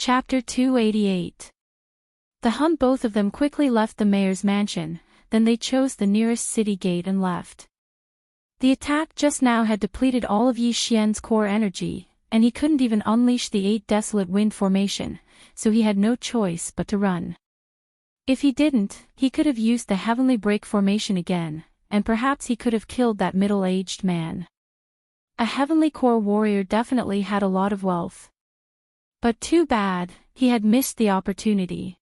Chapter 288. The hunt. Both of them quickly left the mayor's mansion, then they chose the nearest city gate and left. The attack just now had depleted all of Yi Xian's core energy, and he couldn't even unleash the 8 desolate wind formation, so he had no choice but to run. If he didn't, he could have used the heavenly break formation again, and perhaps he could have killed that middle-aged man. A heavenly core warrior definitely had a lot of wealth. But too bad, he had missed the opportunity.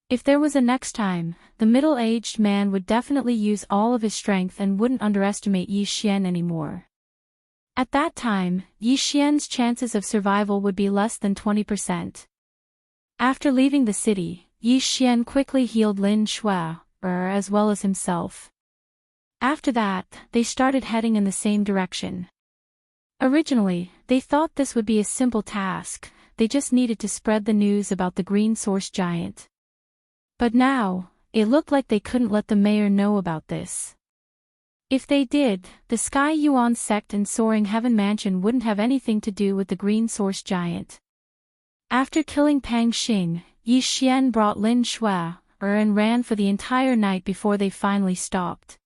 If there was a next time, the middle-aged man would definitely use all of his strength and wouldn't underestimate Yi Xian anymore. At that time, Yi Xian's chances of survival would be less than 20%. After leaving the city, Yi Xian quickly healed Lin Shui, as well as himself. After that, they started heading in the same direction. Originally, they thought this would be a simple task, they just needed to spread the news about the green source giant. But now, it looked like they couldn't let the mayor know about this. If they did, the Sky Yuan sect and Soaring Heaven Mansion wouldn't have anything to do with the green source giant. After killing Pang Xing, Yi Xian brought Lin Shui, and ran for the entire night before they finally stopped.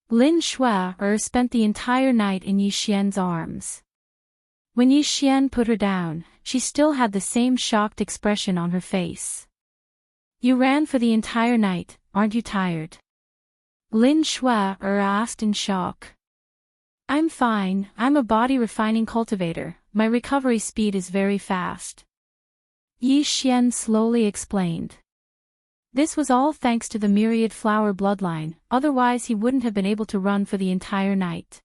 Lin Shui, spent the entire night in Yi Xian's arms. When Yi Xian put her down, she still had the same shocked expression on her face. You ran for the entire night, aren't you tired? Lin Shui asked in shock. I'm fine, I'm a body refining cultivator, my recovery speed is very fast. Yi Xian slowly explained. This was all thanks to the myriad flower bloodline, otherwise he wouldn't have been able to run for the entire night.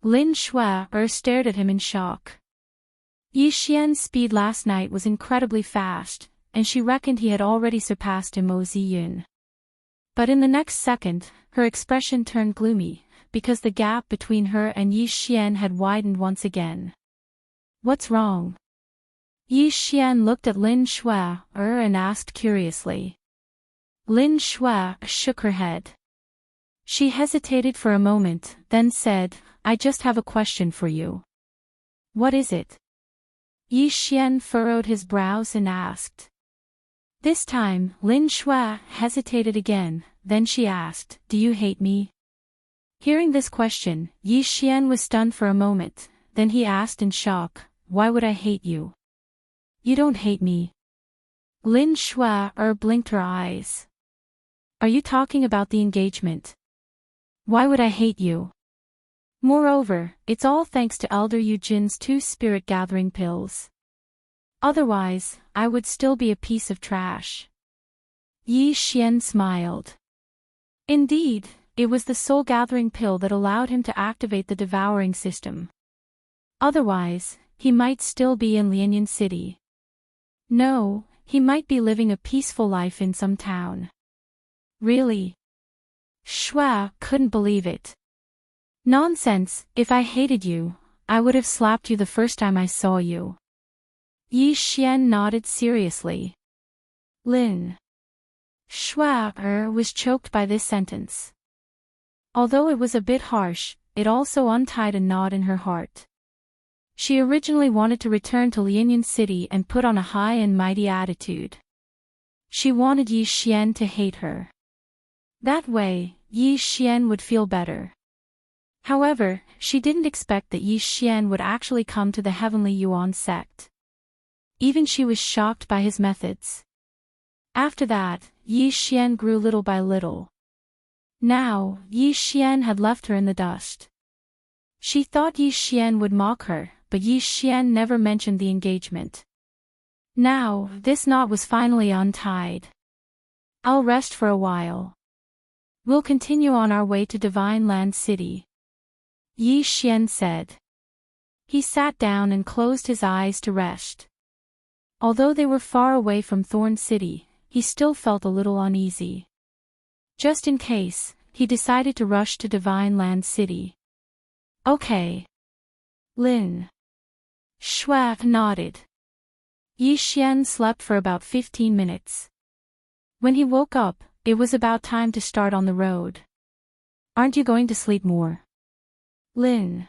Lin Shui stared at him in shock. Yi Xian's speed last night was incredibly fast, and she reckoned he had already surpassed him. Mo Ziyun. But in the next second, her expression turned gloomy, because the gap between her and Yi Xian had widened once again. What's wrong? Yi Xian looked at Lin Shui, and asked curiously. Lin Shui shook her head. She hesitated for a moment, then said, I just have a question for you. What is it? Yi Xian furrowed his brows and asked. This time, Lin Shui hesitated again, then she asked, Do you hate me? Hearing this question, Yi Xian was stunned for a moment, then he asked in shock, Why would I hate you? You don't hate me. Lin Shui blinked her eyes. Are you talking about the engagement? Why would I hate you? Moreover, it's all thanks to Elder Yu Jin's 2 spirit-gathering pills. Otherwise, I would still be a piece of trash. Yi Xian smiled. Indeed, it was the soul-gathering pill that allowed him to activate the devouring system. Otherwise, he might still be in Lianyan City. No, he might be living a peaceful life in some town. Really? Shui couldn't believe it. Nonsense, if I hated you, I would have slapped you the first time I saw you. Yi Xian nodded seriously. Lin Shui was choked by this sentence. Although it was a bit harsh, it also untied a knot in her heart. She originally wanted to return to Lianyan City and put on a high and mighty attitude. She wanted Yi Xian to hate her. That way, Yi Xian would feel better. However, she didn't expect that Yi Xian would actually come to the Heavenly Yuan sect. Even she was shocked by his methods. After that, Yi Xian grew little by little. Now, Yi Xian had left her in the dust. She thought Yi Xian would mock her, but Yi Xian never mentioned the engagement. Now, this knot was finally untied. I'll rest for a while. We'll continue on our way to Divine Land City. Yi Xian said. He sat down and closed his eyes to rest. Although they were far away from Thorn City, he still felt a little uneasy. Just in case, he decided to rush to Divine Land City. Okay. Lin Shui nodded. Yi Xian slept for about 15 minutes. When he woke up, it was about time to start on the road. Aren't you going to sleep more? Lin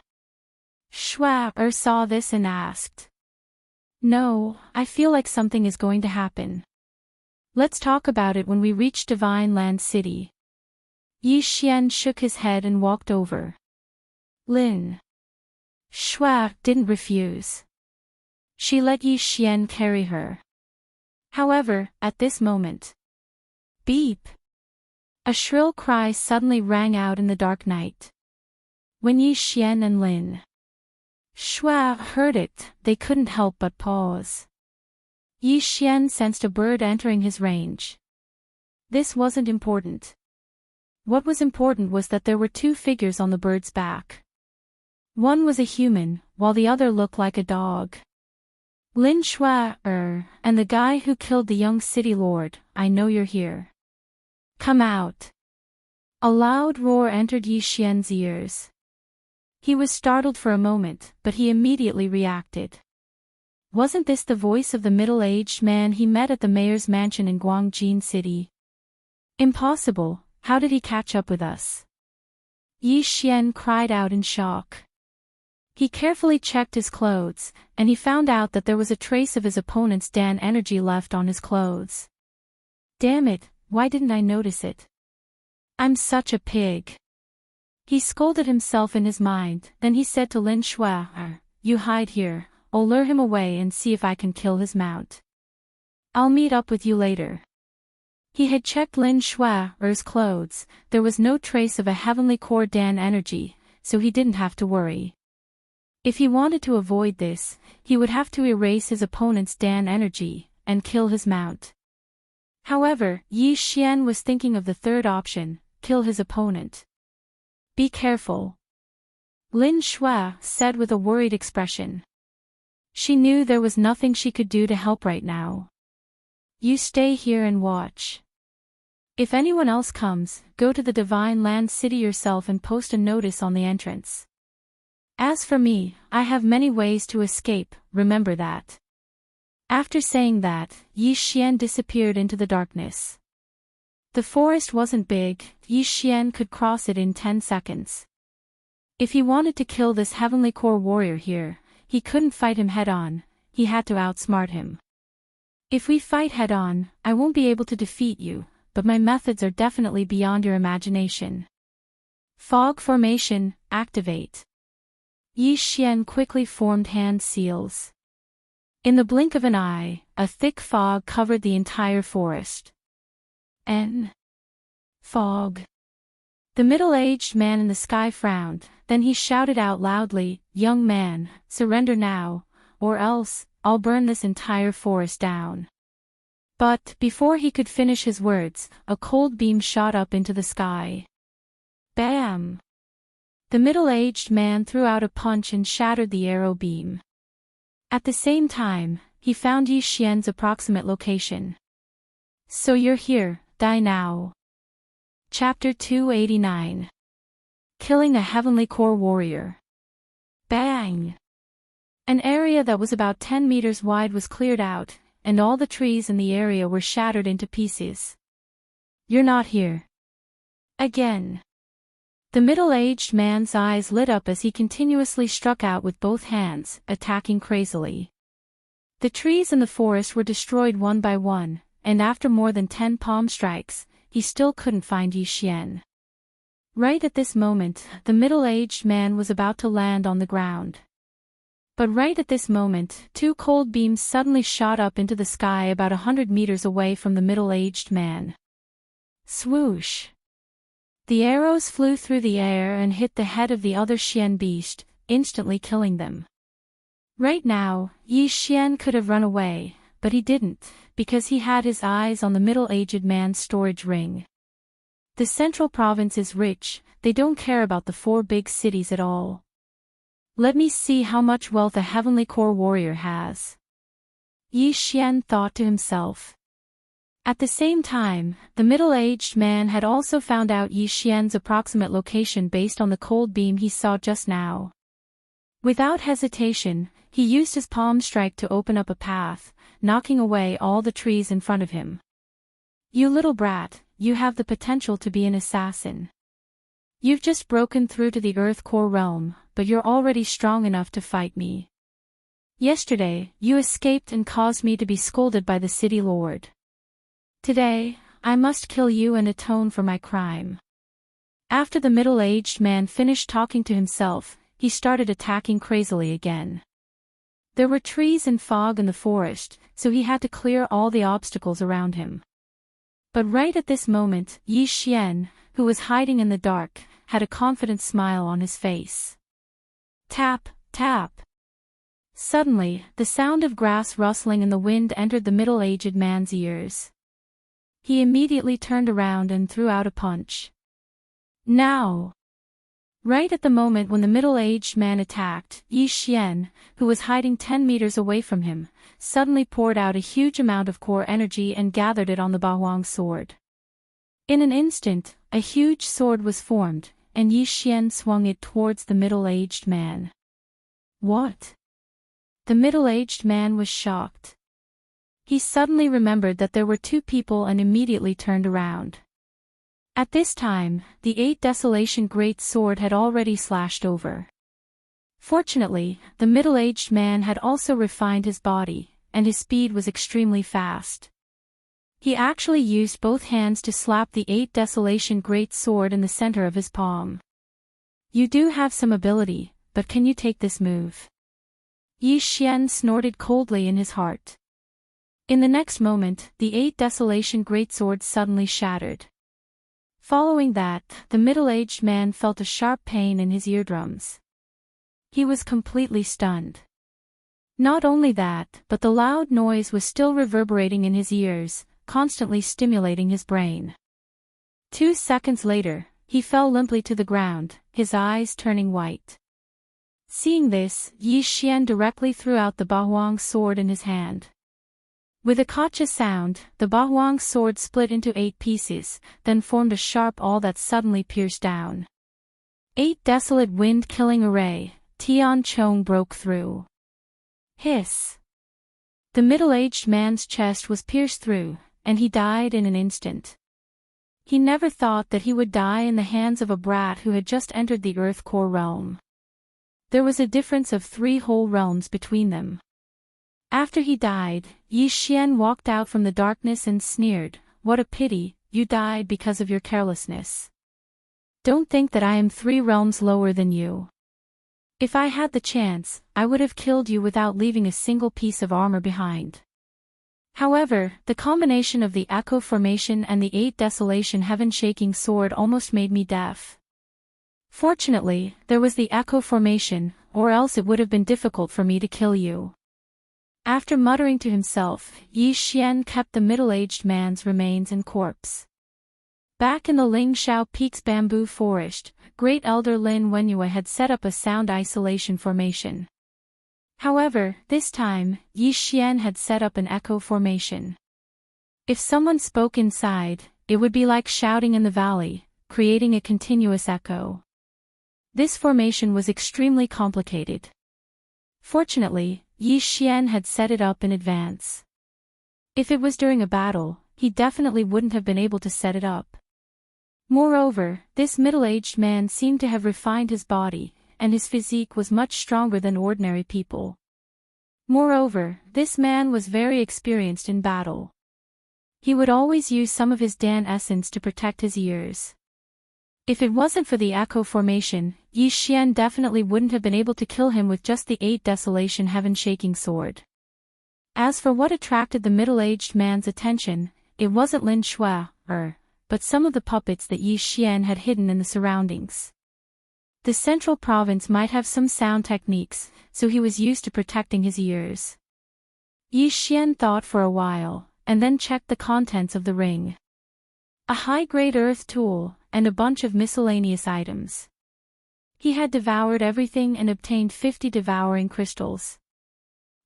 Shui saw this and asked. No, I feel like something is going to happen. Let's talk about it when we reach Divine Land City. Yi Xian shook his head and walked over. Lin Shui didn't refuse. She let Yi Xian carry her. However, at this moment, beep! A shrill cry suddenly rang out in the dark night. When Yi Xian and Lin Shui heard it, they couldn't help but pause. Yi Xian sensed a bird entering his range. This wasn't important. What was important was that there were two figures on the bird's back. One was a human, while the other looked like a dog. Lin Shui, and the guy who killed the young city lord, I know you're here. Come out. A loud roar entered Yi Xian's ears. He was startled for a moment, but he immediately reacted. Wasn't this the voice of the middle-aged man he met at the mayor's mansion in Guangjin City? Impossible, how did he catch up with us? Yi Xian cried out in shock. He carefully checked his clothes, and he found out that there was a trace of his opponent's Dan energy left on his clothes. Damn it, why didn't I notice it? I'm such a pig. He scolded himself in his mind, then he said to Lin Shui, You hide here, I'll lure him away and see if I can kill his mount. I'll meet up with you later. He had checked Lin Shui's clothes, there was no trace of a heavenly core Dan energy, so he didn't have to worry. If he wanted to avoid this, he would have to erase his opponent's Dan energy, and kill his mount. However, Yi Xian was thinking of the third option, kill his opponent. Be careful. Lin Shui said with a worried expression. She knew there was nothing she could do to help right now. You stay here and watch. If anyone else comes, go to the Divine Land City yourself and post a notice on the entrance. As for me, I have many ways to escape, remember that. After saying that, Yi Xian disappeared into the darkness. The forest wasn't big, Yi Xian could cross it in 10 seconds. If he wanted to kill this heavenly core warrior here, he couldn't fight him head-on, he had to outsmart him. If we fight head-on, I won't be able to defeat you, but my methods are definitely beyond your imagination. Fog formation, activate. Yi Xian quickly formed hand seals. In the blink of an eye, a thick fog covered the entire forest. Fog. The middle-aged man in the sky frowned, then he shouted out loudly, Young man, surrender now, or else, I'll burn this entire forest down. But, before he could finish his words, a cold beam shot up into the sky. Bam! The middle-aged man threw out a punch and shattered the arrow beam. At the same time, he found Yi Xian's approximate location. So you're here, die now. Chapter 289. Killing a Heavenly Core Warrior. Bang! An area that was about 10 meters wide was cleared out, and all the trees in the area were shattered into pieces. You're not here. Again. The middle-aged man's eyes lit up as he continuously struck out with both hands, attacking crazily. The trees in the forest were destroyed one by one, and after more than 10 palm strikes, he still couldn't find Yi Xian. Right at this moment, the middle-aged man was about to land on the ground. But right at this moment, 2 cold beams suddenly shot up into the sky about 100 meters away from the middle-aged man. Swoosh! The arrows flew through the air and hit the head of the other Xian beast, instantly killing them. Right now, Yi Xian could have run away, but he didn't, because he had his eyes on the middle-aged man's storage ring. The central province is rich, they don't care about the 4 big cities at all. Let me see how much wealth a heavenly core warrior has. Yi Xian thought to himself. At the same time, the middle-aged man had also found out Yi Xian's approximate location based on the cold beam he saw just now. Without hesitation, he used his palm strike to open up a path, knocking away all the trees in front of him. You little brat, you have the potential to be an assassin. You've just broken through to the Earth Core realm, but you're already strong enough to fight me. Yesterday, you escaped and caused me to be scolded by the city lord. Today, I must kill you and atone for my crime." After the middle-aged man finished talking to himself, he started attacking crazily again. There were trees and fog in the forest, so he had to clear all the obstacles around him. But right at this moment, Yi Xian, who was hiding in the dark, had a confident smile on his face. Tap, tap. Suddenly, the sound of grass rustling in the wind entered the middle-aged man's ears. He immediately turned around and threw out a punch. Now! Right at the moment when the middle-aged man attacked, Yi Xian, who was hiding 10 meters away from him, suddenly poured out a huge amount of core energy and gathered it on the Bahuang sword. In an instant, a huge sword was formed, and Yi Xian swung it towards the middle-aged man. What? The middle-aged man was shocked. He suddenly remembered that there were two people and immediately turned around. At this time, the 8 Desolation Great Sword had already slashed over. Fortunately, the middle-aged man had also refined his body, and his speed was extremely fast. He actually used both hands to slap the 8 Desolation Great Sword in the center of his palm. You do have some ability, but can you take this move? Yi Xian snorted coldly in his heart. In the next moment, the 8 Desolation Greatsword suddenly shattered. Following that, the middle-aged man felt a sharp pain in his eardrums. He was completely stunned. Not only that, but the loud noise was still reverberating in his ears, constantly stimulating his brain. 2 seconds later, he fell limply to the ground, his eyes turning white. Seeing this, Yi Xian directly threw out the Bahuang sword in his hand. With a gotcha sound, the Bahuang sword split into 8 pieces, then formed a sharp awl that suddenly pierced down. 8 desolate wind-killing array, Tian Chong broke through. Hiss! The middle-aged man's chest was pierced through, and he died in an instant. He never thought that he would die in the hands of a brat who had just entered the Earth Core realm. There was a difference of 3 whole realms between them. After he died, Yi Xian walked out from the darkness and sneered, "What a pity, you died because of your carelessness. Don't think that I am 3 realms lower than you. If I had the chance, I would have killed you without leaving a single piece of armor behind." However, the combination of the Echo Formation and the 8 Desolation Heaven-Shaking Sword almost made me deaf. Fortunately, there was the Echo Formation, or else it would have been difficult for me to kill you. After muttering to himself, Yi Xian kept the middle-aged man's remains and corpse. Back in the Lingshao Peak's bamboo forest, Great Elder Lin Wenyue had set up a sound isolation formation. However, this time, Yi Xian had set up an echo formation. If someone spoke inside, it would be like shouting in the valley, creating a continuous echo. This formation was extremely complicated. Fortunately, Yi Xian had set it up in advance. If it was during a battle, he definitely wouldn't have been able to set it up. Moreover, this middle-aged man seemed to have refined his body, and his physique was much stronger than ordinary people. Moreover, this man was very experienced in battle. He would always use some of his Dan essence to protect his ears. If it wasn't for the Echo Formation, Yi Xian definitely wouldn't have been able to kill him with just the 8 Desolation Heaven-Shaking Sword. As for what attracted the middle-aged man's attention, it wasn't Lin Shui, but some of the puppets that Yi Xian had hidden in the surroundings. The central province might have some sound techniques, so he was used to protecting his ears. Yi Xian thought for a while, and then checked the contents of the ring. A high-grade earth tool, and a bunch of miscellaneous items. He had devoured everything and obtained 50 devouring crystals.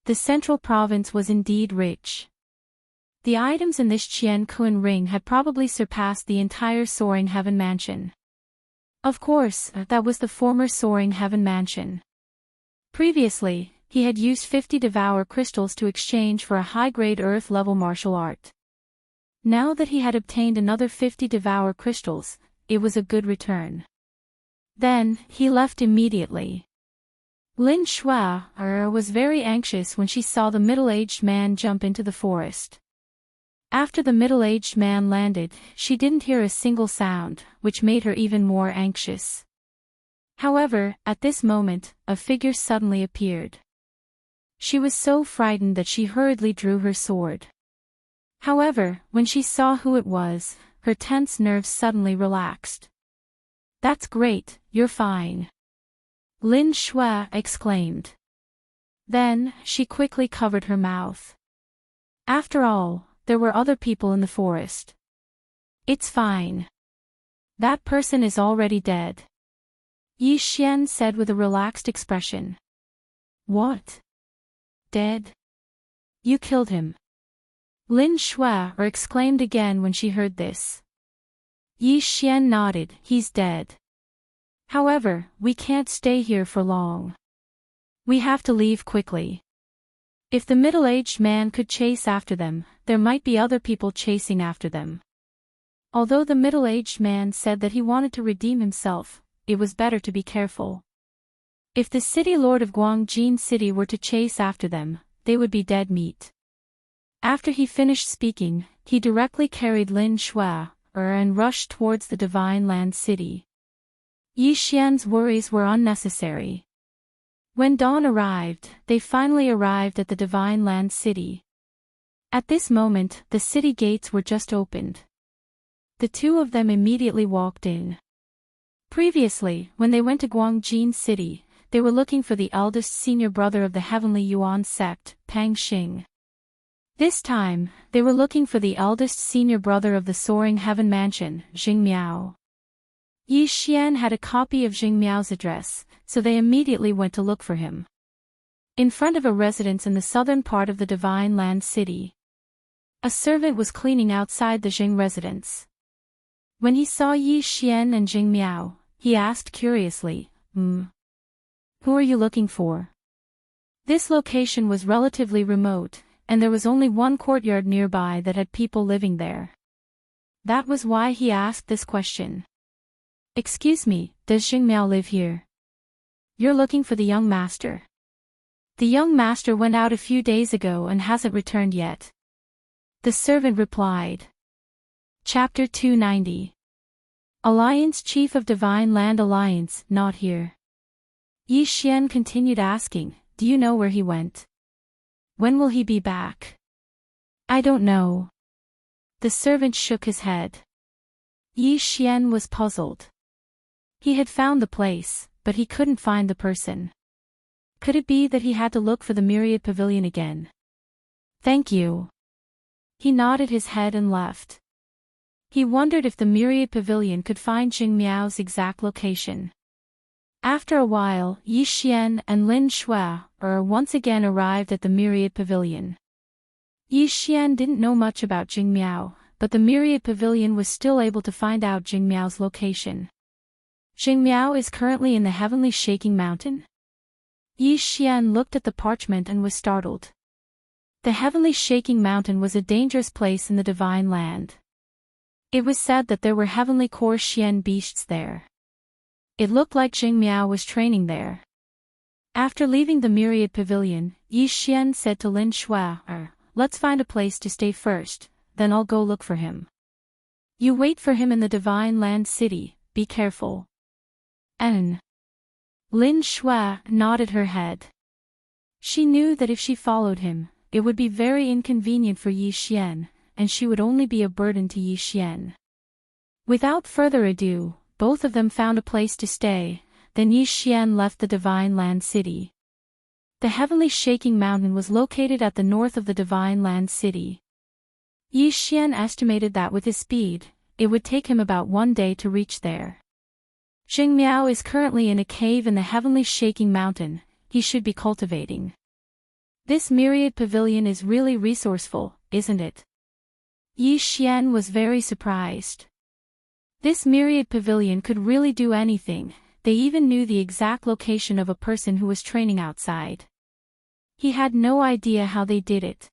The central province was indeed rich. The items in this Qian Kun ring had probably surpassed the entire Soaring Heaven Mansion. Of course, that was the former Soaring Heaven Mansion. Previously, he had used 50 Devour crystals to exchange for a high-grade Earth-level martial art. Now that he had obtained another 50 Devour crystals, it was a good return. Then, he left immediately. Lin Shui was very anxious when she saw the middle-aged man jump into the forest. After the middle-aged man landed, she didn't hear a single sound, which made her even more anxious. However, at this moment, a figure suddenly appeared. She was so frightened that she hurriedly drew her sword. However, when she saw who it was, her tense nerves suddenly relaxed. "That's great, you're fine," Lin Shui exclaimed. Then, she quickly covered her mouth. After all, there were other people in the forest. "It's fine. That person is already dead," Yi Xian said with a relaxed expression. "What? Dead? You killed him?" Lin Shui exclaimed again when she heard this. Yi Xian nodded. "He's dead. However, we can't stay here for long. We have to leave quickly." If the middle-aged man could chase after them, there might be other people chasing after them. Although the middle-aged man said that he wanted to redeem himself, it was better to be careful. If the city lord of Guangjin City were to chase after them, they would be dead meat. After he finished speaking, he directly carried Lin Shui and rushed towards the Divine Land City. Yi Xian's worries were unnecessary. When dawn arrived, they finally arrived at the Divine Land City. At this moment, the city gates were just opened. The two of them immediately walked in. Previously, when they went to Guangjin City, they were looking for the eldest senior brother of the Heavenly Yuan sect, Pang Xing. This time, they were looking for the eldest senior brother of the Soaring Heaven Mansion, Jing Miao. Yi Xian had a copy of Jing Miao's address, so they immediately went to look for him. In front of a residence in the southern part of the Divine Land City, a servant was cleaning outside the Jing residence. When he saw Yi Xian and Jing Miao, he asked curiously, Who are you looking for?" This location was relatively remote, and there was only one courtyard nearby that had people living there. That was why he asked this question. "Excuse me, does Jing Miao live here?" "You're looking for the young master. The young master went out a few days ago and hasn't returned yet," the servant replied. Chapter 290. Alliance Chief of Divine Land Alliance, not here. Yi Xian continued asking, "Do you know where he went? When will he be back?" "I don't know." The servant shook his head. Yi Xian was puzzled. He had found the place, but he couldn't find the person. Could it be that he had to look for the Myriad Pavilion again? "Thank you." He nodded his head and left. He wondered if the Myriad Pavilion could find Jing Miao's exact location. After a while, Yi Xian and Lin Shui once again arrived at the Myriad Pavilion. Yi Xian didn't know much about Jing Miao, but the Myriad Pavilion was still able to find out Jing Miao's location. "Jing Miao is currently in the Heavenly Shaking Mountain?" Yi Xian looked at the parchment and was startled. The Heavenly Shaking Mountain was a dangerous place in the Divine Land. It was said that there were heavenly core Xian beasts there. It looked like Jing Miao was training there. After leaving the Myriad Pavilion, Yi Xian said to Lin Shui, "Let's find a place to stay first, then I'll go look for him. You wait for him in the Divine Land City, be careful." Lin Shui nodded her head. She knew that if she followed him, it would be very inconvenient for Yi Xian, and she would only be a burden to Yi Xian. Without further ado, both of them found a place to stay, then Yi Xian left the Divine Land City. The Heavenly Shaking Mountain was located at the north of the Divine Land City. Yi Xian estimated that with his speed, it would take him about 1 day to reach there. Jing Miao is currently in a cave in the Heavenly Shaking Mountain, he should be cultivating. This Myriad Pavilion is really resourceful, isn't it? Yi Xian was very surprised. This Myriad Pavilion could really do anything, they even knew the exact location of a person who was training outside. He had no idea how they did it.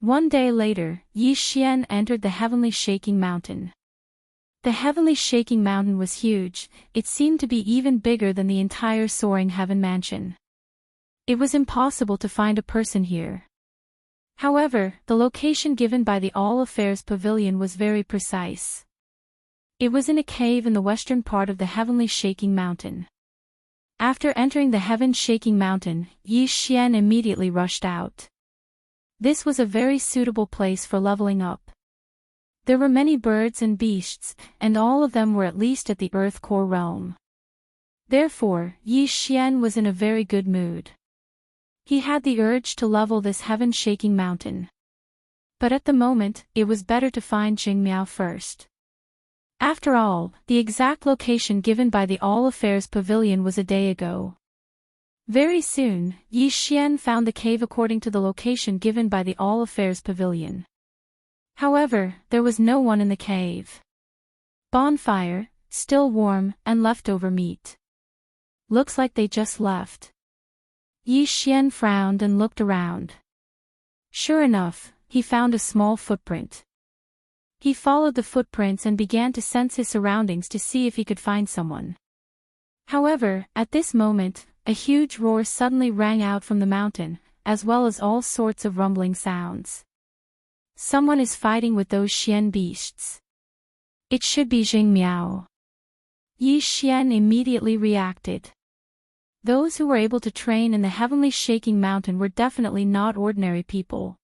1 day later, Yi Xian entered the Heavenly Shaking Mountain. The Heavenly Shaking Mountain was huge, it seemed to be even bigger than the entire Soaring Heaven Mansion. It was impossible to find a person here. However, the location given by the All Affairs Pavilion was very precise. It was in a cave in the western part of the Heavenly Shaking Mountain. After entering the Heaven-Shaking Mountain, Yi Xian immediately rushed out. This was a very suitable place for leveling up. There were many birds and beasts, and all of them were at least at the Earth Core realm. Therefore, Yi Xian was in a very good mood. He had the urge to level this Heaven-Shaking Mountain. But at the moment, it was better to find Jing Miao first. After all, the exact location given by the All Affairs Pavilion was a day ago. Very soon, Yi Xian found the cave according to the location given by the All Affairs Pavilion. However, there was no one in the cave. Bonfire, still warm, and leftover meat. Looks like they just left. Yi Xian frowned and looked around. Sure enough, he found a small footprint. He followed the footprints and began to sense his surroundings to see if he could find someone. However, at this moment, a huge roar suddenly rang out from the mountain, as well as all sorts of rumbling sounds. Someone is fighting with those Xian beasts. It should be Jing Miao. Yi Xian immediately reacted. Those who were able to train in the Heavenly Shaking Mountain were definitely not ordinary people.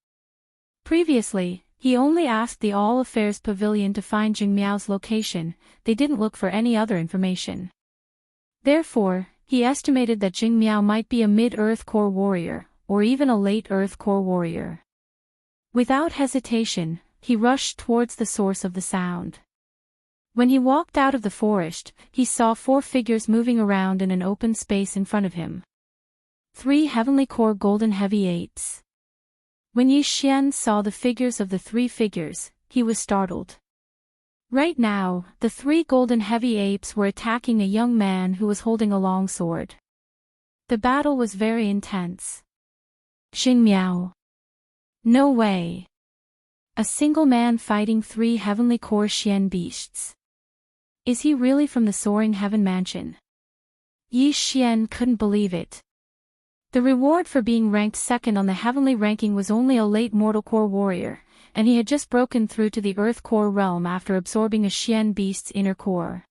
Previously, he only asked the All Affairs Pavilion to find Jing Miao's location, they didn't look for any other information. Therefore, he estimated that Jing Miao might be a mid-Earth Core warrior, or even a late Earth Core warrior. Without hesitation, he rushed towards the source of the sound. When he walked out of the forest, he saw 4 figures moving around in an open space in front of him. 3 Heavenly Core Golden Heavy Apes. When Yi Xian saw the figures of the 3 figures, he was startled. Right now, the 3 Golden Heavy Apes were attacking a young man who was holding a long sword. The battle was very intense. Jing Miao. No way. A single man fighting 3 Heavenly Core Xian beasts. Is he really from the Soaring Heaven Mansion? Yi Xian couldn't believe it. The reward for being ranked second on the heavenly ranking was only a late Mortal Core warrior, and he had just broken through to the Earth Core realm after absorbing a Xian beast's inner core.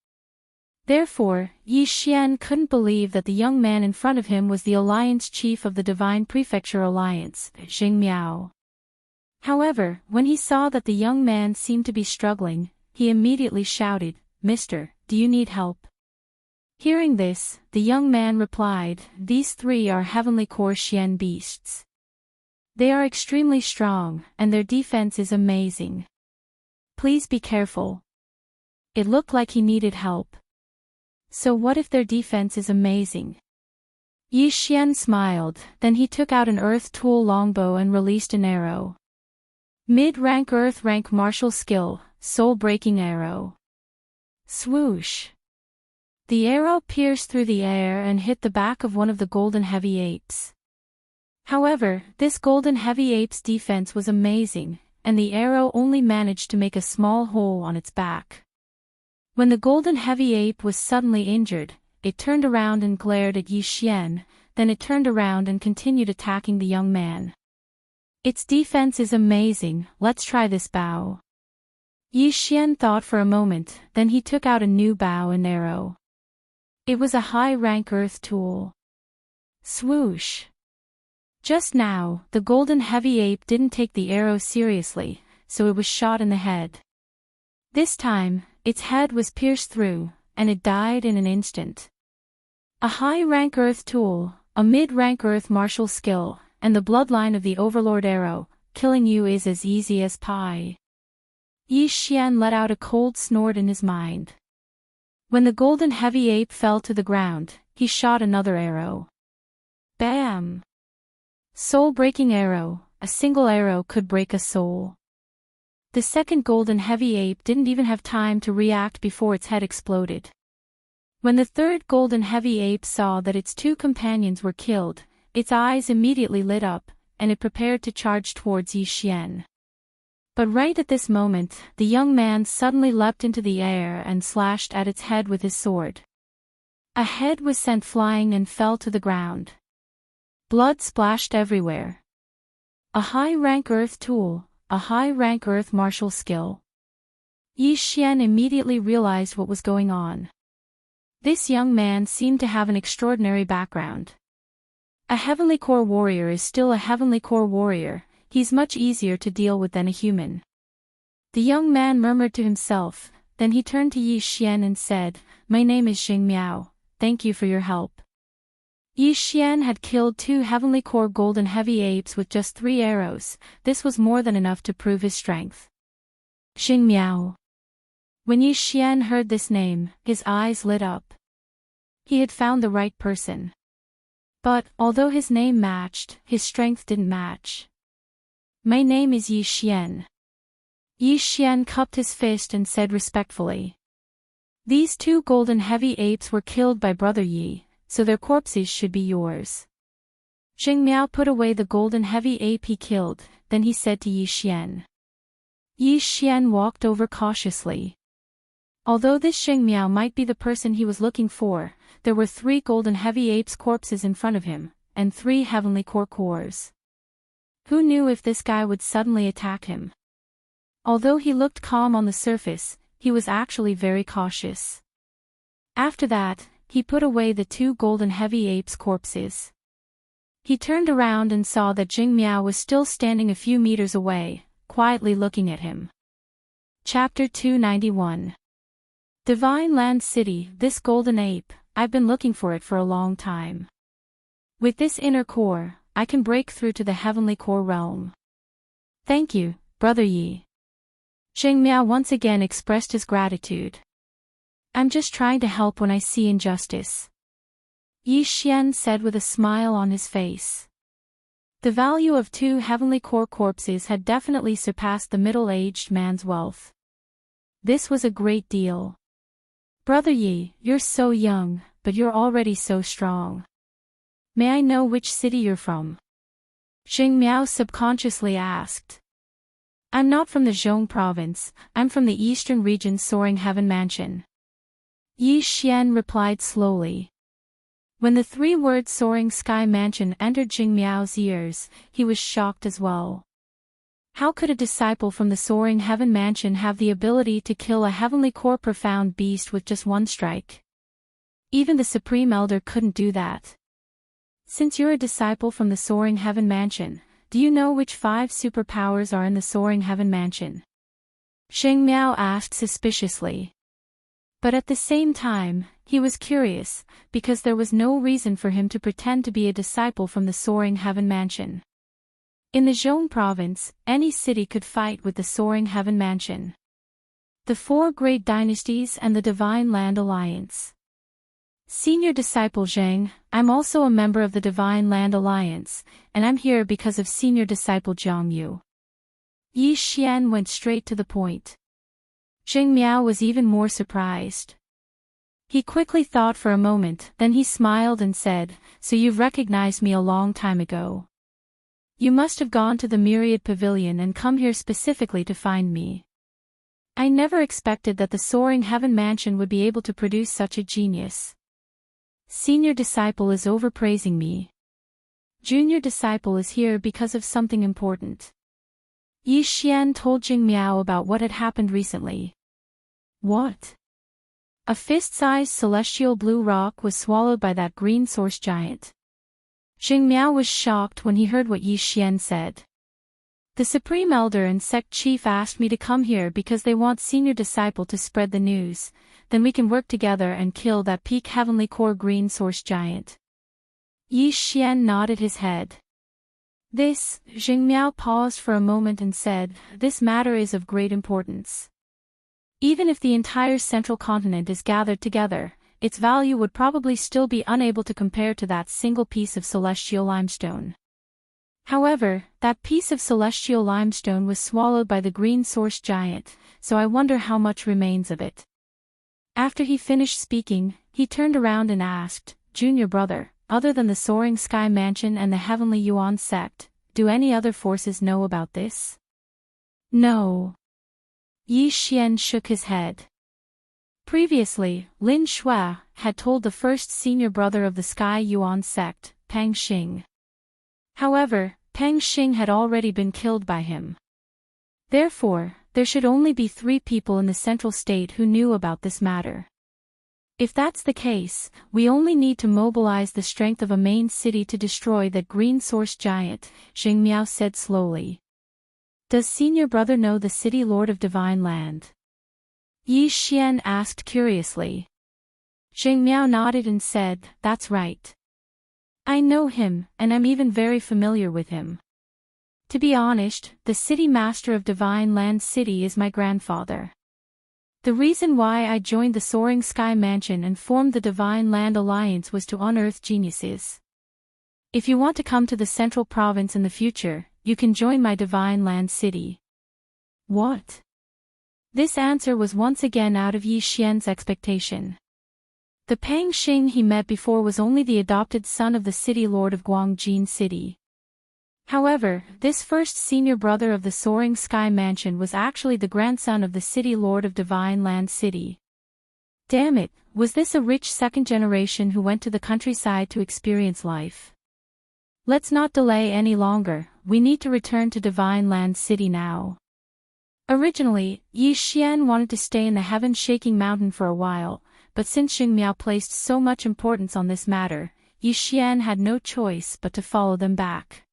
Therefore, Yi Xian couldn't believe that the young man in front of him was the Alliance Chief of the Divine Prefecture Alliance, Jing Miao. However, when he saw that the young man seemed to be struggling, he immediately shouted, "Mister, do you need help?" Hearing this, the young man replied, "These 3 are Heavenly Core Xian beasts. They are extremely strong, and their defense is amazing. Please be careful." It looked like he needed help. So what if their defense is amazing? Yi Xian smiled, then he took out an Earth Tool longbow and released an arrow. Mid-rank Earth rank martial skill, soul-breaking arrow. Swoosh. The arrow pierced through the air and hit the back of one of the Golden Heavy Apes. However, this Golden Heavy Ape's defense was amazing, and the arrow only managed to make a small hole on its back. When the Golden Heavy Ape was suddenly injured, it turned around and glared at Yi Xian, then it turned around and continued attacking the young man. Its defense is amazing, let's try this bow. Yi Xian thought for a moment, then he took out a new bow and arrow. It was a high-rank Earth tool. Swoosh. Just now, the Golden Heavy Ape didn't take the arrow seriously, so it was shot in the head. This time, its head was pierced through, and it died in an instant. A high-rank Earth tool, a mid-rank Earth martial skill, and the bloodline of the Overlord arrow, killing you is as easy as pie. Yi Xian let out a cold snort in his mind. When the Golden Heavy Ape fell to the ground, he shot another arrow. Bam! Soul-breaking arrow, a single arrow could break a soul. The second Golden Heavy Ape didn't even have time to react before its head exploded. When the third Golden Heavy Ape saw that its 2 companions were killed, its eyes immediately lit up, and it prepared to charge towards Yi Xian. But right at this moment, the young man suddenly leapt into the air and slashed at its head with his sword. A head was sent flying and fell to the ground. Blood splashed everywhere. A high-rank earth tool, a high-rank earth martial skill. Yi Xian immediately realized what was going on. This young man seemed to have an extraordinary background. A heavenly core warrior is still a heavenly core warrior, he's much easier to deal with than a human. The young man murmured to himself, then he turned to Yi Xian and said, "My name is Xing Miao, thank you for your help." Yi Xian had killed 2 heavenly core golden heavy apes with just 3 arrows, this was more than enough to prove his strength. Xing Miao. When Yi Xian heard this name, his eyes lit up. He had found the right person. But, although his name matched, his strength didn't match. "My name is Yi Xian." Yi Xian cupped his fist and said respectfully. "These 2 golden heavy apes were killed by Brother Yi, so their corpses should be yours." Xing Miao put away the golden heavy ape he killed, then he said to Yi Xian. Yi Xian walked over cautiously. Although this Xing Miao might be the person he was looking for, there were 3 golden heavy apes' corpses in front of him, and 3 heavenly core cores. Who knew if this guy would suddenly attack him? Although he looked calm on the surface, he was actually very cautious. After that, he put away the 2 golden heavy apes' corpses. He turned around and saw that Xing Miao was still standing a few meters away, quietly looking at him. Chapter 291. Divine Land City, this golden ape, I've been looking for it for a long time. With this inner core, I can break through to the heavenly core realm. Thank you, Brother Yi. Xing Miao once again expressed his gratitude. I'm just trying to help when I see injustice. Yi Xian said with a smile on his face. The value of 2 heavenly core corpses had definitely surpassed the middle-aged man's wealth. This was a great deal. Brother Yi, you're so young, but you're already so strong. May I know which city you're from? Xing Miao subconsciously asked. I'm not from the Zhong province, I'm from the eastern region's Soaring Heaven Mansion. Yi Xian replied slowly. When the 3 words Soaring Sky Mansion entered Xing Miao's ears, he was shocked as well. How could a disciple from the Soaring Heaven Mansion have the ability to kill a heavenly core profound beast with just 1 strike? Even the Supreme Elder couldn't do that. Since you're a disciple from the Soaring Heaven Mansion, do you know which 5 superpowers are in the Soaring Heaven Mansion? Xing Miao asked suspiciously. But at the same time, he was curious, because there was no reason for him to pretend to be a disciple from the Soaring Heaven Mansion. In the Zhong province, any city could fight with the Soaring Heaven Mansion. The 4 great dynasties and the Divine Land Alliance. Senior Disciple Zheng, I'm also a member of the Divine Land Alliance, and I'm here because of Senior Disciple Jiang Yu. Yi Xian went straight to the point. Xing Miao was even more surprised. He quickly thought for a moment, then he smiled and said, "So you've recognized me a long time ago. You must have gone to the Myriad Pavilion and come here specifically to find me. I never expected that the Soaring Heaven Mansion would be able to produce such a genius. Senior Disciple is overpraising me. Junior Disciple is here because of something important." Yi Xian told Xing Miao about what had happened recently. What? A fist-sized celestial blue rock was swallowed by that green source giant. Xing Miao was shocked when he heard what Yi Xian said. The Supreme Elder and Sect Chief asked me to come here because they want Senior Disciple to spread the news, then we can work together and kill that peak heavenly core green source giant. Yi Xian nodded his head. Xing Miao paused for a moment and said, this matter is of great importance. Even if the entire central continent is gathered together, its value would probably still be unable to compare to that single piece of celestial limestone. However, that piece of celestial limestone was swallowed by the green source giant, so I wonder how much remains of it. After he finished speaking, he turned around and asked, Junior brother, other than the Soaring Sky Mansion and the Heavenly Yuan sect, do any other forces know about this? No. Yi Xian shook his head. Previously, Lin Shui had told the first senior brother of the Sky Yuan sect, Pang Xing. However, Peng Xing had already been killed by him. Therefore, there should only be 3 people in the central state who knew about this matter. If that's the case, we only need to mobilize the strength of a main city to destroy that green source giant, Zheng Miao said slowly. Does senior brother know the city lord of Divine Land? Yi Xian asked curiously. Zheng Miao nodded and said, that's right. I know him, and I'm even very familiar with him. To be honest, the city master of Divine Land City is my grandfather. The reason why I joined the Soaring Sky Mansion and formed the Divine Land Alliance was to unearth geniuses. If you want to come to the Central Province in the future, you can join my Divine Land City. What? This answer was once again out of Yi Xian's expectation. The Peng Xing he met before was only the adopted son of the city lord of Guangjin City. However, this first senior brother of the Soaring Sky Mansion was actually the grandson of the city lord of Divine Land City. Damn it, was this a rich second generation who went to the countryside to experience life? Let's not delay any longer, we need to return to Divine Land City now. Originally, Yi Xian wanted to stay in the heaven-shaking mountain for a while, but since Zheng Miao placed so much importance on this matter, Yi Xian had no choice but to follow them back.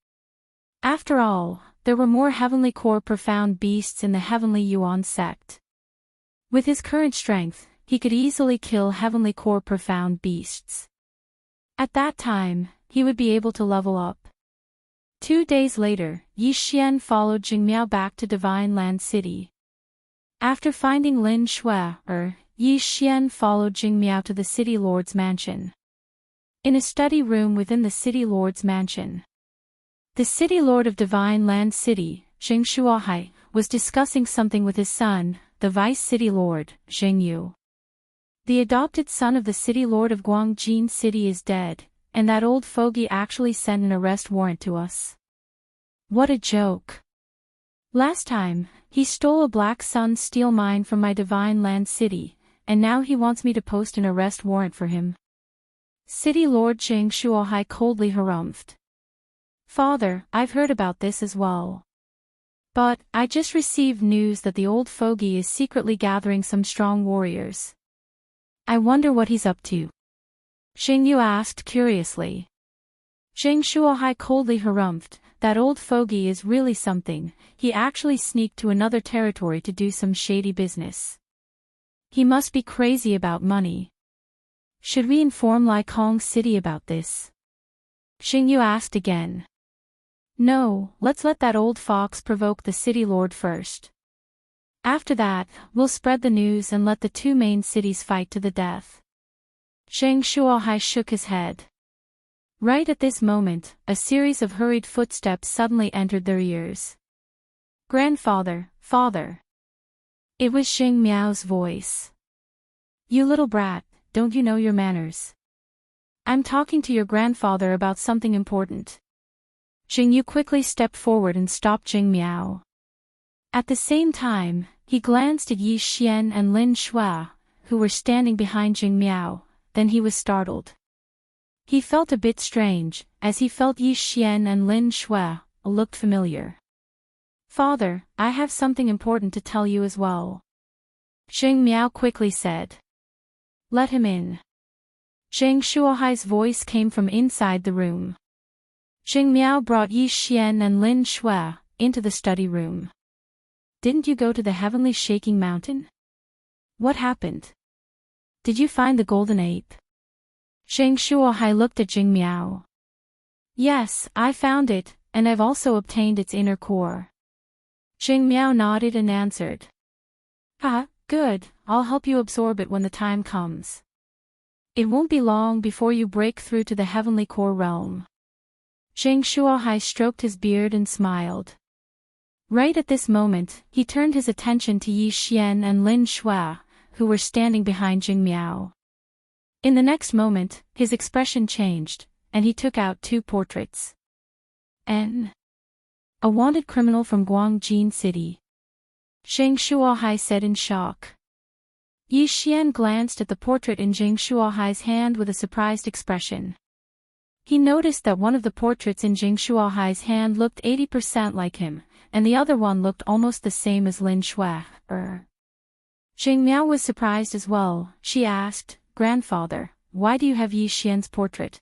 After all, there were more heavenly core profound beasts in the heavenly Yuan sect. With his current strength, he could easily kill heavenly core profound beasts. At that time, he would be able to level up. 2 days later, Yi Xian followed Zheng Miao back to Divine Land City. After finding Lin Shui, Yi Xian followed Zheng Miao to the city lord's mansion. In a study room within the city lord's mansion, the city lord of Divine Land City, Zheng Shuahai, was discussing something with his son, the vice city lord, Zheng Yu. The adopted son of the city lord of Guangjin City is dead, and that old fogey actually sent an arrest warrant to us. What a joke. Last time, he stole a Black Sun steel mine from my Divine Land City, and now he wants me to post an arrest warrant for him. City Lord Zheng Shuahai coldly harumphed. Father, I've heard about this as well. But, I just received news that the old fogey is secretly gathering some strong warriors. I wonder what he's up to. Zheng Yu asked curiously. Zheng Shuahai coldly harumphed, that old fogey is really something, he actually sneaked to another territory to do some shady business. He must be crazy about money. Should we inform Lai Kong City about this? Zheng Yu asked again. No, let's let that old fox provoke the city lord first. After that, we'll spread the news and let the 2 main cities fight to the death. Zheng Shuahai shook his head. Right at this moment, a series of hurried footsteps suddenly entered their ears. Grandfather, father. It was Zheng Miao's voice. You little brat, don't you know your manners? I'm talking to your grandfather about something important. Zheng Yu quickly stepped forward and stopped Zheng Miao. At the same time, he glanced at Yi Xian and Lin Shui, who were standing behind Zheng Miao, then he was startled. He felt a bit strange, as he felt Yi Xian and Lin Shui looked familiar. Father, I have something important to tell you as well. Zheng Miao quickly said. Let him in. Zheng Shuahai's voice came from inside the room. Zheng Miao brought Yi Xian and Lin Shui into the study room. Didn't you go to the heavenly shaking mountain? What happened? Did you find the golden ape? Zheng Shuahai looked at Zheng Miao. Yes, I found it, and I've also obtained its inner core. Zheng Miao nodded and answered. Good, I'll help you absorb it when the time comes. It won't be long before you break through to the heavenly core realm. Zheng Shuahai stroked his beard and smiled. Right at this moment, he turned his attention to Yi Xian and Lin Shui, who were standing behind Zheng Miao. In the next moment, his expression changed, and he took out 2 portraits. A wanted criminal from Guangjin City. Zheng Shuahai said in shock. Yi Xian glanced at the portrait in Zheng Shuahai's hand with a surprised expression. He noticed that one of the portraits in Jing Shuohai's hand looked 80% like him, and the other one looked almost the same as Lin Shui. Jing Miao was surprised as well. She asked, "Grandfather, why do you have Yi Xian's portrait?"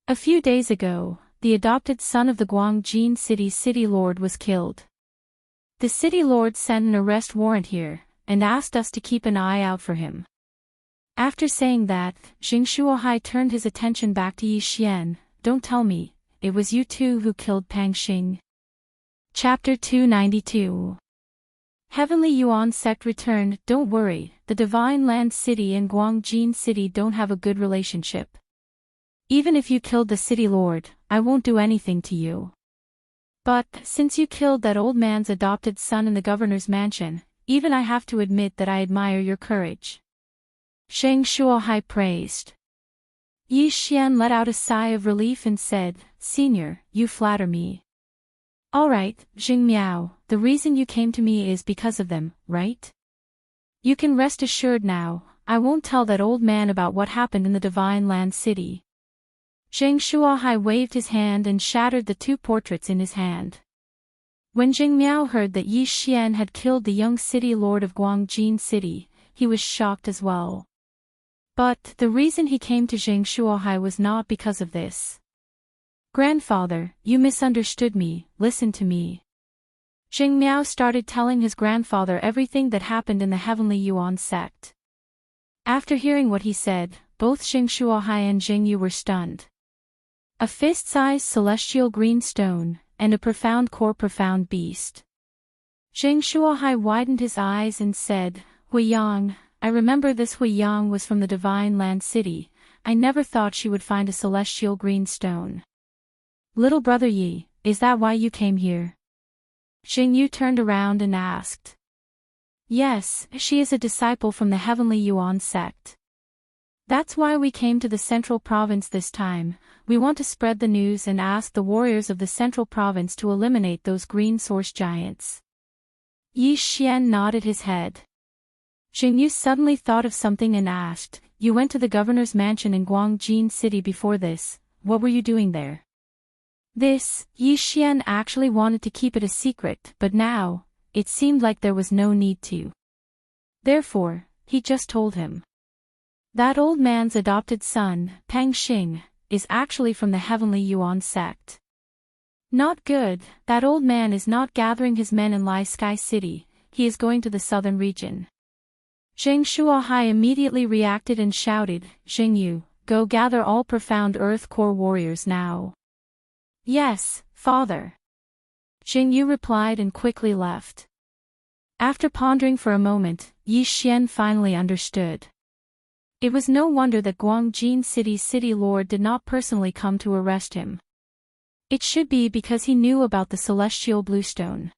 "A few days ago, the adopted son of the Guangjin city lord was killed. The city lord sent an arrest warrant here, and asked us to keep an eye out for him." After saying that, Jing Shuohai turned his attention back to Yi Xian. "Don't tell me, it was you two who killed Pang Xing." Chapter 292. Heavenly Yuan sect returned. Don't worry, the Divine Land City and Guangjin City don't have a good relationship. Even if you killed the city lord, I won't do anything to you. But, since you killed that old man's adopted son in the governor's mansion, even I have to admit that I admire your courage. Zheng Shuohai praised. Yi Xian let out a sigh of relief and said, "Senior, you flatter me." "All right, Jing Miao, the reason you came to me is because of them, right? You can rest assured now, I won't tell that old man about what happened in the Divine Land City." Zheng Shuohai waved his hand and shattered the two portraits in his hand. When Jing Miao heard that Yi Xian had killed the young city lord of Guangjin City, he was shocked as well. But the reason he came to Zheng Shuohai was not because of this. "Grandfather, you misunderstood me, listen to me." Jing Miao started telling his grandfather everything that happened in the Heavenly Yuan sect. After hearing what he said, both Zheng Shuohai and Jing Yu were stunned. A fist-sized celestial green stone, and a profound core profound beast. Zheng Shuohai widened his eyes and said, "Huiyang, I remember this Huiyang was from the Divine Land City. I never thought she would find a celestial green stone." "Little brother Yi, is that why you came here?" Jing Yu turned around and asked. "Yes, she is a disciple from the Heavenly Yuan sect. That's why we came to the Central Province this time. We want to spread the news and ask the warriors of the Central Province to eliminate those green source giants." Yi Xian nodded his head. Jing Yu suddenly thought of something and asked, "You went to the governor's mansion in Guangjin City before this, what were you doing there?" This, Yi Xian actually wanted to keep it a secret, but now, it seemed like there was no need to. Therefore, he just told him. That old man's adopted son, Pang Xing, is actually from the Heavenly Yuan sect. Not good, that old man is not gathering his men in Lai Sky City, he is going to the southern region. Zheng Shuohai immediately reacted and shouted, "Jing Yu, go gather all profound earth core warriors now." "Yes, father." Jing Yu replied and quickly left. After pondering for a moment, Yi Xian finally understood. It was no wonder that Guangjin City's city lord did not personally come to arrest him. It should be because he knew about the celestial bluestone.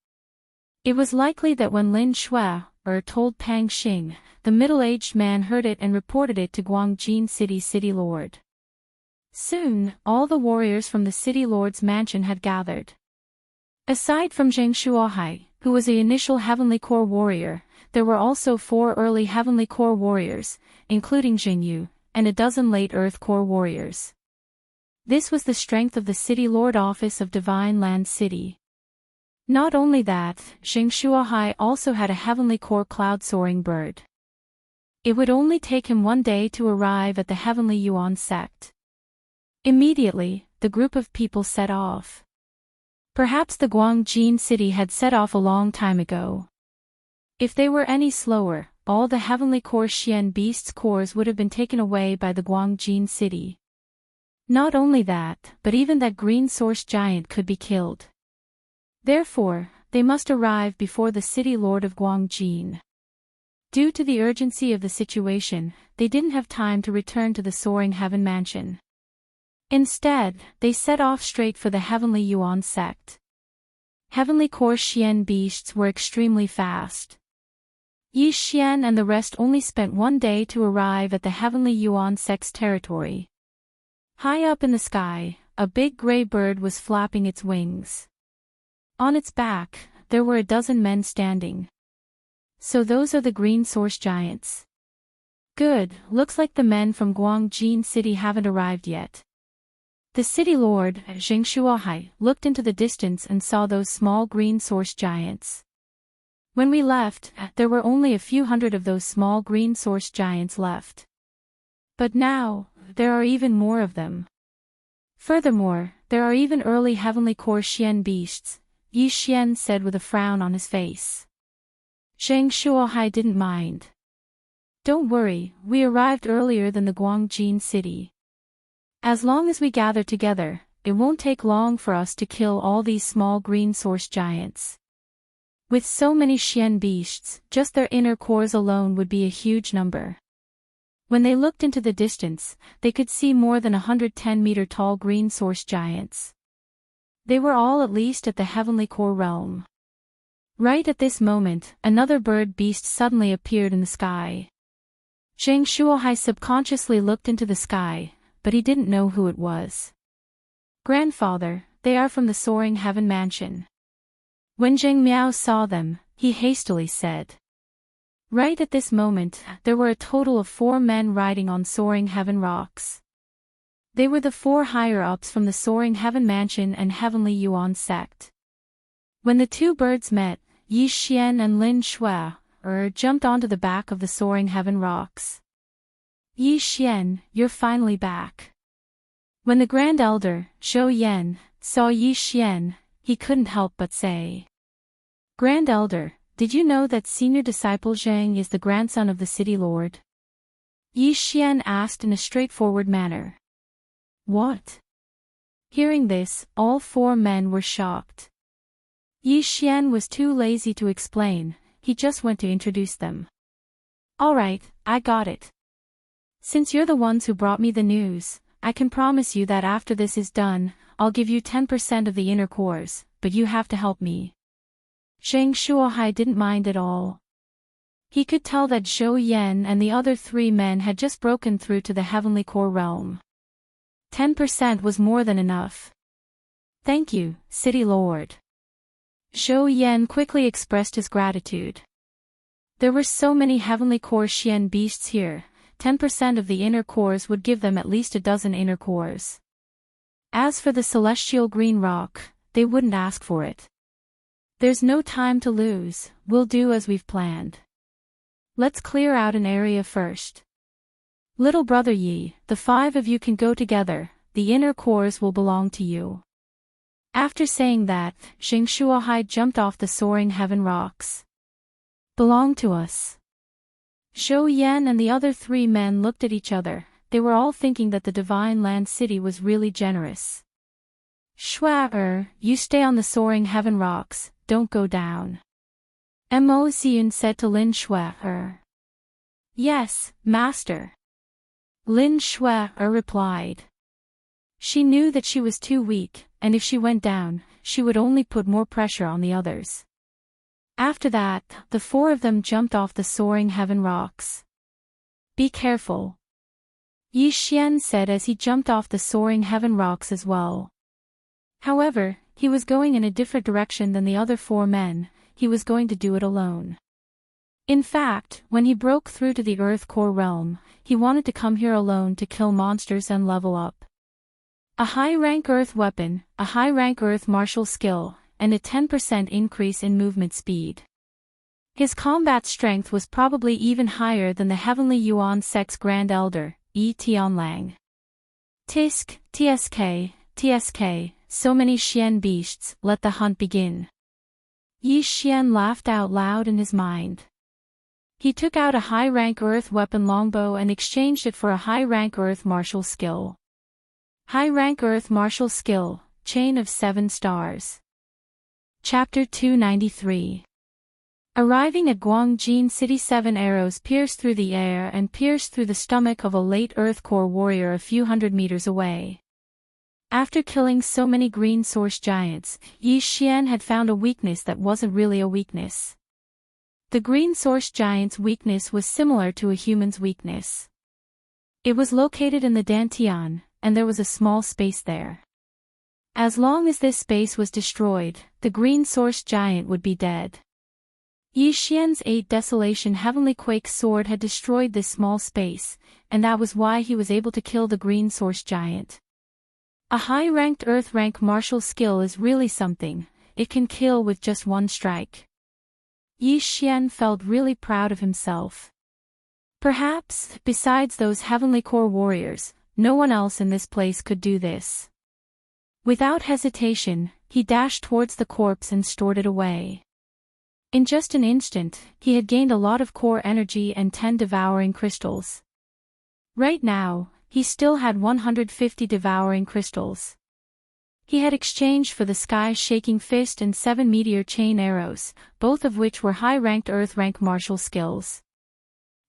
It was likely that when Lin Shui, told Pang Xing, the middle-aged man heard it and reported it to Guangjin City's city lord. Soon, all the warriors from the city lord's mansion had gathered. Aside from Zheng Shuohai, who was the initial Heavenly Core warrior, there were also 4 early Heavenly Core warriors, including Jing Yu, and a dozen late Earth Core warriors. This was the strength of the City Lord Office of Divine Land City. Not only that, Zheng Shuohai also had a Heavenly Core cloud-soaring bird. It would only take him 1 day to arrive at the Heavenly Yuan sect. Immediately, the group of people set off. Perhaps the Guangjin City had set off a long time ago. If they were any slower, all the Heavenly Core Xian Beast's cores would have been taken away by the Guangjin City. Not only that, but even that green source giant could be killed. Therefore, they must arrive before the city lord of Guangjin. Due to the urgency of the situation, they didn't have time to return to the Soaring Heaven Mansion. Instead, they set off straight for the Heavenly Yuan sect. Heavenly Core Xian Beasts were extremely fast. Yi Xian and the rest only spent 1 day to arrive at the Heavenly Yuan sect's territory. High up in the sky, a big gray bird was flapping its wings. On its back, there were a dozen men standing. So those are the green source giants. Good, looks like the men from Guangjin City haven't arrived yet. The city lord, Zheng Shuohai, looked into the distance and saw those small green source giants. When we left, there were only a few hundred of those small green source giants left. But now, there are even more of them. Furthermore, there are even early heavenly core Xian beasts, Yi Xian said with a frown on his face. Zheng Shuohai didn't mind. Don't worry, we arrived earlier than the Guangjin city. As long as we gather together, it won't take long for us to kill all these small green source giants. With so many Xian beasts, just their inner cores alone would be a huge number. When they looked into the distance, they could see more than 110-meter-tall green source giants. They were all at least at the heavenly core realm. Right at this moment, another bird beast suddenly appeared in the sky. Zheng Shuohai subconsciously looked into the sky, but he didn't know who it was. Grandfather, they are from the soaring heaven mansion. When Zheng Miao saw them, he hastily said. Right at this moment, there were a total of 4 men riding on soaring heaven rocks. They were the 4 higher-ups from the soaring heaven mansion and heavenly Yuan sect. When the 2 birds met, Yi Xian and Lin Shui jumped onto the back of the soaring heaven rocks. Yi Xian, you're finally back. When the Grand Elder, Zhou Yan, saw Yi Xian, he couldn't help but say. Grand Elder, did you know that senior disciple Zhang is the grandson of the city lord? Yi Xian asked in a straightforward manner. What? Hearing this, all 4 men were shocked. Yi Xian was too lazy to explain, he just went to introduce them. Alright, I got it. Since you're the ones who brought me the news, I can promise you that after this is done, I'll give you 10% of the inner cores, but you have to help me. Zheng Shuohai didn't mind at all. He could tell that Zhou Yan and the other 3 men had just broken through to the heavenly core realm. 10% was more than enough. Thank you, City Lord. Zhou Yan quickly expressed his gratitude. There were so many heavenly core Xian beasts here, 10% of the inner cores would give them at least a dozen inner cores. As for the celestial green rock, they wouldn't ask for it. There's no time to lose, we'll do as we've planned. Let's clear out an area first. Little brother Yi, the 5 of you can go together, the inner cores will belong to you. After saying that, Zheng Shuohai jumped off the soaring heaven rocks. Belong to us. Zhou Yan and the other 3 men looked at each other, they were all thinking that the Divine Land City was really generous. Shui, you stay on the soaring heaven rocks, don't go down. Mo Ziyun said to Lin Shui. Yes, master. Lin Shui replied. She knew that she was too weak, and if she went down, she would only put more pressure on the others. After that, the 4 of them jumped off the soaring heaven rocks. Be careful. Yi Xian said as he jumped off the soaring heaven rocks as well. However, he was going in a different direction than the other 4 men, he was going to do it alone. In fact, when he broke through to the Earth core realm, he wanted to come here alone to kill monsters and level up. A high-rank Earth weapon, a high-rank Earth martial skill, and a 10% increase in movement speed. His combat strength was probably even higher than the heavenly Yuan sect's Grand Elder, Yi Tianlang. Tisk, TSK, so many Xian beasts, let the hunt begin. Yi Xian laughed out loud in his mind. He took out a high-rank Earth weapon longbow and exchanged it for a high-rank Earth martial skill. High-rank Earth martial skill, Chain of 7 stars. Chapter 293. Arriving at Guangjin City, 7 arrows pierced through the air and pierced through the stomach of a late Earth core warrior a few hundred meters away. After killing so many green source giants, Yi Xian had found a weakness that wasn't really a weakness. The green source giant's weakness was similar to a human's weakness. It was located in the Dantian, and there was a small space there. As long as this space was destroyed, the green source giant would be dead. Yi Xian's 8 Desolation Heavenly Quake sword had destroyed this small space, and that was why he was able to kill the green source giant. A high-ranked Earth-rank martial skill is really something. It can kill with just one strike. Yi Xian felt really proud of himself. Perhaps, besides those heavenly core warriors, no one else in this place could do this. Without hesitation, he dashed towards the corpse and stored it away. In just an instant, he had gained a lot of core energy and 10 devouring crystals. Right now, he still had 150 devouring crystals. He had exchanged for the sky-shaking fist and 7 meteor chain arrows, both of which were high-ranked Earth-rank martial skills.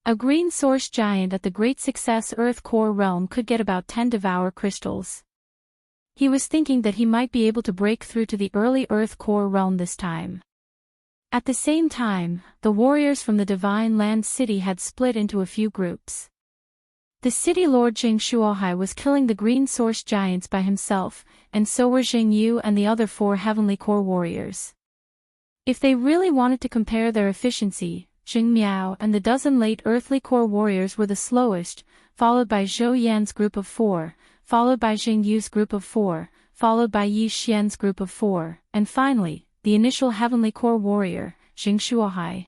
A green source giant at the Great Success Earth Core realm could get about 10 devour crystals. He was thinking that he might be able to break through to the early Earth Core realm this time. At the same time, the warriors from the Divine Land City had split into a few groups. The city lord Jing Shuohai was killing the green source giants by himself, and so were Jing Yu and the other 4 heavenly core warriors. If they really wanted to compare their efficiency, Jing Miao and the dozen late earthly core warriors were the slowest, followed by Zhou Yan's group of 4, followed by Jing Yu's group of 4, followed by Yi Xian's group of 4, and finally, the initial heavenly core warrior, Jing Shuohai.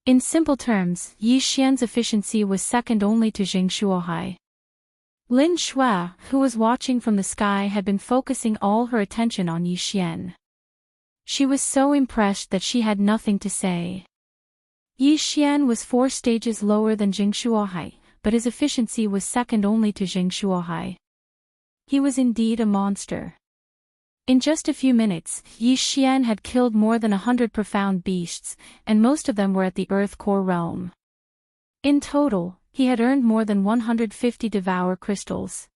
In simple terms, Yi Xian's efficiency was second only to Jing Shuohai. Lin Shui, who was watching from the sky, had been focusing all her attention on Yi Xian. She was so impressed that she had nothing to say. Yi Xian was 4 stages lower than Jing Shuohai, but his efficiency was second only to Jing Shuohai. He was indeed a monster. In just a few minutes, Yi Xian had killed more than 100 profound beasts, and most of them were at the Earth Core realm. In total, he had earned more than 150 devour crystals.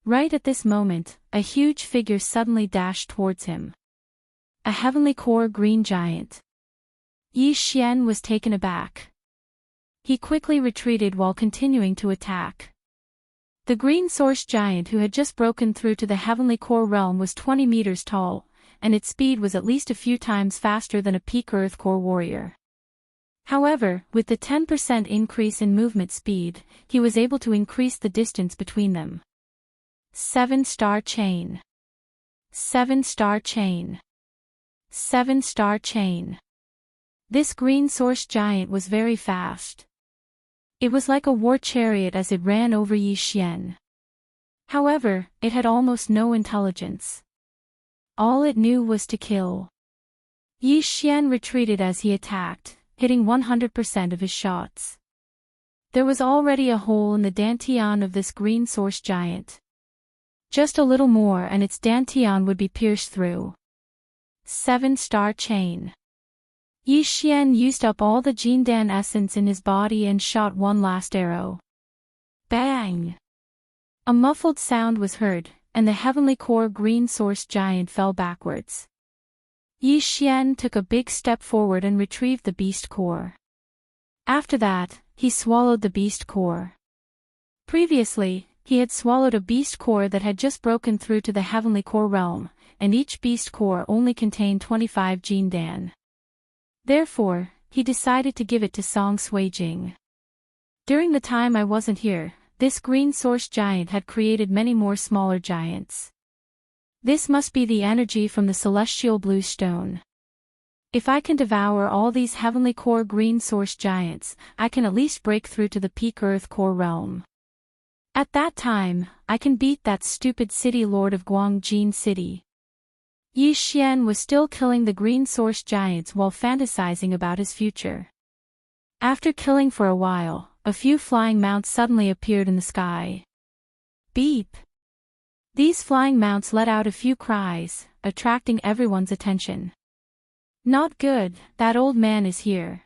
Right at this moment, a huge figure suddenly dashed towards him. A heavenly core green giant. Yi Xian was taken aback. He quickly retreated while continuing to attack. The green source giant who had just broken through to the heavenly core realm was 20 meters tall, and its speed was at least a few times faster than a peak Earth core warrior. However, with the 10% increase in movement speed, he was able to increase the distance between them. 7-star chain. 7-star chain. 7-star chain. This green source giant was very fast. It was like a war chariot as it ran over Yi Xian. However, it had almost no intelligence. All it knew was to kill. Yi Xian retreated as he attacked, hitting 100% of his shots. There was already a hole in the dantian of this green source giant. Just a little more and its dantian would be pierced through. 7-star chain. Yi Xian used up all the Jindan essence in his body and shot one last arrow. Bang! A muffled sound was heard, and the heavenly core green source giant fell backwards. Yi Xian took a big step forward and retrieved the beast core. After that, he swallowed the beast core. Previously, he had swallowed a beast core that had just broken through to the heavenly core realm, and each beast core only contained 25 Jindan. Therefore, he decided to give it to Song Suijing. During the time I wasn't here, this green source giant had created many more smaller giants. This must be the energy from the celestial blue stone. If I can devour all these heavenly core green source giants, I can at least break through to the peak Earth core realm. At that time, I can beat that stupid city lord of Guangjin City. Yi Xian was still killing the green source giants while fantasizing about his future. After killing for a while, a few flying mounts suddenly appeared in the sky. Beep! These flying mounts let out a few cries, attracting everyone's attention. Not good, that old man is here.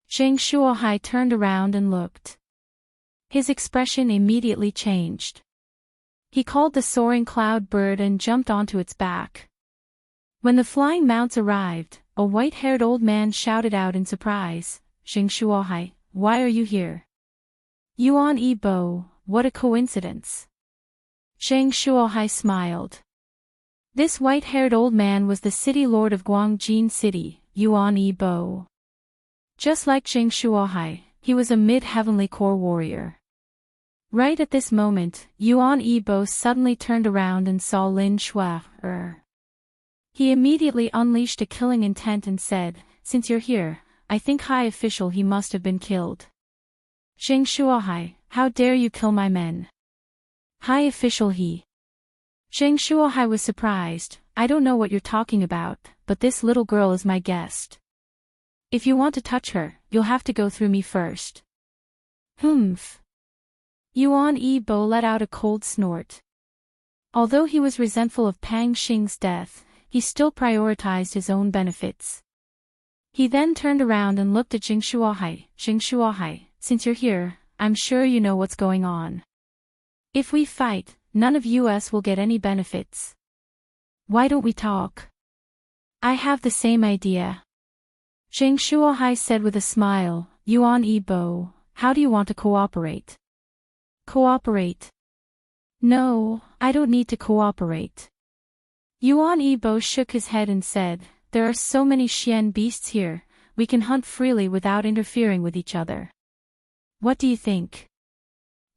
Zheng Shuohai turned around and looked. His expression immediately changed. He called the soaring cloud bird and jumped onto its back. When the flying mounts arrived, a white-haired old man shouted out in surprise, Zheng Shuohai, why are you here? Yuan Yi Bo, what a coincidence. Zheng Shuohai smiled. This white-haired old man was the city lord of Guangjin City, Yuan Yi Bo. Just like Zheng Shuohai, he was a mid-heavenly core warrior. Right at this moment, Yuan Yibo suddenly turned around and saw Lin Shui. He immediately unleashed a killing intent and said, "Since you're here, I think high official he must have been killed. Zheng Shuohai, how dare you kill my men?" High official he. Zheng Shuohai was surprised. "I don't know what you're talking about, but this little girl is my guest. If you want to touch her, you'll have to go through me first." Humph. Yuan Yibo let out a cold snort. Although he was resentful of Pang Xing's death, he still prioritized his own benefits. He then turned around and looked at Zheng Shuohai. "Zheng Shuohai, since you're here, I'm sure you know what's going on. If we fight, none of us will get any benefits. Why don't we talk?" "I have the same idea," Zheng Shuohai said with a smile. "Yuan Yibo, how do you want to cooperate?" "Cooperate? No, I don't need to cooperate." Yuan Yibo shook his head and said, "There are so many Xian beasts here, we can hunt freely without interfering with each other. What do you think?"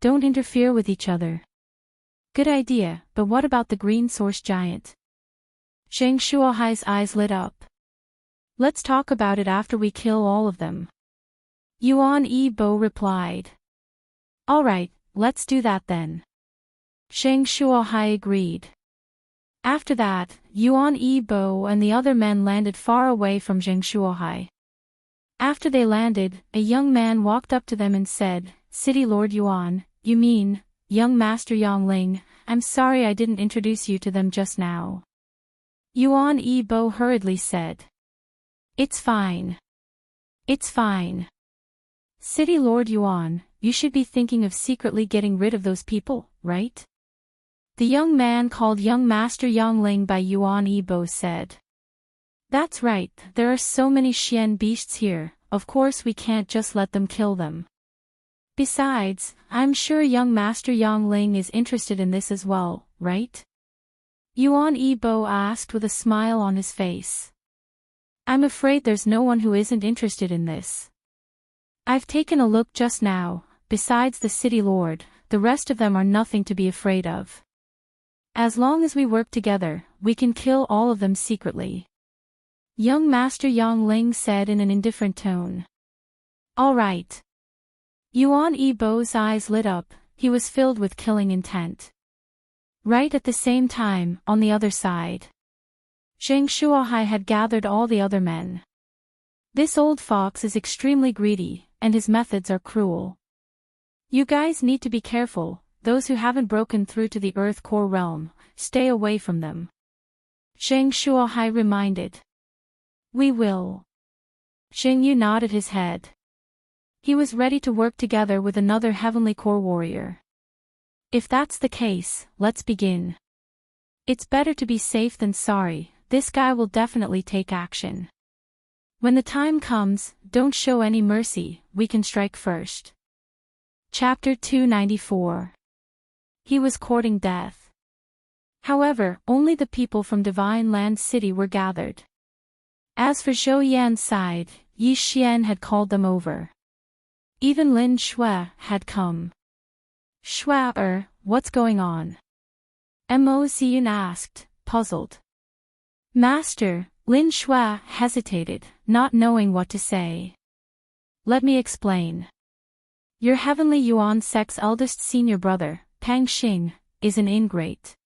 "Don't interfere with each other." "Good idea, but what about the green source giant?" Zheng Shuohai's eyes lit up. "Let's talk about it after we kill all of them," Yuan Yibo replied. "All right, let's do that then." Zheng Shuohai agreed. After that, Yuan Yibo and the other men landed far away from Zheng Shuohai. After they landed, a young man walked up to them and said, "City Lord Yuan, you mean, young Master Yongling, I'm sorry I didn't introduce you to them just now." Yuan Yibo hurriedly said, "It's fine. It's fine. City Lord Yuan, you should be thinking of secretly getting rid of those people, right?" The young man called young Master Yongling by Yuan Yibo said. "That's right, there are so many Xian beasts here, of course we can't just let them kill them. Besides, I'm sure young Master Yongling is interested in this as well, right?" Yuan Yibo asked with a smile on his face. "I'm afraid there's no one who isn't interested in this. I've taken a look just now, besides the city lord, the rest of them are nothing to be afraid of. As long as we work together, we can kill all of them secretly," young Master Yongling said in an indifferent tone. "All right." Yuan Yibo's eyes lit up, he was filled with killing intent. Right at the same time, on the other side, Zheng Shuohai had gathered all the other men. "This old fox is extremely greedy, and his methods are cruel. You guys need to be careful. Those who haven't broken through to the Earth Core realm, stay away from them," Zheng Shuohai reminded. "We will." Zheng Yu nodded his head. He was ready to work together with another Heavenly Core warrior. "If that's the case, let's begin. It's better to be safe than sorry, this guy will definitely take action. When the time comes, don't show any mercy, we can strike first." Chapter 294. He was courting death. However, only the people from Divine Land City were gathered. As for Zhou Yan's side, Yi Xian had called them over. Even Lin Shui had come. "Shui, what's going on?" Mo Ziyun asked, puzzled. "Master," Lin Shui hesitated, not knowing what to say. "Let me explain. Your Heavenly Yuan Sect's eldest senior brother, Pang Xing, is an ingrate.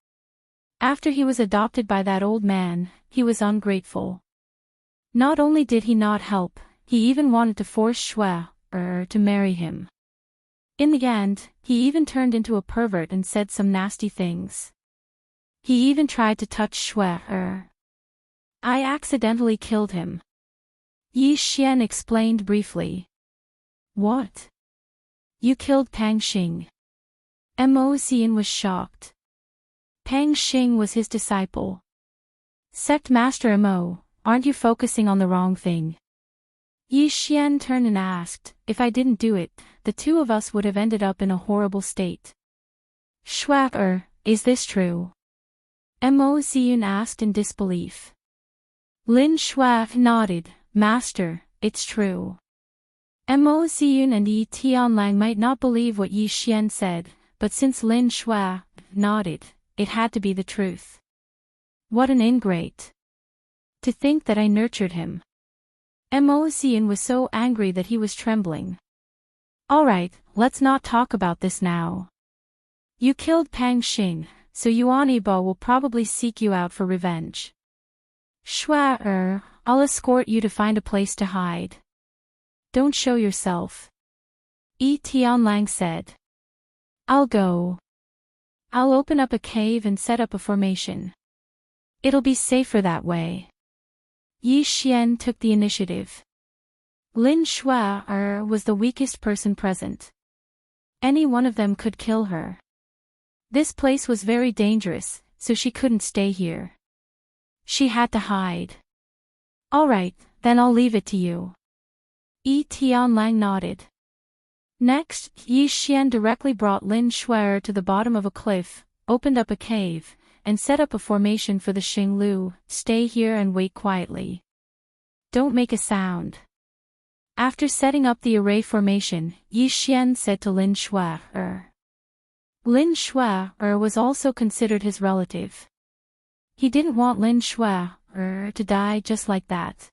After he was adopted by that old man, he was ungrateful. Not only did he not help, he even wanted to force Shui to marry him. In the end, he even turned into a pervert and said some nasty things. He even tried to touch Shui. I accidentally killed him," Yi Xian explained briefly. "What? You killed Pang Xing?" Mo Xian was shocked. Pang Xing was his disciple. "Sect Master Mo, aren't you focusing on the wrong thing?" Yi Xian turned and asked, "If I didn't do it, the two of us would have ended up in a horrible state." "Shui, is this true?" Mo Ziyun asked in disbelief. Lin Shui nodded, "Master, it's true. Mo Ziyun and Yi Tianlang might not believe what Yi Xian said, but since Lin Shuai nodded, it had to be the truth. What an ingrate! To think that I nurtured him. Mo Ziyun was so angry that he was trembling. Alright, let's not talk about this now. You killed Pang Xing, so Yuan Yibo will probably seek you out for revenge. Shuai, I'll escort you to find a place to hide. Don't show yourself. Yi Tianlang said. I'll go. I'll open up a cave and set up a formation. It'll be safer that way. Yi Xian took the initiative. Lin Shuai was the weakest person present. Any one of them could kill her. This place was very dangerous, so she couldn't stay here. She had to hide. Alright, then I'll leave it to you. Yi Tianlang nodded. Next, Yi Xian directly brought Lin Shuai to the bottom of a cliff, opened up a cave, and set up a formation for the Xinglu. Stay here and wait quietly. Don't make a sound. After setting up the array formation, Yi Xian said to Lin Shuai. Lin Shuai was also considered his relative. He didn't want Lin Shuai to die just like that.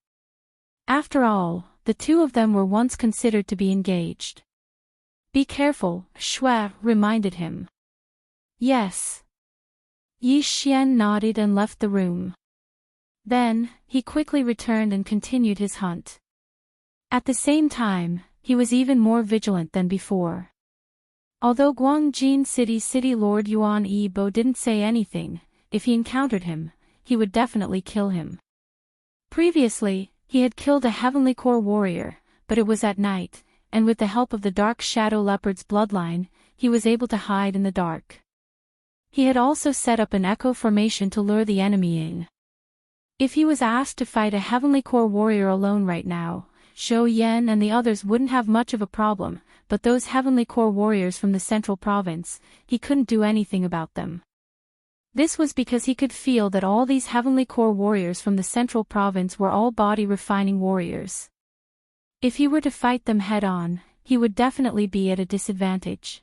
After all, the two of them were once considered to be engaged. Be careful, Shuai reminded him. Yes. Yi Xian nodded and left the room. Then, he quickly returned and continued his hunt. At the same time, he was even more vigilant than before. Although Guangjin City Lord Yuan Yibo didn't say anything, if he encountered him, he would definitely kill him. Previously, he had killed a Heavenly Core warrior, but it was at night, and with the help of the Dark Shadow Leopard's bloodline, he was able to hide in the dark. He had also set up an echo formation to lure the enemy in. If he was asked to fight a Heavenly Core warrior alone right now, Zhou Yan and the others wouldn't have much of a problem, but those Heavenly Core warriors from the Central Province, he couldn't do anything about them. This was because he could feel that all these Heavenly Core warriors from the Central Province were all body-refining warriors. If he were to fight them head-on, he would definitely be at a disadvantage.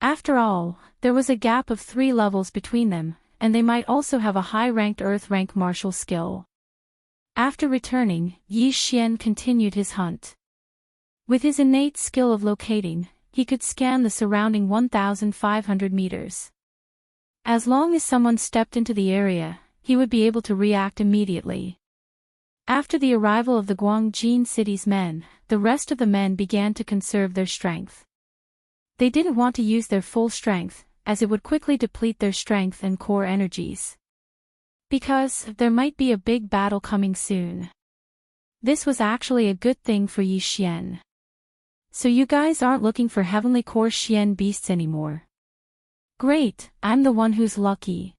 After all, there was a gap of 3 levels between them, and they might also have a high-ranked Earth-rank martial skill. After returning, Yi Xian continued his hunt. With his innate skill of locating, he could scan the surrounding 1,500 meters. As long as someone stepped into the area, he would be able to react immediately. After the arrival of the Guangjin City's men, the rest of the men began to conserve their strength. They didn't want to use their full strength, as it would quickly deplete their strength and core energies. Because there might be a big battle coming soon. This was actually a good thing for Yi Xian. So you guys aren't looking for Heavenly Core Xian beasts anymore. Great, I'm the one who's lucky.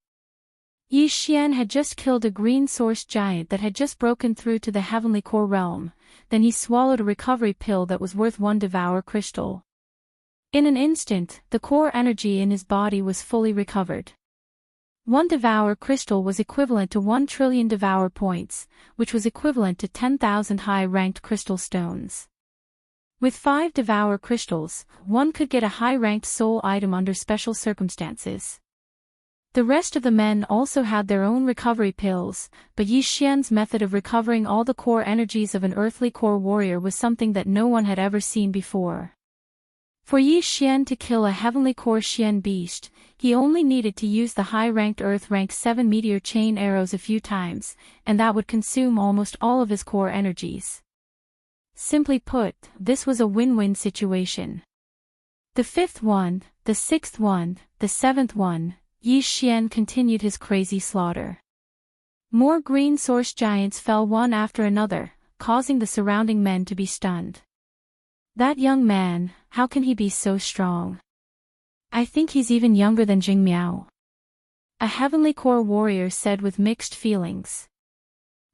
Yi Xian had just killed a green source giant that had just broken through to the Heavenly Core realm, then he swallowed a recovery pill that was worth 1 Devour crystal. In an instant, the core energy in his body was fully recovered. 1 Devour crystal was equivalent to 1 trillion Devour points, which was equivalent to 10,000 high-ranked crystal stones. With 5 Devour crystals, one could get a high-ranked soul item under special circumstances. The rest of the men also had their own recovery pills, but Yi Xian's method of recovering all the core energies of an earthly core warrior was something that no one had ever seen before. For Yi Xian to kill a Heavenly Core Xian beast, he only needed to use the high-ranked Earth-ranked 7 meteor chain arrows a few times, and that would consume almost all of his core energies. Simply put, this was a win-win situation. The 5th one, the 6th one, the 7th one, Yi Xian continued his crazy slaughter. More green source giants fell one after another, causing the surrounding men to be stunned. That young man, how can he be so strong? I think he's even younger than Jing Miao. A Heavenly Core warrior said with mixed feelings.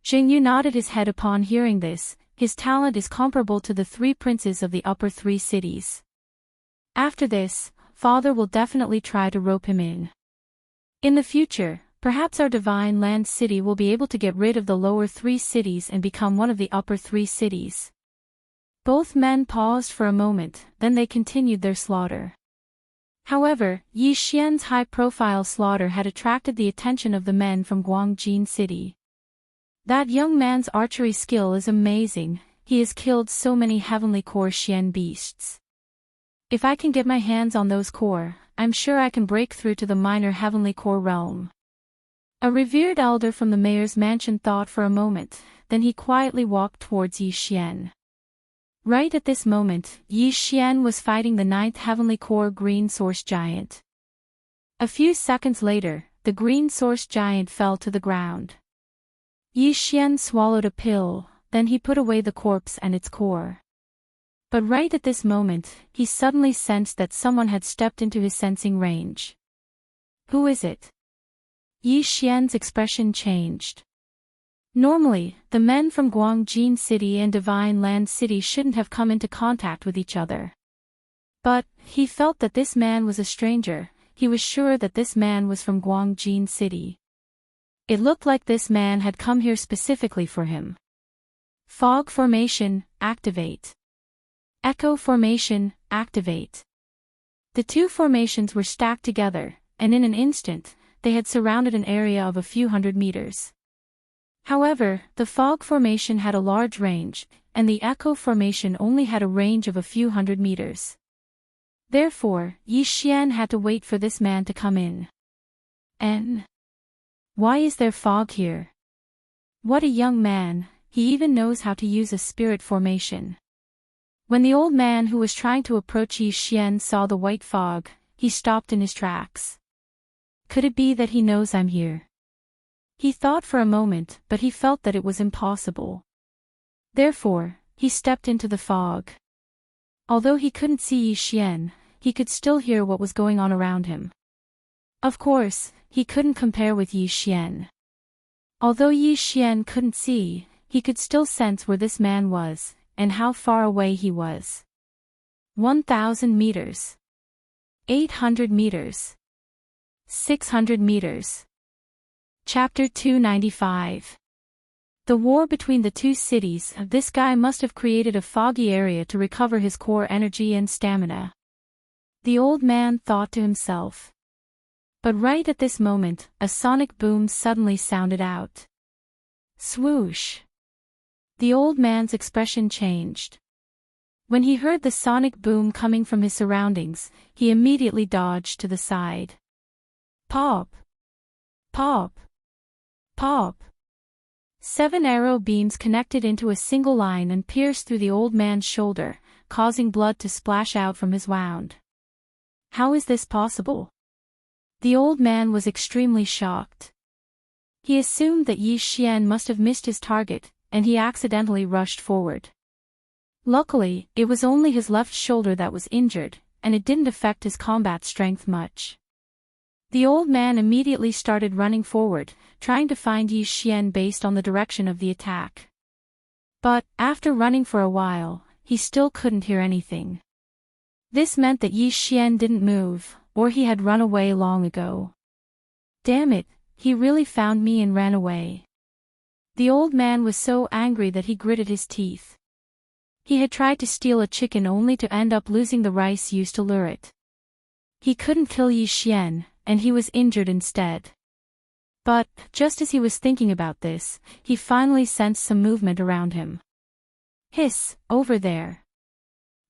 Jing Yu nodded his head upon hearing this. His talent is comparable to the 3 princes of the upper 3 cities. After this, Father will definitely try to rope him in. In the future, perhaps our Divine Land City will be able to get rid of the lower 3 cities and become one of the upper 3 cities. Both men paused for a moment, then they continued their slaughter. However, Yi Xian's high-profile slaughter had attracted the attention of the men from Guangjin City. That young man's archery skill is amazing, he has killed so many heavenly core Xian beasts. If I can get my hands on those core, I'm sure I can break through to the minor heavenly core realm. A revered elder from the mayor's mansion thought for a moment, then he quietly walked towards Yi Xian. Right at this moment, Yi Xian was fighting the 9th Heavenly Core Green Source Giant. A few seconds later, the Green Source Giant fell to the ground. Yi Xian swallowed a pill, then he put away the corpse and its core. But right at this moment, he suddenly sensed that someone had stepped into his sensing range. Who is it? Yi Xian's expression changed. Normally, the men from Guangjin City and Divine Land City shouldn't have come into contact with each other. But, he felt that this man was a stranger, he was sure that this man was from Guangjin City. It looked like this man had come here specifically for him. Fog formation, activate. Echo formation, activate. The two formations were stacked together, and in an instant, they had surrounded an area of a few hundred meters. However, the fog formation had a large range, and the echo formation only had a range of a few hundred meters. Therefore, Yi Xian had to wait for this man to come in. And why is there fog here? What a young man, he even knows how to use a spirit formation. When the old man who was trying to approach Yi Xian saw the white fog, he stopped in his tracks. Could it be that he knows I'm here? He thought for a moment, but he felt that it was impossible. Therefore, he stepped into the fog. Although he couldn't see Yi Xian, he could still hear what was going on around him. Of course, he couldn't compare with Yi Xian. Although Yi Xian couldn't see, he could still sense where this man was, and how far away he was. 1,000 meters. 800 meters. 600 meters. Chapter 295. The war between the two cities. This guy must have created a foggy area to recover his core energy and stamina. The old man thought to himself. But right at this moment, a sonic boom suddenly sounded out. Swoosh. The old man's expression changed. When he heard the sonic boom coming from his surroundings, he immediately dodged to the side. Pop! Pop! Pop! 7 arrow beams connected into a single line and pierced through the old man's shoulder, causing blood to splash out from his wound. How is this possible? The old man was extremely shocked. He assumed that Yi Xian must have missed his target, and he accidentally rushed forward. Luckily, it was only his left shoulder that was injured, and it didn't affect his combat strength much. The old man immediately started running forward, trying to find Yi Xian based on the direction of the attack. But, after running for a while, he still couldn't hear anything. This meant that Yi Xian didn't move, or he had run away long ago. Damn it, he really found me and ran away. The old man was so angry that he gritted his teeth. He had tried to steal a chicken only to end up losing the rice used to lure it. He couldn't kill Yi Xian, and he was injured instead. But, just as he was thinking about this, he finally sensed some movement around him. Hiss, over there.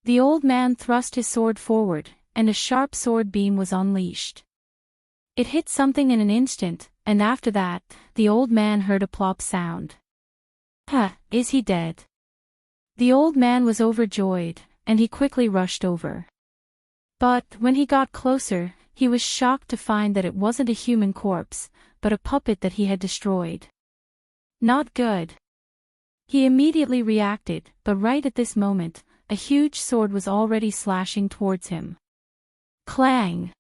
The old man thrust his sword forward, and a sharp sword beam was unleashed. It hit something in an instant, and after that, the old man heard a plop sound. Is he dead? The old man was overjoyed, and he quickly rushed over. But, when he got closer, he was shocked to find that it wasn't a human corpse, but a puppet that he had destroyed. Not good. He immediately reacted, but right at this moment, a huge sword was already slashing towards him. Clang!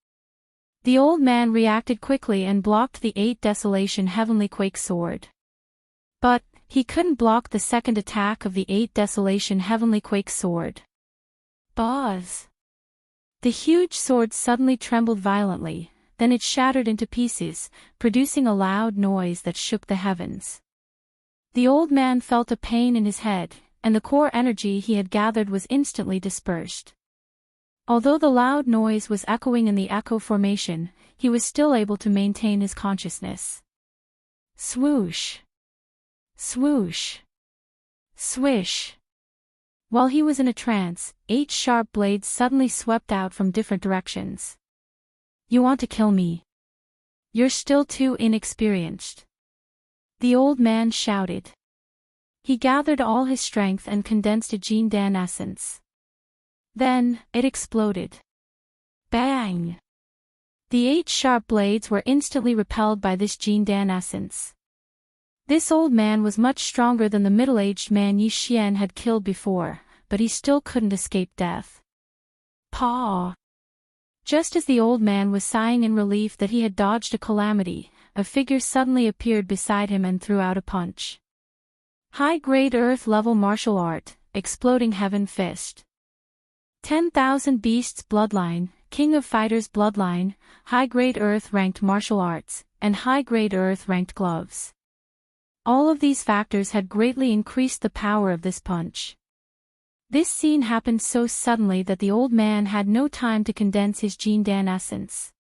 The old man reacted quickly and blocked the 8 Desolation Heavenly Quake sword. But, he couldn't block the second attack of the 8 Desolation Heavenly Quake sword. Buzz! The huge sword suddenly trembled violently, then it shattered into pieces, producing a loud noise that shook the heavens. The old man felt a pain in his head, and the core energy he had gathered was instantly dispersed. Although the loud noise was echoing in the echo formation, he was still able to maintain his consciousness. Swoosh! Swoosh! Swish! While he was in a trance, 8 sharp blades suddenly swept out from different directions. You want to kill me? You're still too inexperienced. The old man shouted. He gathered all his strength and condensed a Jin Dan essence. Then, it exploded. Bang! The 8 sharp blades were instantly repelled by this Jin Dan essence. This old man was much stronger than the middle-aged man Yi Xian had killed before, but he still couldn't escape death. Paw! Just as the old man was sighing in relief that he had dodged a calamity, a figure suddenly appeared beside him and threw out a punch. High-grade Earth-level martial art, Exploding Heaven Fist. 10,000 Beasts Bloodline, King of Fighters Bloodline, High-grade Earth-ranked martial arts, and High-grade Earth-ranked gloves. All of these factors had greatly increased the power of this punch. This scene happened so suddenly that the old man had no time to condense his Jin Dan essence.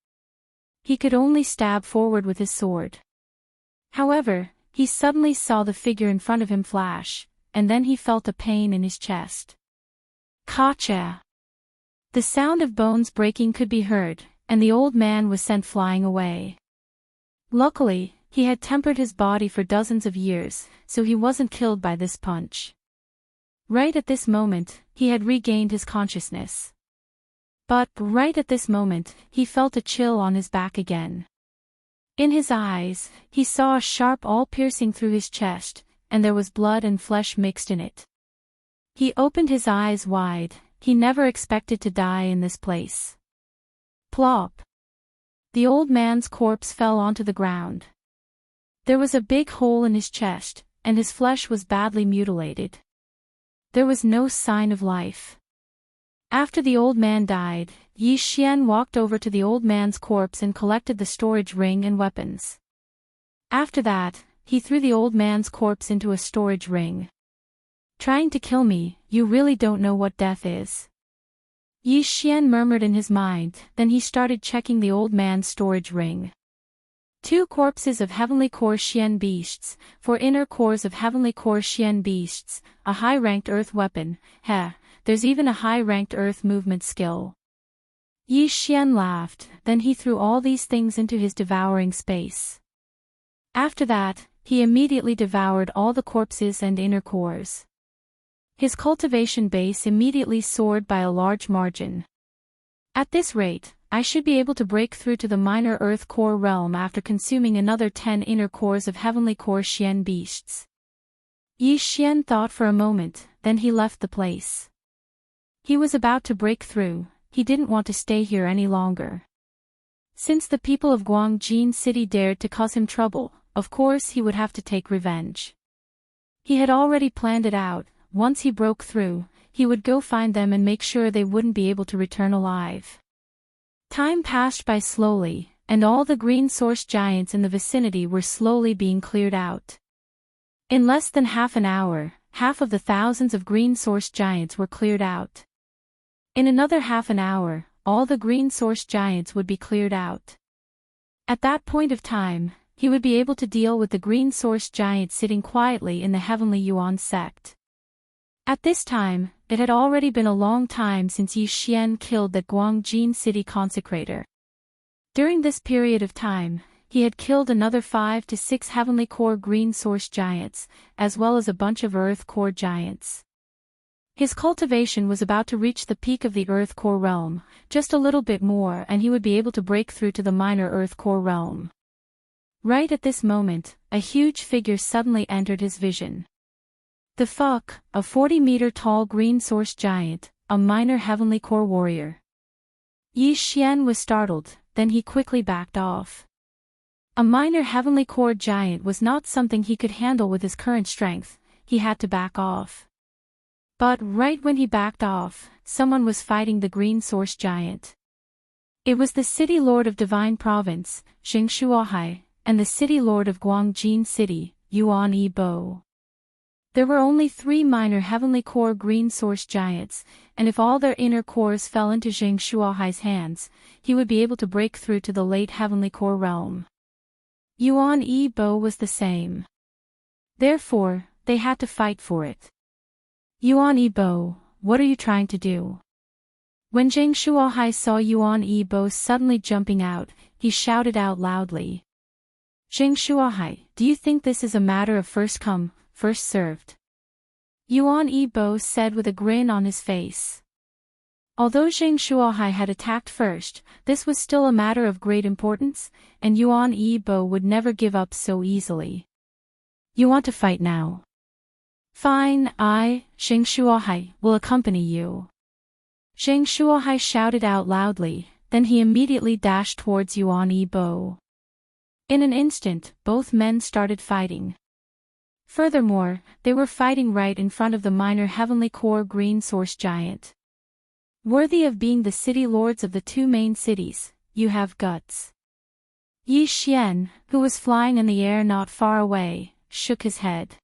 He could only stab forward with his sword. However, he suddenly saw the figure in front of him flash, and then he felt a pain in his chest. Kacha! The sound of bones breaking could be heard, and the old man was sent flying away. Luckily, he had tempered his body for dozens of years, so he wasn't killed by this punch. Right at this moment, he had regained his consciousness. But, right at this moment, he felt a chill on his back again. In his eyes, he saw a sharp awl piercing through his chest, and there was blood and flesh mixed in it. He opened his eyes wide. He never expected to die in this place. Plop! The old man's corpse fell onto the ground. There was a big hole in his chest, and his flesh was badly mutilated. There was no sign of life. After the old man died, Yi Xian walked over to the old man's corpse and collected the storage ring and weapons. After that, he threw the old man's corpse into a storage ring. Trying to kill me, you really don't know what death is. Yi Xian murmured in his mind, then he started checking the old man's storage ring. 2 corpses of Heavenly Core Xian Beasts, 4 inner cores of Heavenly Core Xian Beasts, a high-ranked Earth weapon, there's even a high-ranked Earth movement skill. Yi Xian laughed, then he threw all these things into his devouring space. After that, he immediately devoured all the corpses and inner cores. His cultivation base immediately soared by a large margin. At this rate, I should be able to break through to the minor Earth core realm after consuming another 10 inner cores of Heavenly Core Xian Beasts. Yi Xian thought for a moment, then he left the place. He was about to break through. He didn't want to stay here any longer. Since the people of Guangjin City dared to cause him trouble, of course he would have to take revenge. He had already planned it out. Once he broke through, he would go find them and make sure they wouldn't be able to return alive. Time passed by slowly, and all the green source giants in the vicinity were slowly being cleared out. In less than half an hour, half of the thousands of green source giants were cleared out. In another half an hour, all the green source giants would be cleared out. At that point of time, he would be able to deal with the green source giant sitting quietly in the Heavenly Yuan sect. At this time, it had already been a long time since Yi Xian killed that Guangjin City consecrator. During this period of time, he had killed another 5 to 6 Heavenly Core Green Source Giants, as well as a bunch of Earth Core Giants. His cultivation was about to reach the peak of the Earth Core realm, just a little bit more and he would be able to break through to the minor Earth Core realm. Right at this moment, a huge figure suddenly entered his vision. The fuck, a 40-meter-tall green source giant, a minor Heavenly Core warrior. Yi Xian was startled, then he quickly backed off. A minor Heavenly Core giant was not something he could handle with his current strength. He had to back off. But right when he backed off, someone was fighting the green source giant. It was the City Lord of Divine Province, Xing Shuahai, and the City Lord of Guangjin City, Yuan Yi Bo. There were only 3 minor heavenly core green source giants, and if all their inner cores fell into Zheng Shuohai's hands, he would be able to break through to the late heavenly core realm. Yuan Yi Bo was the same. Therefore, they had to fight for it. Yuan Yi Bo, what are you trying to do? When Zheng Shuohai saw Yuan Yi Bo suddenly jumping out, he shouted out loudly. Zheng Shuohai, do you think this is a matter of first come, first served? Yuan Yi Bo said with a grin on his face. Although Zheng Shuohai had attacked first, this was still a matter of great importance, and Yuan Yi Bo would never give up so easily. You want to fight now? Fine, I, Zheng Shuohai, will accompany you. Zheng Shuohai shouted out loudly, then he immediately dashed towards Yuan Yi Bo. In an instant, both men started fighting. Furthermore, they were fighting right in front of the minor heavenly core green source giant. Worthy of being the city lords of the 2 main cities, you have guts. Yi Xian, who was flying in the air not far away, shook his head.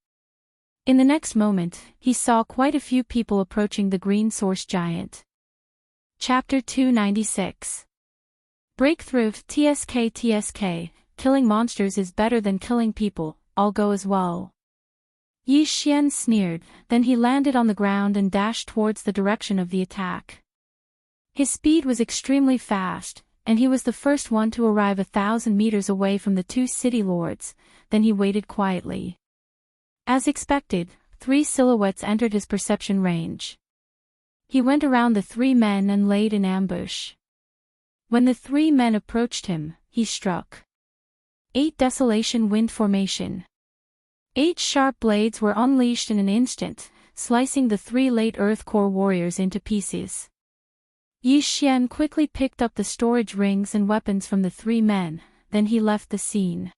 In the next moment, he saw quite a few people approaching the green source giant. Chapter 296. Breakthrough. TSK, killing monsters is better than killing people, I'll go as well. Yi Xian sneered, then he landed on the ground and dashed towards the direction of the attack. His speed was extremely fast, and he was the first one to arrive 1,000 meters away from the 2 city lords, then he waited quietly. As expected, 3 silhouettes entered his perception range. He went around the 3 men and laid in ambush. When the 3 men approached him, he struck. 8 Desolation Wind Formation. 8 sharp blades were unleashed in an instant, slicing the 3 late Earth Core warriors into pieces. Yi Xian quickly picked up the storage rings and weapons from the 3 men, then he left the scene.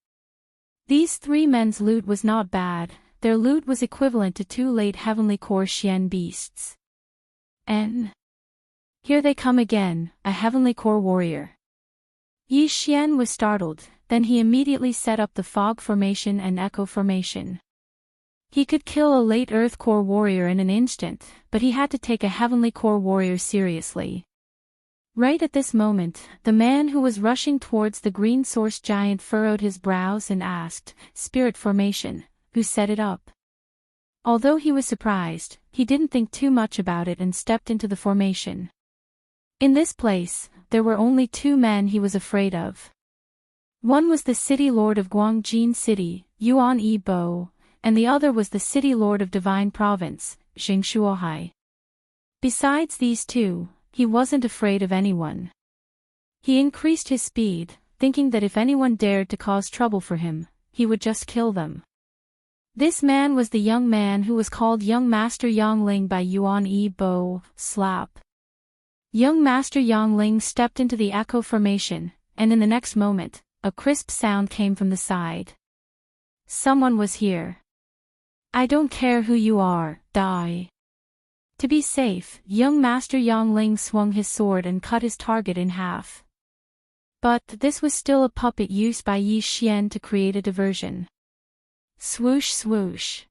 These 3 men's loot was not bad, their loot was equivalent to 2 late heavenly core Xian beasts. Here they come again, a heavenly core warrior. Yi Xian was startled, then he immediately set up the fog formation and echo formation. He could kill a late Earth Core warrior in an instant, but he had to take a heavenly core warrior seriously. Right at this moment, the man who was rushing towards the green source giant furrowed his brows and asked, Spirit formation, who set it up? Although he was surprised, he didn't think too much about it and stepped into the formation. In this place, there were only 2 men he was afraid of. One was the city lord of Guangjin City, Yuan Yi Bo, and the other was the city lord of Divine Province, Zheng Shuohai. Besides these 2, he wasn't afraid of anyone. He increased his speed, thinking that if anyone dared to cause trouble for him, he would just kill them. This man was the young man who was called Young Master Yangling by Yuan Yi Bo. Slap. Young Master Yangling stepped into the echo formation, and in the next moment, a crisp sound came from the side. Someone was here. I don't care who you are, die. To be safe, young Master Yangling swung his sword and cut his target in half. But this was still a puppet used by Yi Xian to create a diversion. Swoosh swoosh.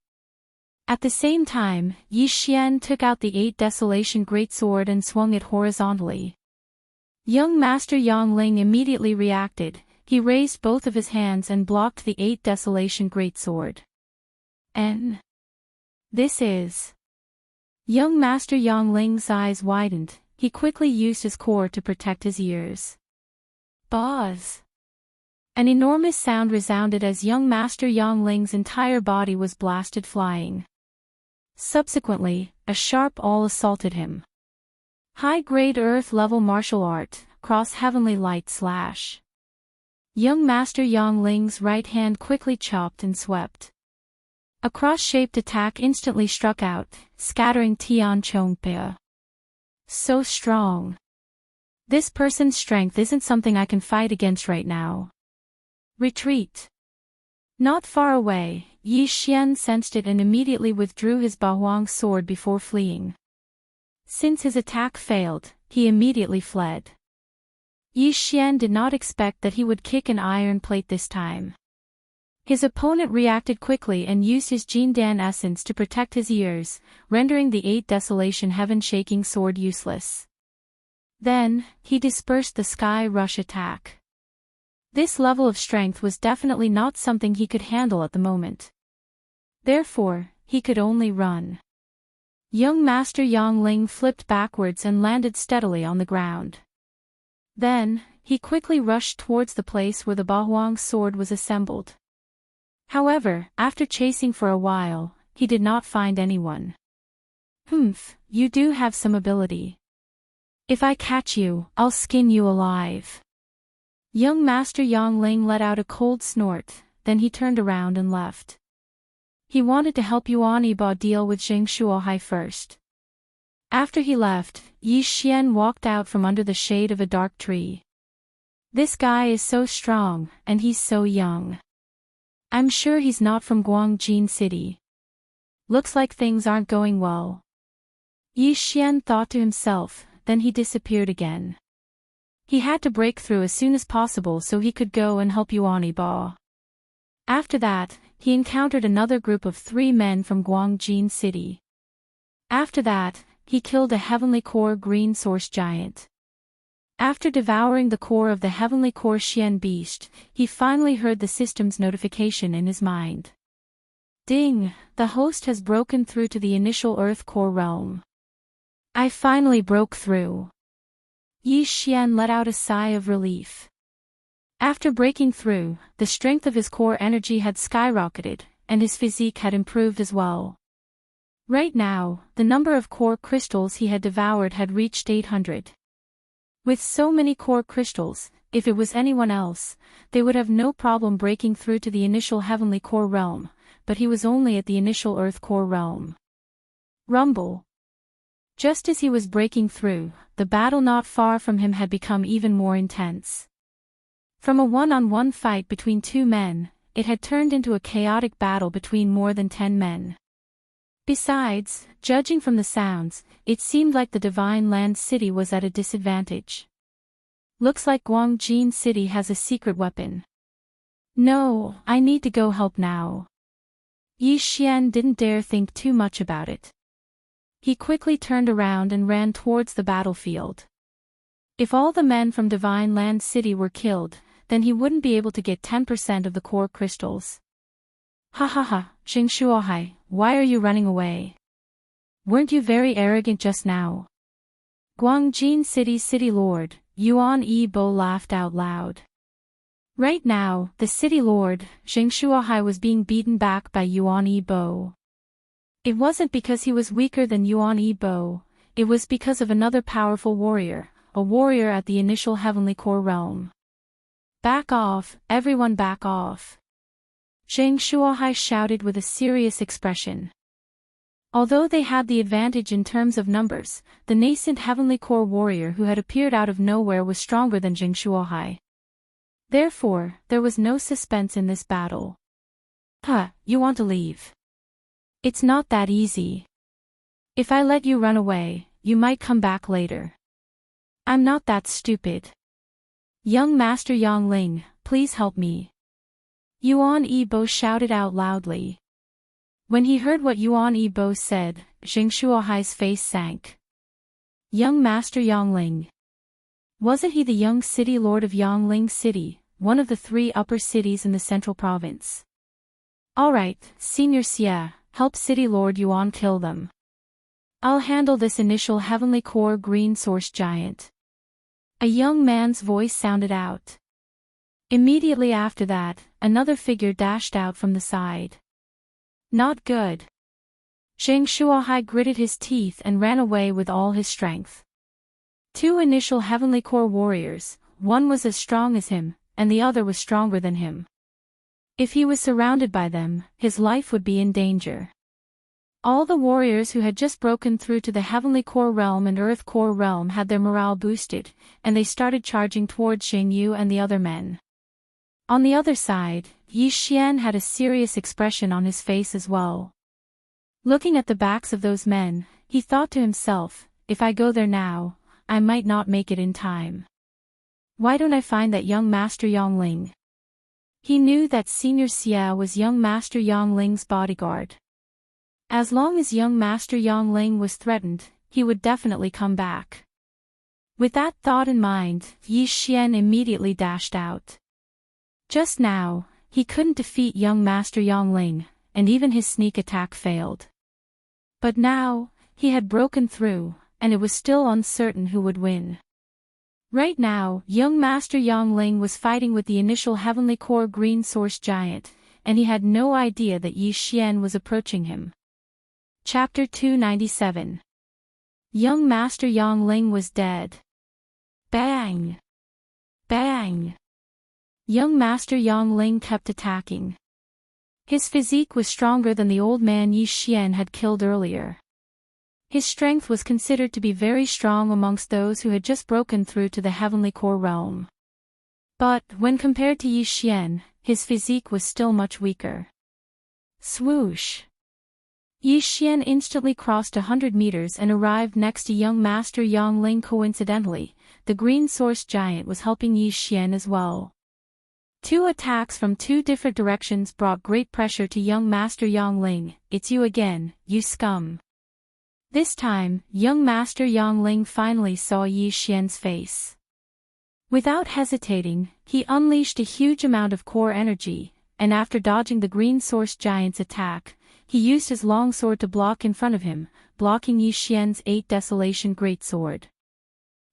At the same time, Yi Xian took out the 8 Desolation Greatsword and swung it horizontally. Young Master Yangling immediately reacted, he raised both of his hands and blocked the 8 Desolation Greatsword. This is... Young Master Yangling's eyes widened, he quickly used his core to protect his ears. Buzz! An enormous sound resounded as young Master Yangling's entire body was blasted flying. Subsequently, a sharp awl assaulted him. High-grade Earth-level martial art, cross-heavenly light slash. Young Master Yangling's right hand quickly chopped and swept. A cross-shaped attack instantly struck out, scattering Tian Chongpei. So strong. This person's strength isn't something I can fight against right now. Retreat. Not far away, Yi Xian sensed it and immediately withdrew his Bahuang sword before fleeing. Since his attack failed, he immediately fled. Yi Xian did not expect that he would kick an iron plate this time. His opponent reacted quickly and used his Jindan essence to protect his ears, rendering the 8 Desolation Heaven-shaking sword useless. Then, he dispersed the Sky Rush attack. This level of strength was definitely not something he could handle at the moment. Therefore, he could only run. Young Master Yang Ling flipped backwards and landed steadily on the ground. Then, he quickly rushed towards the place where the Bahuang sword was assembled. However, after chasing for a while, he did not find anyone. "Humph, you do have some ability. If I catch you, I'll skin you alive." Young Master Yang Ling let out a cold snort, then he turned around and left. He wanted to help Yuan Yibo deal with Zheng Shuohai first. After he left, Yi Xian walked out from under the shade of a dark tree. "This guy is so strong, and he's so young. I'm sure he's not from Guangjin City. Looks like things aren't going well." Yi Xian thought to himself, then he disappeared again. He had to break through as soon as possible so he could go and help Yuan Yibo. After that, he encountered another group of 3 men from Guangjin City. After that, he killed a Heavenly Core Green Source Giant. After devouring the core of the Heavenly Core Xian Beast, he finally heard the system's notification in his mind. "Ding, the host has broken through to the initial Earth Core realm. I finally broke through." Yi Xian let out a sigh of relief. After breaking through, the strength of his core energy had skyrocketed, and his physique had improved as well. Right now, the number of core crystals he had devoured had reached 800. With so many core crystals, if it was anyone else, they would have no problem breaking through to the initial Heavenly Core realm, but he was only at the initial Earth Core realm. Rumble. Just as he was breaking through, the battle not far from him had become even more intense. From a one-on-one fight between 2 men, it had turned into a chaotic battle between more than 10 men. Besides, judging from the sounds, it seemed like the Divine Land City was at a disadvantage. Looks like Guangjin City has a secret weapon. No, I need to go help now. Yi Xian didn't dare think too much about it. He quickly turned around and ran towards the battlefield. If all the men from Divine Land City were killed, then he wouldn't be able to get 10% of the core crystals. "Ha ha ha, Zheng Shuohai, why are you running away? Weren't you very arrogant just now?" Guangjin City's city lord, Yuan Yibo laughed out loud. Right now, the city lord, Zheng Shuohai, was being beaten back by Yuan Yibo. It wasn't because he was weaker than Yuan Yibo, it was because of another powerful warrior, a warrior at the initial Heavenly Core realm. "Back off, everyone back off!" Zheng Shuohai shouted with a serious expression. Although they had the advantage in terms of numbers, the nascent Heavenly Core warrior who had appeared out of nowhere was stronger than Zheng Shuohai. Therefore, there was no suspense in this battle. "Huh, you want to leave? It's not that easy. If I let you run away, you might come back later. I'm not that stupid. Young Master Yang Ling, please help me." Yuan Yibo shouted out loudly. When he heard what Yuan Yibo said, Zheng Shuohai's face sank. Young Master Yang Ling. Wasn't he the young city lord of Yangling City, one of the 3 upper cities in the central province? "Alright, Senior Xie, help City Lord Yuan kill them. I'll handle this initial Heavenly Core Green Source Giant." A young man's voice sounded out. Immediately after that, another figure dashed out from the side. Not good. Zheng Shuohai gritted his teeth and ran away with all his strength. 2 initial Heavenly Core warriors, one was as strong as him, and the other was stronger than him. If he was surrounded by them, his life would be in danger. All the warriors who had just broken through to the Heavenly Core realm and Earth Core realm had their morale boosted, and they started charging towards Zheng Yu and the other men. On the other side, Yi Xian had a serious expression on his face as well. Looking at the backs of those men, he thought to himself, if I go there now, I might not make it in time. Why don't I find that young Master Yang Ling? He knew that Senior Xia was young Master Yang Ling's bodyguard. As long as young Master Yang Ling was threatened, he would definitely come back. With that thought in mind, Yi Xian immediately dashed out. Just now, he couldn't defeat young Master Yang Ling, and even his sneak attack failed. But now, he had broken through, and it was still uncertain who would win. Right now, young Master Yang Ling was fighting with the initial Heavenly Core Green Source Giant, and he had no idea that Yi Xian was approaching him. Chapter 297. Young Master Yang Ling was dead. Bang! Bang! Young Master Yang Ling kept attacking. His physique was stronger than the old man Yi Xian had killed earlier. His strength was considered to be very strong amongst those who had just broken through to the Heavenly Core realm. But, when compared to Yi Xian, his physique was still much weaker. Swoosh! Yi Xian instantly crossed 100 meters and arrived next to young Master Yang Ling. Coincidentally, the Green Source Giant was helping Yi Xian as well. Two attacks from two different directions brought great pressure to young Master Yang Ling. It's you again, you scum. This time, young Master Yang Ling finally saw Yi Xian's face. Without hesitating, he unleashed a huge amount of core energy, and after dodging the Green Source Giant's attack, he used his long sword to block in front of him, blocking Yi Xian's 8 Desolation Greatsword.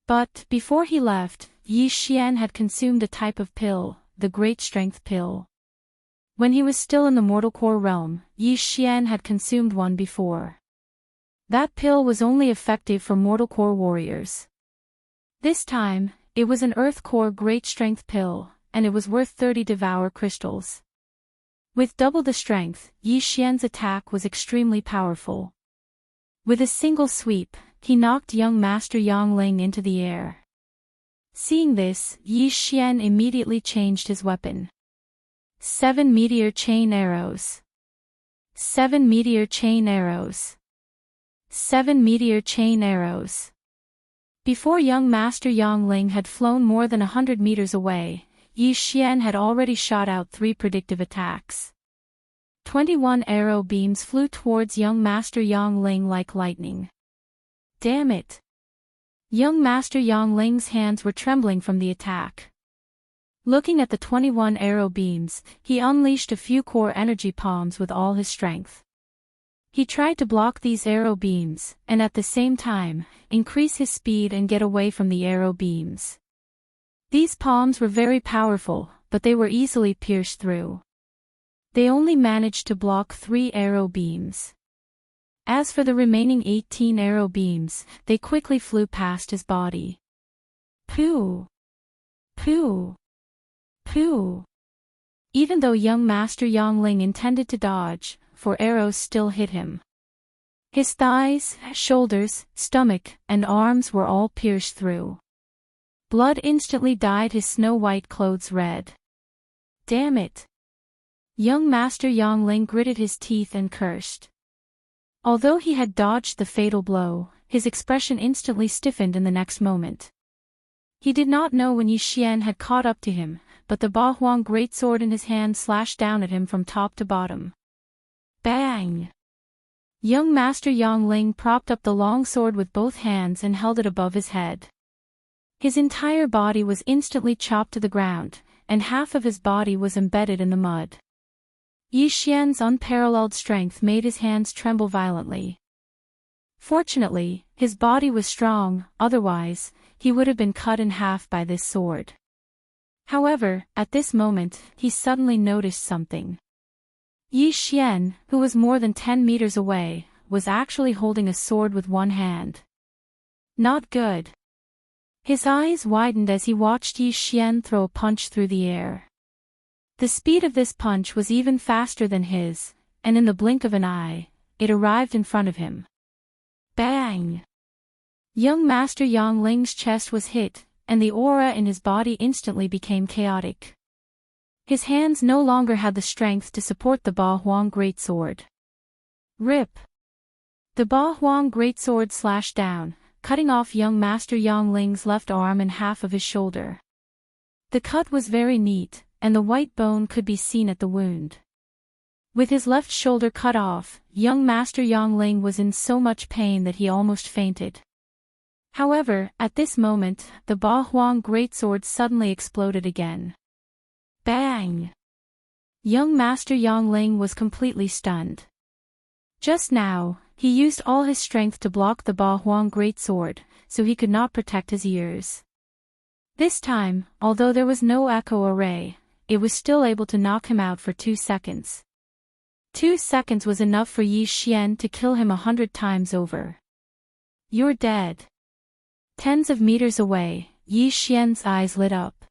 But, before he left, Yi Xian had consumed a type of pill, the Great Strength Pill. When he was still in the Mortal Core realm, Yi Xian had consumed one before. That pill was only effective for Mortal Core warriors. This time, it was an Earth Core Great Strength Pill, and it was worth 30 Devour Crystals. With double the strength, Yi Xian's attack was extremely powerful. With a single sweep, he knocked young Master Yang Ling into the air. Seeing this, Yi Xian immediately changed his weapon. 7 Meteor Chain Arrows. 7 Meteor Chain Arrows. 7 Meteor Chain Arrows. Before young Master Yang Ling had flown more than 100 meters away, Yi Xian had already shot out 3 predictive attacks. 21 arrow beams flew towards young Master Yang Ling like lightning. Damn it! Young Master Yang Ling's hands were trembling from the attack. Looking at the 21 arrow beams, he unleashed a few core energy palms with all his strength. He tried to block these arrow beams, and at the same time, increase his speed and get away from the arrow beams. These palms were very powerful, but they were easily pierced through. They only managed to block 3 arrow beams. As for the remaining 18 arrow beams, they quickly flew past his body. Pooh! Pooh! Pooh! Even though young Master Yang Ling intended to dodge, 4 arrows still hit him. His thighs, shoulders, stomach, and arms were all pierced through. Blood instantly dyed his snow-white clothes red. Damn it! Young Master Yang Ling gritted his teeth and cursed. Although he had dodged the fatal blow, his expression instantly stiffened in the next moment. He did not know when Yi Xian had caught up to him, but the Ba Huang greatsword in his hand slashed down at him from top to bottom. Bang! Young Master Yang Ling propped up the long sword with both hands and held it above his head. His entire body was instantly chopped to the ground, and half of his body was embedded in the mud. Yi Xian's unparalleled strength made his hands tremble violently. Fortunately, his body was strong, otherwise, he would have been cut in half by this sword. However, at this moment, he suddenly noticed something. Yi Xian, who was more than 10 meters away, was actually holding a sword with one hand. Not good. His eyes widened as he watched Yi Xian throw a punch through the air. The speed of this punch was even faster than his, and in the blink of an eye, it arrived in front of him. Bang! Young Master Yang Ling's chest was hit, and the aura in his body instantly became chaotic. His hands no longer had the strength to support the Ba Huang greatsword. Rip! The Ba Huang greatsword slashed down, cutting off young Master Yang Ling's left arm and half of his shoulder. The cut was very neat, and the white bone could be seen at the wound. With his left shoulder cut off, young Master Yongling was in so much pain that he almost fainted. However, at this moment, the Ba Huang greatsword suddenly exploded again. Bang! Young Master Yongling was completely stunned. Just now, he used all his strength to block the Ba Huang greatsword, so he could not protect his ears. This time, although there was no echo array, it was still able to knock him out for 2 seconds. 2 seconds was enough for Yi Xian to kill him 100 times over. You're dead. Tens of meters away, Yi Xian's eyes lit up.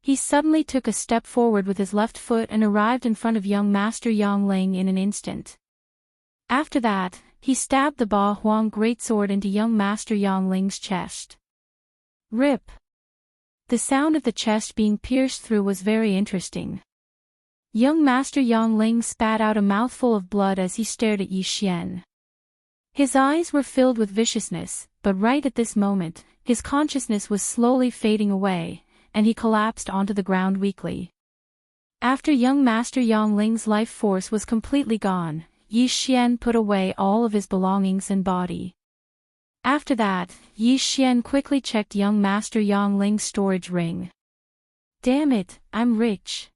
He suddenly took a step forward with his left foot and arrived in front of young Master Yongling in an instant. After that, he stabbed the Ba Huang greatsword into young Master Yongling's chest. Rip! The sound of the chest being pierced through was very interesting. Young Master Yongling spat out a mouthful of blood as he stared at Yi Xian. His eyes were filled with viciousness, but right at this moment, his consciousness was slowly fading away, and he collapsed onto the ground weakly. After young Master Yongling's life force was completely gone, Yi Xian put away all of his belongings and body. After that, Yi Xian quickly checked young Master Yongling's storage ring. Damn it, I'm rich.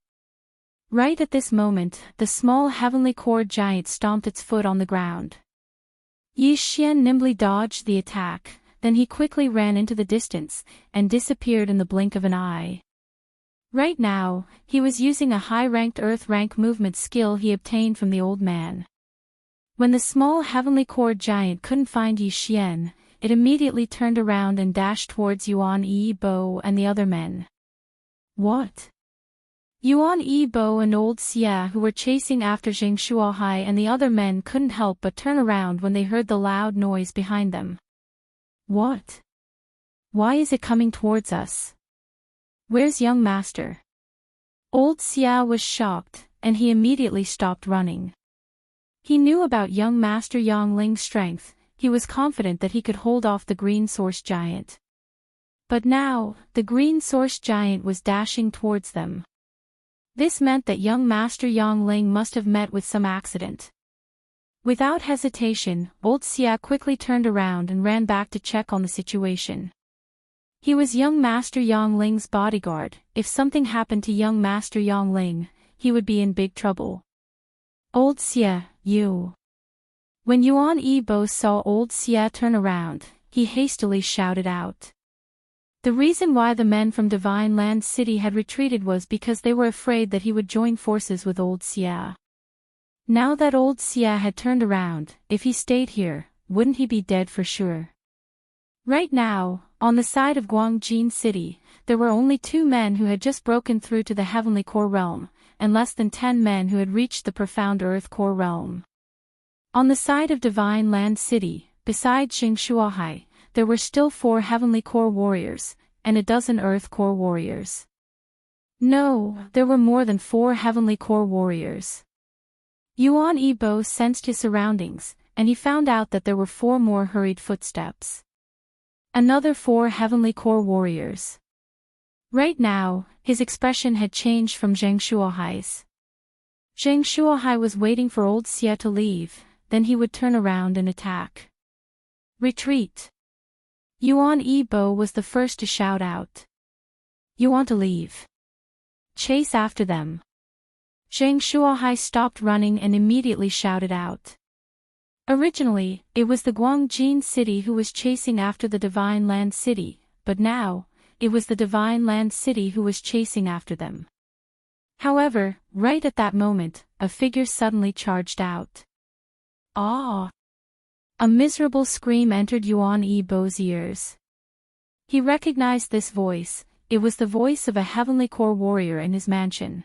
Right at this moment, the small heavenly core giant stomped its foot on the ground. Yi Xian nimbly dodged the attack, then he quickly ran into the distance, and disappeared in the blink of an eye. Right now, he was using a high-ranked Earth rank movement skill he obtained from the old man. When the small heavenly core giant couldn't find Yi Xian, it immediately turned around and dashed towards Yuan Yi Bo and the other men. What? Yuan Yi Bo and old Xia, who were chasing after Zheng Shuohai, and the other men couldn't help but turn around when they heard the loud noise behind them. What? Why is it coming towards us? Where's young master? Old Xia was shocked, and he immediately stopped running. He knew about young Master Yongling's strength. He was confident that he could hold off the green source giant. But now, the green source giant was dashing towards them. This meant that young Master Yongling must have met with some accident. Without hesitation, old Xia quickly turned around and ran back to check on the situation. He was young Master Yongling's bodyguard. If something happened to young Master Yongling, he would be in big trouble. Old Xia, you. When Yuan Yi Bo saw old Xia turn around, he hastily shouted out. The reason why the men from Divine Land City had retreated was because they were afraid that he would join forces with old Xia. Now that old Xia had turned around, if he stayed here, wouldn't he be dead for sure? Right now, on the side of Guangjin City, there were only 2 men who had just broken through to the Heavenly Core Realm, and less than 10 men who had reached the Profound Earth Core Realm. On the side of Divine Land City, besides Zheng Shuohai, there were still 4 Heavenly Core Warriors, and a dozen Earth Core Warriors. No, there were more than 4 Heavenly Core Warriors. Yuan Yi Bo sensed his surroundings, and he found out that there were 4 more hurried footsteps. Another 4 Heavenly Core Warriors. Right now, his expression had changed from Zheng Shuohai's. Zheng Shuohai was waiting for old Xia to leave, then he would turn around and attack. Retreat! Yuan Yi Bo was the first to shout out. You want to leave? Chase after them. Zheng Shuohai stopped running and immediately shouted out. Originally, it was the Guangjin City who was chasing after the Divine Land City, but now, it was the Divine Land City who was chasing after them. However, right at that moment, a figure suddenly charged out. Ah! A miserable scream entered Yuan Yi Bo's ears. He recognized this voice. It was the voice of a Heavenly Core Warrior in his mansion.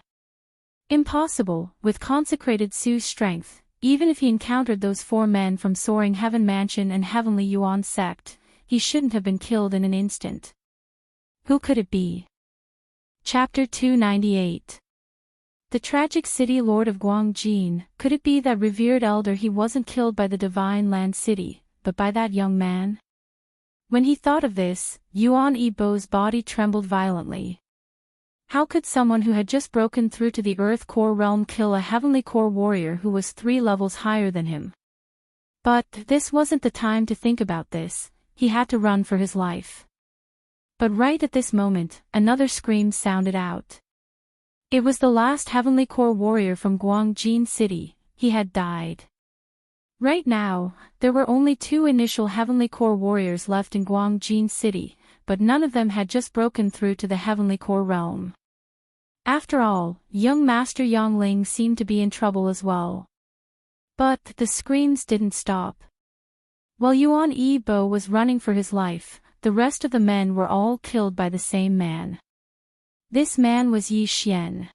Impossible, with consecrated Su's strength, even if he encountered those 4 men from Soaring Heaven Mansion and Heavenly Yuan Sect, he shouldn't have been killed in an instant. Who could it be? Chapter 298. The tragic city lord of Guangjin. Could it be that revered elder? He wasn't killed by the Divine Land City, but by that young man? When he thought of this, Yuan Yi Bo's body trembled violently. How could someone who had just broken through to the Earth Core realm kill a Heavenly Core warrior who was 3 levels higher than him? But this wasn't the time to think about this. He had to run for his life. But right at this moment, another scream sounded out. It was the last Heavenly Core warrior from Guangjin City. He had died. Right now, there were only 2 initial Heavenly Core warriors left in Guangjin City, but none of them had just broken through to the Heavenly Core realm. After all, young Master Yangling seemed to be in trouble as well. But the screams didn't stop. While Yuan Yibo was running for his life, the rest of the men were all killed by the same man. This man was Yi Xian.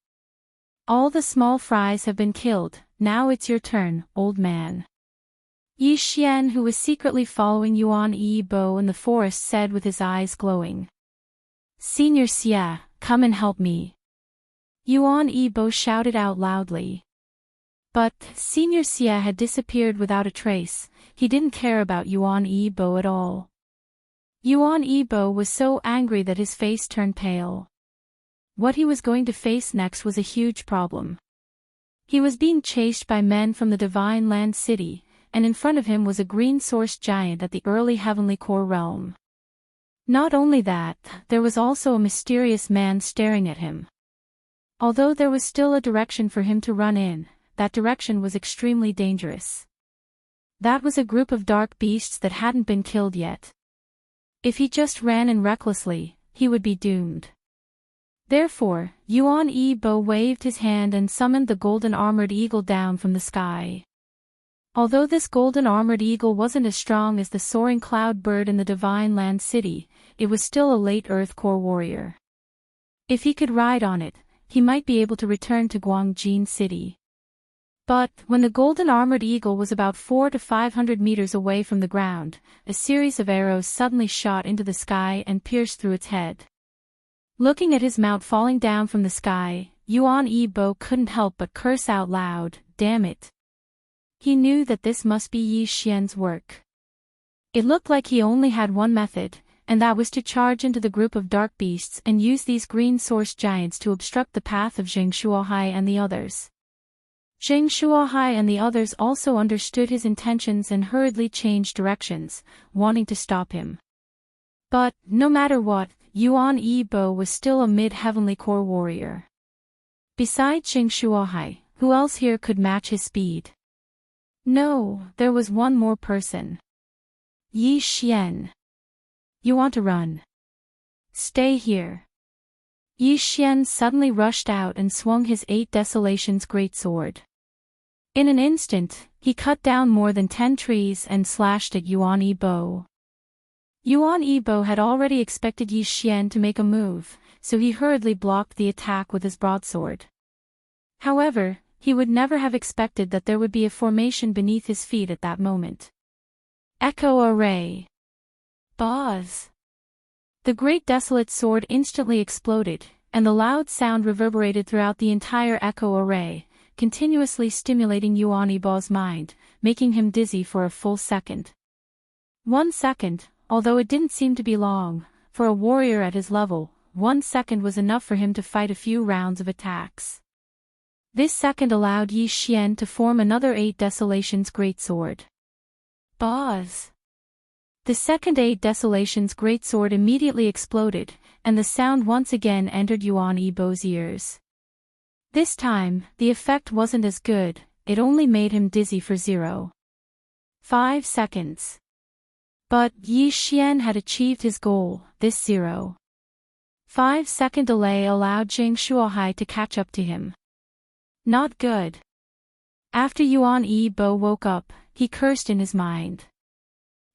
All the small fries have been killed, now it's your turn, old man. Yi Xian, who was secretly following Yuan Yibo in the forest, said with his eyes glowing. Senior Xia, come and help me. Yuan Yibo shouted out loudly. But Senior Xia had disappeared without a trace. He didn't care about Yuan Yibo at all. Yuan Yibo was so angry that his face turned pale. What he was going to face next was a huge problem. He was being chased by men from the Divine Land City, and in front of him was a green source giant at the early Heavenly Core realm. Not only that, there was also a mysterious man staring at him. Although there was still a direction for him to run in, that direction was extremely dangerous. That was a group of dark beasts that hadn't been killed yet. If he just ran in recklessly, he would be doomed. Therefore, Yuan Yibo waved his hand and summoned the golden armored eagle down from the sky. Although this golden armored eagle wasn't as strong as the soaring cloud bird in the Divine Land City, it was still a late Earth Core warrior. If he could ride on it, he might be able to return to Guangjin City. But when the golden armored eagle was about 400 to 500 meters away from the ground, a series of arrows suddenly shot into the sky and pierced through its head. Looking at his mount falling down from the sky, Yuan Yibo couldn't help but curse out loud, damn it. He knew that this must be Yi Xian's work. It looked like he only had one method, and that was to charge into the group of dark beasts and use these green source giants to obstruct the path of Zheng Shuohai and the others. Zheng Shuohai and the others also understood his intentions and hurriedly changed directions, wanting to stop him. But, no matter what, Yuan Yibo was still a mid-Heavenly Core warrior. Besides Zheng Shuohai, who else here could match his speed? No, there was one more person. Yi Xian. You want to run? Stay here. Yi Xian suddenly rushed out and swung his 8 Desolations greatsword. In an instant, he cut down more than 10 trees and slashed at Yuan Yibo. Yuan Yibo had already expected Yi Xian to make a move, so he hurriedly blocked the attack with his broadsword. However, he would never have expected that there would be a formation beneath his feet at that moment. Echo Array. Buzz. The great desolate sword instantly exploded, and the loud sound reverberated throughout the entire Echo Array, continuously stimulating Yuan Yibo's mind, making him dizzy for a full second. 1 second, although it didn't seem to be long, for a warrior at his level, 1 second was enough for him to fight a few rounds of attacks. This second allowed Yi Xian to form another 8 Desolations greatsword. Buzz. The second 8 Desolations greatsword immediately exploded, and the sound once again entered Yuan Yibo's ears. This time, the effect wasn't as good, it only made him dizzy for 0.5 seconds. But Yi Xian had achieved his goal, this 0.5 second delay allowed Zheng Shuohai to catch up to him. Not good. After Yuan Yibo woke up, he cursed in his mind.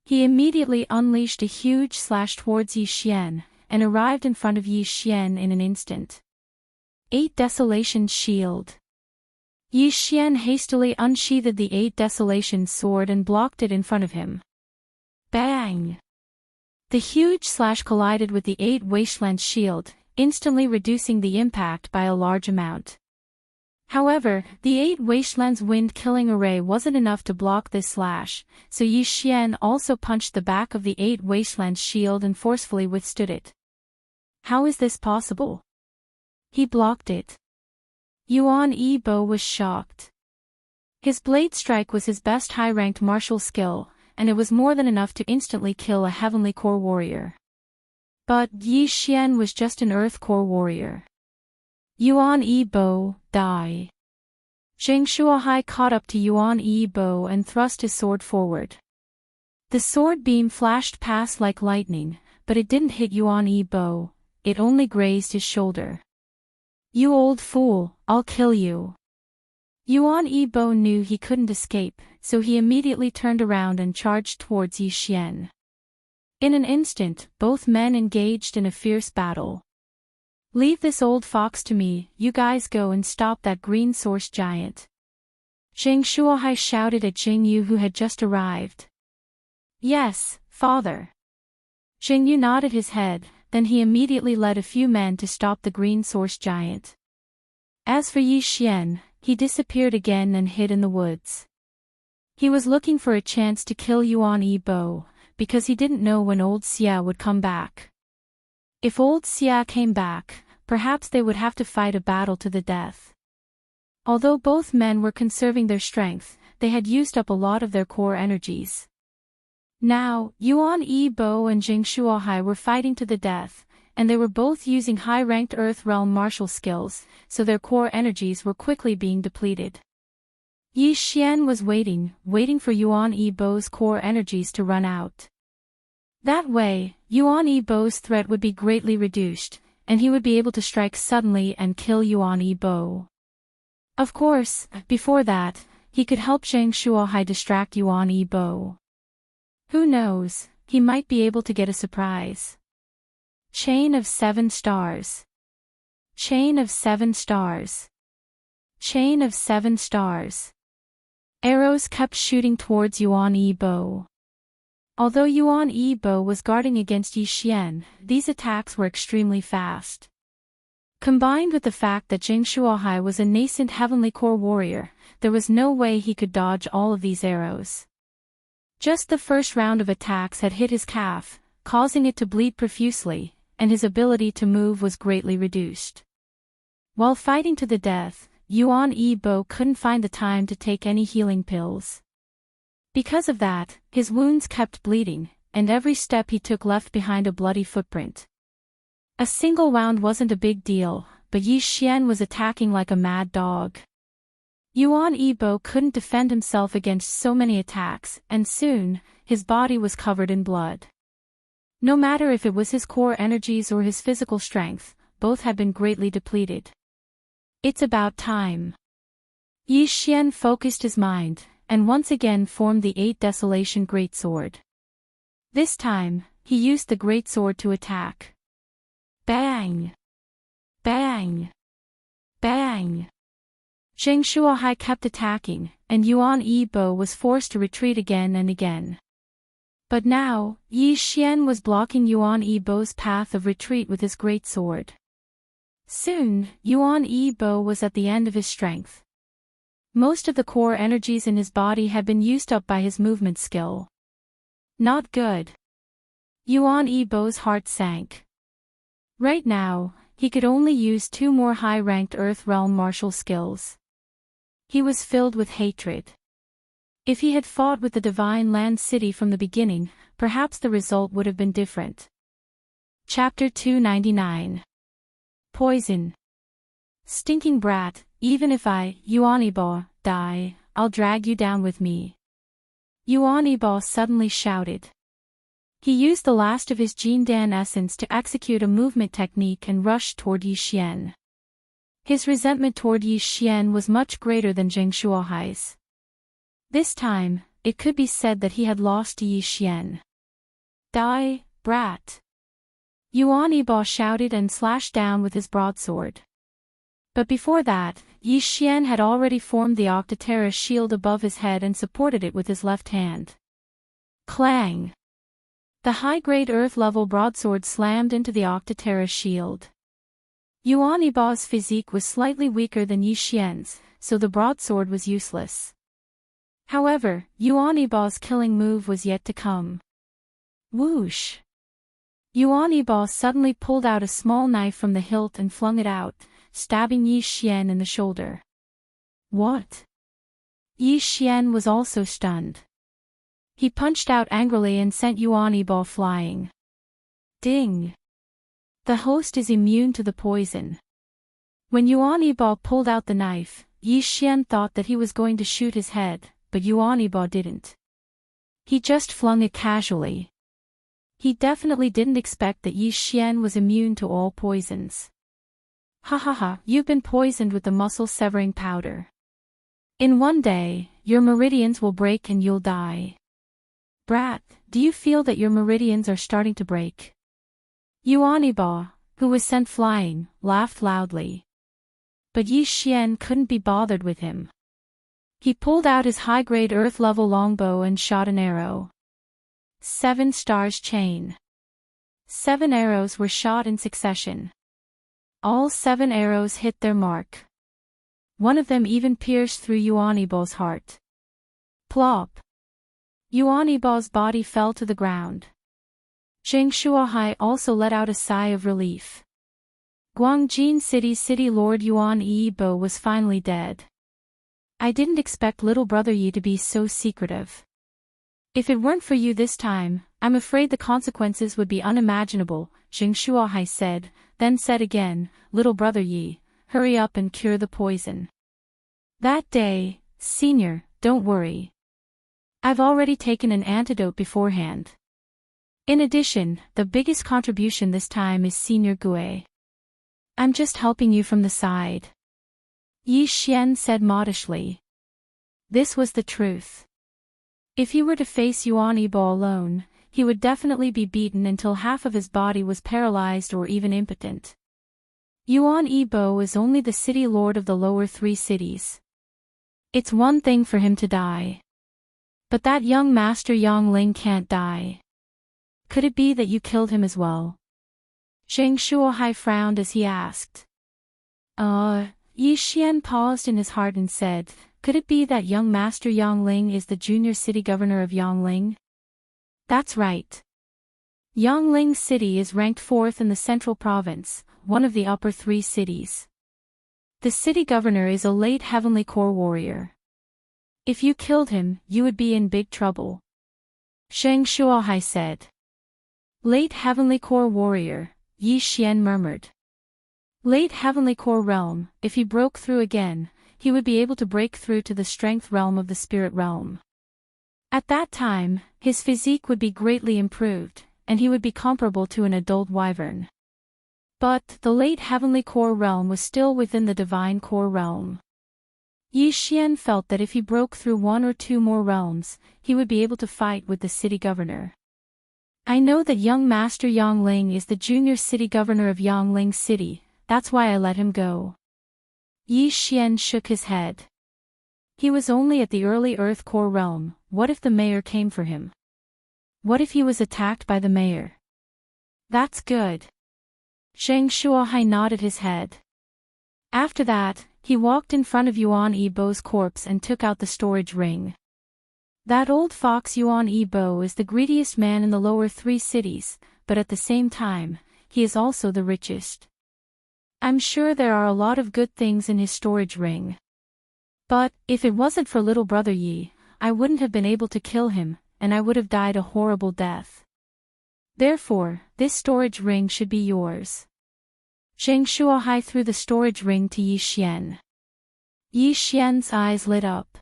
He immediately unleashed a huge slash towards Yi Xian, and arrived in front of Yi Xian in an instant. 8 Desolations shield. Yi Xian hastily unsheathed the 8 Desolations sword and blocked it in front of him. Bang! The huge slash collided with the 8 Wasteland shield, instantly reducing the impact by a large amount. However, the 8 Wastelands wind-killing array wasn't enough to block this slash, so Yi Xian also punched the back of the 8 Wastelands shield and forcefully withstood it. How is this possible? He blocked it. Yuan Yibo was shocked. His blade strike was his best high-ranked martial skill, and it was more than enough to instantly kill a heavenly core warrior. But Yi Xian was just an earth core warrior. Yuan Yibo, die. Zheng Shuohai caught up to Yuan Yibo and thrust his sword forward. The sword beam flashed past like lightning, but it didn't hit Yuan Yibo, it only grazed his shoulder. You old fool, I'll kill you. Yuan Yibo knew he couldn't escape, so he immediately turned around and charged towards Yi Xian. In an instant, both men engaged in a fierce battle. Leave this old fox to me, you guys go and stop that green source giant. Zheng Shuohai shouted at Jing Yu who had just arrived. Yes, father. Jing Yu nodded his head, then he immediately led a few men to stop the green source giant. As for Yi Xian, he disappeared again and hid in the woods. He was looking for a chance to kill Yuan Yibo, because he didn't know when old Xia would come back. If old Xia came back, perhaps they would have to fight a battle to the death. Although both men were conserving their strength, they had used up a lot of their core energies. Now, Yuan Yibo and Zheng Shuohai were fighting to the death, and they were both using high-ranked Earth Realm martial skills, so their core energies were quickly being depleted. Yi Xian was waiting for Yuan Yibo's core energies to run out. That way, Yuan Yibo's threat would be greatly reduced, and he would be able to strike suddenly and kill Yuan Yibo. Of course, before that, he could help Zheng Shuohai distract Yuan Yibo. Who knows, he might be able to get a surprise. Chain of 7 stars. Chain of 7 stars. Chain of 7 stars. Arrows kept shooting towards Yuan Yibo. Although Yuan Yibo was guarding against Yi Xian, these attacks were extremely fast. Combined with the fact that Zheng Shuohai was a nascent heavenly core warrior, there was no way he could dodge all of these arrows. Just the first round of attacks had hit his calf, causing it to bleed profusely, and his ability to move was greatly reduced. While fighting to the death, Yuan Yibo couldn't find the time to take any healing pills. Because of that, his wounds kept bleeding, and every step he took left behind a bloody footprint. A single wound wasn't a big deal, but Yi Xian was attacking like a mad dog. Yuan Yibo couldn't defend himself against so many attacks, and soon, his body was covered in blood. No matter if it was his core energies or his physical strength, both had been greatly depleted. It's about time. Yi Xian focused his mind, and once again formed the 8 Desolation Greatsword. This time, he used the Greatsword to attack. Bang! Bang! Bang! Zheng Shuohai kept attacking, and Yuan Yibo was forced to retreat again and again. But now, Yi Xian was blocking Yuan Yibo's path of retreat with his greatsword. Soon, Yuan Yibo was at the end of his strength. Most of the core energies in his body had been used up by his movement skill. Not good. Yuan Yibo's heart sank. Right now, he could only use 2 more high-ranked Earth Realm martial skills. He was filled with hatred. If he had fought with the Divine Land City from the beginning, perhaps the result would have been different. Chapter 299. Poison. Stinking brat, even if I, Yuan Yibo, die, I'll drag you down with me. Yuan Yibo suddenly shouted. He used the last of his Jindan essence to execute a movement technique and rushed toward Yi Xian. His resentment toward Yi Xian was much greater than Zheng Shuohai's. This time, it could be said that he had lost to Yi Xian. Die, brat! Yuan Yibo shouted and slashed down with his broadsword. But before that, Yi Xian had already formed the Octaterra shield above his head and supported it with his left hand. Clang! The high-grade Earth-level broadsword slammed into the Octaterra shield. Yuan Yibo's physique was slightly weaker than Yi Xian's, so the broadsword was useless. However, Yuan Yibo's killing move was yet to come. Whoosh! Yuan Yibo suddenly pulled out a small knife from the hilt and flung it out, stabbing Yi Xian in the shoulder. What? Yi Xian was also stunned. He punched out angrily and sent Yuan Yibo flying. Ding! The host is immune to the poison. When Yuan Yibo pulled out the knife, Yi Xian thought that he was going to shoot his head, but Yuan Yibo didn't. He just flung it casually. He definitely didn't expect that Yi Xian was immune to all poisons. Ha ha ha, you've been poisoned with the muscle-severing powder. In one day, your meridians will break and you'll die. Brat, do you feel that your meridians are starting to break? Yuan Yibo, who was sent flying, laughed loudly. But Yi Xian couldn't be bothered with him. He pulled out his high-grade earth-level longbow and shot an arrow. 7 stars chain. 7 arrows were shot in succession. All 7 arrows hit their mark. One of them even pierced through Yuan Yibo's heart. Plop! Yuan Yibo's body fell to the ground. Zheng Shuohai also let out a sigh of relief. Guangjin City's city lord Yuan Yibo was finally dead. I didn't expect little brother Yi to be so secretive. If it weren't for you this time, I'm afraid the consequences would be unimaginable, Zheng Shuohai said, then said again, little brother Yi, hurry up and cure the poison. That day, senior, don't worry. I've already taken an antidote beforehand. In addition, the biggest contribution this time is Senior Gue. I'm just helping you from the side. Yi Xian said modestly. This was the truth. If he were to face Yuan Yibo alone, he would definitely be beaten until half of his body was paralyzed or even impotent. Yuan Yibo is only the city lord of the lower 3 cities. It's one thing for him to die. But that young master Yang Ling can't die. Could it be that you killed him as well? Zheng Shuohai frowned as he asked. Yi Xian paused in his heart and said, could it be that young master Yang Ling is the junior city governor of Yangling? That's right. Yangling City is ranked 4th in the central province, one of the upper 3 cities. The city governor is a late heavenly core warrior. If you killed him, you would be in big trouble. Zheng Shuohai said. Late heavenly core warrior, Yi Xian murmured. Late heavenly core realm, if he broke through again, he would be able to break through to the strength realm of the spirit realm. At that time, his physique would be greatly improved, and he would be comparable to an adult wyvern. But the late heavenly core realm was still within the divine core realm. Yi Xian felt that if he broke through 1 or 2 more realms, he would be able to fight with the city governor. I know that young master Yang Ling is the junior city governor of Yangling City, that's why I let him go. Yi Xian shook his head. He was only at the early Earth Core realm. What if the mayor came for him? What if he was attacked by the mayor? That's good. Zheng Shuohai nodded his head. After that, he walked in front of Yuan Yibo's corpse and took out the storage ring. That old fox Yuan Yibo is the greediest man in the lower 3 cities, but at the same time, he is also the richest. I'm sure there are a lot of good things in his storage ring. But, if it wasn't for little brother Yi, I wouldn't have been able to kill him, and I would have died a horrible death. Therefore, this storage ring should be yours. Zheng Shuohai threw the storage ring to Yi Xian. Yi Xian's eyes lit up.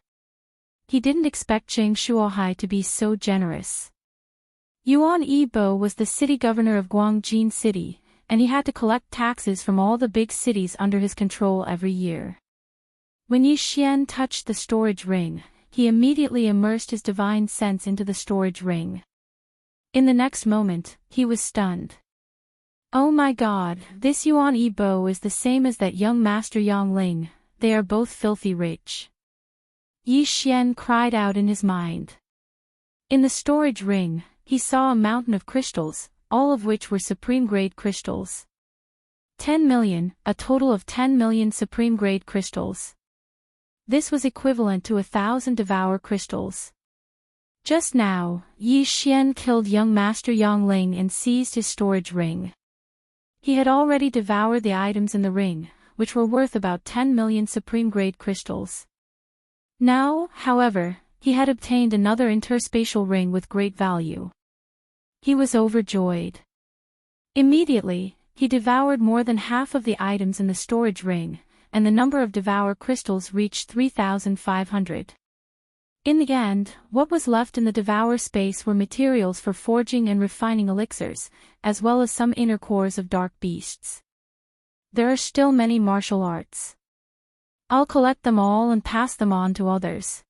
He didn't expect Zheng Shuohai to be so generous. Yuan Yibo was the city governor of Guangjin City, and he had to collect taxes from all the big cities under his control every year. When Yi Xian touched the storage ring, he immediately immersed his divine sense into the storage ring. In the next moment, he was stunned. Oh my god, this Yuan Yibo is the same as that young master Yang Ling, they are both filthy rich. Yi Xian cried out in his mind. In the storage ring, he saw a mountain of crystals, all of which were supreme-grade crystals. 10 million, a total of 10 million supreme-grade crystals. This was equivalent to 1,000 devour crystals. Just now, Yi Xian killed young master Yang Ling and seized his storage ring. He had already devoured the items in the ring, which were worth about 10 million supreme-grade crystals. Now, however, he had obtained another interspatial ring with great value. He was overjoyed. Immediately, he devoured more than half of the items in the storage ring, and the number of devour crystals reached 3,500. In the end, what was left in the devour space were materials for forging and refining elixirs, as well as some inner cores of dark beasts. There are still many martial arts. I'll collect them all and pass them on to others.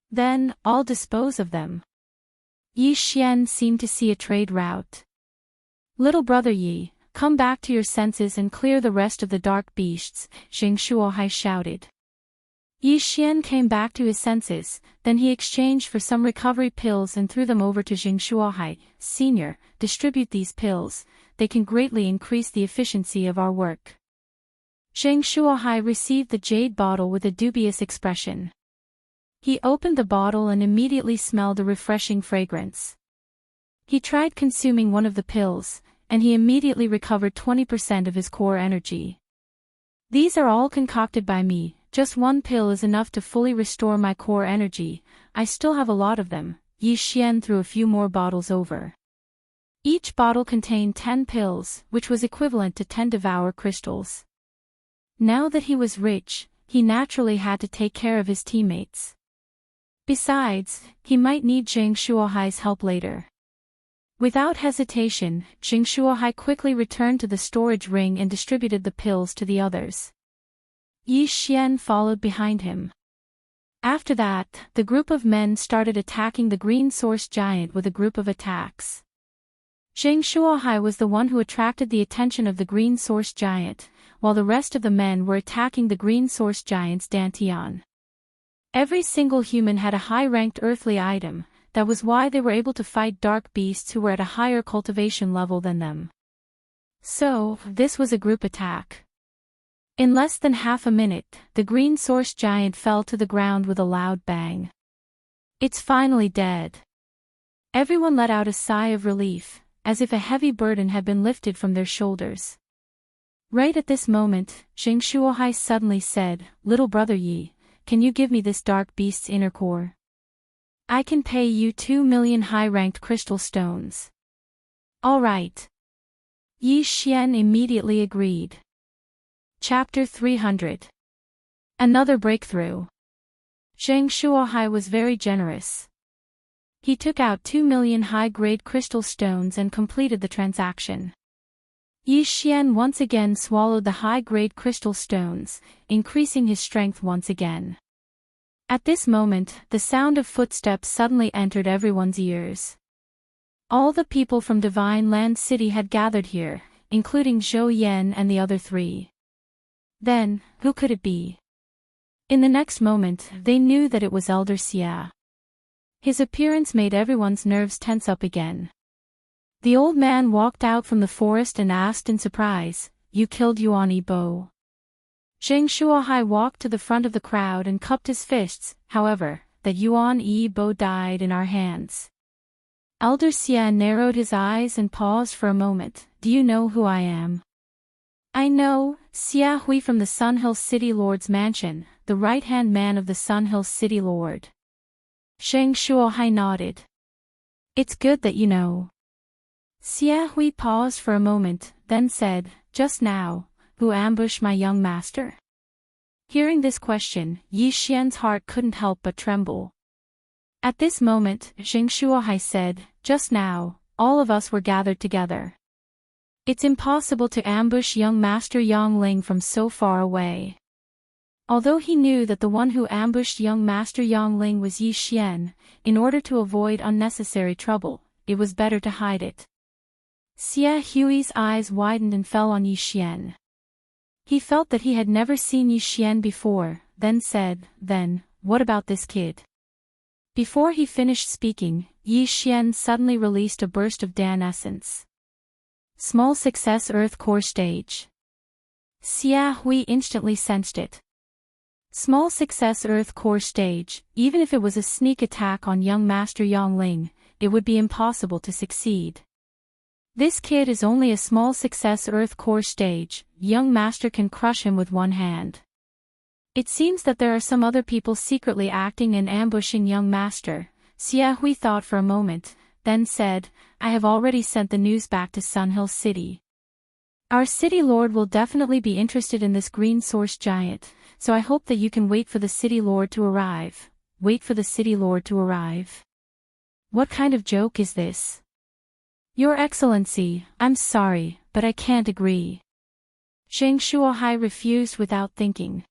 Then, I'll dispose of them. Yi Xian seemed to see a trade route. Little brother Yi, come back to your senses and clear the rest of the dark beasts, Zheng Shuohai shouted. Yi Xian came back to his senses, then he exchanged for some recovery pills and threw them over to Zheng Shuohai. Senior, distribute these pills, they can greatly increase the efficiency of our work. Zheng Shuohai received the jade bottle with a dubious expression. He opened the bottle and immediately smelled a refreshing fragrance. He tried consuming one of the pills, and he immediately recovered 20% of his core energy. These are all concocted by me. Just one pill is enough to fully restore my core energy. I still have a lot of them. Yi Xian threw a few more bottles over. Each bottle contained 10 pills, which was equivalent to 10 devour crystals. Now that he was rich, he naturally had to take care of his teammates. Besides, he might need Zheng Shuohai's help later. Without hesitation, Zheng Shuohai quickly returned to the storage ring and distributed the pills to the others. Yi Xian followed behind him. After that, the group of men started attacking the green source giant with a group of attacks. Zheng Shuohai was the one who attracted the attention of the green source giant, while the rest of the men were attacking the green source giant's dantian. Every single human had a high-ranked earthly item, that was why they were able to fight dark beasts who were at a higher cultivation level than them. So, this was a group attack. In less than half a minute, the green source giant fell to the ground with a loud bang. It's finally dead. Everyone let out a sigh of relief, as if a heavy burden had been lifted from their shoulders. Right at this moment, Zheng Shuohai suddenly said, "Little brother Yi, can you give me this dark beast's inner core? I can pay you 2 million high-ranked crystal stones." All right. Yi Xian immediately agreed. Chapter 300. Another breakthrough. Zheng Shuohai was very generous. He took out 2 million high-grade crystal stones and completed the transaction. Yi Xian once again swallowed the high-grade crystal stones, increasing his strength once again. At this moment, the sound of footsteps suddenly entered everyone's ears. All the people from Divine Land City had gathered here, including Zhou Yan and the other three. Then, who could it be? In the next moment, they knew that it was Elder Xia. His appearance made everyone's nerves tense up again. The old man walked out from the forest and asked in surprise, "You killed Yuan Yibo?" Zheng Shuohai walked to the front of the crowd and cupped his fists, however, that Yuan Yibo died in our hands. Elder Xia narrowed his eyes and paused for a moment. "Do you know who I am?" "I know, Xia Hui from the Sun Hills City Lord's mansion, the right-hand man of the Sun Hills City Lord." Zheng Shuohai nodded. "It's good that you know." Xia Hui paused for a moment, then said, "Just now, who ambushed my young master?" Hearing this question, Yi Xian's heart couldn't help but tremble. At this moment, Zheng Shuohai said, "Just now, all of us were gathered together. It's impossible to ambush young Master Yang Ling from so far away." Although he knew that the one who ambushed young Master Yang Ling was Yi Xian, in order to avoid unnecessary trouble, it was better to hide it. Xia Hui's eyes widened and fell on Yi Xian. He felt that he had never seen Yi Xian before, then said, "Then, what about this kid?" Before he finished speaking, Yi Xian suddenly released a burst of Dan essence. Small success Earth Core Stage. Xia Hui instantly sensed it. Small success Earth Core Stage, even if it was a sneak attack on young Master Yang Ling, it would be impossible to succeed. This kid is only a small success Earth core stage, young master can crush him with one hand. It seems that there are some other people secretly acting and ambushing young master. Xia Hui thought for a moment, then said, I have already sent the news back to Sunhill City. Our city lord will definitely be interested in this green source giant, so I hope that you can wait for the city lord to arrive. Wait for the city lord to arrive. What kind of joke is this? Your Excellency, I'm sorry, but I can't agree. Zheng Shuohai refused without thinking.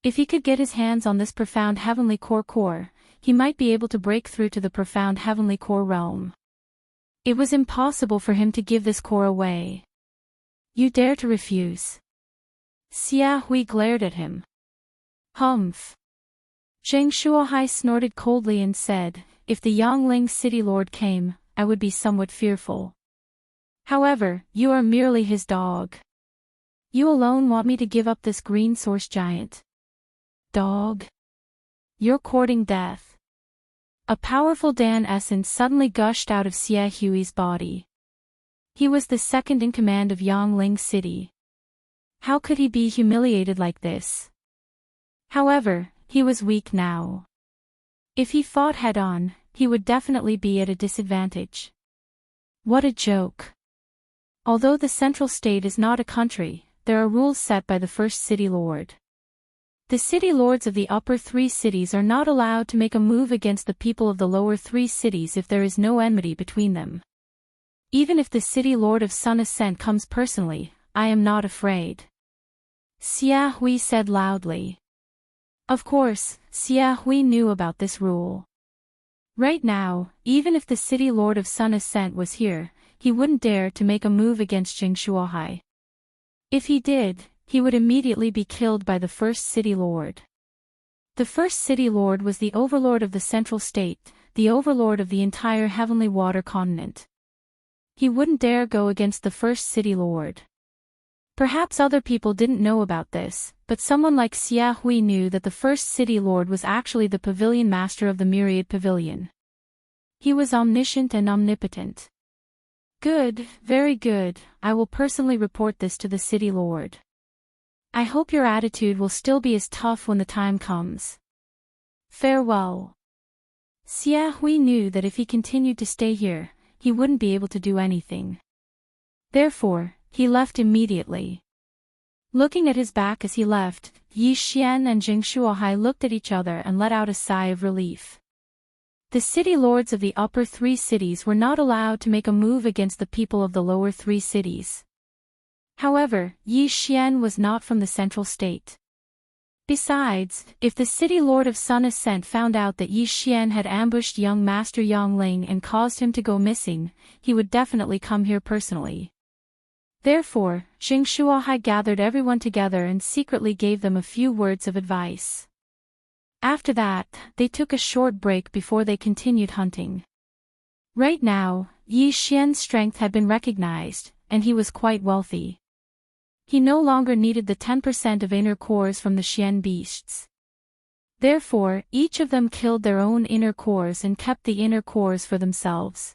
If he could get his hands on this profound heavenly core, he might be able to break through to the profound heavenly core realm. It was impossible for him to give this core away. You dare to refuse? Xia Hui glared at him. Humph. Zheng Shuohai snorted coldly and said, if the Yangling city lord came, I would be somewhat fearful. However, you are merely his dog. You alone want me to give up this green source giant. Dog. You're courting death. A powerful Dan essence suddenly gushed out of Xia Hui's body. He was the second in command of Yangling City. How could he be humiliated like this? However, he was weak now. If he fought head-on, he would definitely be at a disadvantage. What a joke. Although the central state is not a country, there are rules set by the first city lord. The city lords of the upper three cities are not allowed to make a move against the people of the lower three cities if there is no enmity between them. Even if the city lord of Sun Ascent comes personally, I am not afraid. Xia Hui said loudly. Of course, Xia Hui knew about this rule. Right now, even if the city lord of Sun Ascent was here, he wouldn't dare to make a move against Zheng Shuohai. If he did, he would immediately be killed by the first city lord. The first city lord was the overlord of the central state, the overlord of the entire heavenly water continent. He wouldn't dare go against the first city lord. Perhaps other people didn't know about this, but someone like Xia Hui knew that the first city lord was actually the pavilion master of the Myriad Pavilion. He was omniscient and omnipotent. Good, very good, I will personally report this to the city lord. I hope your attitude will still be as tough when the time comes. Farewell. Xia Hui knew that if he continued to stay here, he wouldn't be able to do anything. Therefore, he left immediately. Looking at his back as he left, Yi Xian and Zheng Shuohai looked at each other and let out a sigh of relief. The city lords of the upper three cities were not allowed to make a move against the people of the lower three cities. However, Yi Xian was not from the central state. Besides, if the city lord of Sun Ascent found out that Yi Xian had ambushed young master Yangling and caused him to go missing, he would definitely come here personally. Therefore, Zheng Shuohai gathered everyone together and secretly gave them a few words of advice. After that, they took a short break before they continued hunting. Right now, Yi Xian's strength had been recognized, and he was quite wealthy. He no longer needed the 10% of inner cores from the Xian beasts. Therefore, each of them killed their own inner cores and kept the inner cores for themselves.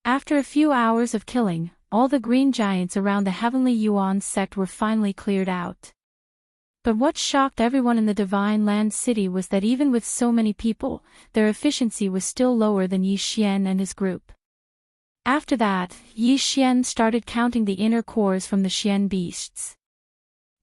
After a few hours of killing, all the green giants around the Heavenly Yuan sect were finally cleared out. But what shocked everyone in the Divine Land City was that even with so many people, their efficiency was still lower than Yi Xian and his group. After that, Yi Xian started counting the inner cores from the Xian beasts.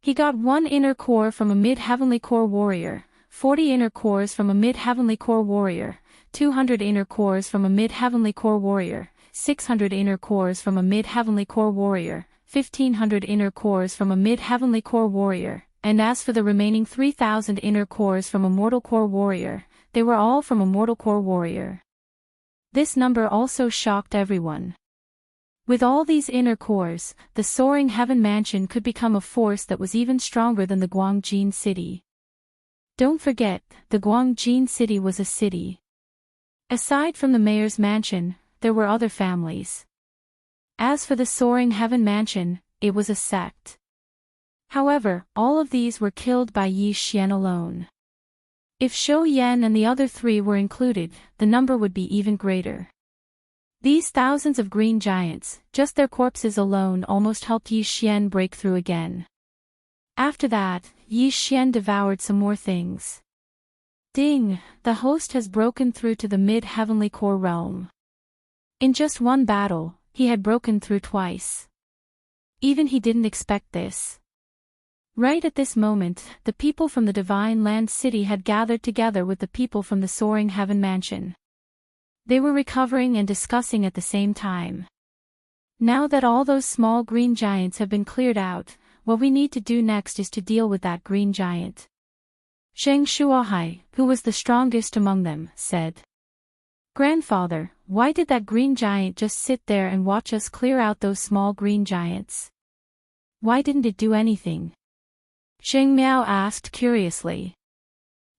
He got 1 inner core from a mid-heavenly core warrior, 40 inner cores from a mid-heavenly core warrior, 200 inner cores from a mid-heavenly core warrior, 600 inner cores from a mid-heavenly core warrior, 1500 inner cores from a mid-heavenly core warrior, and as for the remaining 3000 inner cores from a mortal core warrior, they were all from a mortal core warrior. This number also shocked everyone. With all these inner cores, the soaring heaven mansion could become a force that was even stronger than the Guangjin city. Don't forget, the Guangjin city was a city. Aside from the mayor's mansion, there were other families. As for the soaring heaven mansion, it was a sect. However, all of these were killed by Yi Xian alone. If Shou Yan and the other 3 were included, the number would be even greater. These thousands of green giants, just their corpses alone almost helped Yi Xian break through again. After that, Yi Xian devoured some more things. Ding! The host has broken through to the mid-heavenly core realm. In just one battle, he had broken through twice. Even he didn't expect this. Right at this moment, the people from the Divine Land City had gathered together with the people from the Soaring Heaven Mansion. They were recovering and discussing at the same time. Now that all those small green giants have been cleared out, what we need to do next is to deal with that green giant. Sheng Shuahai, who was the strongest among them, said, "Grandfather, why did that green giant just sit there and watch us clear out those small green giants? Why didn't it do anything?" Sheng Miao asked curiously.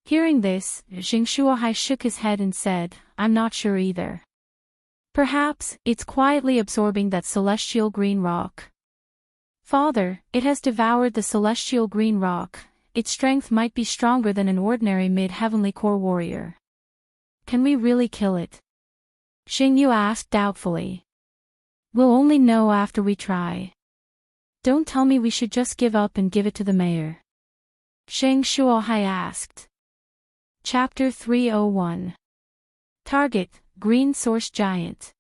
Hearing this, Sheng Shuahai shook his head and said, "I'm not sure either. Perhaps, it's quietly absorbing that celestial green rock. Father, it has devoured the celestial green rock. Its strength might be stronger than an ordinary mid-heavenly core warrior. Can we really kill it?" Sheng Yu asked doubtfully. "We'll only know after we try. Don't tell me we should just give up and give it to the mayor." Sheng Shuahai asked. Chapter 301. Target, Green Source Giant.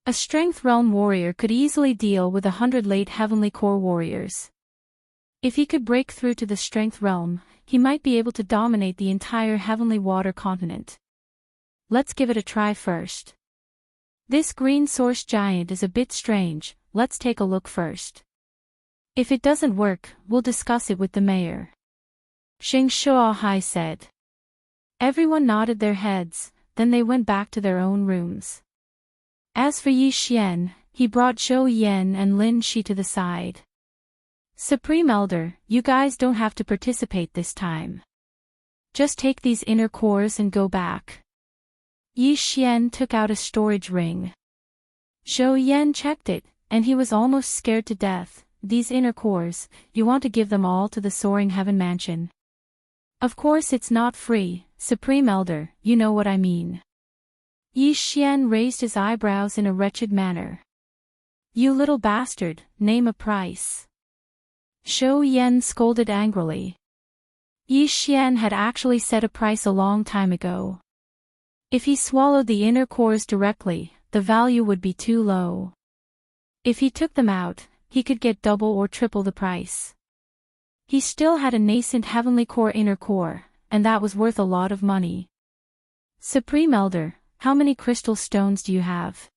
A Strength Realm warrior could easily deal with 100 late heavenly core warriors. If he could break through to the Strength Realm, he might be able to dominate the entire heavenly water continent. Let's give it a try first. This Green Source Giant is a bit strange, let's take a look first. If it doesn't work, we'll discuss it with the mayor. Sheng Shuahai said. Everyone nodded their heads, then they went back to their own rooms. As for Yi Xian, he brought Zhou Yan and Lin Shi to the side. Supreme Elder, you guys don't have to participate this time. Just take these inner cores and go back. Yi Xian took out a storage ring. Zhou Yan checked it, and he was almost scared to death. These inner cores, you want to give them all to the Soaring Heaven Mansion? Of course it's not free, Supreme Elder, you know what I mean. Yi Xian raised his eyebrows in a wretched manner. You little bastard, name a price. Zhou Yan scolded angrily. Yi Xian had actually set a price a long time ago. If he swallowed the inner cores directly, the value would be too low. If he took them out, he could get double or triple the price. He still had a nascent heavenly core inner core, and that was worth a lot of money. Supreme Elder, how many crystal stones do you have?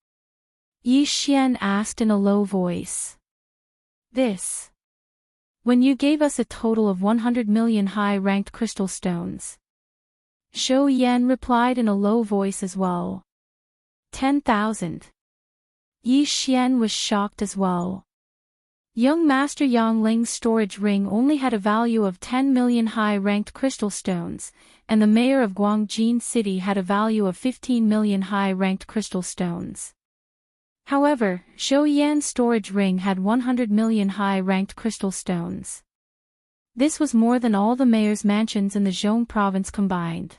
Yi Xian asked in a low voice. This. When you gave us a total of 100 million high-ranked crystal stones. Zhou Yan replied in a low voice as well. 10,000. Yi Xian was shocked as well. Young Master Yang Ling's storage ring only had a value of 10 million high-ranked crystal stones, and the mayor of Guangjin City had a value of 15 million high-ranked crystal stones. However, Zhou Yan's storage ring had 100 million high-ranked crystal stones. This was more than all the mayor's mansions in the Zhong province combined.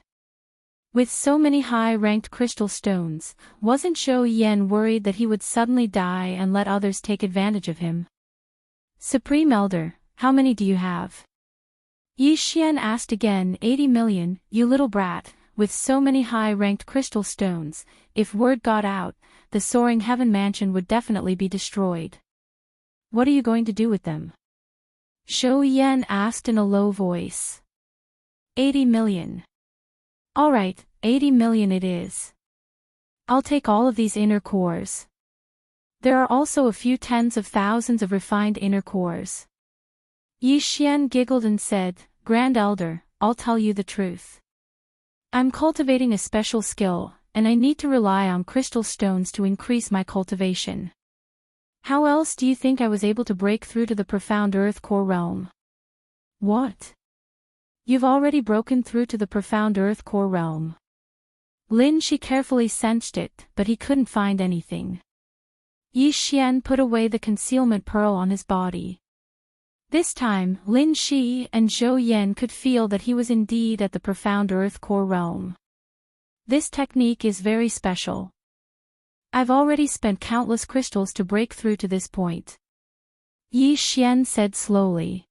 With so many high-ranked crystal stones, wasn't Zhou Yan worried that he would suddenly die and let others take advantage of him? Supreme Elder, how many do you have? Yi Xian asked again. 80 million, you little brat, with so many high-ranked crystal stones, if word got out, the Soaring Heaven Mansion would definitely be destroyed. What are you going to do with them? Zhou Yan asked in a low voice. 80 million. Alright, 80 million it is. I'll take all of these inner cores. There are also a few tens of thousands of refined inner cores. Yi Xian giggled and said, Grand Elder, I'll tell you the truth. I'm cultivating a special skill, and I need to rely on crystal stones to increase my cultivation. How else do you think I was able to break through to the profound earth core realm? What? You've already broken through to the profound earth core realm. Lin Shi carefully sensed it, but he couldn't find anything. Yi Xian put away the concealment pearl on his body. This time, Lin Shi and Zhou Yan could feel that he was indeed at the profound earth core realm. This technique is very special. I've already spent countless crystals to break through to this point. Yi Xian said slowly.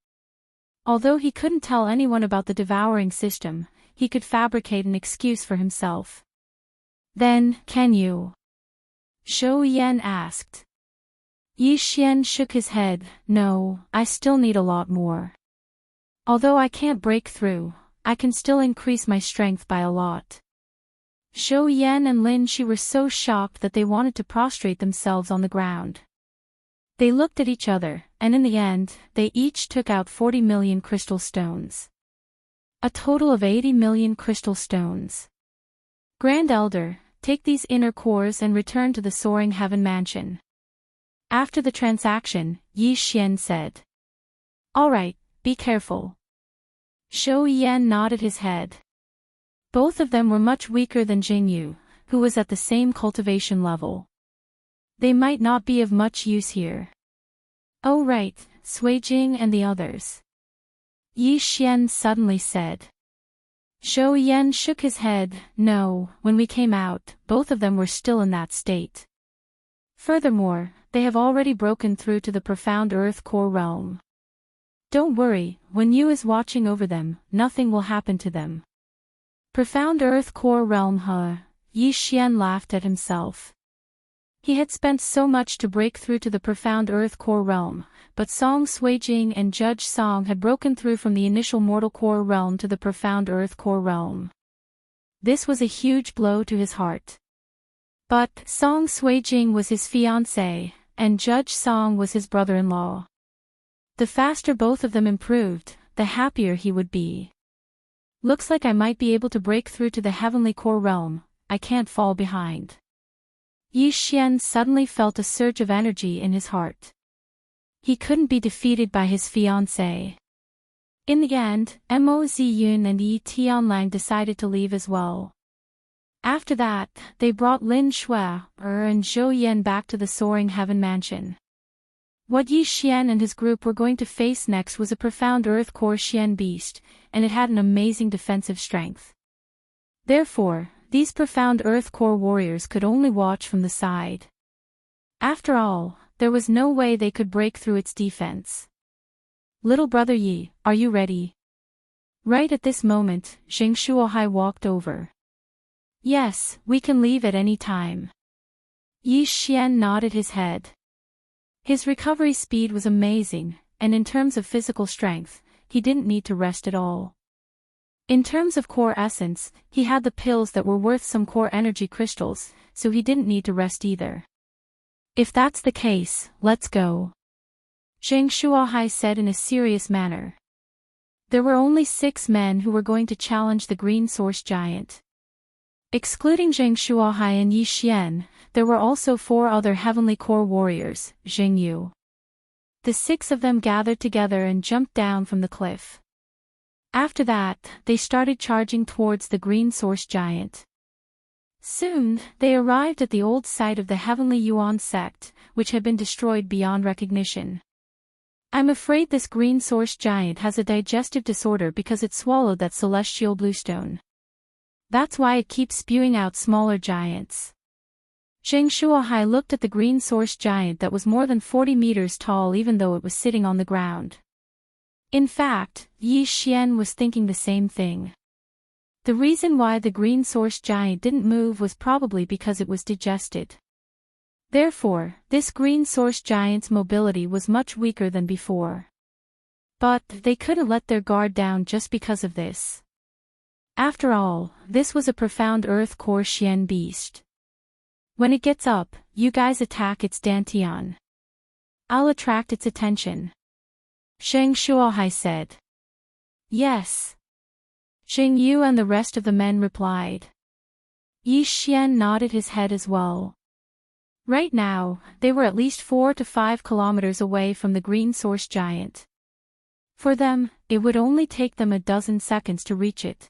Although he couldn't tell anyone about the devouring system, he could fabricate an excuse for himself. Then, can you? Zhou Yan asked. Yi Xian shook his head. No, I still need a lot more. Although I can't break through, I can still increase my strength by a lot. Zhou Yan and Lin Shi were so shocked that they wanted to prostrate themselves on the ground. They looked at each other, and in the end, they each took out 40 million crystal stones. A total of 80 million crystal stones. Grand Elder, take these inner cores and return to the Soaring Heaven Mansion. After the transaction, Yi Xian said. All right, be careful. Zhou Yan nodded his head. Both of them were much weaker than Jingyu, who was at the same cultivation level. They might not be of much use here. Oh right, Suijing and the others. Yi Xian suddenly said. Zhou Yan shook his head. No, when we came out, both of them were still in that state. Furthermore, they have already broken through to the profound earth core realm. Don't worry, when Yu is watching over them, nothing will happen to them. Profound earth core realm, huh? Yi Xian laughed at himself. He had spent so much to break through to the profound earth core realm, but Song Suijing and Judge Song had broken through from the initial mortal core realm to the profound earth core realm. This was a huge blow to his heart. But Song Suijing was his fiancé, and Judge Song was his brother-in-law. The faster both of them improved, the happier he would be. Looks like I might be able to break through to the heavenly core realm. I can't fall behind. Yi Xian suddenly felt a surge of energy in his heart. He couldn't be defeated by his fiancée. In the end, Mo Ziyun and Yi Tianlang decided to leave as well. After that, they brought Lin Shui and Zhou Yan back to the Soaring Heaven Mansion. What Yi Xian and his group were going to face next was a profound earth core Xian beast, and it had an amazing defensive strength. Therefore, these profound earth core warriors could only watch from the side. After all, there was no way they could break through its defense. Little brother Yi, are you ready? Right at this moment, Zheng Shuohai walked over. Yes, we can leave at any time. Yi Xian nodded his head. His recovery speed was amazing, and in terms of physical strength, he didn't need to rest at all. In terms of core essence, he had the pills that were worth some core energy crystals, so he didn't need to rest either. If that's the case, let's go. Zheng Shuohai said in a serious manner. There were only 6 men who were going to challenge the Green Source Giant. Excluding Zheng Shuohai and Yi Xian, there were also 4 other heavenly core warriors, Zheng Yu. The 6 of them gathered together and jumped down from the cliff. After that, they started charging towards the Green Source Giant. Soon, they arrived at the old site of the Heavenly Yuan sect, which had been destroyed beyond recognition. I'm afraid this Green Source Giant has a digestive disorder because it swallowed that celestial bluestone. That's why it keeps spewing out smaller giants. Zheng Shuohai looked at the Green Source Giant that was more than 40 meters tall even though it was sitting on the ground. In fact, Yi Xian was thinking the same thing. The reason why the Green Source Giant didn't move was probably because it was digested. Therefore, this Green Source Giant's mobility was much weaker than before. But they couldn't let their guard down just because of this. After all, this was a profound earth core Xian beast. When it gets up, you guys attack its dantian. I'll attract its attention. Zheng Shuohai said. Yes. Zheng Yu and the rest of the men replied. Yi Xian nodded his head as well. Right now, they were at least 4 to 5 kilometers away from the Green Source Giant. For them, it would only take them a dozen seconds to reach it.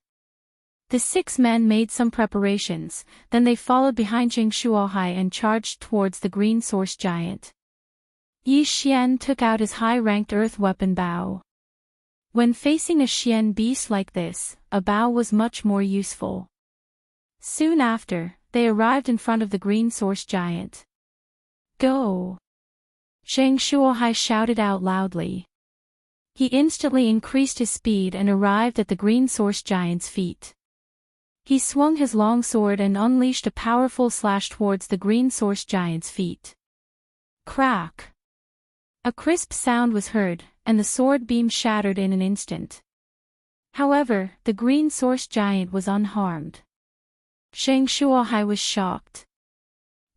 The 6 men made some preparations, then they followed behind Zheng Shuohai and charged towards the Green Source Giant. Yi Xian took out his high-ranked earth weapon Bao. When facing a Xian beast like this, a Bao was much more useful. Soon after, they arrived in front of the green source giant. Go! Zhang Shuohai shouted out loudly. He instantly increased his speed and arrived at the green source giant's feet. He swung his long sword and unleashed a powerful slash towards the green source giant's feet. Crack! A crisp sound was heard, and the sword beam shattered in an instant. However, the green source giant was unharmed. Zhang Shuohai was shocked.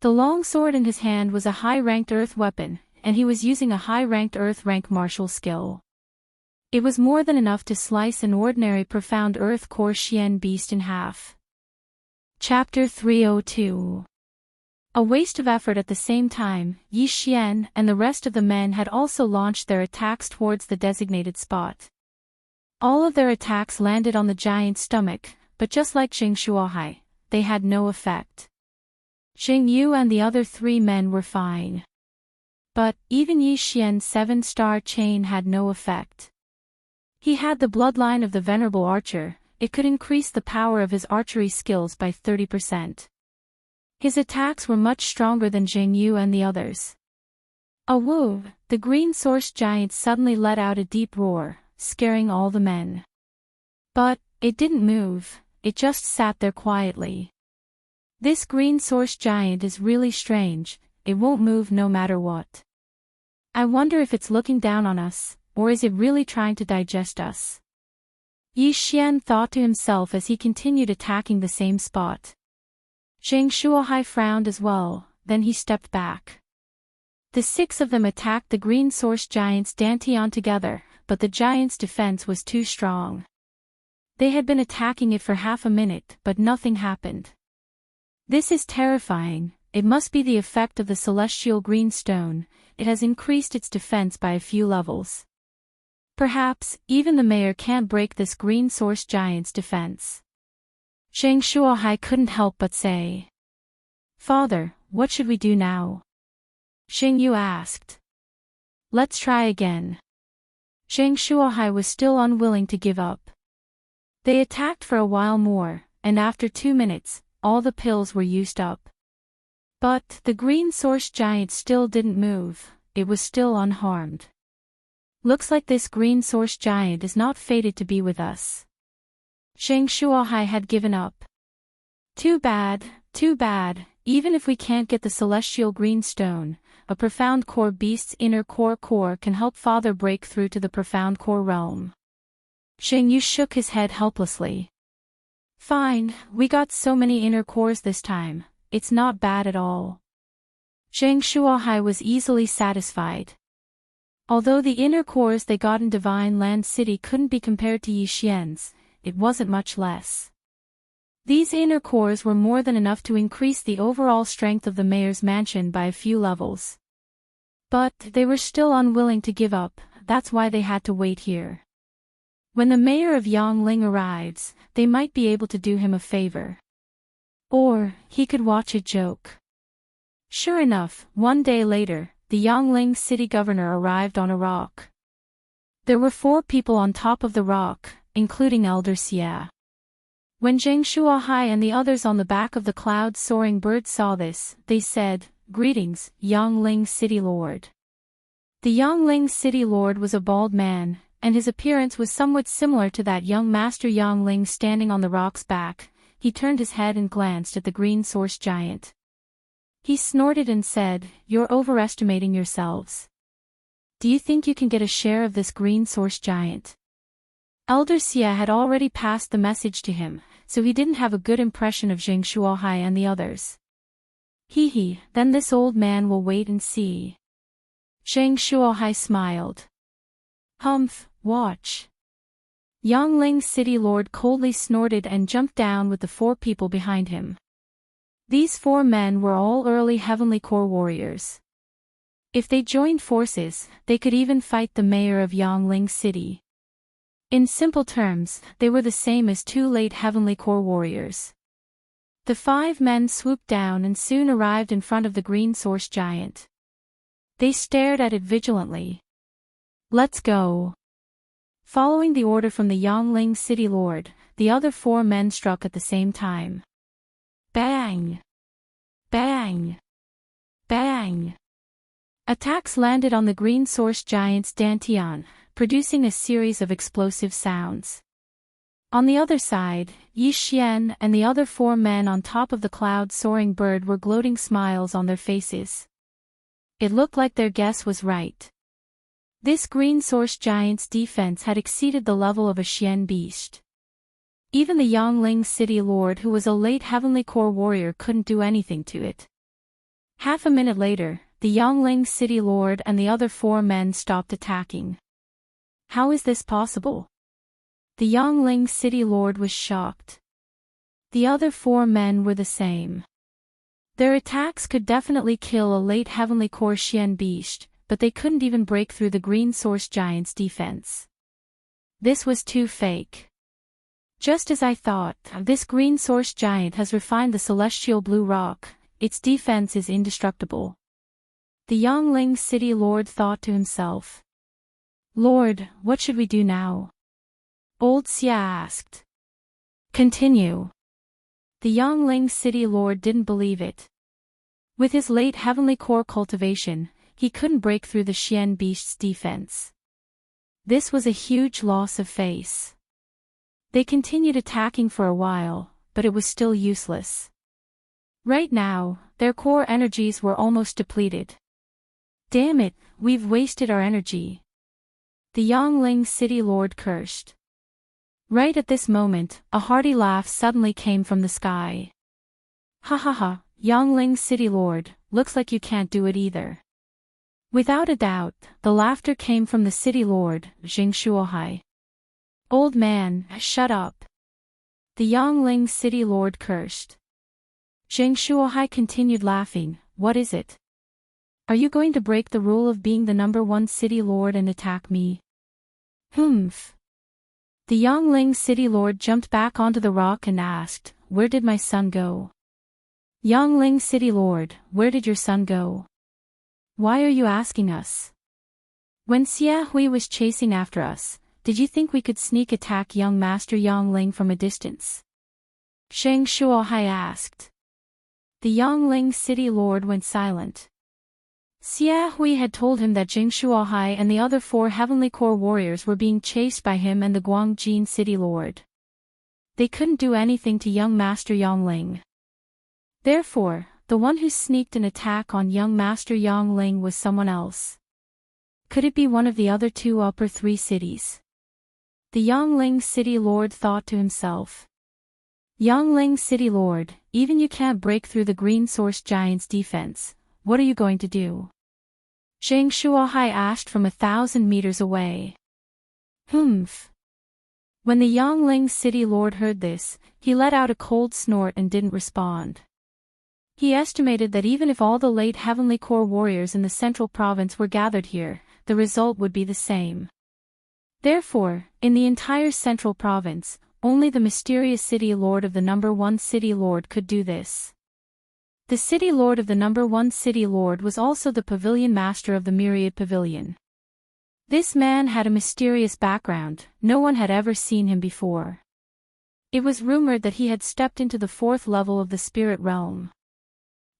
The long sword in his hand was a high-ranked earth weapon, and he was using a high-ranked earth rank martial skill. It was more than enough to slice an ordinary profound earth core Xian beast in half. Chapter 302. A waste of effort. At the same time, Yi Xian and the rest of the men had also launched their attacks towards the designated spot. All of their attacks landed on the giant's stomach, but just like Zhang Shuohai, they had no effect. Zheng Yu and the other 3 men were fine. But even Yi Xian's 7-star chain had no effect. He had the bloodline of the venerable archer. It could increase the power of his archery skills by 30%. His attacks were much stronger than Zheng Yu and the others. Woo! The green source giant suddenly let out a deep roar, scaring all the men. But it didn't move, it just sat there quietly. This green source giant is really strange, it won't move no matter what. I wonder if it's looking down on us, or is it really trying to digest us? Yi Xian thought to himself as he continued attacking the same spot. Zhang Shuohai frowned as well, then he stepped back. The 6 of them attacked the green source giant's dantian together, but the giant's defense was too strong. They had been attacking it for half a minute, but nothing happened. This is terrifying. It must be the effect of the celestial green stone. It has increased its defense by a few levels. Perhaps, even the mayor can't break this green source giant's defense. Zhang Shuohai couldn't help but say. Father, what should we do now? Zheng Yu asked. Let's try again. Zhang Shuohai was still unwilling to give up. They attacked for a while more, and after 2 minutes, all the pills were used up. But the green source giant still didn't move, it was still unharmed. Looks like this green source giant is not fated to be with us. Zhang Shuohai had given up. Too bad, even if we can't get the celestial green stone, a profound core beast's inner core can help father break through to the profound core realm. Zheng Yu shook his head helplessly. Fine, we got so many inner cores this time, it's not bad at all. Zhang Shuohai was easily satisfied. Although the inner cores they got in Divine Land City couldn't be compared to Yi Xian's, it wasn't much less. These inner cores were more than enough to increase the overall strength of the mayor's mansion by a few levels. But they were still unwilling to give up, that's why they had to wait here. When the mayor of Yangling arrives, they might be able to do him a favor. Or, he could watch a joke. Sure enough, 1 day later, the Yangling city governor arrived on a rock. There were 4 people on top of the rock, including Elder Xia. When Zhang Shuohai and the others on the back of the cloud-soaring bird saw this, they said, Greetings, Yangling City Lord. The Yangling City Lord was a bald man, and his appearance was somewhat similar to that young Master Yangling standing on the rock's back. He turned his head and glanced at the green source giant. He snorted and said, You're overestimating yourselves. Do you think you can get a share of this green source giant? Elder Xia had already passed the message to him, so he didn't have a good impression of Zhang Shuohai and the others. Then this old man will wait and see. Zhang Shuohai smiled. Humph, watch. Yangling City Lord coldly snorted and jumped down with the 4 people behind him. These 4 men were all early Heavenly Core warriors. If they joined forces, they could even fight the mayor of Yangling City. In simple terms, they were the same as 2 late Heavenly Core warriors. The 5 men swooped down and soon arrived in front of the green source giant. They stared at it vigilantly. Let's go. Following the order from the Yangling City Lord, the other 4 men struck at the same time. Bang! Bang! Bang! Attacks landed on the green source giant's dantian, producing a series of explosive sounds. On the other side, Yi Xian and the other 4 men on top of the cloud-soaring bird were gloating smiles on their faces. It looked like their guess was right. This green source giant's defense had exceeded the level of a Xian beast. Even the Yangling city lord, who was a late heavenly core warrior, couldn't do anything to it. Half a minute later, the Yangling city lord and the other 4 men stopped attacking. How is this possible? The Yangling city lord was shocked. The other 4 men were the same. Their attacks could definitely kill a late heavenly core Xian beast, but they couldn't even break through the green source giant's defense. This was too fake. Just as I thought, this green source giant has refined the celestial blue rock, its defense is indestructible. The Yangling city lord thought to himself. Lord, what should we do now? Old Xia asked. Continue. The Yangling city lord didn't believe it. With his late heavenly core cultivation, he couldn't break through the Xian beast's defense. This was a huge loss of face. They continued attacking for a while, but it was still useless. Right now, their core energies were almost depleted. Damn it, we've wasted our energy. The Yangling city lord cursed. Right at this moment, a hearty laugh suddenly came from the sky. Ha ha ha, Yangling city lord, looks like you can't do it either. Without a doubt, the laughter came from the city lord, Jing Shuohai. Old man, shut up. The Yangling city lord cursed. Jing Shuohai continued laughing. What is it? Are you going to break the rule of being the #1 city lord and attack me? Humph. The Yangling city lord jumped back onto the rock and asked, where did my son go? Yangling city lord, where did your son go? Why are you asking us? When Xia Hui was chasing after us, did you think we could sneak attack young Master Yangling from a distance? Sheng Shuohai asked. The Yangling city lord went silent. Xia Hui had told him that Jing Shuohai and the other 4 heavenly core warriors were being chased by him and the Guangjin city lord. They couldn't do anything to young Master Yangling. Therefore, the one who sneaked an attack on young Master Yangling was someone else. Could it be one of the other 2 upper 3 cities? The Yangling city lord thought to himself. Yangling city lord, even you can't break through the green source giant's defense. What are you going to do? Jing Shuohai asked from 1,000 meters away. Humph. When the Yangling city lord heard this, he let out a cold snort and didn't respond. He estimated that even if all the late heavenly core warriors in the central province were gathered here, the result would be the same. Therefore, in the entire central province, only the mysterious city lord of the #1 city lord could do this. The city lord of the #1 city lord was also the pavilion master of the Myriad Pavilion. This man had a mysterious background, no one had ever seen him before. It was rumored that he had stepped into the 4th level of the spirit realm.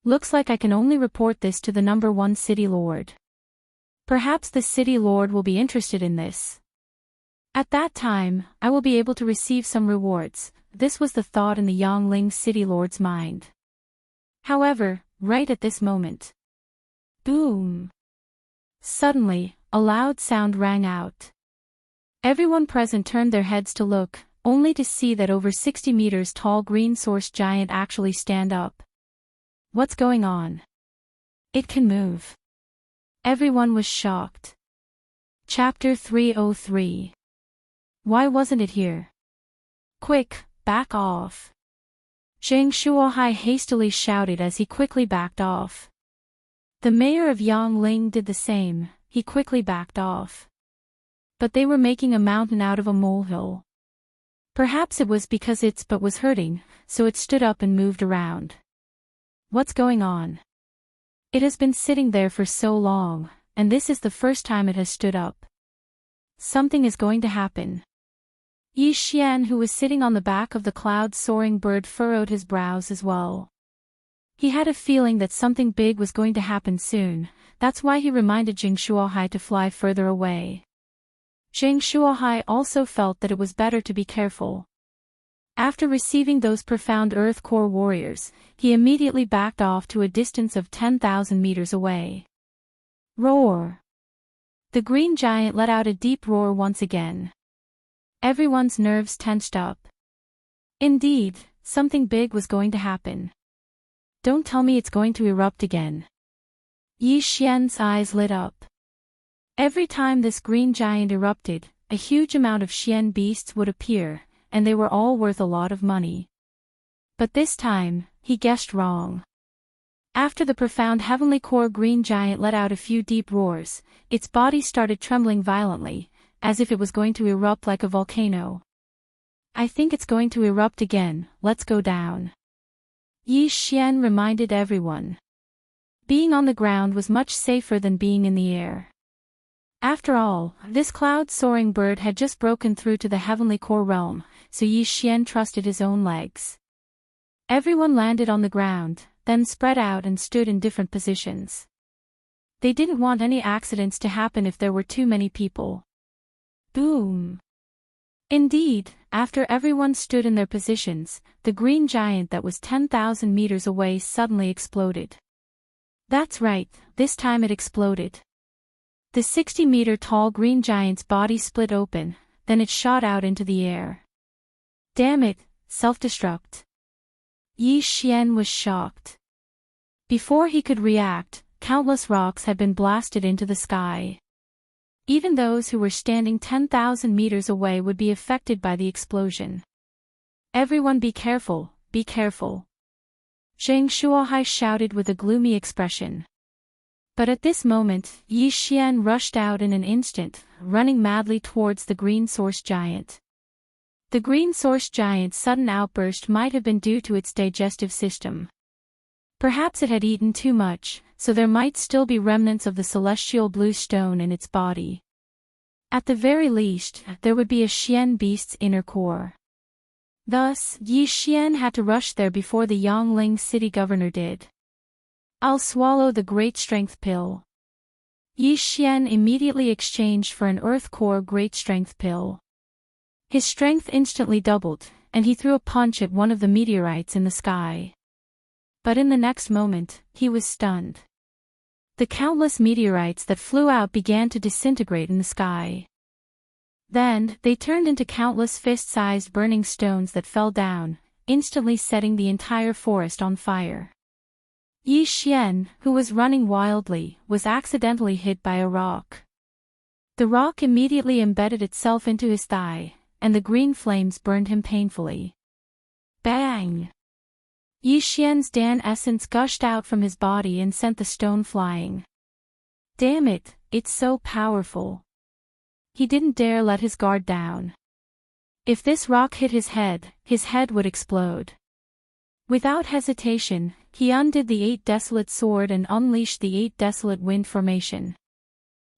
Looks like I can only report this to the #1 city lord. Perhaps the city lord will be interested in this. At that time, I will be able to receive some rewards. This was the thought in the Yangling city lord's mind. However, right at this moment. Boom! Suddenly, a loud sound rang out. Everyone present turned their heads to look, only to see that over 60 meters tall green source giant actually stand up. What's going on? It can move. Everyone was shocked. Chapter 303. Why wasn't it here? Quick, back off. Jing Shuohai hastily shouted as he quickly backed off. The mayor of Yangling did the same, he quickly backed off. But they were making a mountain out of a molehill. Perhaps it was because its butt was hurting, so it stood up and moved around. What's going on? It has been sitting there for so long, and this is the first time it has stood up. Something is going to happen. Yi Xian, who was sitting on the back of the cloud-soaring bird, furrowed his brows as well. He had a feeling that something big was going to happen soon. That's why he reminded Jing Shuohai to fly further away. Jing Shuohai also felt that it was better to be careful. After receiving those profound Earth Core warriors, he immediately backed off to a distance of 10,000 meters away. Roar! The green giant let out a deep roar once again. Everyone's nerves tensed up. Indeed, something big was going to happen. Don't tell me it's going to erupt again. Yi Xian's eyes lit up. Every time this green giant erupted, a huge amount of Xian beasts would appear, and they were all worth a lot of money. But this time, he guessed wrong. After the profound heavenly core green giant let out a few deep roars, its body started trembling violently, as if it was going to erupt like a volcano. I think it's going to erupt again, let's go down. Yi Xian reminded everyone. Being on the ground was much safer than being in the air. After all, this cloud-soaring bird had just broken through to the heavenly core realm, so Yi Xian trusted his own legs. Everyone landed on the ground, then spread out and stood in different positions. They didn't want any accidents to happen if there were too many people. Boom! Indeed, after everyone stood in their positions, the green giant that was 10,000 meters away suddenly exploded. That's right, this time it exploded. The 60-meter-tall green giant's body split open, then it shot out into the air. Damn it, self-destruct. Yi Xian was shocked. Before he could react, countless rocks had been blasted into the sky. Even those who were standing 10,000 meters away would be affected by the explosion. Everyone be careful, be careful. Zhang Shuohai shouted with a gloomy expression. But at this moment, Yi Xian rushed out in an instant, running madly towards the green source giant. The green source giant's sudden outburst might have been due to its digestive system. Perhaps it had eaten too much, so there might still be remnants of the celestial blue stone in its body. At the very least, there would be a Xian beast's inner core. Thus, Yi Xian had to rush there before the Yangling city governor did. I'll swallow the great strength pill. Yi Xian immediately exchanged for an earth core great strength pill. His strength instantly doubled, and he threw a punch at one of the meteorites in the sky. But in the next moment, he was stunned. The countless meteorites that flew out began to disintegrate in the sky. Then, they turned into countless fist-sized burning stones that fell down, instantly setting the entire forest on fire. Yi Xian, who was running wildly, was accidentally hit by a rock. The rock immediately embedded itself into his thigh, and the green flames burned him painfully. Bang! Yi Xian's Dan essence gushed out from his body and sent the stone flying. Damn it, it's so powerful. He didn't dare let his guard down. If this rock hit his head would explode. Without hesitation, he undid the 8 desolate sword and unleashed the 8 desolate wind formation.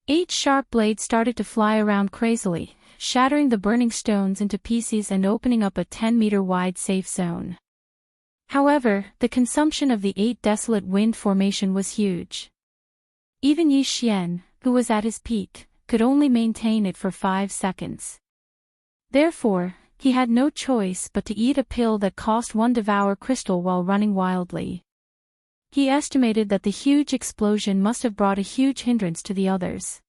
8 sharp blades started to fly around crazily, shattering the burning stones into pieces and opening up a 10-meter-wide safe zone. However, the consumption of the 8 desolate wind formation was huge. Even Yi Xian, who was at his peak, could only maintain it for 5 seconds. Therefore, he had no choice but to eat a pill that cost 1 devour crystal while running wildly. He estimated that the huge explosion must have brought a huge hindrance to the others.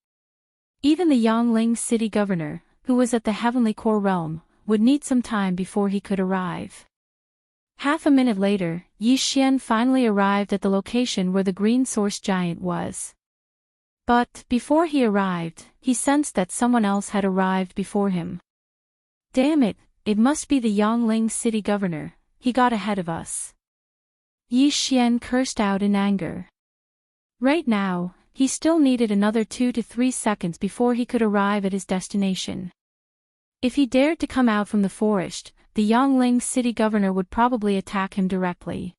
Even the Yangling city governor, who was at the heavenly core realm, would need some time before he could arrive. Half a minute later, Yi Xian finally arrived at the location where the green source giant was. But, before he arrived, he sensed that someone else had arrived before him. Damn it, it must be the Yangling city governor, he got ahead of us. Yi Xian cursed out in anger. Right now, he still needed another 2 to 3 seconds before he could arrive at his destination. If he dared to come out from the forest, the Yangling city governor would probably attack him directly.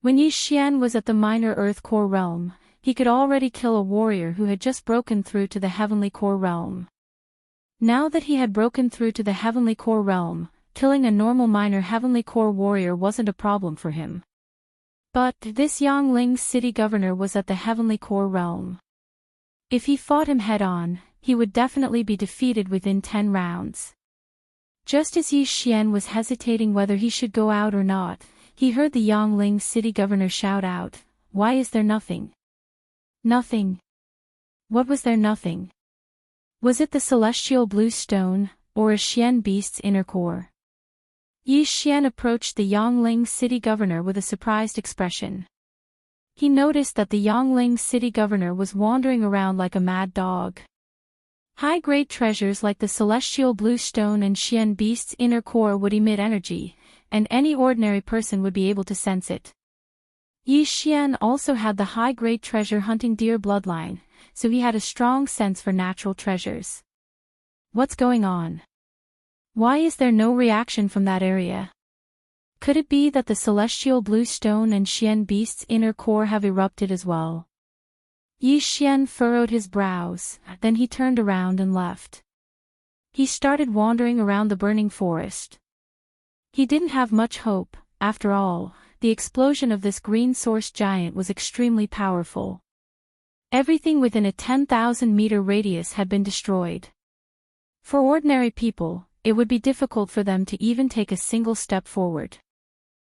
When Yi Xian was at the minor earth core realm, he could already kill a warrior who had just broken through to the heavenly core realm. Now that he had broken through to the heavenly core realm, killing a normal minor heavenly core warrior wasn't a problem for him. But this Yangling city governor was at the heavenly core realm. If he fought him head-on, he would definitely be defeated within 10 rounds. Just as Yi Xian was hesitating whether he should go out or not, he heard the Yangling city governor shout out, "Why is there nothing?" Nothing. What was there nothing? Was it the celestial blue stone, or a Xian beast's inner core? Yi Xian approached the Yangling city governor with a surprised expression. He noticed that the Yangling city governor was wandering around like a mad dog. High-grade treasures like the celestial blue stone and Xian beast's inner core would emit energy, and any ordinary person would be able to sense it. Yi Xian also had the high-grade treasure hunting deer bloodline, so he had a strong sense for natural treasures. What's going on? Why is there no reaction from that area? Could it be that the celestial blue stone and Xian beast's inner core have erupted as well? Yi Xian furrowed his brows, then he turned around and left. He started wandering around the burning forest. He didn't have much hope. After all, the explosion of this green source giant was extremely powerful. Everything within a 10,000-meter radius had been destroyed. For ordinary people, it would be difficult for them to even take a single step forward.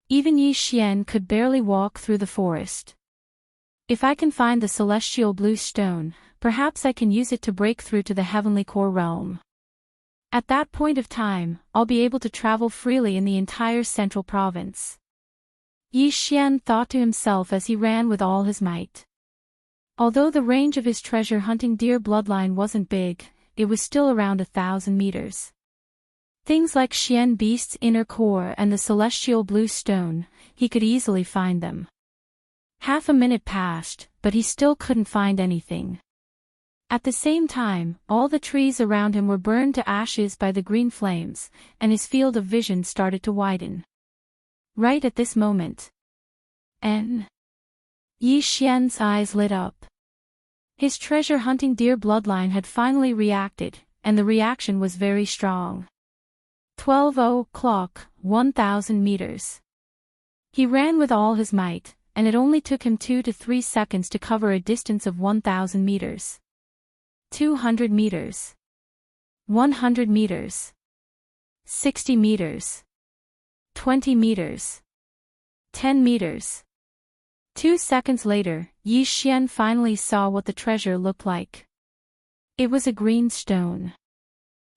Even Yi Xian could barely walk through the forest. If I can find the celestial blue stone, perhaps I can use it to break through to the heavenly core realm. At that point of time, I'll be able to travel freely in the entire central province. Yi Xian thought to himself as he ran with all his might. Although the range of his treasure-hunting deer bloodline wasn't big, it was still around 1,000 meters. Things like Xian beast's inner core and the celestial blue stone, he could easily find them. Half a minute passed, but he still couldn't find anything. At the same time, all the trees around him were burned to ashes by the green flames, and his field of vision started to widen. Right at this moment. Yi Xian's eyes lit up. His treasure-hunting deer bloodline had finally reacted, and the reaction was very strong. 12 o'clock, 1,000 meters. He ran with all his might, and it only took him 2 to 3 seconds to cover a distance of 1,000 meters. 200 meters. 100 meters. 60 meters. 20 meters. 10 meters. 2 seconds later, Yi Xian finally saw what the treasure looked like. It was a green stone.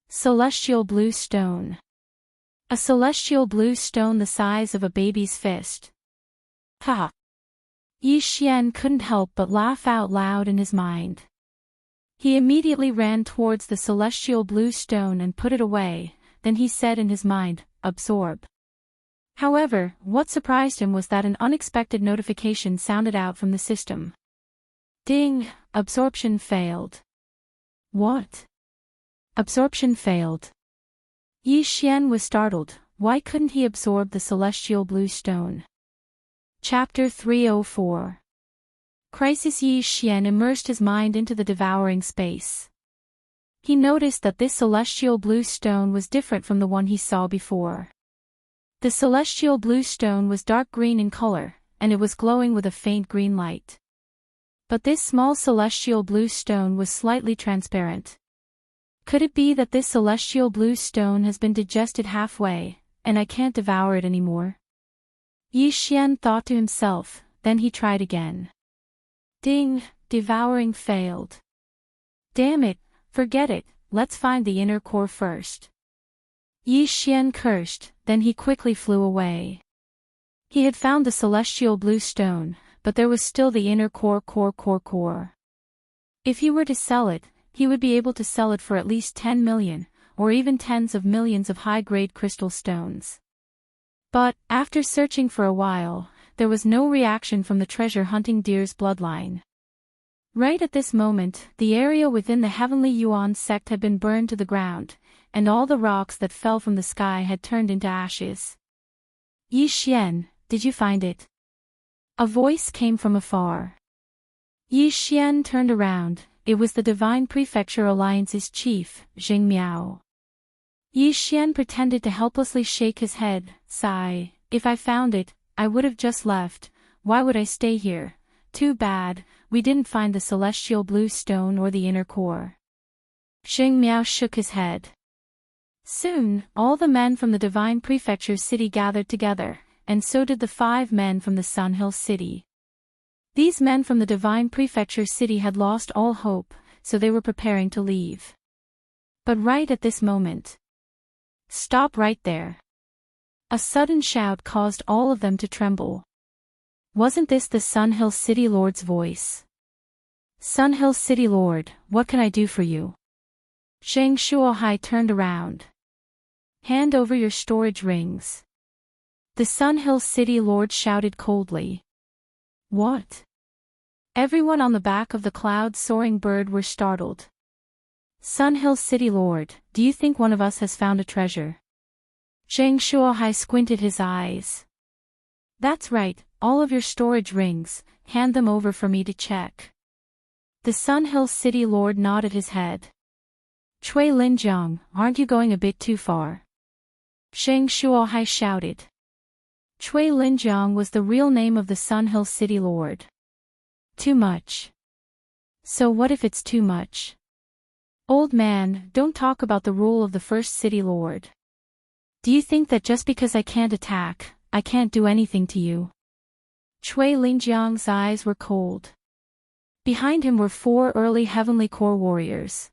Celestial blue stone. A celestial blue stone the size of a baby's fist. Ha! Yi Xian couldn't help but laugh out loud in his mind. He immediately ran towards the celestial blue stone and put it away, then he said in his mind, "Absorb." However, what surprised him was that an unexpected notification sounded out from the system. Ding! Absorption failed. What? Absorption failed. Yi Xian was startled. Why couldn't he absorb the celestial blue stone? Chapter 304. Crisis. Yi Xian immersed his mind into the devouring space. He noticed that this celestial blue stone was different from the one he saw before. The celestial blue stone was dark green in color, and it was glowing with a faint green light. But this small celestial blue stone was slightly transparent. Could it be that this celestial blue stone has been digested halfway, and I can't devour it anymore? Yi Xian thought to himself, then he tried again. Ding! Devouring failed. Damn it, forget it, let's find the inner core first. Yi Xian cursed, then he quickly flew away. He had found the celestial blue stone, but there was still the inner core. If he were to sell it, he would be able to sell it for at least 10 million, or even tens of millions of high-grade crystal stones. But, after searching for a while, there was no reaction from the treasure-hunting deer's bloodline. Right at this moment, the area within the Heavenly Yuan sect had been burned to the ground, and all the rocks that fell from the sky had turned into ashes. Yi Xian, did you find it? A voice came from afar. Yi Xian turned around. It was the Divine Prefecture Alliance's chief, Jing Miao. Yi Xian pretended to helplessly shake his head, sigh, if I found it, I would have just left. Why would I stay here? Too bad, we didn't find the celestial blue stone or the inner core. Xing Miao shook his head. Soon, all the men from the Divine Prefecture City gathered together, and so did the 5 men from the Sun Hill City. These men from the Divine Prefecture City had lost all hope, so they were preparing to leave. But right at this moment. Stop right there. A sudden shout caused all of them to tremble. Wasn't this the Sun Hill City Lord's voice? Sun Hill City Lord, what can I do for you? Zheng Shuohai turned around. Hand over your storage rings. The Sun Hill City Lord shouted coldly. What? Everyone on the back of the cloud-soaring bird were startled. Sun Hill City Lord, do you think one of us has found a treasure? Zheng Shuohai squinted his eyes. That's right, all of your storage rings, hand them over for me to check. The Sun Hill City Lord nodded his head. Cui Linjiang, aren't you going a bit too far? Zheng Shuohai shouted. Cui Linjiang was the real name of the Sun Hill City Lord. Too much. So what if it's too much? Old man, don't talk about the rule of the first city lord. Do you think that just because I can't attack, I can't do anything to you? Cui Linjiang's eyes were cold. Behind him were 4 early Heavenly Core warriors.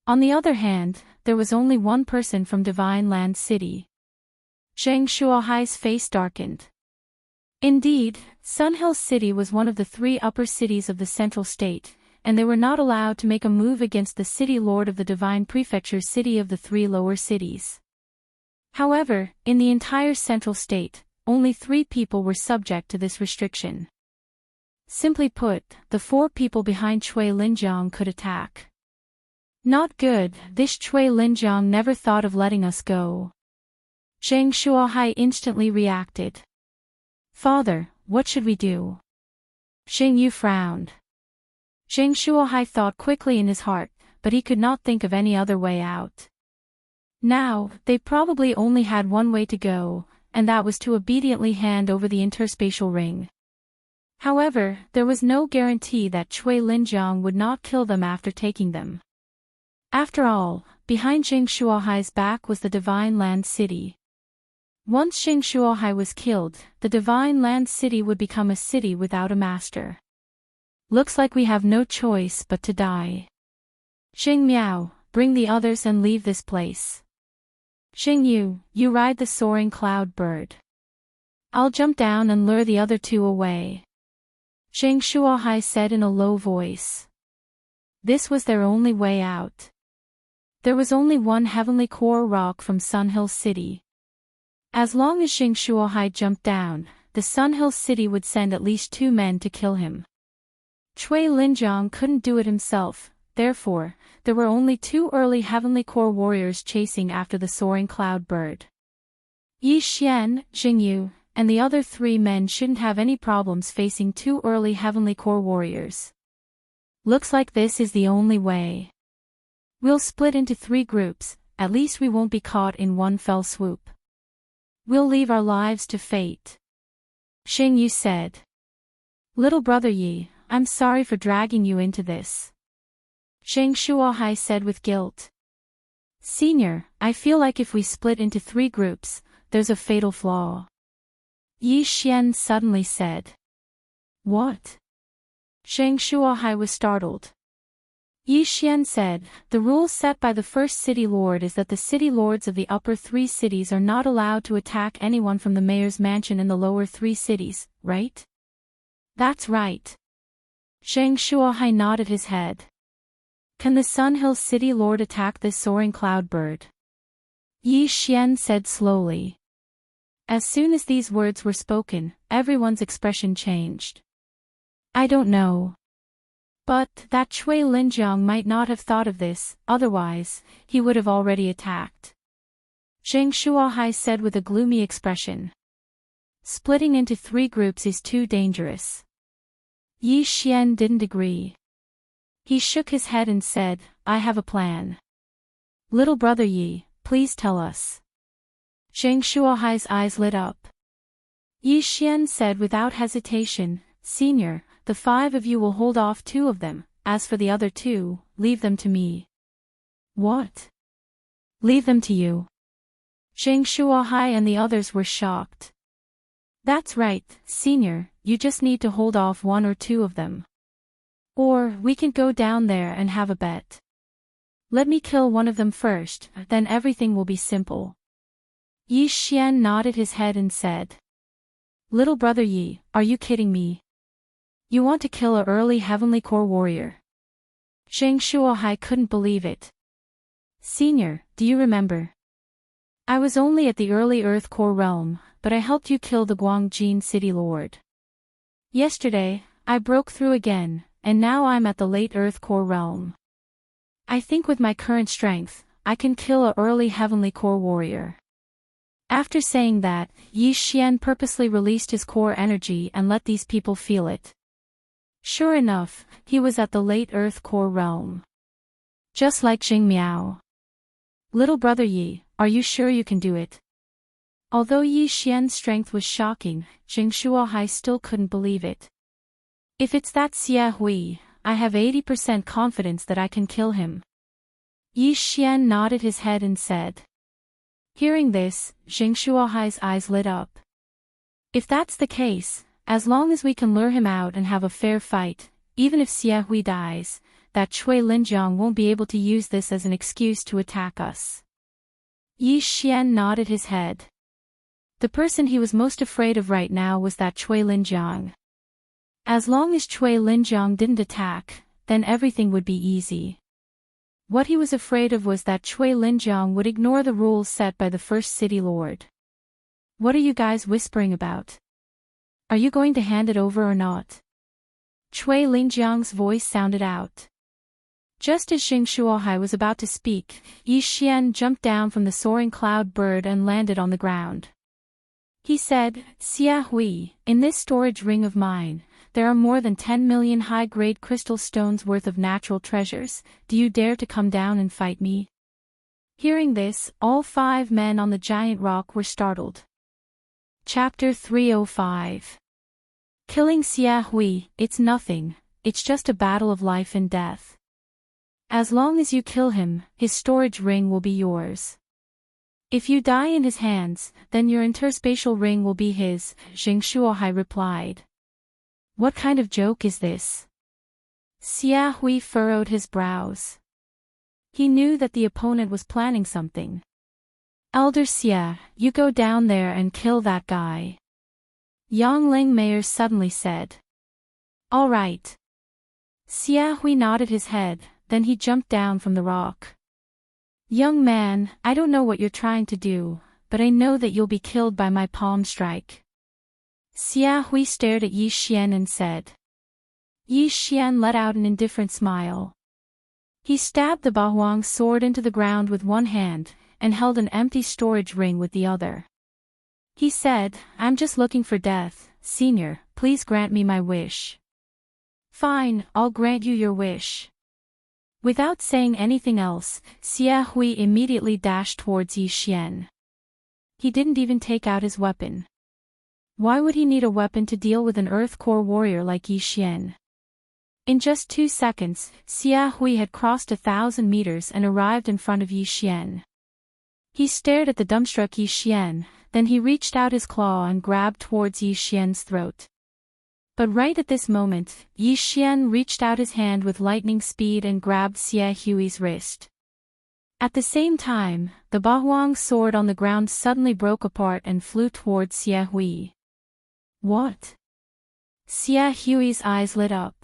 On the other hand, there was only one person from Divine Land City. Zheng Shuohai's face darkened. Indeed, Sun Hill City was one of the 3 upper cities of the central state, and they were not allowed to make a move against the city lord of the Divine Prefecture City of the 3 lower cities. However, in the entire central state, only 3 people were subject to this restriction. Simply put, the 4 people behind Cui Linjiang could attack. Not good, this Cui Linjiang never thought of letting us go. Zheng Shuohai instantly reacted. Father, what should we do? Xing Yu frowned. Zheng Shuohai thought quickly in his heart, but he could not think of any other way out. Now, they probably only had one way to go, and that was to obediently hand over the interspatial ring. However, there was no guarantee that Cui Linjiang would not kill them after taking them. After all, behind Zheng Shuohai's back was the Divine Land City. Once Zheng Shuohai was killed, the Divine Land City would become a city without a master. Looks like we have no choice but to die. Xing Miao, bring the others and leave this place. Xing Yu, you ride the soaring cloud bird. I'll jump down and lure the other 2 away. Zheng Shuohai said in a low voice. This was their only way out. There was only one Heavenly Core rock from Sun Hill City. As long as Zheng Shuohai jumped down, the Sun Hill City would send at least 2 men to kill him. Cui Linjiang couldn't do it himself, therefore, there were only 2 early Heavenly Core warriors chasing after the soaring cloud bird. Yi Xian, Xing Yu, and the other 3 men shouldn't have any problems facing 2 early Heavenly Core warriors. Looks like this is the only way. We'll split into 3 groups, at least we won't be caught in one fell swoop. We'll leave our lives to fate. Xing Yu said. Little brother Yi, I'm sorry for dragging you into this. Zheng Shuohai said with guilt. Senior, I feel like if we split into 3 groups, there's a fatal flaw. Yi Xian suddenly said. What? Zheng Shuohai was startled. Yi Xian said, the rule set by the first city lord is that the city lords of the upper 3 cities are not allowed to attack anyone from the mayor's mansion in the lower 3 cities, right? That's right. Zheng Shuohai nodded his head. Can the Sun Hill City Lord attack this soaring cloud bird? Yi Xian said slowly. As soon as these words were spoken, everyone's expression changed. I don't know. But that Cui Linjiang might not have thought of this, otherwise, he would have already attacked. Zheng Shuohai said with a gloomy expression. Splitting into 3 groups is too dangerous. Yi Xian didn't agree. He shook his head and said, I have a plan. Little brother Yi, please tell us. Zheng Shuohai's eyes lit up. Yi Xian said without hesitation, Senior, the 5 of you will hold off 2 of them, as for the other 2, leave them to me. What? Leave them to you? Zheng Shuohai and the others were shocked. That's right, Senior, you just need to hold off 1 or 2 of them. Or, we can go down there and have a bet. Let me kill one of them first, then everything will be simple. Yi Xian nodded his head and said. Little brother Yi, are you kidding me? You want to kill a early heavenly core warrior? Zheng Shuohai couldn't believe it. Senior, do you remember? I was only at the early Earth Core realm, but I helped you kill the Guangjin City Lord. Yesterday, I broke through again, and now I'm at the late Earth Core realm. I think with my current strength, I can kill a early heavenly core warrior. After saying that, Yi Xian purposely released his core energy and let these people feel it. Sure enough, he was at the late Earth Core realm. Just like Jing Miao. Little brother Yi, are you sure you can do it? Although Yi Xian's strength was shocking, Zheng Shuohai still couldn't believe it. If it's that Xia Hui, I have 80% confidence that I can kill him. Yi Xian nodded his head and said. Hearing this, Zheng Shuohai's eyes lit up. If that's the case, as long as we can lure him out and have a fair fight, even if Xia Hui dies, that Cui Linjiang won't be able to use this as an excuse to attack us. Yi Xian nodded his head. The person he was most afraid of right now was that Cui Linjiang. As long as Cui Linjiang didn't attack, then everything would be easy. What he was afraid of was that Cui Linjiang would ignore the rules set by the first city lord. What are you guys whispering about? Are you going to hand it over or not? Cui Linjiang's voice sounded out. Just as Zheng Shuohai was about to speak, Yi Xian jumped down from the soaring cloud bird and landed on the ground. He said, Xia Hui, in this storage ring of mine, there are more than 10 million high-grade crystal stones worth of natural treasures. Do you dare to come down and fight me? Hearing this, all 5 men on the giant rock were startled. Chapter 305. Killing Xia Hui, it's nothing, it's just a battle of life and death. As long as you kill him, his storage ring will be yours. If you die in his hands, then your interspatial ring will be his, Zheng Shuohai replied. What kind of joke is this? Xia Hui furrowed his brows. He knew that the opponent was planning something. Elder Xia, you go down there and kill that guy. Yang Ling Mayer suddenly said. All right. Xia Hui nodded his head, then he jumped down from the rock. Young man, I don't know what you're trying to do, but I know that you'll be killed by my palm strike. Xia Hui stared at Yi Xian and said. Yi Xian let out an indifferent smile. He stabbed the Bahuang sword into the ground with one hand, and held an empty storage ring with the other. He said, I'm just looking for death, Senior, please grant me my wish. Fine, I'll grant you your wish. Without saying anything else, Xia Hui immediately dashed towards Yi Xian. He didn't even take out his weapon. Why would he need a weapon to deal with an Earth Core warrior like Yi Xian? In just 2 seconds, Xia Hui had crossed 1,000 meters and arrived in front of Yi Xian. He stared at the dumbstruck Yi Xian, then he reached out his claw and grabbed towards Yi Xian's throat. But right at this moment, Yi Xian reached out his hand with lightning speed and grabbed Xia Hui's wrist. At the same time, the Bahuang sword on the ground suddenly broke apart and flew towards Xia Hui. What? Xia Hui's eyes lit up.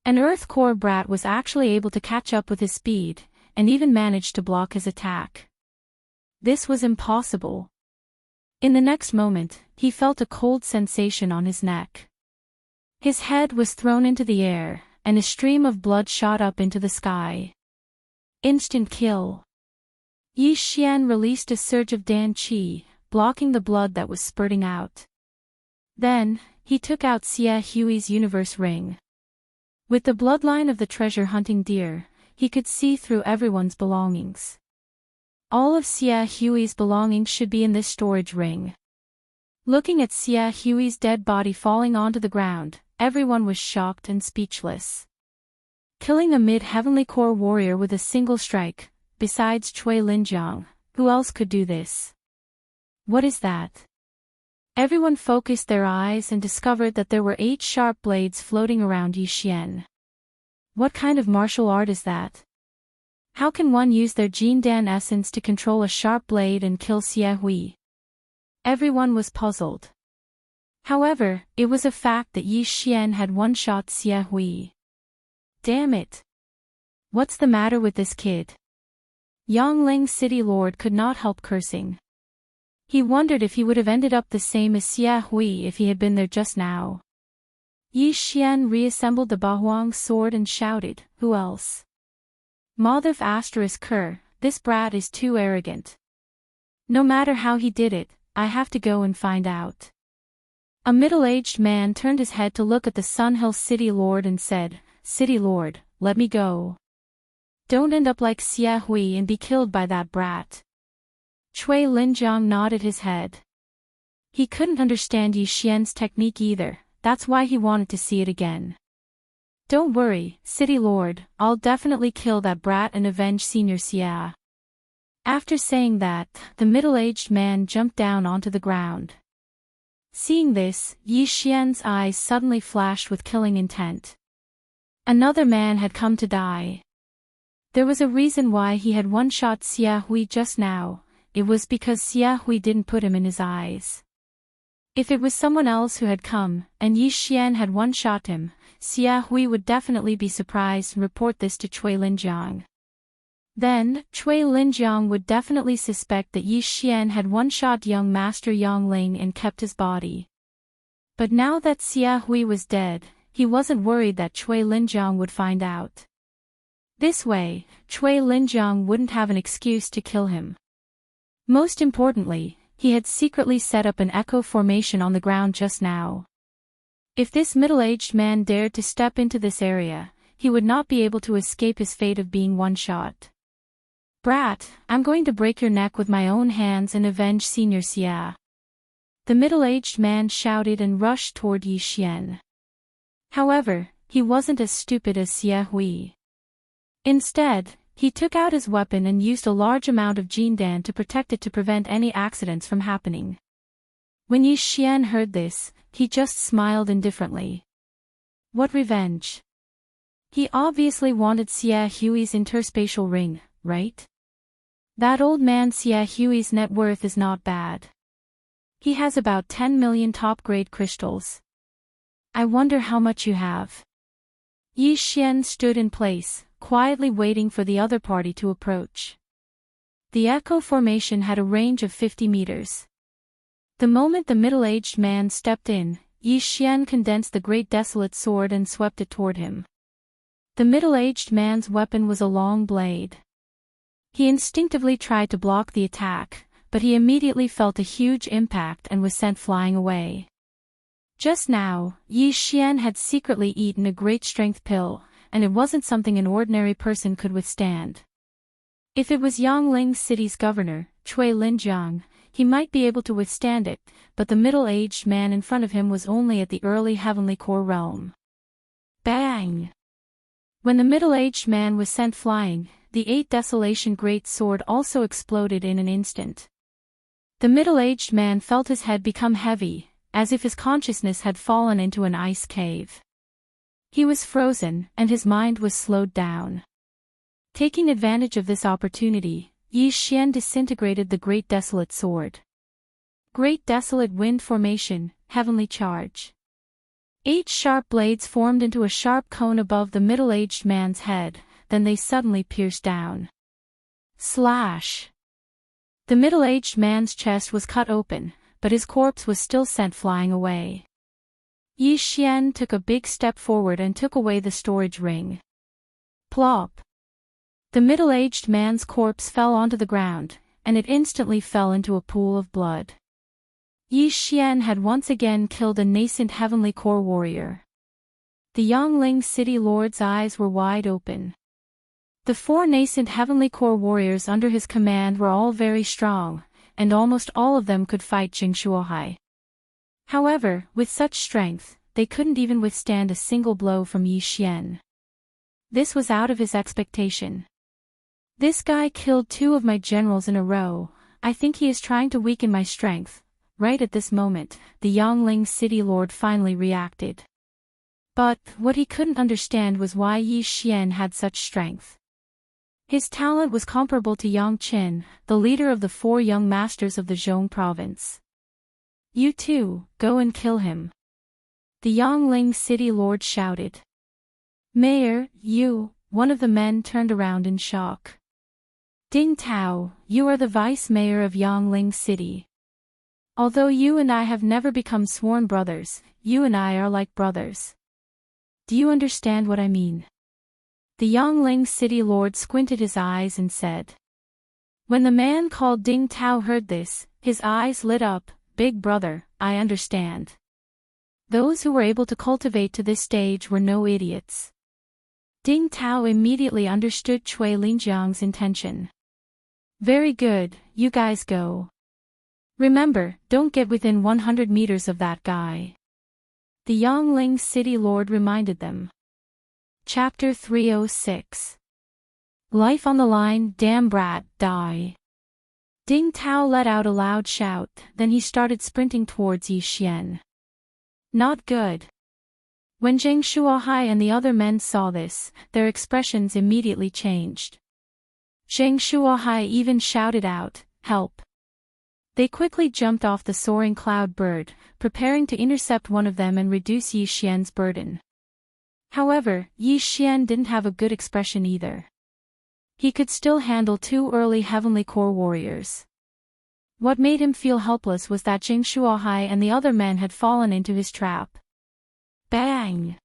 An Earth Core brat was actually able to catch up with his speed, and even managed to block his attack. This was impossible. In the next moment, he felt a cold sensation on his neck. His head was thrown into the air, and a stream of blood shot up into the sky. Instant kill. Yi Xian released a surge of Dan Qi, blocking the blood that was spurting out. Then, he took out Xia Hui's universe ring. With the bloodline of the treasure-hunting deer, he could see through everyone's belongings. All of Xia Hui's belongings should be in this storage ring. Looking at Xia Hui's dead body falling onto the ground, everyone was shocked and speechless. Killing a mid-heavenly core warrior with a single strike, besides Cui Linjiang, who else could do this? What is that? Everyone focused their eyes and discovered that there were 8 sharp blades floating around Yi Xian. What kind of martial art is that? How can one use their Jindan essence to control a sharp blade and kill Xia Hui? Everyone was puzzled. However, it was a fact that Yi Xian had one-shot Xia Hui. Damn it! What's the matter with this kid? Yongling City Lord could not help cursing. He wondered if he would have ended up the same as Xia Hui if he had been there just now. Yi Xian reassembled the Bahuang sword and shouted, "Who else?" Madhav *Ker, this brat is too arrogant. No matter how he did it, I have to go and find out. A middle-aged man turned his head to look at the Sunhill City Lord and said, "City Lord, let me go. Don't end up like Xia Hui and be killed by that brat." Cui Linjiang nodded his head. He couldn't understand Yi Xian's technique either, that's why he wanted to see it again. "Don't worry, City Lord, I'll definitely kill that brat and avenge Senior Xia." After saying that, the middle-aged man jumped down onto the ground. Seeing this, Yi Xian's eyes suddenly flashed with killing intent. Another man had come to die. There was a reason why he had one-shot Xia Hui just now. It was because Xia Hui didn't put him in his eyes. If it was someone else who had come, and Yi Xian had one-shot him, Xia Hui would definitely be surprised and report this to Cui Linjiang. Then, Cui Linjiang would definitely suspect that Yi Xian had one-shot young Master Yongling and kept his body. But now that Xia Hui was dead, he wasn't worried that Cui Linjiang would find out. This way, Cui Linjiang wouldn't have an excuse to kill him. Most importantly, he had secretly set up an echo formation on the ground just now. If this middle-aged man dared to step into this area, he would not be able to escape his fate of being one-shot. "Brat, I'm going to break your neck with my own hands and avenge Senior Xia." The middle-aged man shouted and rushed toward Yi Xian. However, he wasn't as stupid as Xia Hui. Instead, he took out his weapon and used a large amount of Jindan to protect it to prevent any accidents from happening. When Yi Xian heard this, he just smiled indifferently. What revenge? He obviously wanted Xia Hui's interspatial ring, right? That old man Xia Hui's net worth is not bad. He has about 10 million top-grade crystals. I wonder how much you have. Yi Xian stood in place, quietly waiting for the other party to approach. The echo formation had a range of 50 meters. The moment the middle-aged man stepped in, Yi Xian condensed the great desolate sword and swept it toward him. The middle-aged man's weapon was a long blade. He instinctively tried to block the attack, but he immediately felt a huge impact and was sent flying away. Just now, Yi Xian had secretly eaten a great strength pill, and it wasn't something an ordinary person could withstand. If it was Yongling City's governor, Cui Linjiang, he might be able to withstand it, but the middle-aged man in front of him was only at the early heavenly core realm. Bang! When the middle-aged man was sent flying, the 8 Desolation Great Sword also exploded in an instant. The middle-aged man felt his head become heavy, as if his consciousness had fallen into an ice cave. He was frozen, and his mind was slowed down. Taking advantage of this opportunity, Yi Xian disintegrated the Great Desolate Sword. Great Desolate Wind Formation, Heavenly Charge. 8 sharp blades formed into a sharp cone above the middle-aged man's head, then they suddenly pierced down. Slash! The middle-aged man's chest was cut open, but his corpse was still sent flying away. Yi Xian took a big step forward and took away the storage ring. Plop! The middle-aged man's corpse fell onto the ground, and it instantly fell into a pool of blood. Yi Xian had once again killed a nascent heavenly core warrior. The Yongling City Lord's eyes were wide open. The 4 nascent heavenly core warriors under his command were all very strong, and almost all of them could fight Jingshuohai. However, with such strength, they couldn't even withstand a single blow from Yi Xian. This was out of his expectation. This guy killed 2 of my generals in a row. I think he is trying to weaken my strength. Right at this moment, the Yangling city lord finally reacted. But what he couldn't understand was why Yi Xian had such strength. His talent was comparable to Yang Qin, the leader of the 4 young masters of the Zhong province. You too, go and kill him. The Yangling city lord shouted. Mayor, you, one of the men turned around in shock. Ding Tao, you are the vice mayor of Yangling city. Although you and I have never become sworn brothers, you and I are like brothers. Do you understand what I mean? The Yangling city lord squinted his eyes and said. When the man called Ding Tao heard this, his eyes lit up. Big brother, I understand. Those who were able to cultivate to this stage were no idiots. Ding Tao immediately understood Cui Linjiang's intention. Very good, you guys go. Remember, don't get within 100 meters of that guy. The Yangling city lord reminded them. Chapter 306. Life on the line, damn brat, die. Ding Tao let out a loud shout, then he started sprinting towards Yi Xian. Not good. When Zheng Shuohai and the other men saw this, their expressions immediately changed. Zheng Shuohai even shouted out, help. They quickly jumped off the soaring cloud bird, preparing to intercept one of them and reduce Yi Xian's burden. However, Yi Xian didn't have a good expression either. He could still handle 2 early heavenly core warriors. What made him feel helpless was that Zheng Shuohai and the other men had fallen into his trap. Bang!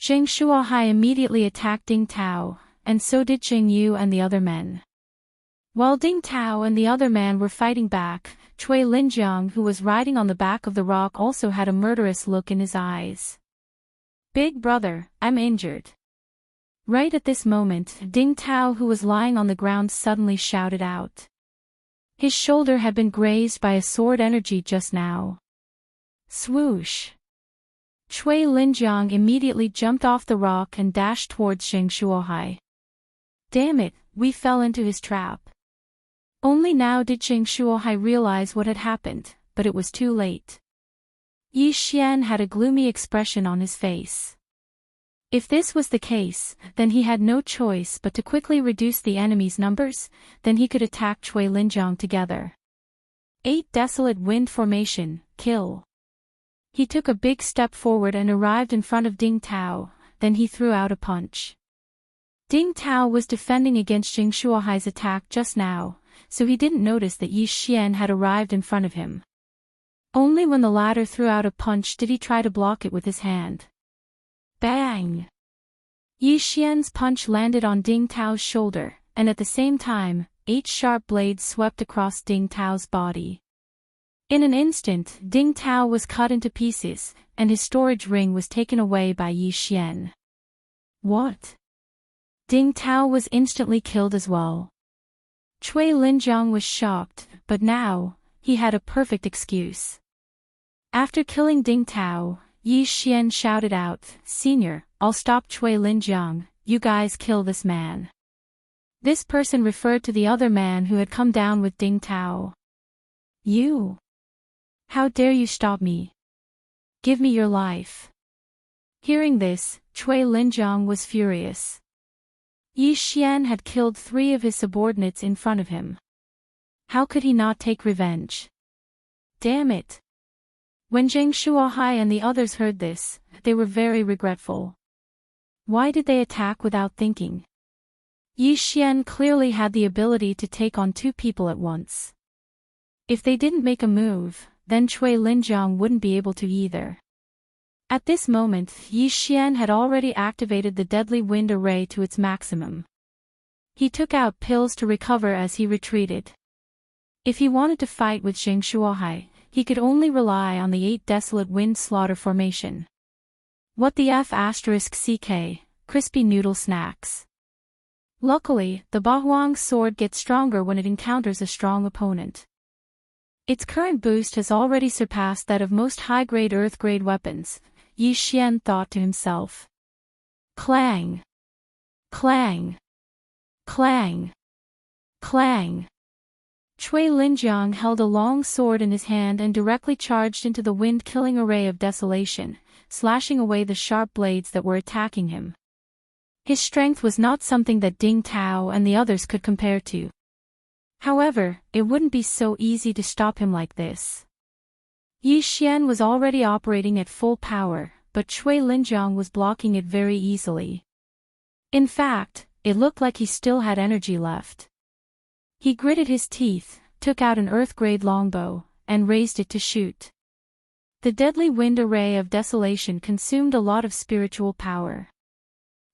Zheng Shuohai immediately attacked Ding Tao, and so did Zheng Yu and the other men. While Ding Tao and the other man were fighting back, Cui Linjiang, who was riding on the back of the rock, also had a murderous look in his eyes. Big brother, I'm injured. Right at this moment, Ding Tao, who was lying on the ground, suddenly shouted out. His shoulder had been grazed by a sword energy just now. Swoosh! Cui Linjiang immediately jumped off the rock and dashed towards Zheng Shuohai. Damn it, we fell into his trap. Only now did Zheng Shuohai realize what had happened, but it was too late. Yi Xian had a gloomy expression on his face. If this was the case, then he had no choice but to quickly reduce the enemy's numbers, then he could attack Cui Linjiang together. 8 Desolate Wind Formation, kill. He took a big step forward and arrived in front of Ding Tao, then he threw out a punch. Ding Tao was defending against Zheng Shuohai's attack just now, so he didn't notice that Yi Xian had arrived in front of him. Only when the latter threw out a punch did he try to block it with his hand. Bang! Yi Xian's punch landed on Ding Tao's shoulder, and at the same time, 8 sharp blades swept across Ding Tao's body. In an instant, Ding Tao was cut into pieces, and his storage ring was taken away by Yi Xian. What? Ding Tao was instantly killed as well. Cui Linjiang was shocked, but now, he had a perfect excuse. After killing Ding Tao, Yi Xian shouted out, Senior, I'll stop Cui Linjiang, you guys kill this man. This person referred to the other man who had come down with Ding Tao. You? How dare you stop me? Give me your life. Hearing this, Cui Linjiang was furious. Yi Xian had killed 3 of his subordinates in front of him. How could he not take revenge? Damn it! When Zheng Shuohai and the others heard this, they were very regretful. Why did they attack without thinking? Yi Xian clearly had the ability to take on 2 people at once. If they didn't make a move, then Cui Linjiang wouldn't be able to either. At this moment, Yi Xian had already activated the deadly wind array to its maximum. He took out pills to recover as he retreated. If he wanted to fight with Zheng Shuohai, he could only rely on the 8 Desolate Wind Slaughter Formation. What the F***CK, crispy noodle snacks. Luckily, the Bahuang sword gets stronger when it encounters a strong opponent. Its current boost has already surpassed that of most high-grade Earth-grade weapons, Yi Xian thought to himself. Clang! Clang! Clang! Clang! Cui Linjiang held a long sword in his hand and directly charged into the wind-killing array of desolation, slashing away the sharp blades that were attacking him. His strength was not something that Ding Tao and the others could compare to. However, it wouldn't be so easy to stop him like this. Yi Xian was already operating at full power, but Cui Linjiang was blocking it very easily. In fact, it looked like he still had energy left. He gritted his teeth, took out an earth-grade longbow, and raised it to shoot. The deadly wind array of desolation consumed a lot of spiritual power.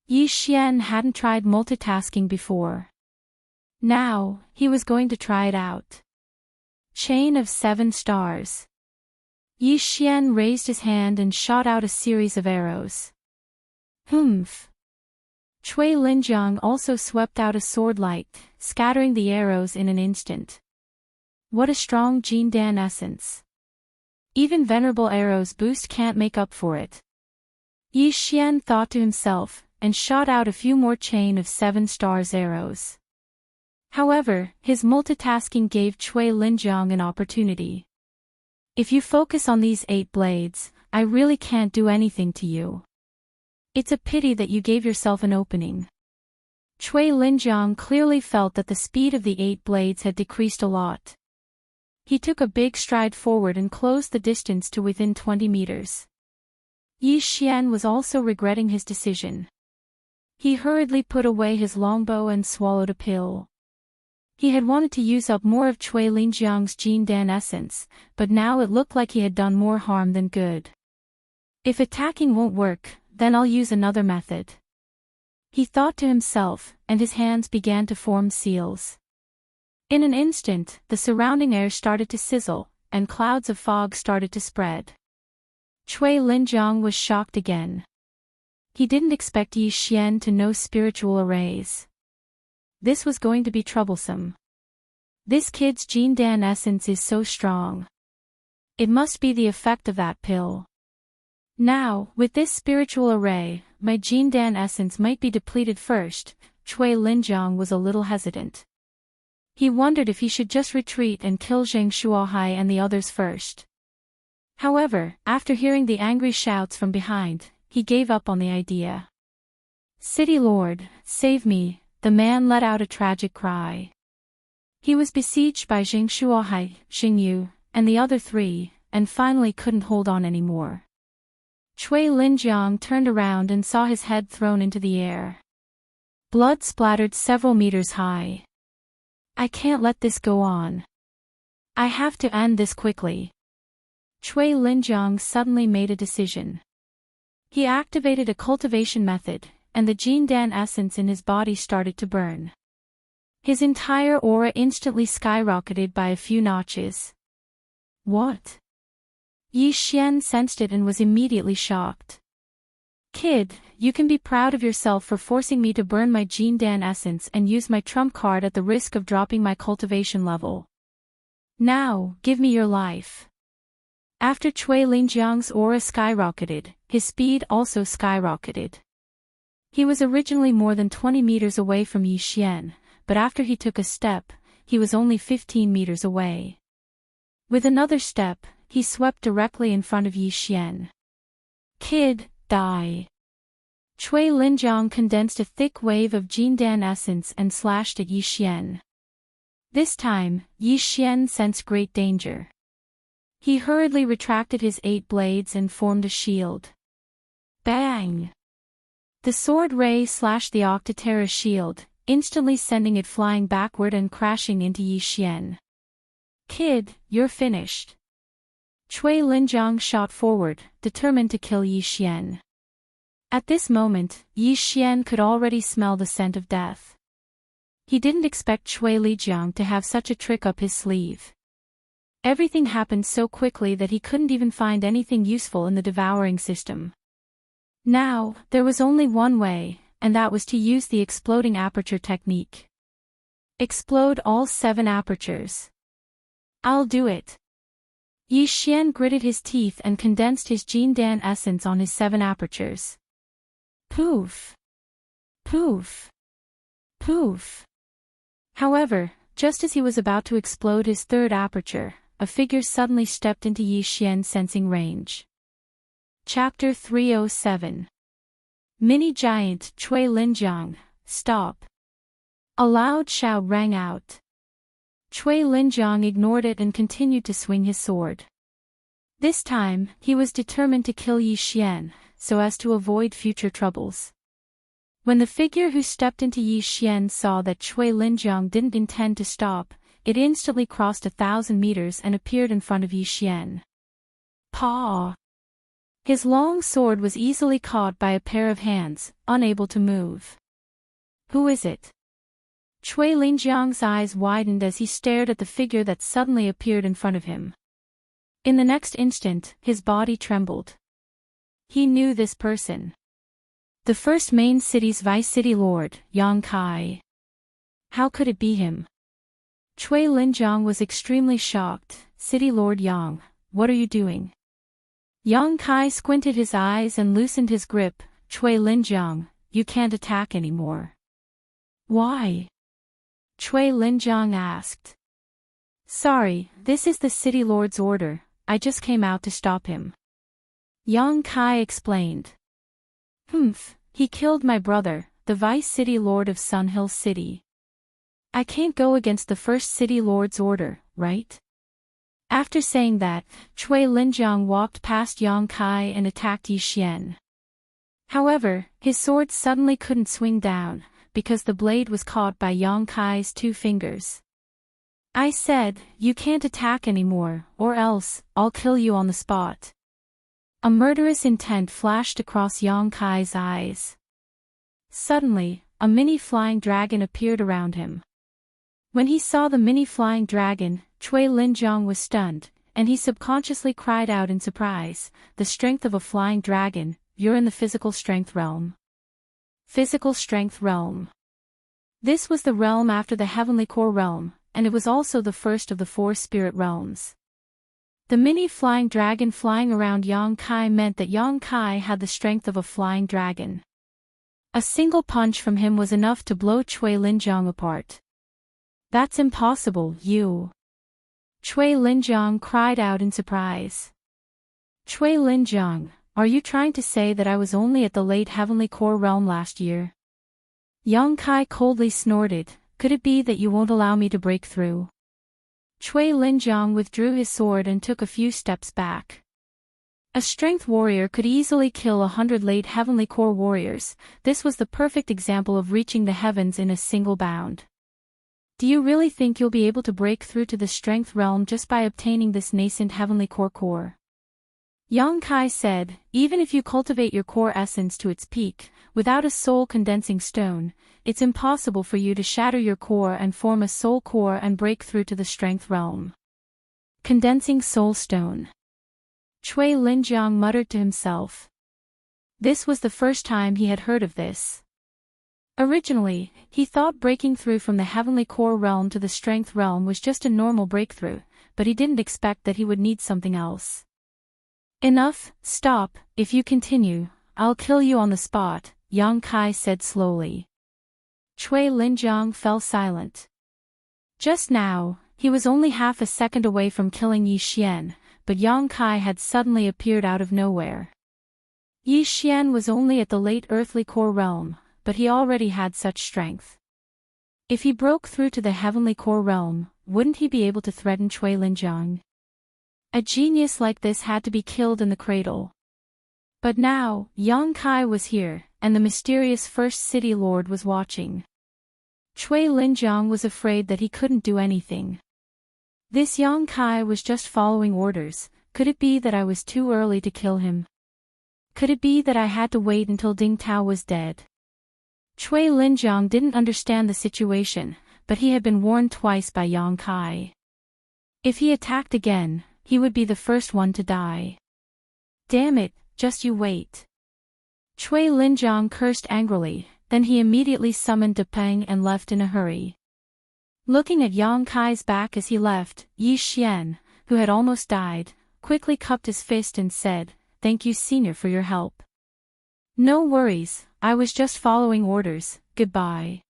Yi Xian hadn't tried multitasking before. Now, he was going to try it out. Chain of 7 stars. Yi Xian raised his hand and shot out a series of arrows. Humph! Cui Linjiang also swept out a sword light, scattering the arrows in an instant. What a strong Jindan essence! Even venerable arrows boost can't make up for it. Yi Xian thought to himself, and shot out a few more chain of 7 stars arrows. However, his multitasking gave Cui Linjiang an opportunity. If you focus on these 8 blades, I really can't do anything to you. It's a pity that you gave yourself an opening. Cui Linjiang clearly felt that the speed of the 8 blades had decreased a lot. He took a big stride forward and closed the distance to within 20 meters. Yi Xian was also regretting his decision. He hurriedly put away his longbow and swallowed a pill. He had wanted to use up more of Cui Linjiang's Jindan essence, but now it looked like he had done more harm than good. If attacking won't work, then I'll use another method. He thought to himself, and his hands began to form seals. In an instant, the surrounding air started to sizzle, and clouds of fog started to spread. Cui Linjiang was shocked again. He didn't expect Yi Xian to know spiritual arrays. This was going to be troublesome. This kid's Jindan essence is so strong. It must be the effect of that pill. Now, with this spiritual array, my Jindan essence might be depleted first. Cui Linjiang was a little hesitant. He wondered if he should just retreat and kill Zhang Shuohai and the others first. However, after hearing the angry shouts from behind, he gave up on the idea. City Lord, save me, the man let out a tragic cry. He was besieged by Zhang Shuohai, Xing Yu, and the other 3, and finally couldn't hold on anymore. Cui Linjiang turned around and saw his head thrown into the air. Blood splattered several meters high. I can't let this go on. I have to end this quickly. Cui Linjiang suddenly made a decision. He activated a cultivation method, and the Jindan essence in his body started to burn. His entire aura instantly skyrocketed by a few notches. What? Yi Xian sensed it and was immediately shocked. Kid, you can be proud of yourself for forcing me to burn my Jindan essence and use my trump card at the risk of dropping my cultivation level. Now, give me your life. After Cui Linjiang's aura skyrocketed, his speed also skyrocketed. He was originally more than 20 meters away from Yi Xian, but after he took a step, he was only 15 meters away. With another step, he swept directly in front of Yi Xian. Kid, die. Cui Linjiang condensed a thick wave of Jindan essence and slashed at Yi Xian. This time, Yi Xian sensed great danger. He hurriedly retracted his 8 blades and formed a shield. Bang! The sword ray slashed the Octotera shield, instantly sending it flying backward and crashing into Yi Xian. Kid, you're finished. Cui Linjiang shot forward, determined to kill Yi Xian. At this moment, Yi Xian could already smell the scent of death. He didn't expect Cui Linjiang to have such a trick up his sleeve. Everything happened so quickly that he couldn't even find anything useful in the devouring system. Now, there was only one way, and that was to use the exploding aperture technique. Explode all 7 apertures. I'll do it. Yi Xian gritted his teeth and condensed his Jin Dan essence on his 7 apertures. Poof! Poof! Poof! However, just as he was about to explode his 3rd aperture, a figure suddenly stepped into Yi Xian's sensing range. Chapter 307. Mini Giant Cui Linjiang, stop! A loud shout rang out. Cui Linjiang ignored it and continued to swing his sword. This time, he was determined to kill Yi Xian, so as to avoid future troubles. When the figure who stepped into Yi Xian saw that Cui Linjiang didn't intend to stop, it instantly crossed 1,000 meters and appeared in front of Yi Xian. Paw! His long sword was easily caught by a pair of hands, unable to move. Who is it? Cui Linjiang's eyes widened as he stared at the figure that suddenly appeared in front of him. In the next instant, his body trembled. He knew this person. The first main city's vice-city lord, Yang Kai. How could it be him? Cui Linjiang was extremely shocked. City Lord Yang, what are you doing? Yang Kai squinted his eyes and loosened his grip. Cui Linjiang, you can't attack anymore. Why? Cui Linjiang asked. Sorry, this is the city lord's order, I just came out to stop him. Yang Kai explained. He killed my brother, the vice-city lord of Sun Hill City. I can't go against the first city lord's order, right? After saying that, Cui Linjiang walked past Yang Kai and attacked Yi Xian. However, his sword suddenly couldn't swing down, because the blade was caught by Yang Kai's 2 fingers. I said, you can't attack anymore, or else, I'll kill you on the spot. A murderous intent flashed across Yang Kai's eyes. Suddenly, a mini flying dragon appeared around him. When he saw the mini flying dragon, Cui Linjiang was stunned, and he subconsciously cried out in surprise, the strength of a flying dragon, you're in the physical strength realm. Physical strength realm. This was the realm after the heavenly core realm, and it was also the first of the 4 spirit realms. The mini flying dragon flying around Yang Kai meant that Yang Kai had the strength of a flying dragon. A single punch from him was enough to blow Cui Linjiang apart. That's impossible, you. Cui Linjiang cried out in surprise. Cui Linjiang, are you trying to say that I was only at the late heavenly core realm last year? Yang Kai coldly snorted, could it be that you won't allow me to break through? Cui Linjiang withdrew his sword and took a few steps back. A strength warrior could easily kill 100 late heavenly core warriors. This was the perfect example of reaching the heavens in a single bound. Do you really think you'll be able to break through to the strength realm just by obtaining this nascent heavenly core? Yang Kai said, even if you cultivate your core essence to its peak, without a soul condensing stone, it's impossible for you to shatter your core and form a soul core and break through to the strength realm. Condensing soul stone. Cui Linjiang muttered to himself. This was the first time he had heard of this. Originally, he thought breaking through from the heavenly core realm to the strength realm was just a normal breakthrough, but he didn't expect that he would need something else. Enough, stop, if you continue, I'll kill you on the spot, Yang Kai said slowly. Cui Linjiang fell silent. Just now, he was only half a second away from killing Yi Xian, but Yang Kai had suddenly appeared out of nowhere. Yi Xian was only at the late earthly core realm, but he already had such strength. If he broke through to the heavenly core realm, wouldn't he be able to threaten Cui Linjiang? A genius like this had to be killed in the cradle. But now, Yang Kai was here, and the mysterious first city lord was watching. Cui Linjiang was afraid that he couldn't do anything. This Yang Kai was just following orders. Could it be that I was too early to kill him? Could it be that I had to wait until Ding Tao was dead? Cui Linjiang didn't understand the situation, but he had been warned twice by Yang Kai. If he attacked again, he would be the first one to die. Damn it, just you wait. Cui Linjiang cursed angrily, then he immediately summoned De Peng and left in a hurry. Looking at Yang Kai's back as he left, Yi Xian, who had almost died, quickly cupped his fist and said, "Thank you, Senior, for your help." "No worries, I was just following orders, goodbye."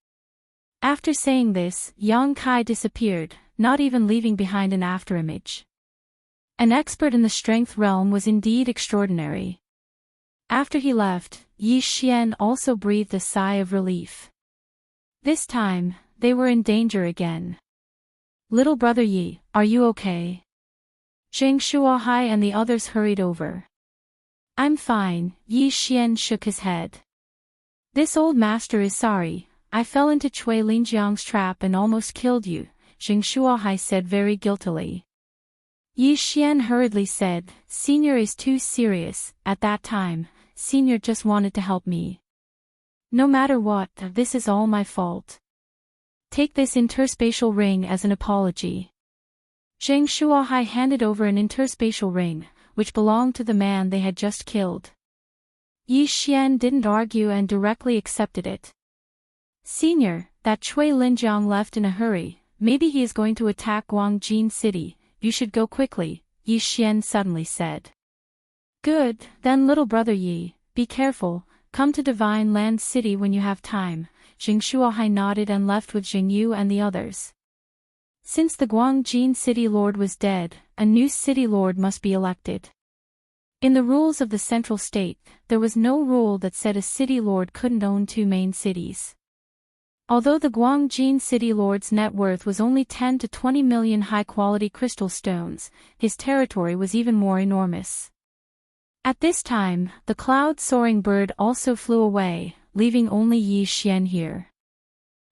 After saying this, Yang Kai disappeared, not even leaving behind an afterimage. An expert in the strength realm was indeed extraordinary. After he left, Yi Xian also breathed a sigh of relief. This time, they were in danger again. "Little brother Yi, are you okay?" Zheng Shuahai and the others hurried over. "I'm fine," Yi Xian shook his head. "This old master is sorry, I fell into Cui Linjiang's trap and almost killed you," Zheng Shuahai said very guiltily. Yi Xian hurriedly said, "Senior is too serious, at that time, Senior just wanted to help me. No matter what, this is all my fault. Take this interspatial ring as an apology." Zheng Shuahai handed over an interspatial ring, which belonged to the man they had just killed. Yi Xian didn't argue and directly accepted it. "Senior, that Cui Linjiang left in a hurry, maybe he is going to attack Guangjin City, you should go quickly," Yi Xian suddenly said. "Good, then little brother Yi, be careful, come to Divine Land City when you have time," Zheng Shuahai nodded and left with Zheng Yu and the others. Since the Guangjin City Lord was dead, a new city lord must be elected. In the rules of the central state, there was no rule that said a city lord couldn't own two main cities. Although the Guangjin City Lord's net worth was only 10 to 20 million high-quality crystal stones, his territory was even more enormous. At this time, the cloud-soaring bird also flew away, leaving only Yi Xian here.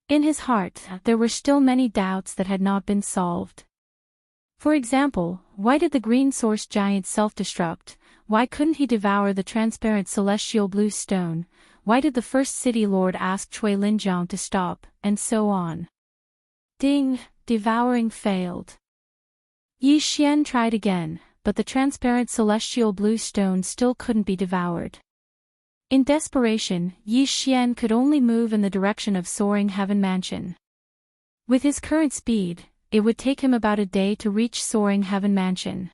In his heart, there were still many doubts that had not been solved. For example, why did the green source giant self-destruct? Why couldn't he devour the transparent celestial blue stone? Why did the first city lord ask Cui Linjiang to stop, and so on? Ding, devouring failed. Yi Xian tried again, but the transparent celestial blue stone still couldn't be devoured. In desperation, Yi Xian could only move in the direction of Soaring Heaven Mansion. With his current speed, it would take him about a day to reach Soaring Heaven Mansion.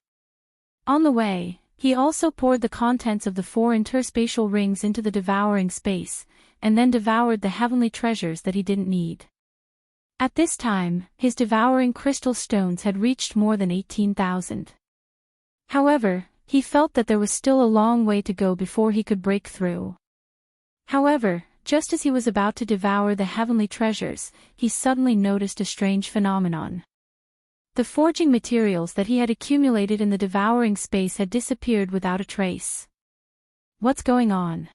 On the way, he also poured the contents of the 4 interspatial rings into the devouring space, and then devoured the heavenly treasures that he didn't need. At this time, his devouring crystal stones had reached more than 18,000. However, he felt that there was still a long way to go before he could break through. However, just as he was about to devour the heavenly treasures, he suddenly noticed a strange phenomenon. The forging materials that he had accumulated in the devouring space had disappeared without a trace. What's going on?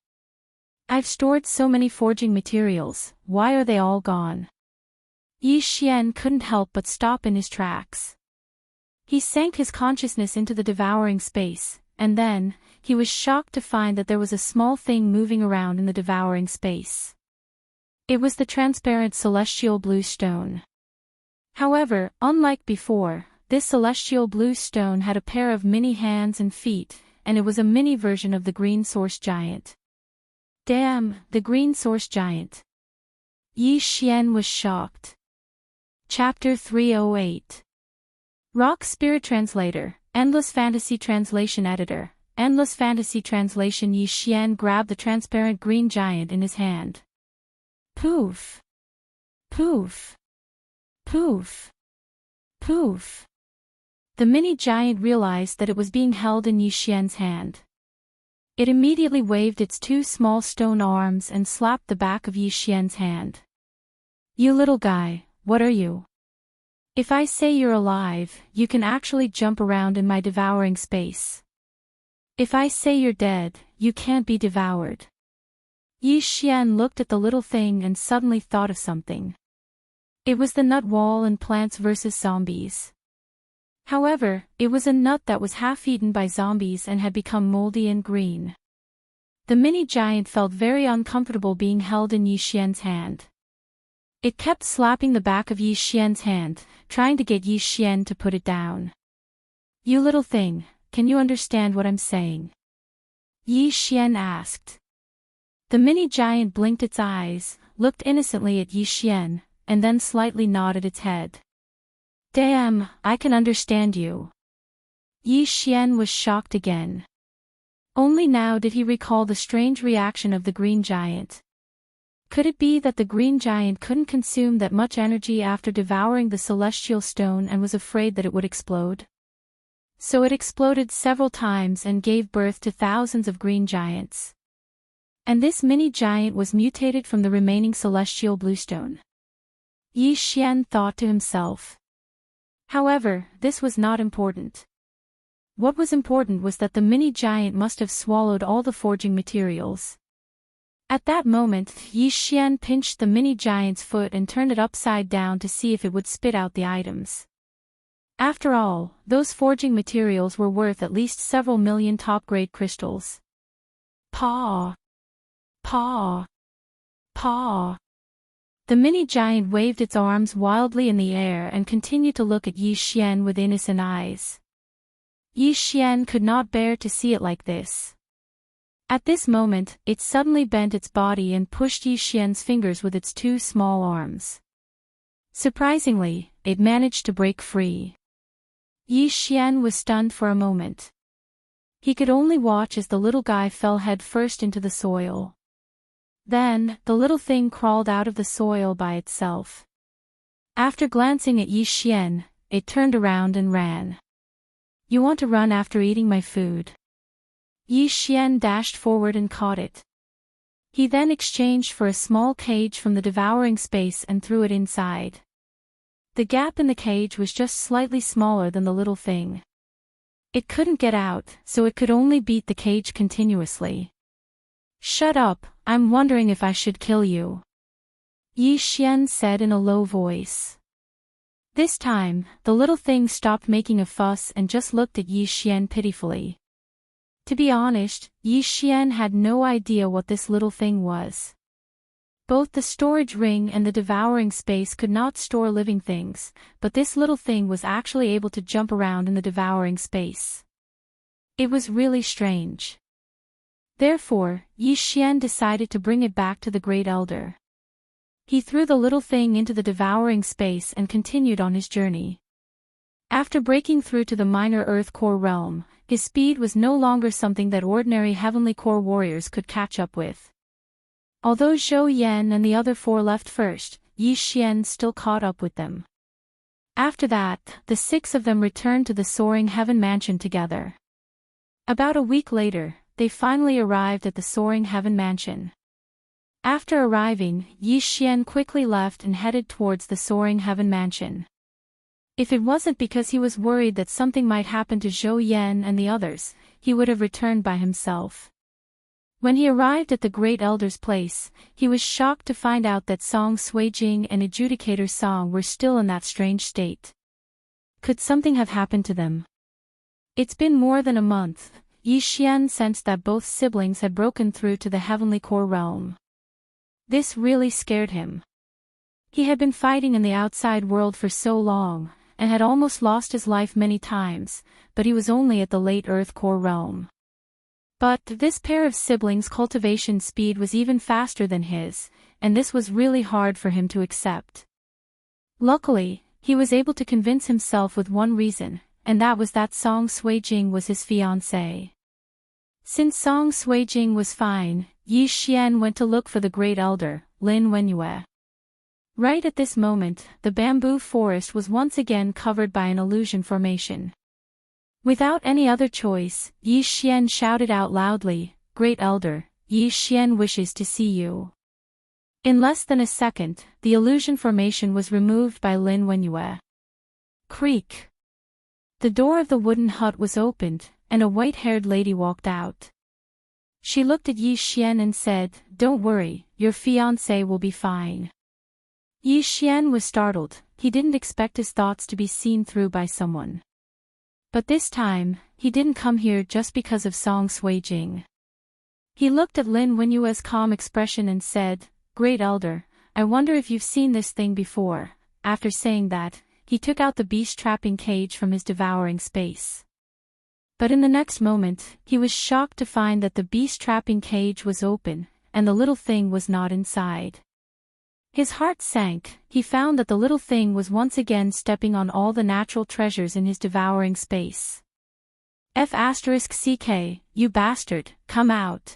I've stored so many forging materials, why are they all gone? Yi Xian couldn't help but stop in his tracks. He sank his consciousness into the devouring space, and then, he was shocked to find that there was a small thing moving around in the devouring space. It was the transparent celestial blue stone. However, unlike before, this celestial blue stone had a pair of mini hands and feet, and it was a mini version of the green source giant. Damn, the green source giant. Yi Xian was shocked. Chapter 308. Rock Spirit Translator, Endless Fantasy Translation Editor, Endless Fantasy Translation. Yi Xian grabbed the transparent green giant in his hand. Poof! Poof! Poof! Poof! The mini giant realized that it was being held in Yi Xian's hand. It immediately waved its 2 small stone arms and slapped the back of Yi Xian's hand. You little guy, what are you? If I say you're alive, you can actually jump around in my devouring space. If I say you're dead, you can't be devoured. Yi Xian looked at the little thing and suddenly thought of something. It was the nut wall in Plants vs. Zombies. However, it was a nut that was half-eaten by zombies and had become moldy and green. The mini giant felt very uncomfortable being held in Yi Xian's hand. It kept slapping the back of Yi Xian's hand, trying to get Yi Xian to put it down. You little thing, can you understand what I'm saying? Yi Xian asked. The mini giant blinked its eyes, looked innocently at Yi Xian, and then slightly nodded its head. Damn, I can understand you. Yi Xian was shocked again. Only now did he recall the strange reaction of the Green Giant. Could it be that the Green Giant couldn't consume that much energy after devouring the celestial stone and was afraid that it would explode? So it exploded several times and gave birth to thousands of green giants. And this mini giant was mutated from the remaining celestial bluestone. Yi Xian thought to himself. However, this was not important. What was important was that the mini giant must have swallowed all the forging materials. At that moment, Yi Xian pinched the mini giant's foot and turned it upside down to see if it would spit out the items. After all, those forging materials were worth at least several million top-grade crystals. Paw! Paw! Paw! The mini giant waved its arms wildly in the air and continued to look at Yi Xian with innocent eyes. Yi Xian could not bear to see it like this. At this moment, it suddenly bent its body and pushed Yi Xian's fingers with its two small arms. Surprisingly, it managed to break free. Yi Xian was stunned for a moment. He could only watch as the little guy fell head first into the soil. Then, the little thing crawled out of the soil by itself. After glancing at Yi Xian, it turned around and ran. You want to run after eating my food? Yi Xian dashed forward and caught it. He then exchanged for a small cage from the devouring space and threw it inside. The gap in the cage was just slightly smaller than the little thing. It couldn't get out, so it could only beat the cage continuously. Shut up, I'm wondering if I should kill you. Yi Xian said in a low voice. This time, the little thing stopped making a fuss and just looked at Yi Xian pitifully. To be honest, Yi Xian had no idea what this little thing was. Both the storage ring and the devouring space could not store living things, but this little thing was actually able to jump around in the devouring space. It was really strange. Therefore, Yi Xian decided to bring it back to the Great Elder. He threw the little thing into the devouring space and continued on his journey. After breaking through to the minor Earth Core realm, his speed was no longer something that ordinary Heavenly Core warriors could catch up with. Although Zhou Yan and the other four left first, Yi Xian still caught up with them. After that, the six of them returned to the Soaring Heaven Mansion together. About a week later, they finally arrived at the Soaring Heaven Mansion. After arriving, Yi Xian quickly left and headed towards the Soaring Heaven Mansion. If it wasn't because he was worried that something might happen to Zhou Yan and the others, he would have returned by himself. When he arrived at the Great Elder's place, he was shocked to find out that Song Suijing and Adjudicator Song were still in that strange state. Could something have happened to them? It's been more than a month. Yi Xian sensed that both siblings had broken through to the Heavenly Core realm. This really scared him. He had been fighting in the outside world for so long, and had almost lost his life many times, but he was only at the late Earth Core realm. But this pair of siblings' cultivation speed was even faster than his, and this was really hard for him to accept. Luckily, he was able to convince himself with one reason, and that was that Song Suijing was his fiancée. Since Song Suijing was fine, Yi Xian went to look for the Great Elder, Lin Wenyue. Right at this moment, the bamboo forest was once again covered by an illusion formation. Without any other choice, Yi Xian shouted out loudly, "Great Elder, Yi Xian wishes to see you." In less than a second, the illusion formation was removed by Lin Wenyue. Creak! The door of the wooden hut was opened, and a white-haired lady walked out. She looked at Yi Xian and said, "Don't worry, your fiancé will be fine." Yi Xian was startled. He didn't expect his thoughts to be seen through by someone. But this time, he didn't come here just because of Song Suijing. He looked at Lin Wenyue's calm expression and said, "Great Elder, I wonder if you've seen this thing before." After saying that, he took out the beast-trapping cage from his devouring space. But in the next moment, he was shocked to find that the beast-trapping cage was open, and the little thing was not inside. His heart sank. He found that the little thing was once again stepping on all the natural treasures in his devouring space. F***ck, you bastard, come out.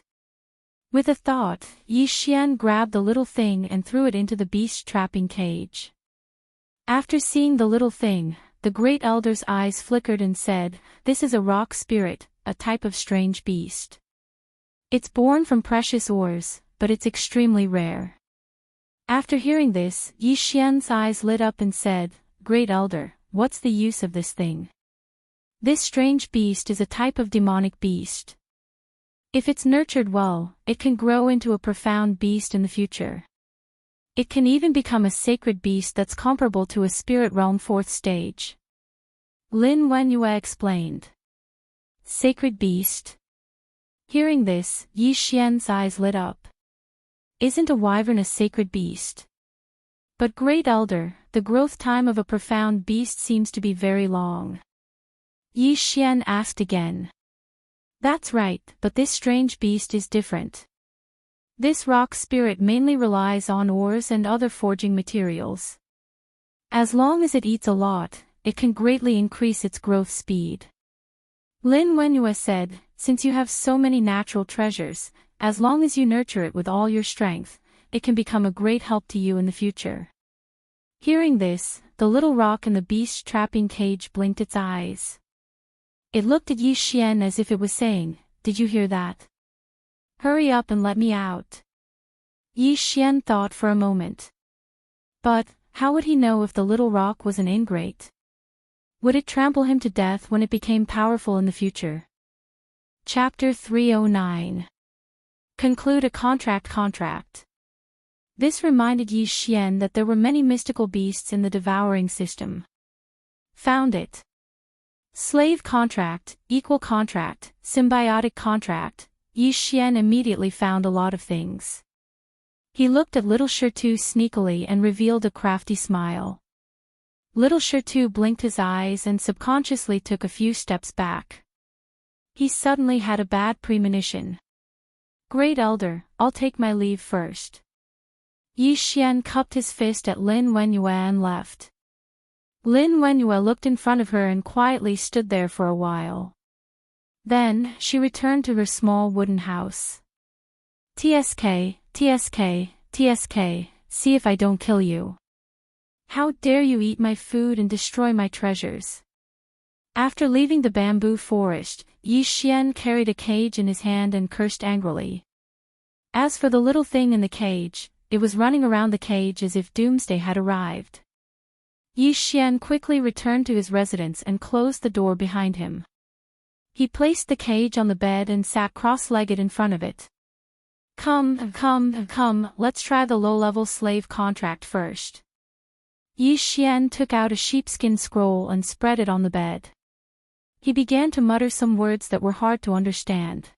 With a thought, Yi Xian grabbed the little thing and threw it into the beast-trapping cage. After seeing the little thing, the great elder's eyes flickered and said, "This is a rock spirit, a type of strange beast. It's born from precious ores, but it's extremely rare." After hearing this, Yi Xian's eyes lit up and said, "Great elder, what's the use of this thing? This strange beast is a type of demonic beast. If it's nurtured well, it can grow into a profound beast in the future. It can even become a sacred beast that's comparable to a spirit realm 4th stage." Lin Wenyue explained. Sacred beast? Hearing this, Yi Xian's eyes lit up. Isn't a wyvern a sacred beast? But great elder, the growth time of a profound beast seems to be very long. Yi Xian asked again. That's right, but this strange beast is different. This rock spirit mainly relies on ores and other forging materials. As long as it eats a lot, it can greatly increase its growth speed. Lin Wenyue said, "Since you have so many natural treasures, as long as you nurture it with all your strength, it can become a great help to you in the future." Hearing this, the little rock in the beast-trapping cage blinked its eyes. It looked at Yi Xian as if it was saying, "Did you hear that? Hurry up and let me out." Yi Xian thought for a moment. But, how would he know if the little rock was an ingrate? Would it trample him to death when it became powerful in the future? Chapter 309. Conclude a contract. This reminded Yi Xian that there were many mystical beasts in the devouring system. Found it. Slave contract, equal contract, symbiotic contract. Yi Xian immediately found a lot of things. He looked at little Shirtu sneakily and revealed a crafty smile. Little Shirtu blinked his eyes and subconsciously took a few steps back. He suddenly had a bad premonition. "Great elder, I'll take my leave first." Yi Xian cupped his fist at Lin Wenyue and left. Lin Wenyue looked in front of her and quietly stood there for a while. Then, she returned to her small wooden house. "TSK, TSK, TSK, see if I don't kill you. How dare you eat my food and destroy my treasures?" After leaving the bamboo forest, Yi Xian carried a cage in his hand and cursed angrily. As for the little thing in the cage, it was running around the cage as if doomsday had arrived. Yi Xian quickly returned to his residence and closed the door behind him. He placed the cage on the bed and sat cross-legged in front of it. Come, let's try the low-level slave contract first." Yi Xian took out a sheepskin scroll and spread it on the bed. He began to mutter some words that were hard to understand.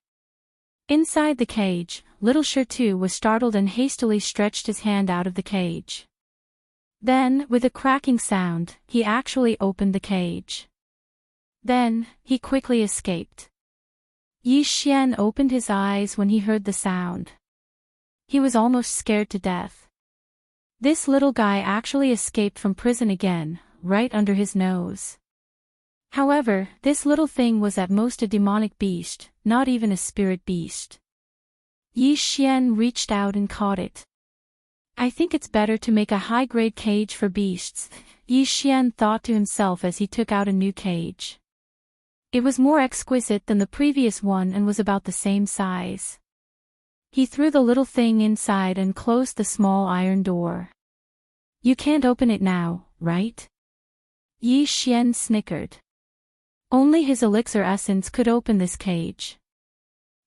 Inside the cage, little Shirtu was startled and hastily stretched his hand out of the cage. Then, with a cracking sound, he actually opened the cage. Then, he quickly escaped. Yi Xian opened his eyes when he heard the sound. He was almost scared to death. This little guy actually escaped from prison again, right under his nose. However, this little thing was at most a demonic beast, not even a spirit beast. Yi Xian reached out and caught it. "I think it's better to make a high-grade cage for beasts," Yi Xian thought to himself as he took out a new cage. It was more exquisite than the previous one and was about the same size. He threw the little thing inside and closed the small iron door. "You can't open it now, right?" Yi Xian snickered. Only his elixir essence could open this cage.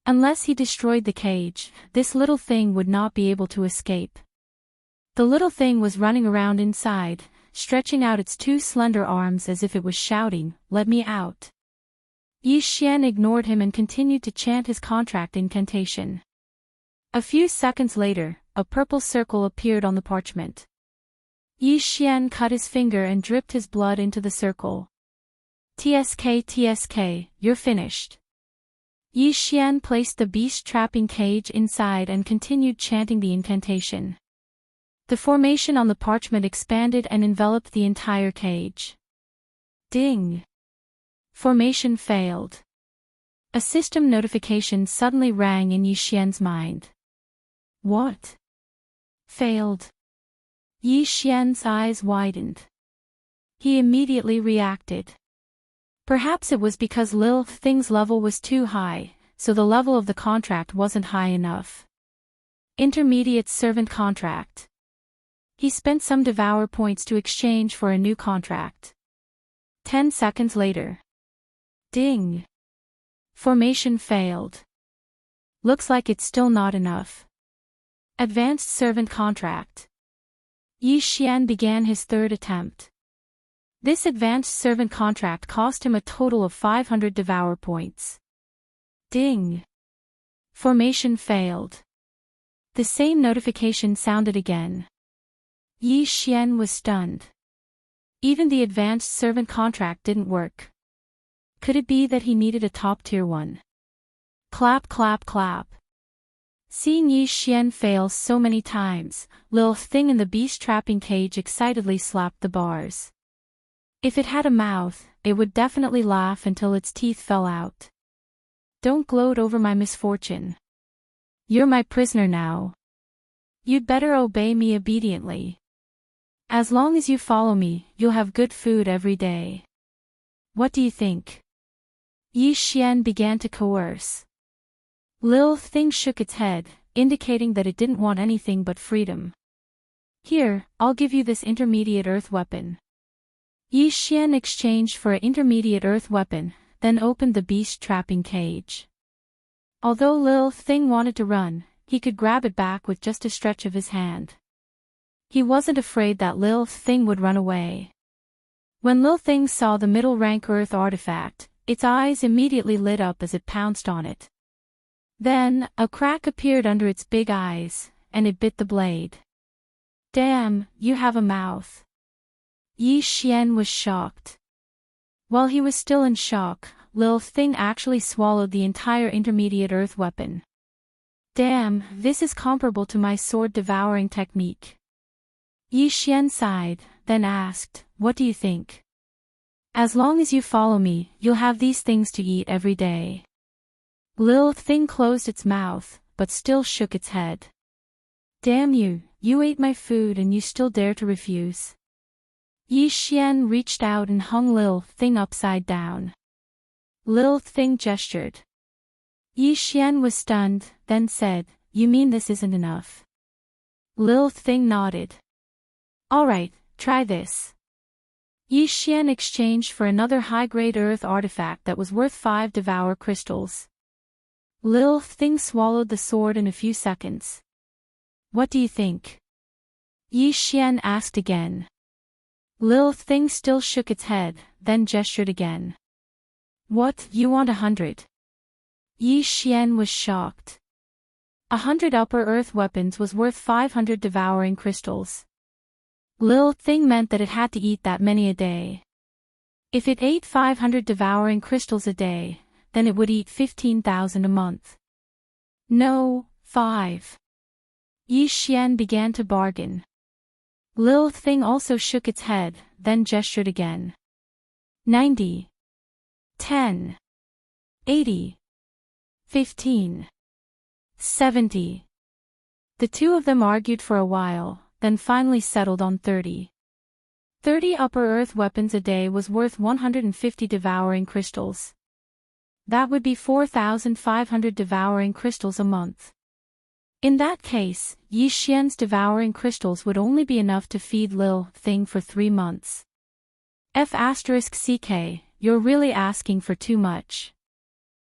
Unless he destroyed the cage, this little thing would not be able to escape. The little thing was running around inside, stretching out its two slender arms as if it was shouting, "Let me out." Yi Xian ignored him and continued to chant his contract incantation. A few seconds later, a purple circle appeared on the parchment. Yi Xian cut his finger and dripped his blood into the circle. TSK, you're finished." Yi Xian placed the beast-trapping cage inside and continued chanting the incantation. The formation on the parchment expanded and enveloped the entire cage. Ding! Formation failed. A system notification suddenly rang in Yi Xian's mind. What? Failed. Yi Xian's eyes widened. He immediately reacted. Perhaps it was because Lil Thing's level was too high, so the level of the contract wasn't high enough. Intermediate servant contract. He spent some devour points to exchange for a new contract. 10 seconds later. Ding. Formation failed. Looks like it's still not enough. Advanced servant contract. Yi Xian began his third attempt. This advanced servant contract cost him a total of 500 devour points. Ding. Formation failed. The same notification sounded again. Yi Xian was stunned. Even the advanced servant contract didn't work. Could it be that he needed a top-tier one? Clap clap clap. Seeing Yi Xian fail so many times, Lil Thing in the beast trapping cage excitedly slapped the bars. If it had a mouth, it would definitely laugh until its teeth fell out. Don't gloat over my misfortune. You're my prisoner now. You'd better obey me obediently. As long as you follow me, you'll have good food every day. What do you think? Yi Xian began to coerce. Lil Thing shook its head, indicating that it didn't want anything but freedom. Here, I'll give you this intermediate earth weapon. Yi Xian exchanged for an intermediate earth weapon, then opened the beast trapping cage. Although Lil Thing wanted to run, he could grab it back with just a stretch of his hand. He wasn't afraid that Lil Thing would run away. When Lil Thing saw the middle rank earth artifact, its eyes immediately lit up as it pounced on it. Then, a crack appeared under its big eyes, and it bit the blade. Damn, you have a mouth. Yi Xian was shocked. While he was still in shock, Lil Thing actually swallowed the entire intermediate earth weapon. Damn, this is comparable to my sword-devouring technique. Yi Xian sighed, then asked, what do you think? As long as you follow me, you'll have these things to eat every day. Lil Thing closed its mouth, but still shook its head. Damn you, you ate my food and you still dare to refuse. Yi Xian reached out and hung Lil Thing upside down. Lil Thing gestured. Yi Xian was stunned, then said, you mean this isn't enough? Lil Thing nodded. Alright, try this. Yi Xian exchanged for another high-grade earth artifact that was worth 5 devour crystals. Lil Thing swallowed the sword in a few seconds. What do you think? Yi Xian asked again. Lil Thing still shook its head, then gestured again. What, you want 100? Yi Xian was shocked. 100 upper earth weapons was worth 500 devouring crystals. Lil Thing meant that it had to eat that many a day. If it ate 500 devouring crystals a day, then it would eat 15,000 a month. No, 5. Yi Xian began to bargain. Lil Thing also shook its head, then gestured again. 90. 10. 80. 15. 70. The two of them argued for a while, then finally settled on 30. 30 upper earth weapons a day was worth 150 devouring crystals. That would be 4,500 devouring crystals a month. In that case, Yi Xian's devouring crystals would only be enough to feed Lil Thing for 3 months. F***CK, you're really asking for too much.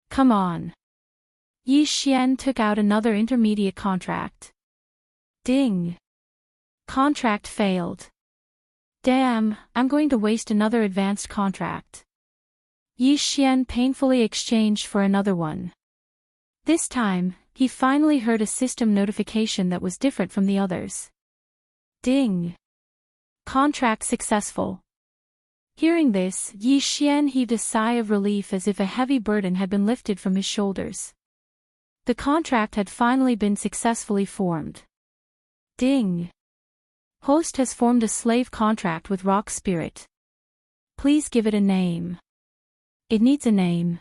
Come on. Yi Xian took out another intermediate contract. Ding. Contract failed. Damn, I'm going to waste another advanced contract. Yi Xian painfully exchanged for another one. This time, he finally heard a system notification that was different from the others. Ding. Contract successful. Hearing this, Yi Xian heaved a sigh of relief as if a heavy burden had been lifted from his shoulders. The contract had finally been successfully formed. Ding. Host has formed a slave contract with Rock Spirit. Please give it a name. It needs a name.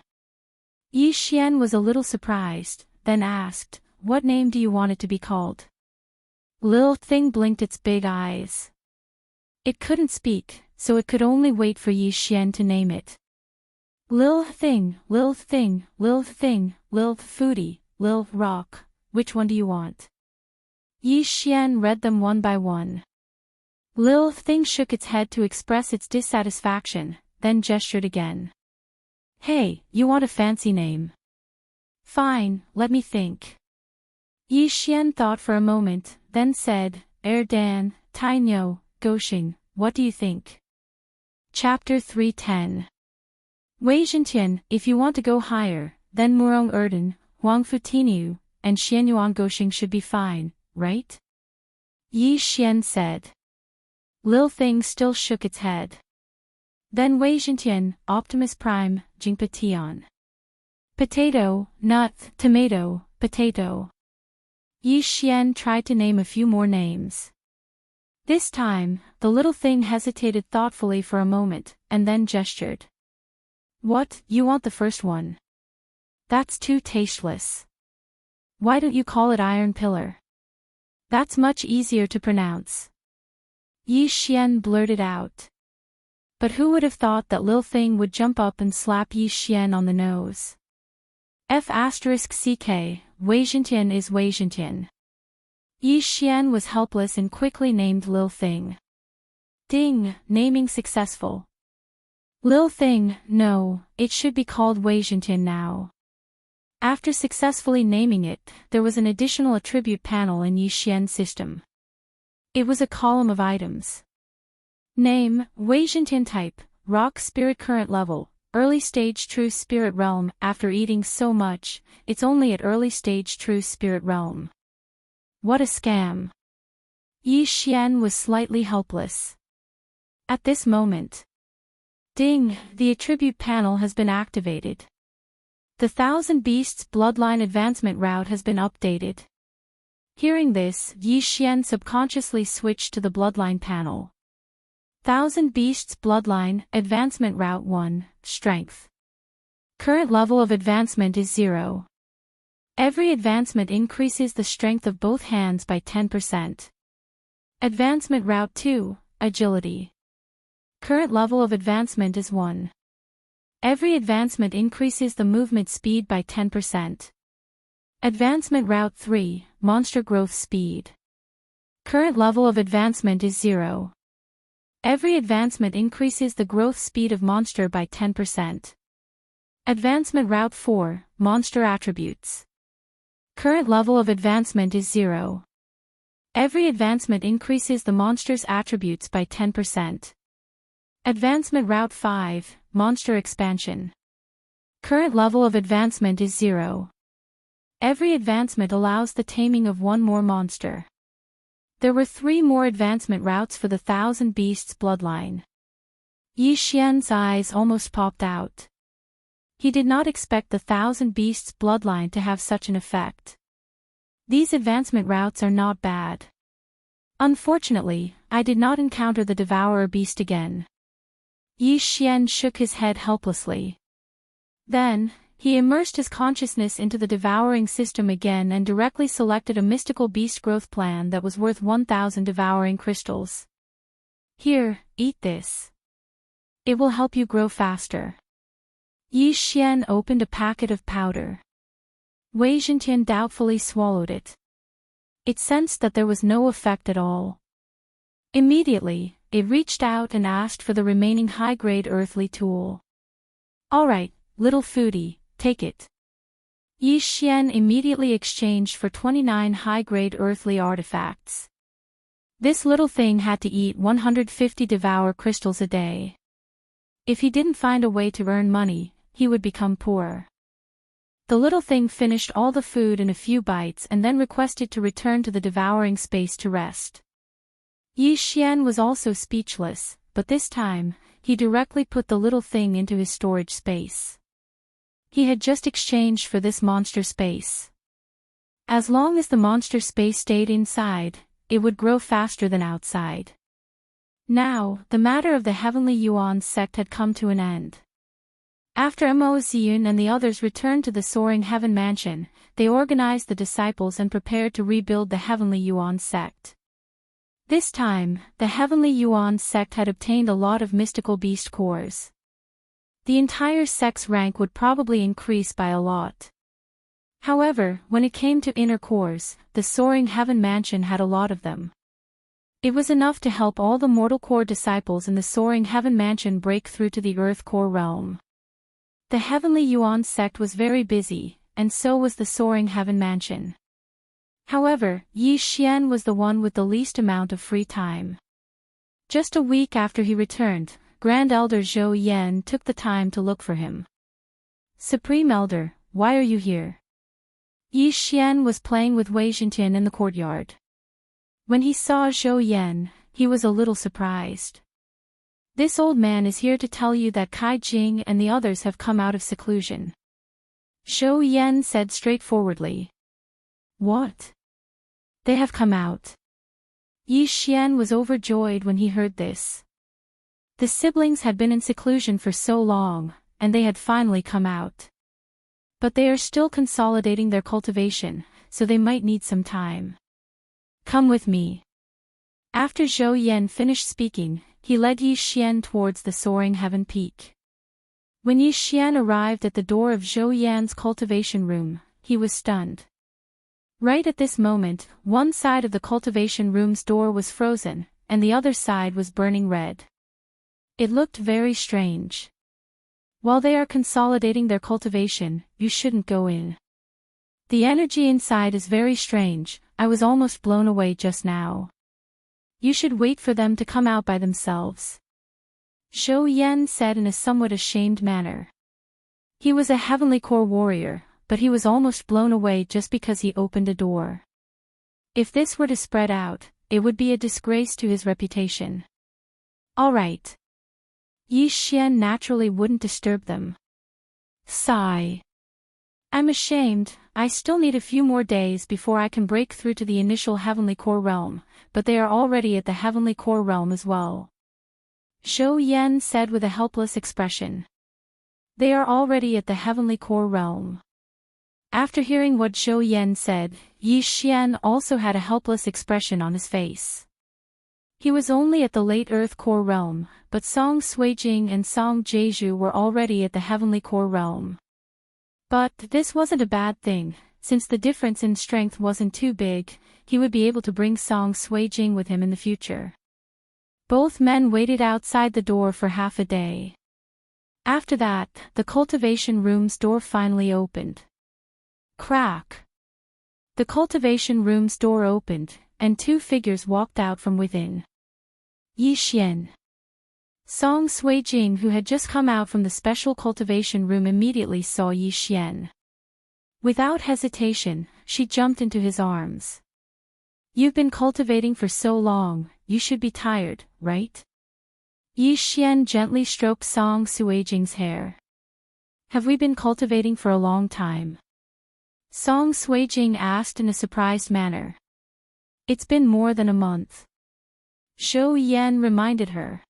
Yi Xian was a little surprised, then asked, "What name do you want it to be called?" Lil Thing blinked its big eyes. It couldn't speak, so it could only wait for Yi Xian to name it. Lil Thing, Lil Thing, Lil Thing, Lil Foodie, Lil Rock, which one do you want? Yi Xian read them one by one. Lil Thing shook its head to express its dissatisfaction, then gestured again. Hey, you want a fancy name? Fine, let me think. Yi Xian thought for a moment, then said, Dan, Tainyo, Goxing, what do you think? Chapter 310. Wei Zhentian, if you want to go higher, then Murong Erden, Huang Futiniu, and Xianyuan Goxing should be fine, right? Yi Xian said. Lil Thing still shook its head. Then Wei Zhentian, Optimus Prime, Jingpa Tian. Potato, nut, tomato, potato. Yi Xian tried to name a few more names. This time, the little thing hesitated thoughtfully for a moment, and then gestured. What, you want the first one? That's too tasteless. Why don't you call it Iron Pillar? That's much easier to pronounce. Yi Xian blurted out. But who would have thought that Lil Thing would jump up and slap Yi Xian on the nose? F***ck, Wei Zhentian is Wei Zhentian. Yi Xian was helpless and quickly named Lil Thing. Ding, naming successful. Lil Thing, no, it should be called Wei Zhentian now. After successfully naming it, there was an additional attribute panel in Yi Xian's system. It was a column of items. Name, Wei Zhentian type, Rock Spirit current level, Early Stage True Spirit Realm. After eating so much, it's only at Early Stage True Spirit Realm. What a scam. Yi Xian was slightly helpless. At this moment. Ding, the attribute panel has been activated. The Thousand Beasts Bloodline Advancement route has been updated. Hearing this, Yi Xian subconsciously switched to the Bloodline panel. Thousand Beasts Bloodline, Advancement Route 1, Strength. Current level of advancement is 0. Every advancement increases the strength of both hands by 10%. Advancement Route 2, Agility. Current level of advancement is 1. Every advancement increases the movement speed by 10%. Advancement Route 3, Monster Growth Speed. Current level of advancement is 0. Every advancement increases the growth speed of monster by 10%. Advancement Route 4, Monster Attributes. Current level of advancement is 0. Every advancement increases the monster's attributes by 10%. Advancement Route 5, Monster Expansion. Current level of advancement is 0. Every advancement allows the taming of one more monster. There were 3 more advancement routes for the Thousand Beasts Bloodline. Yi Xian's eyes almost popped out. He did not expect the Thousand Beasts Bloodline to have such an effect. These advancement routes are not bad. Unfortunately, I did not encounter the Devourer Beast again. Yi Xian shook his head helplessly. Then, he immersed his consciousness into the devouring system again and directly selected a mystical beast growth plan that was worth 1,000 devouring crystals. Here, eat this. It will help you grow faster. Yi Xian opened a packet of powder. Wei Zhentian doubtfully swallowed it. It sensed that there was no effect at all. Immediately, it reached out and asked for the remaining high-grade earthly tool. Alright, little foodie, take it. Yi Xian immediately exchanged for 29 high-grade earthly artifacts. This little thing had to eat 150 devour crystals a day. If he didn't find a way to earn money, he would become poor. The little thing finished all the food in a few bites and then requested to return to the devouring space to rest. Yi Xian was also speechless, but this time, he directly put the little thing into his storage space. He had just exchanged for this monster space. As long as the monster space stayed inside, it would grow faster than outside. Now, the matter of the Heavenly Yuan sect had come to an end. After Mo Ziyun and the others returned to the Soaring Heaven Mansion, they organized the disciples and prepared to rebuild the Heavenly Yuan sect. This time, the Heavenly Yuan sect had obtained a lot of mystical beast cores. The entire sect's rank would probably increase by a lot. However, when it came to inner cores, the Soaring Heaven Mansion had a lot of them. It was enough to help all the mortal core disciples in the Soaring Heaven Mansion break through to the Earth core realm. The Heavenly Yuan sect was very busy, and so was the Soaring Heaven Mansion. However, Yi Xian was the one with the least amount of free time. Just a week after he returned, Grand Elder Zhou Yan took the time to look for him. Supreme Elder, why are you here? Yi Xian was playing with Wei Zhentian in the courtyard. When he saw Zhou Yan, he was a little surprised. This old man is here to tell you that Kai Jing and the others have come out of seclusion. Zhou Yan said straightforwardly. What? They have come out. Yi Xian was overjoyed when he heard this. The siblings had been in seclusion for so long, and they had finally come out. But they are still consolidating their cultivation, so they might need some time. Come with me. After Zhou Yan finished speaking, he led Yi Xian towards the Soaring Heaven Peak. When Yi Xian arrived at the door of Zhou Yan's cultivation room, he was stunned. Right at this moment, one side of the cultivation room's door was frozen, and the other side was burning red. It looked very strange. While they are consolidating their cultivation, you shouldn't go in. The energy inside is very strange, I was almost blown away just now. You should wait for them to come out by themselves. Zhou Yan said in a somewhat ashamed manner. He was a heavenly core warrior, but he was almost blown away just because he opened a door. If this were to spread out, it would be a disgrace to his reputation. All right. Yi Xian naturally wouldn't disturb them. Sigh. I'm ashamed, I still need a few more days before I can break through to the initial Heavenly Core realm, but they are already at the Heavenly Core realm as well. Zhou Yan said with a helpless expression. They are already at the Heavenly Core realm. After hearing what Zhou Yan said, Yi Xian also had a helpless expression on his face. He was only at the late Earth Core realm, but Song Suijing and Song Jeju were already at the Heavenly Core realm. But this wasn't a bad thing, since the difference in strength wasn't too big, he would be able to bring Song Suijing with him in the future. Both men waited outside the door for half a day. After that, the cultivation room's door finally opened. Crack! The cultivation room's door opened, and two figures walked out from within. Yi Xian. Song Suijing, who had just come out from the special cultivation room, immediately saw Yi Xian. Without hesitation, she jumped into his arms. You've been cultivating for so long, you should be tired, right? Yi Xian gently stroked Song Suijing's hair. Have we been cultivating for a long time? Song Suijing asked in a surprised manner. It's been more than a month. Zhou Yan reminded her.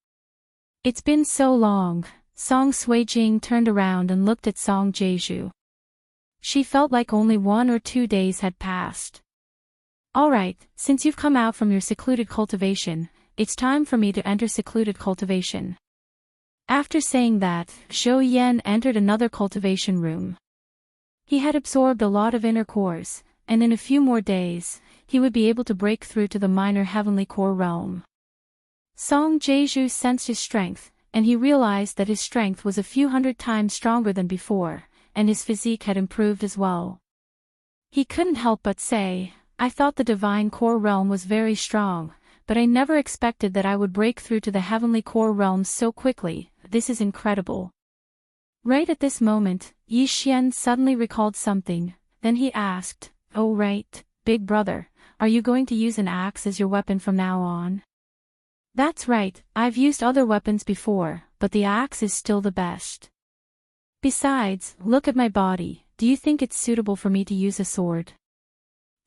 It's been so long, Song Suijing turned around and looked at Song Jeju. She felt like only 1 or 2 days had passed. Alright, since you've come out from your secluded cultivation, it's time for me to enter secluded cultivation. After saying that, Zhou Yan entered another cultivation room. He had absorbed a lot of inner cores, and in a few more days, he would be able to break through to the minor heavenly core realm. Song Jeju sensed his strength, and he realized that his strength was a few hundred times stronger than before, and his physique had improved as well. He couldn't help but say, I thought the divine core realm was very strong, but I never expected that I would break through to the heavenly core realm so quickly, this is incredible. Right at this moment, Yi Xian suddenly recalled something, then he asked, Oh right, big brother, are you going to use an axe as your weapon from now on? That's right, I've used other weapons before, but the axe is still the best. Besides, look at my body, do you think it's suitable for me to use a sword?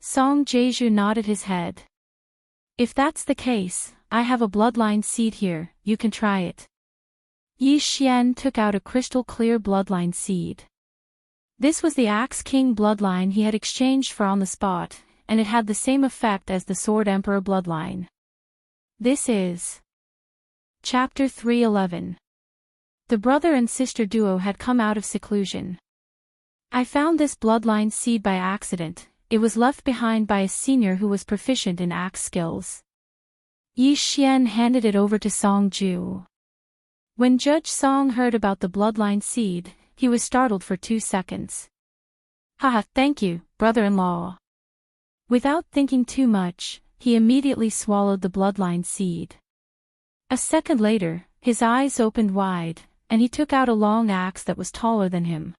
Song Jeju nodded his head. If that's the case, I have a bloodline seed here, you can try it. Yi Xian took out a crystal-clear bloodline seed. This was the Axe King bloodline he had exchanged for on the spot, and it had the same effect as the Sword Emperor bloodline. This is Chapter 311. The brother and sister duo had come out of seclusion. I found this bloodline seed by accident. It was left behind by a senior who was proficient in axe skills. Yi Xian handed it over to Song Ju. When Judge Song heard about the bloodline seed, he was startled for 2 seconds. Haha, thank you, brother-in-law. Without thinking too much, he immediately swallowed the bloodline seed. A second later, his eyes opened wide, and he took out a long axe that was taller than him.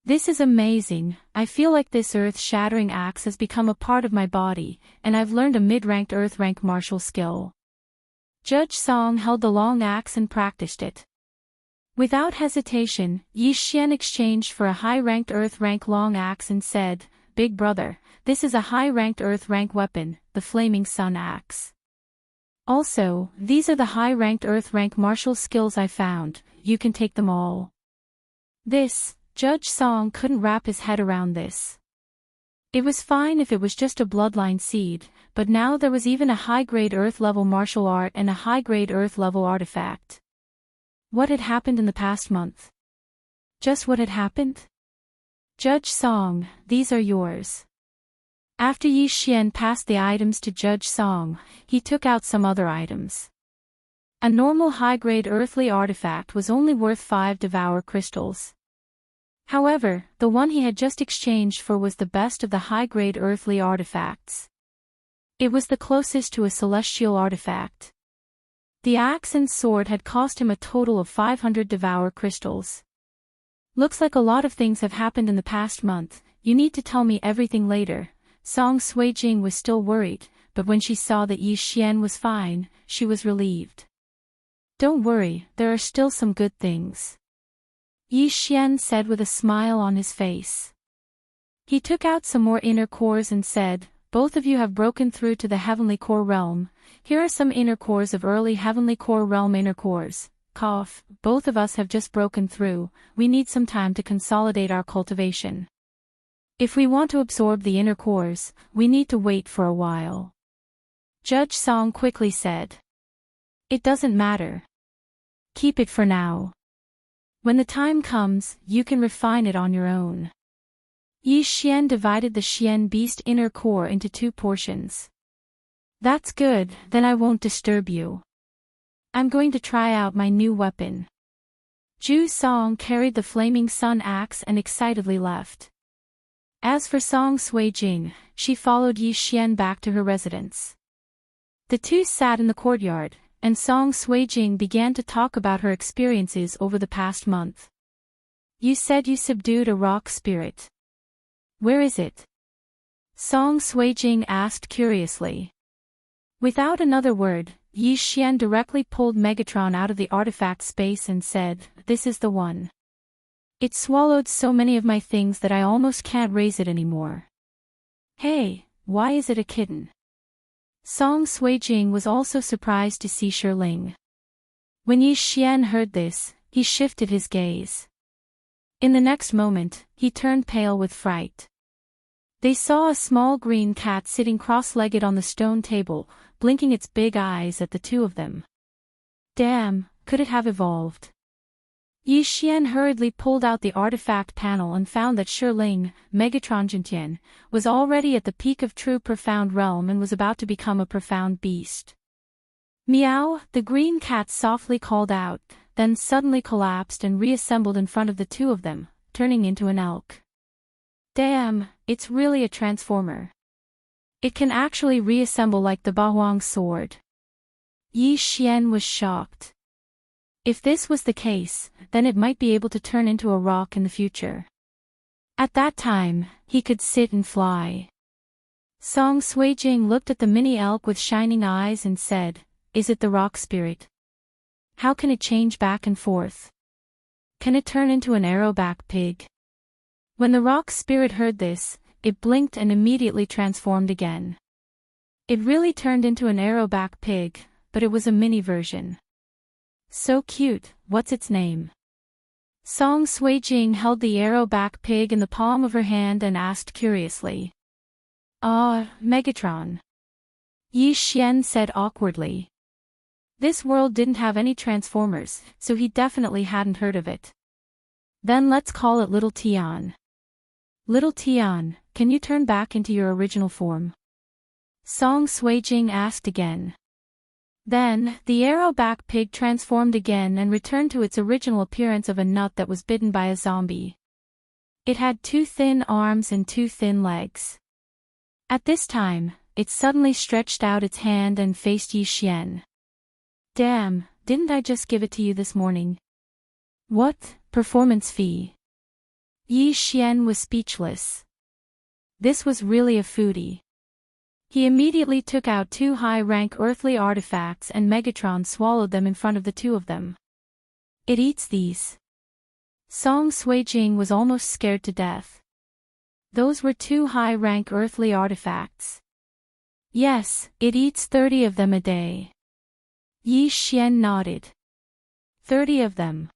This is amazing. I feel like this earth-shattering axe has become a part of my body, and I've learned a mid-ranked earth-rank martial skill. Judge Song held the long axe and practiced it. Without hesitation, Yi Xian exchanged for a high-ranked earth-rank long axe and said, "Big brother, this is a high-ranked earth-rank weapon, the Flaming Sun Axe. Also, these are the high-ranked earth-rank martial skills I found, you can take them all." Judge Song couldn't wrap his head around this. It was fine if it was just a bloodline seed, but now there was even a high-grade earth-level martial art and a high-grade earth-level artifact. What had happened in the past month? Just what had happened? Judge Song, these are yours. After Yi Xian passed the items to Judge Song, he took out some other items. A normal high-grade earthly artifact was only worth 5 devour crystals. However, the one he had just exchanged for was the best of the high-grade earthly artifacts. It was the closest to a celestial artifact. The axe and sword had cost him a total of 500 devour crystals. Looks like a lot of things have happened in the past month. You need to tell me everything later. Song Suijing was still worried, but when she saw that Yi Xian was fine, she was relieved. Don't worry, there are still some good things, Yi Xian said with a smile on his face. He took out some more inner cores and said, "Both of you have broken through to the Heavenly Core Realm. Here are some inner cores of early Heavenly Core Realm inner cores. Both of us have just broken through. We need some time to consolidate our cultivation. If we want to absorb the inner cores, we need to wait for a while." Judge Song quickly said. "It doesn't matter. Keep it for now. When the time comes, you can refine it on your own." Yi Xian divided the Xian Beast inner core into 2 portions. "That's good, then I won't disturb you. I'm going to try out my new weapon." Ju Song carried the Flaming Sun Axe and excitedly left. As for Song Suijing, she followed Yi Xian back to her residence. The two sat in the courtyard, and Song Suijing began to talk about her experiences over the past month. "You said you subdued a rock spirit. Where is it?" Song Suijing asked curiously. Without another word, Yi Xian directly pulled Megatron out of the artifact space and said, "This is the one. It swallowed so many of my things that I almost can't raise it anymore." "Hey, why is it a kitten?" Song Suijing was also surprised to see Shirling. When Yi Xian heard this, he shifted his gaze. In the next moment, he turned pale with fright. They saw a small green cat sitting cross-legged on the stone table, blinking its big eyes at the two of them. Damn, could it have evolved? Yi Xian hurriedly pulled out the artifact panel and found that Shirling, Megatron Jintian, was already at the peak of true profound realm and was about to become a profound beast. Meow, the green cat softly called out, then suddenly collapsed and reassembled in front of the two of them, turning into an elk. Damn, it's really a transformer. It can actually reassemble like the Bahuang sword. Yi Xian was shocked. If this was the case, then it might be able to turn into a rock in the future. At that time, he could sit and fly. Song Suijing looked at the mini elk with shining eyes and said, "Is it the rock spirit? How can it change back and forth? Can it turn into an arrowback pig?" When the rock spirit heard this, it blinked and immediately transformed again. It really turned into an arrowback pig, but it was a mini version. So cute, what's its name? Song Sui-jing held the arrow-back pig in the palm of her hand and asked curiously. Megatron. Yi Xian said awkwardly. This world didn't have any Transformers, so he definitely hadn't heard of it. Then let's call it Little Tian. Little Tian, can you turn back into your original form? Song Sui-jing asked again. Then, the arrow-back pig transformed again and returned to its original appearance of a nut that was bitten by a zombie. It had 2 thin arms and 2 thin legs. At this time, it suddenly stretched out its hand and faced Yi Xian. Damn, didn't I just give it to you this morning? What, performance fee? Yi Xian was speechless. This was really a foodie. He immediately took out 2 high-rank earthly artifacts and Megatron swallowed them in front of the 2 of them. It eats these. Song Sui-jing was almost scared to death. Those were 2 high-rank earthly artifacts. Yes, it eats 30 of them a day. Yi Xian nodded. 30 of them.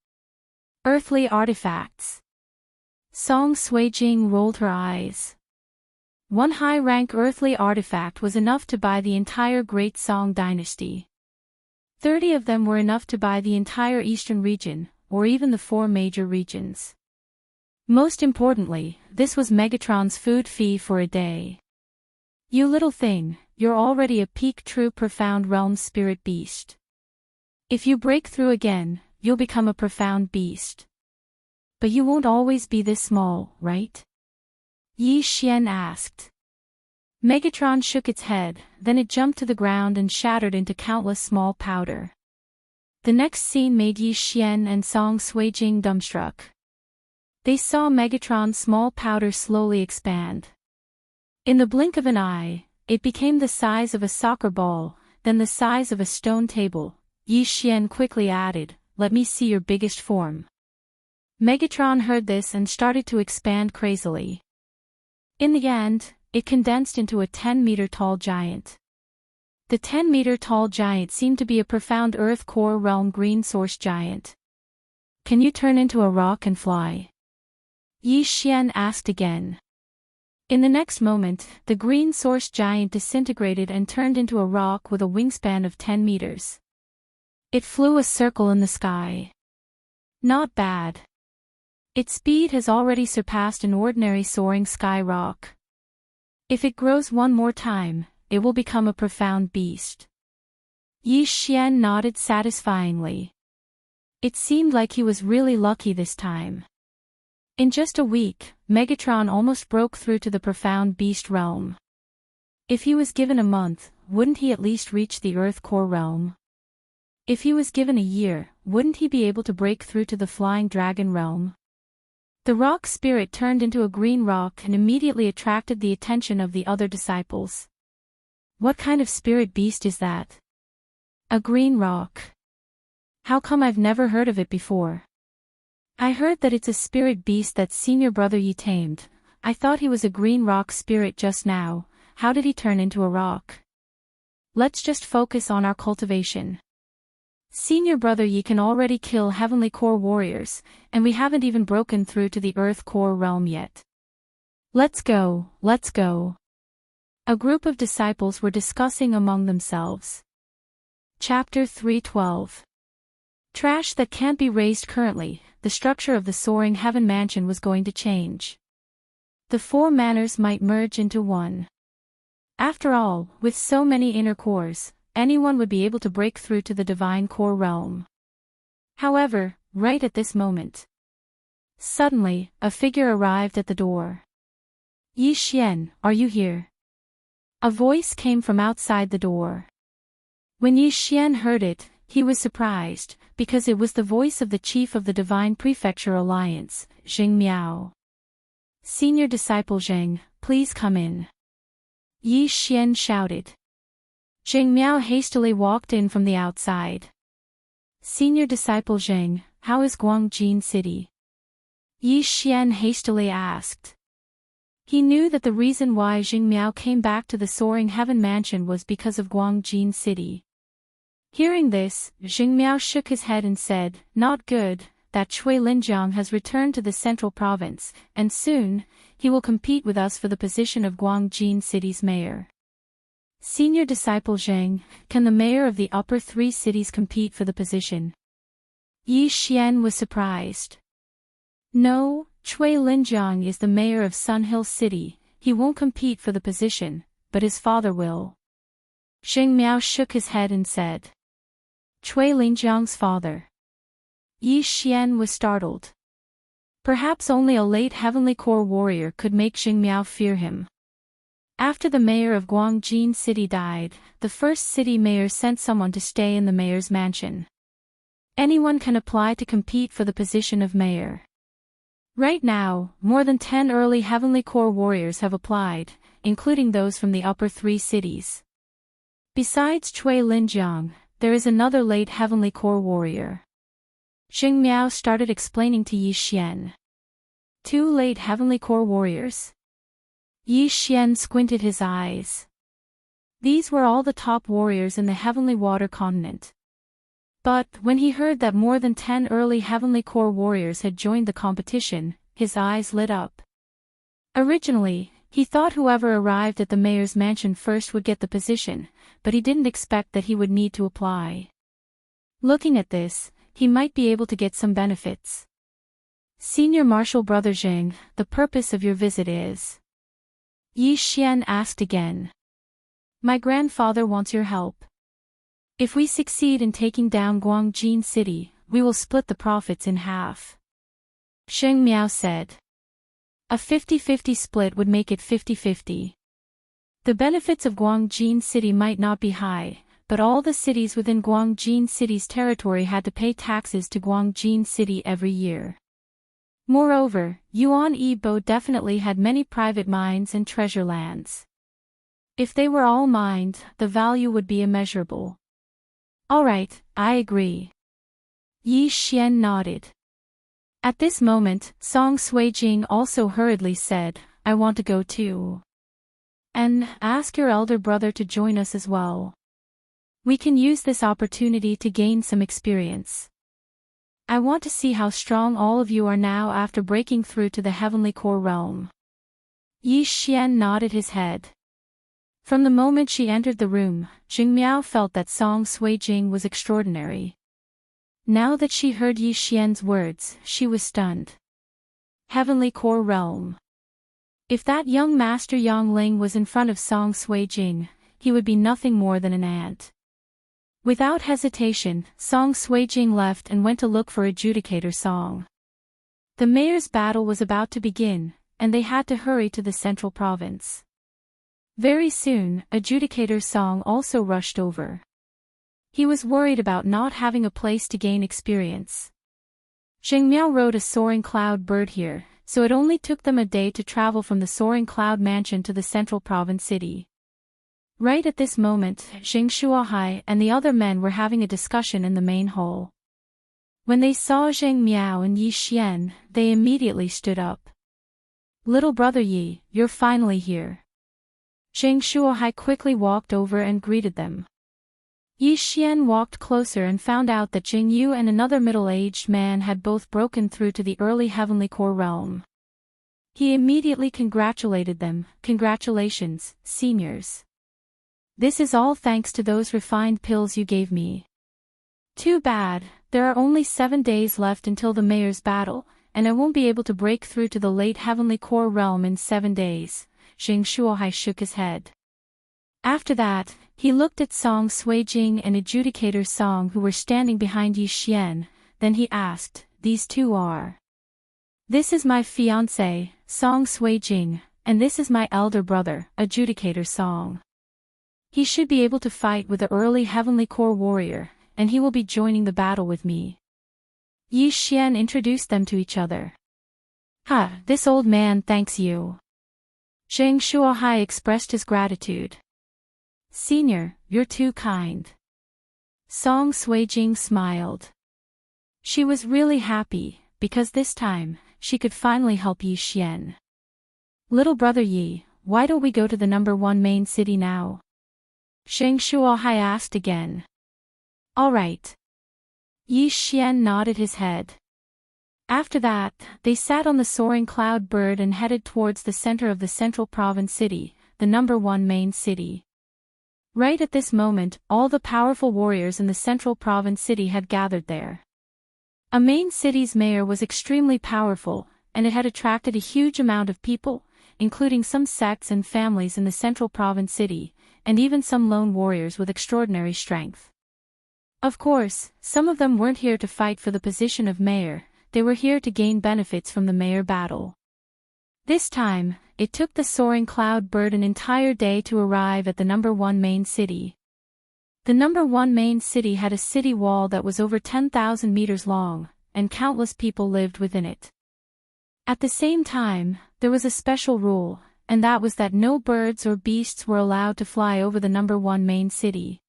Earthly artifacts. Song Sui-jing rolled her eyes. 1 high-rank earthly artifact was enough to buy the entire Great Song dynasty. 30 of them were enough to buy the entire eastern region, or even the 4 major regions. Most importantly, this was Megatron's food fee for a day. You little thing, you're already a peak true profound realm spirit beast. If you break through again, you'll become a profound beast. But you won't always be this small, right? Yi Xian asked. Megatron shook its head, then it jumped to the ground and shattered into countless small powder. The next scene made Yi Xian and Song Sui-jing dumbstruck. They saw Megatron's small powder slowly expand. In the blink of an eye, it became the size of a soccer ball, then the size of a stone table. Yi Xian quickly added, "Let me see your biggest form." Megatron heard this and started to expand crazily. In the end, it condensed into a 10-meter-tall giant. The 10-meter-tall giant seemed to be a profound Earth core realm green source giant. Can you turn into a rock and fly? Yi Xian asked again. In the next moment, the green source giant disintegrated and turned into a rock with a wingspan of 10 meters. It flew a circle in the sky. Not bad. Its speed has already surpassed an ordinary soaring sky rock. If it grows one more time, it will become a profound beast. Yi Xian nodded satisfyingly. It seemed like he was really lucky this time. In just a week, Megatron almost broke through to the profound beast realm. If he was given a month, wouldn't he at least reach the Earth core realm? If he was given a year, wouldn't he be able to break through to the flying dragon realm? The rock spirit turned into a green rock and immediately attracted the attention of the other disciples. What kind of spirit beast is that? A green rock. How come I've never heard of it before? I heard that it's a spirit beast that senior brother Yi tamed. I thought he was a green rock spirit just now. How did he turn into a rock? Let's just focus on our cultivation. Senior brother Yi can already kill heavenly core warriors, and we haven't even broken through to the Earth core realm yet. Let's go, let's go. A group of disciples were discussing among themselves. Chapter 3:12. Trash that can't be raised currently, the structure of the soaring heaven mansion was going to change. The 4 manors might merge into one. After all, with so many inner cores, anyone would be able to break through to the divine core realm. However, right at this moment, suddenly, a figure arrived at the door. Yi Xian, are you here? A voice came from outside the door. When Yi Xian heard it, he was surprised, because it was the voice of the chief of the Divine Prefecture Alliance, Zheng Miao. Senior disciple Zheng, please come in. Yi Xian shouted. Zheng Miao hastily walked in from the outside. Senior disciple Zheng, how is Guangjin City? Yi Xian hastily asked. He knew that the reason why Zheng Miao came back to the soaring heaven mansion was because of Guangjin City. Hearing this, Xing Miao shook his head and said, "Not good, that Cui Linjiang has returned to the central province, and soon, he will compete with us for the position of Guangjin City's mayor." Senior disciple Zheng, can the mayor of the upper three cities compete for the position? Yi Xian was surprised. No, Cui Linjiang is the mayor of Sun Hill City, he won't compete for the position, but his father will. Xing Miao shook his head and said. Cui Linjiang's father. Yi Xian was startled. Perhaps only a late Heavenly Core warrior could make Xing Miao fear him. After the mayor of Guangjin City died, the first city mayor sent someone to stay in the mayor's mansion. Anyone can apply to compete for the position of mayor. Right now, more than 10 early Heavenly Core warriors have applied, including those from the upper three cities. Besides Cui Linjiang, there is another late Heavenly Core warrior. Xing Miao started explaining to Yi Xian. 2 late Heavenly Core warriors? Yi Xian squinted his eyes. These were all the top warriors in the Heavenly Water Continent. But, when he heard that more than 10 early Heavenly Core warriors had joined the competition, his eyes lit up. Originally, he thought whoever arrived at the mayor's mansion first would get the position, but he didn't expect that he would need to apply. Looking at this, he might be able to get some benefits. Senior Marshal Brother Zheng, the purpose of your visit is? Yi Xian asked again. My grandfather wants your help. If we succeed in taking down Guangjin City, we will split the profits in half. Xing Miao said. A 50-50 split would make it 50-50. The benefits of Guangjin City might not be high, but all the cities within Guangjin City's territory had to pay taxes to Guangjin City every year. Moreover, Yuan-e-Bo definitely had many private mines and treasure lands. If they were all mined, the value would be immeasurable. Alright, I agree. Yi Xian nodded. At this moment, Song Suijing also hurriedly said, I want to go too. And, ask your elder brother to join us as well. We can use this opportunity to gain some experience. I want to see how strong all of you are now after breaking through to the Heavenly Core realm. Yi Xian nodded his head. From the moment she entered the room, Xing Miao felt that Song Suijing was extraordinary. Now that she heard Yi Xian's words, she was stunned. Heavenly Core realm. If that young master Yang Ling was in front of Song Suijing, he would be nothing more than an ant. Without hesitation, Song Suijing left and went to look for Adjudicator Song. The mayor's battle was about to begin, and they had to hurry to the central province. Very soon, Adjudicator Song also rushed over. He was worried about not having a place to gain experience. Xing Miao rode a soaring cloud bird here, so it only took them a day to travel from the soaring cloud mansion to the central province city. Right at this moment, Xing Shuahai and the other men were having a discussion in the main hall. When they saw Xing Miao and Yi Xian, they immediately stood up. Little brother Yi, you're finally here. Xing Shuahai quickly walked over and greeted them. Yi Xian walked closer and found out that Jing Yu and another middle-aged man had both broken through to the early Heavenly Core realm. He immediately congratulated them. Congratulations, seniors. This is all thanks to those refined pills you gave me. Too bad, there are only 7 days left until the mayor's battle, and I won't be able to break through to the late Heavenly Core realm in 7 days. Xing Shuahai shook his head. After that, he looked at Song Suijing and Adjudicator Song who were standing behind Yi Xian, then he asked, these two are? This is my fiancé, Song Suijing, and this is my elder brother, Adjudicator Song. He should be able to fight with the early Heavenly Core warrior, and he will be joining the battle with me. Yi Xian introduced them to each other. Ha, this old man thanks you. Xing Shuahai expressed his gratitude. Senior, you're too kind. Song Suijing smiled. She was really happy, because this time, she could finally help Yi Xian. Little brother Yi, why don't we go to the #1 main city now? Xing Shuahai asked again. All right. Yi Xian nodded his head. After that, they sat on the soaring cloud bird and headed towards the center of the central province city, the #1 main city. Right at this moment, all the powerful warriors in the central province city had gathered there. A main city's mayor was extremely powerful, and it had attracted a huge amount of people, including some sects and families in the central province city, and even some lone warriors with extraordinary strength. Of course, some of them weren't here to fight for the position of mayor, they were here to gain benefits from the mayor battle. This time, it took the soaring cloud bird an entire day to arrive at the #1 main city. The #1 main city had a city wall that was over 10,000 meters long, and countless people lived within it. At the same time, there was a special rule, and that was that no birds or beasts were allowed to fly over the #1 main city.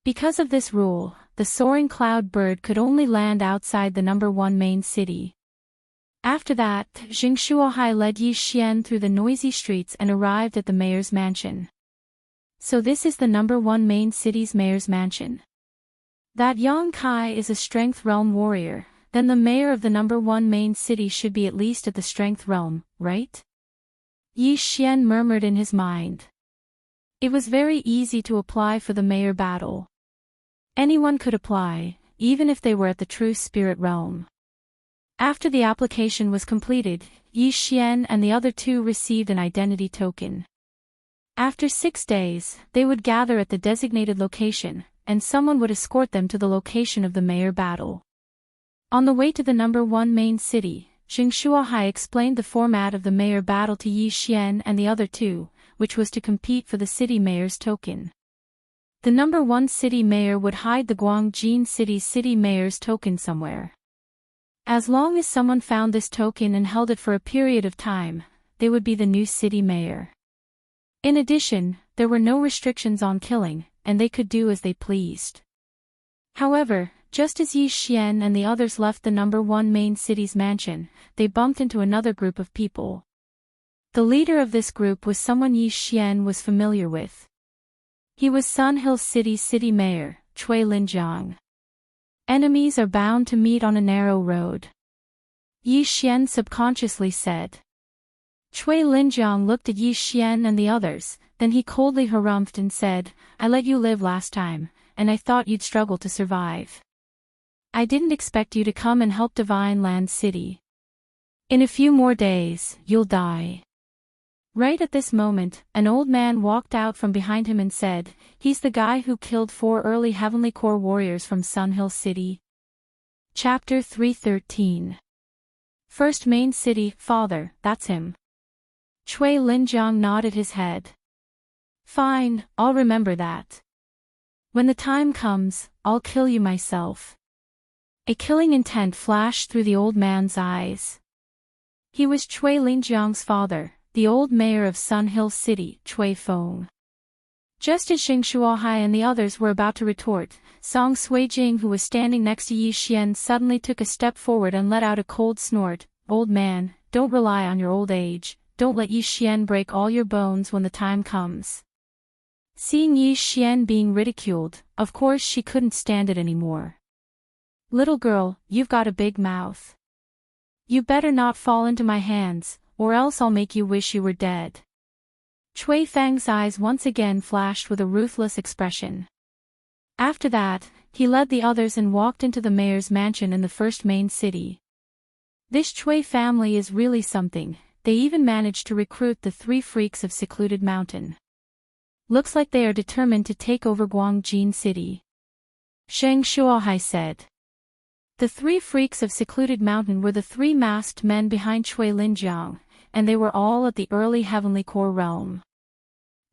Because of this rule, the soaring cloud bird could only land outside the #1 main city. After that, Jing Shuohai led Yi Xian through the noisy streets and arrived at the mayor's mansion. So this is the #1 main city's mayor's mansion. That Yang Kai is a strength realm warrior, then the mayor of the #1 main city should be at least at the strength realm, right? Yi Xian murmured in his mind. It was very easy to apply for the mayor battle. Anyone could apply, even if they were at the true spirit realm. After the application was completed, Yi Xian and the other two received an identity token. After 6 days, they would gather at the designated location, and someone would escort them to the location of the mayor battle. On the way to the #1 main city, Jing Shuohai explained the format of the mayor battle to Yi Xian and the other two, which was to compete for the city mayor's token. The #1 city mayor would hide the Guangjin city's city mayor's token somewhere. As long as someone found this token and held it for a period of time, they would be the new city mayor. In addition, there were no restrictions on killing, and they could do as they pleased. However, just as Yi Xian and the others left the #1 main city's mansion, they bumped into another group of people. The leader of this group was someone Yi Xian was familiar with. He was Sun Hill City's city mayor, Cui Linjiang. Enemies are bound to meet on a narrow road, Yi Xian subconsciously said. Cui Linjiang looked at Yi Xian and the others, then he coldly harumphed and said, I let you live last time, and I thought you'd struggle to survive. I didn't expect you to come and help Divine Land City. In a few more days, you'll die. Right at this moment, an old man walked out from behind him and said, he's the guy who killed 4 early Heavenly Core warriors from Sun Hill City. Chapter 313. First main city, father, that's him. Cui Linjiang nodded his head. Fine, I'll remember that. When the time comes, I'll kill you myself. A killing intent flashed through the old man's eyes. He was Cui Linjiang's father, the old mayor of Sun Hill City, Cui Feng. Just as Jing Shuohai and the others were about to retort, Song Suijing, who was standing next to Yi Xian, suddenly took a step forward and let out a cold snort. Old man, don't rely on your old age, don't let Yi Xian break all your bones when the time comes. Seeing Yi Xian being ridiculed, of course she couldn't stand it anymore. Little girl, you've got a big mouth. You better not fall into my hands, or else I'll make you wish you were dead. Cui Feng's eyes once again flashed with a ruthless expression. After that, he led the others and walked into the mayor's mansion in the first main city. This Cui family is really something, they even managed to recruit the 3 freaks of Secluded Mountain. Looks like they are determined to take over Guangjin City. Sheng Shuohai said. The 3 freaks of Secluded Mountain were the 3 masked men behind Cui Linjiang, and they were all at the early Heavenly Core realm.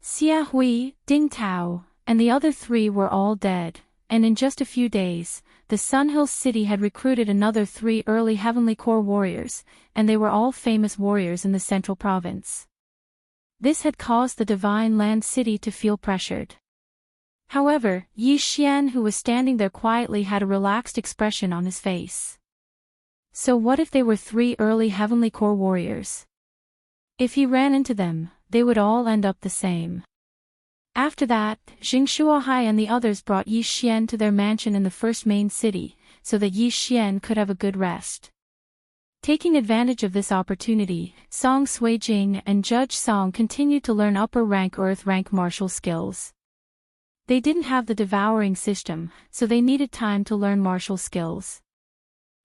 Xia Hui, Ding Tao, and the other 3 were all dead, and in just a few days, the Sun Hill City had recruited another 3 early Heavenly Core warriors, and they were all famous warriors in the central province. This had caused the Divine Land City to feel pressured. However, Yi Xian, who was standing there quietly, had a relaxed expression on his face. So what if they were 3 early Heavenly Core warriors? If he ran into them, they would all end up the same. After that, Jing Shuahai and the others brought Yi Xian to their mansion in the first main city, so that Yi Xian could have a good rest. Taking advantage of this opportunity, Song Suijing and Judge Song continued to learn upper rank earth rank martial skills. They didn't have the devouring system, so they needed time to learn martial skills.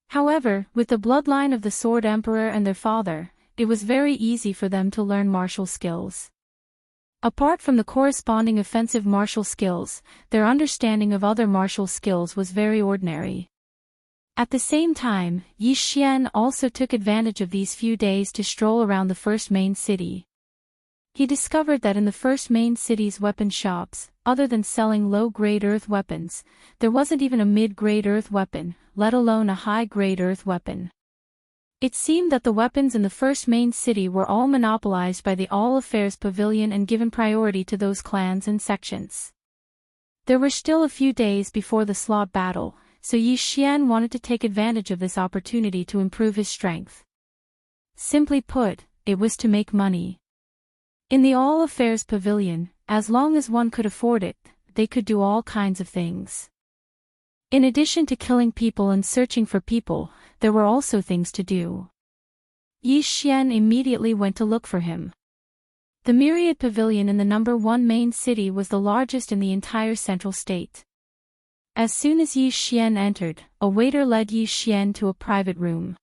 However, with the bloodline of the Sword Emperor and their father, it was very easy for them to learn martial skills. Apart from the corresponding offensive martial skills, their understanding of other martial skills was very ordinary. At the same time, Yi Xian also took advantage of these few days to stroll around the first main city. He discovered that in the first main city's weapon shops, other than selling low-grade earth weapons, there wasn't even a mid-grade earth weapon, let alone a high-grade earth weapon. It seemed that the weapons in the first main city were all monopolized by the All Affairs Pavilion and given priority to those clans and sections. There were still a few days before the slot battle, so Yi Xian wanted to take advantage of this opportunity to improve his strength. Simply put, it was to make money. In the All Affairs Pavilion, as long as one could afford it, they could do all kinds of things. In addition to killing people and searching for people, there were also things to do. Yi Xian immediately went to look for him. The Myriad Pavilion in the number 1 main city was the largest in the entire central state. As soon as Yi Xian entered, a waiter led Yi Xian to a private room.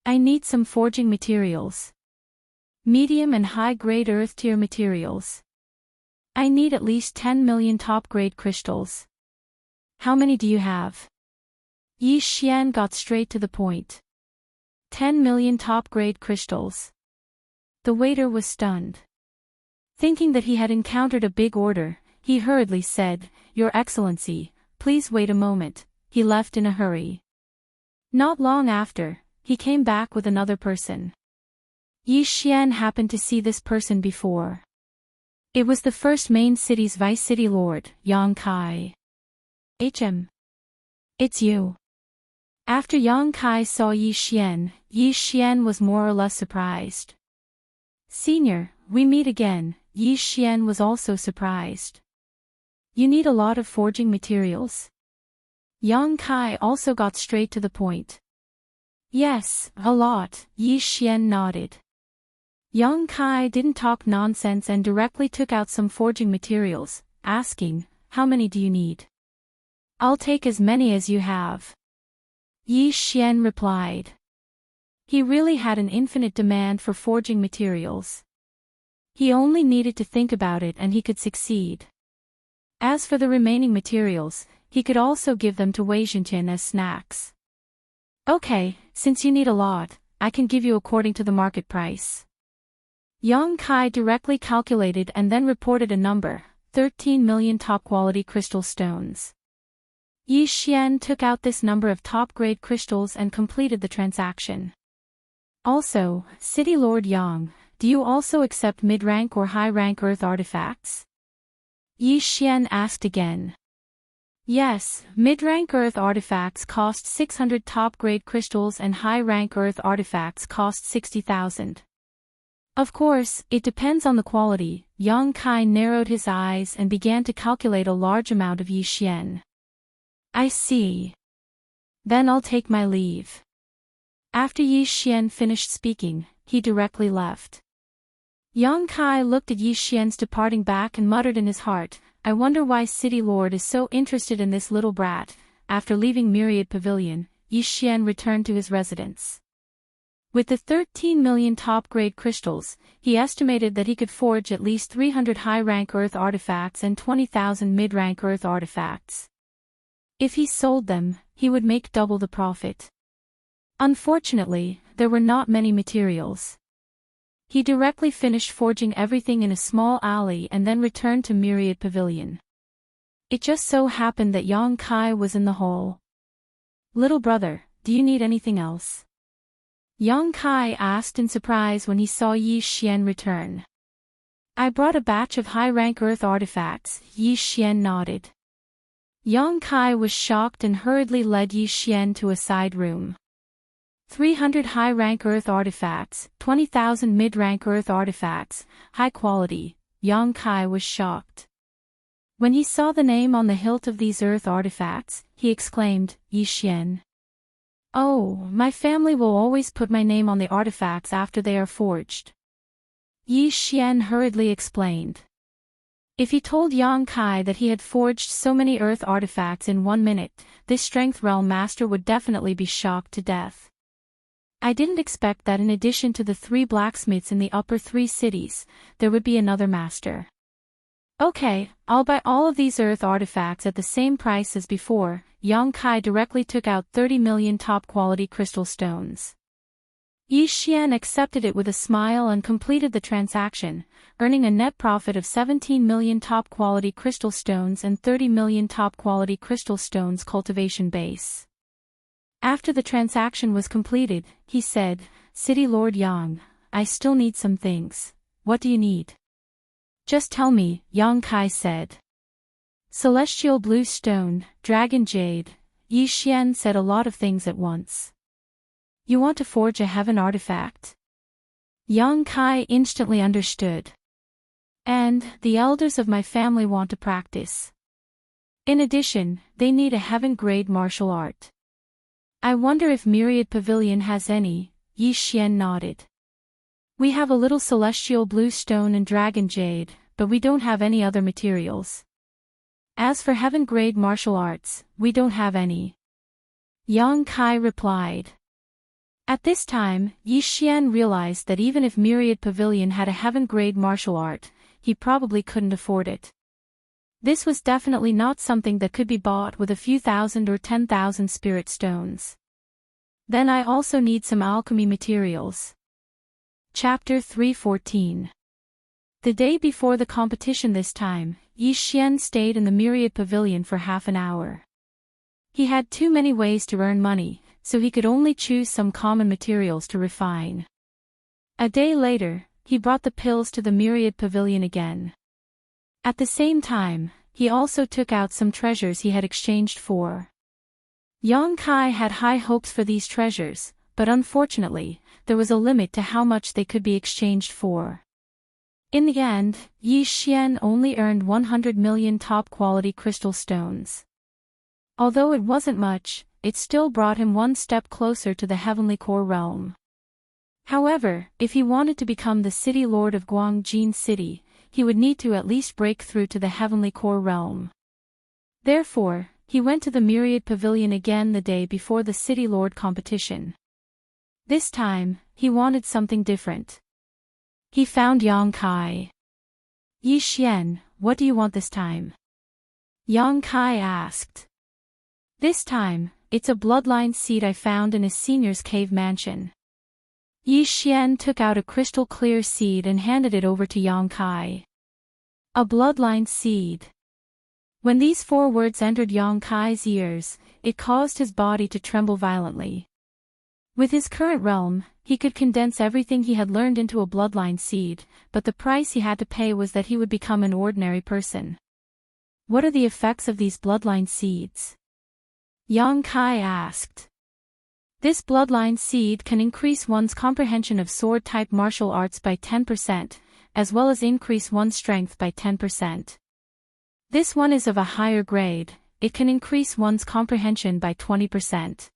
I need some forging materials. Medium and high-grade earth-tier materials. I need at least 10 million top-grade crystals. How many do you have? Yi Xian got straight to the point. 10 million top-grade crystals. The waiter was stunned. Thinking that he had encountered a big order, he hurriedly said, "Your Excellency, please wait a moment." He left in a hurry. Not long after, he came back with another person. Yi Xian happened to see this person before. It was the first main city's vice city lord, Yang Kai. It's you. After Yang Kai saw Yi Xian was more or less surprised. Senior, we meet again. Yi Xian was also surprised. You need a lot of forging materials? Yang Kai also got straight to the point. Yes, a lot, Yi Xian nodded. Yang Kai didn't talk nonsense and directly took out some forging materials, asking, "How many do you need?" "I'll take as many as you have." Yi Xian replied. He really had an infinite demand for forging materials. He only needed to think about it and he could succeed. As for the remaining materials, he could also give them to Wei Zhenqian as snacks. "Okay, since you need a lot, I can give you according to the market price." Yang Kai directly calculated and then reported a number, 13 million top-quality crystal stones. Yi Xian took out this number of top-grade crystals and completed the transaction. Also, City Lord Yang, do you also accept mid-rank or high-rank earth artifacts? Yi Xian asked again. Yes, mid-rank earth artifacts cost 600 top-grade crystals and high-rank earth artifacts cost 60,000. Of course, it depends on the quality. Yang Kai narrowed his eyes and began to calculate a large amount of Yi Xian. I see. Then I'll take my leave. After Yi Xian finished speaking, he directly left. Yang Kai looked at Yi Xian's departing back and muttered in his heart, I wonder why City Lord is so interested in this little brat. After leaving Myriad Pavilion, Yi Xian returned to his residence. With the 13 million top-grade crystals, he estimated that he could forge at least 300 high-rank earth artifacts and 20,000 mid-rank earth artifacts. If he sold them, he would make double the profit. Unfortunately, there were not many materials. He directly finished forging everything in a small alley and then returned to Myriad Pavilion. It just so happened that Yang Kai was in the hall. Little brother, do you need anything else? Yang Kai asked in surprise when he saw Yi Xian return. I brought a batch of high-rank earth artifacts, Yi Xian nodded. Yang Kai was shocked and hurriedly led Yi Xian to a side room. 300 high-rank earth artifacts, 20,000 mid-rank earth artifacts, high quality. Yang Kai was shocked. When he saw the name on the hilt of these earth artifacts, he exclaimed, Yi Xian. Oh, my family will always put my name on the artifacts after they are forged. Yi Xian hurriedly explained. If he told Yang Kai that he had forged so many earth artifacts in 1 minute, this strength realm master would definitely be shocked to death. I didn't expect that in addition to the 3 blacksmiths in the upper 3 cities, there would be another master. Okay, I'll buy all of these earth artifacts at the same price as before. Yang Kai directly took out 30 million top-quality crystal stones. Yi Xian accepted it with a smile and completed the transaction, earning a net profit of 17 million top-quality crystal stones and 30 million top-quality crystal stones cultivation base. After the transaction was completed, he said, City Lord Yang, I still need some things. What do you need? Just tell me, Yang Kai said. Celestial blue stone, dragon jade. Yi Xian said a lot of things at once. You want to forge a heaven artifact? Yang Kai instantly understood. And, the elders of my family want to practice. In addition, they need a heaven-grade martial art. I wonder if Myriad Pavilion has any. Yi Xian nodded. We have a little celestial blue stone and dragon jade, but we don't have any other materials. As for heaven-grade martial arts, we don't have any. Yang Kai replied. At this time, Yi Xian realized that even if Myriad Pavilion had a heaven-grade martial art, he probably couldn't afford it. This was definitely not something that could be bought with a few thousand or 10,000 spirit stones. Then I also need some alchemy materials. Chapter 314. The day before the competition this time, Yi Xian stayed in the Myriad Pavilion for half an hour. He had too many ways to earn money, so he could only choose some common materials to refine. A day later, he brought the pills to the Myriad Pavilion again. At the same time, he also took out some treasures he had exchanged for. Yang Kai had high hopes for these treasures, but unfortunately, there was a limit to how much they could be exchanged for. In the end, Yi Xian only earned 100 million top-quality crystal stones. Although it wasn't much, it still brought him one step closer to the heavenly core realm. However, if he wanted to become the city lord of Guangjin City, he would need to at least break through to the heavenly core realm. Therefore, he went to the Myriad Pavilion again the day before the city lord competition. This time, he wanted something different. He found Yang Kai. Yi Xian, what do you want this time? Yang Kai asked. This time, it's a bloodline seed I found in a senior's cave mansion. Yi Xian took out a crystal-clear seed and handed it over to Yang Kai. A bloodline seed. When these 4 words entered Yang Kai's ears, it caused his body to tremble violently. With his current realm, he could condense everything he had learned into a bloodline seed, but the price he had to pay was that he would become an ordinary person. What are the effects of these bloodline seeds? Yang Kai asked. This bloodline seed can increase one's comprehension of sword-type martial arts by 10%, as well as increase one's strength by 10%. This one is of a higher grade, it can increase one's comprehension by 20%.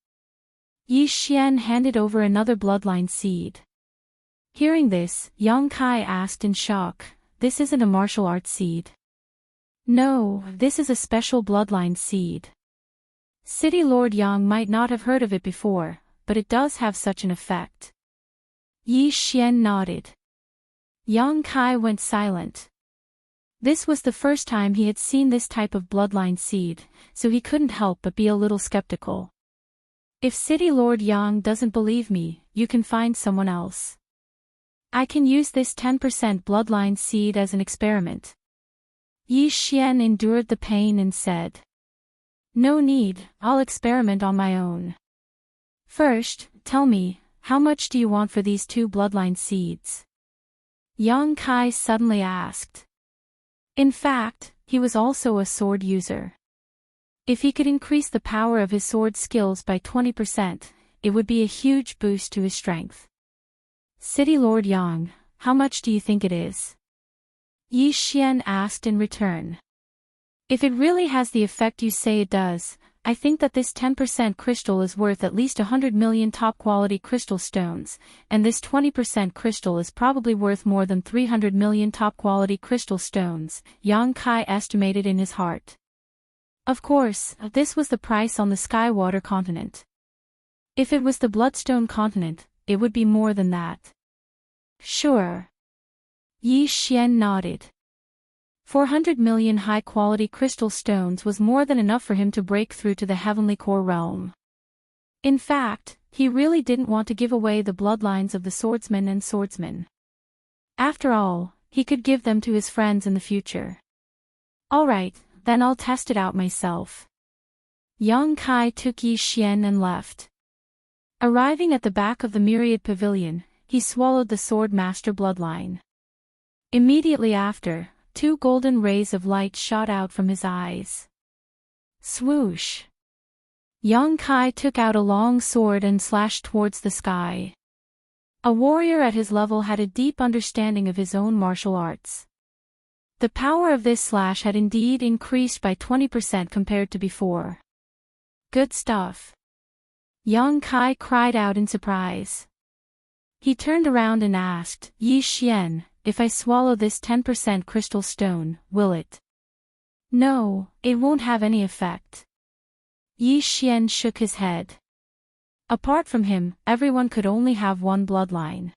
Yi Xian handed over another bloodline seed. Hearing this, Yang Kai asked in shock, this isn't a martial arts seed. No, this is a special bloodline seed. City Lord Yang might not have heard of it before, but it does have such an effect. Yi Xian nodded. Yang Kai went silent. This was the first time he had seen this type of bloodline seed, so he couldn't help but be a little skeptical. If City Lord Yang doesn't believe me, you can find someone else. I can use this 10% bloodline seed as an experiment. Yi Xian endured the pain and said. No need, I'll experiment on my own. First, tell me, how much do you want for these 2 bloodline seeds? Yang Kai suddenly asked. In fact, he was also a sword user. If he could increase the power of his sword skills by 20%, it would be a huge boost to his strength. City Lord Yang, how much do you think it is? Yi Xian asked in return. If it really has the effect you say it does, I think that this 10% crystal is worth at least 100 million top-quality crystal stones, and this 20% crystal is probably worth more than 300 million top-quality crystal stones, Yang Kai estimated in his heart. Of course, this was the price on the Skywater continent. If it was the Bloodstone continent, it would be more than that. Sure. Yi Xian nodded. 400 million high-quality crystal stones was more than enough for him to break through to the heavenly core realm. In fact, he really didn't want to give away the bloodlines of the swordsmen and swordsmen. After all, he could give them to his friends in the future. Alright, then I'll test it out myself. Yang Kai took Yi Xian and left. Arriving at the back of the Myriad Pavilion, he swallowed the Sword Master bloodline. Immediately after, 2 golden rays of light shot out from his eyes. Swoosh! Yang Kai took out a long sword and slashed towards the sky. A warrior at his level had a deep understanding of his own martial arts. The power of this slash had indeed increased by 20% compared to before. Good stuff. Yang Kai cried out in surprise. He turned around and asked, Yi Xian, if I swallow this 10% crystal stone, will it? No, it won't have any effect. Yi Xian shook his head. Apart from him, everyone could only have one bloodline.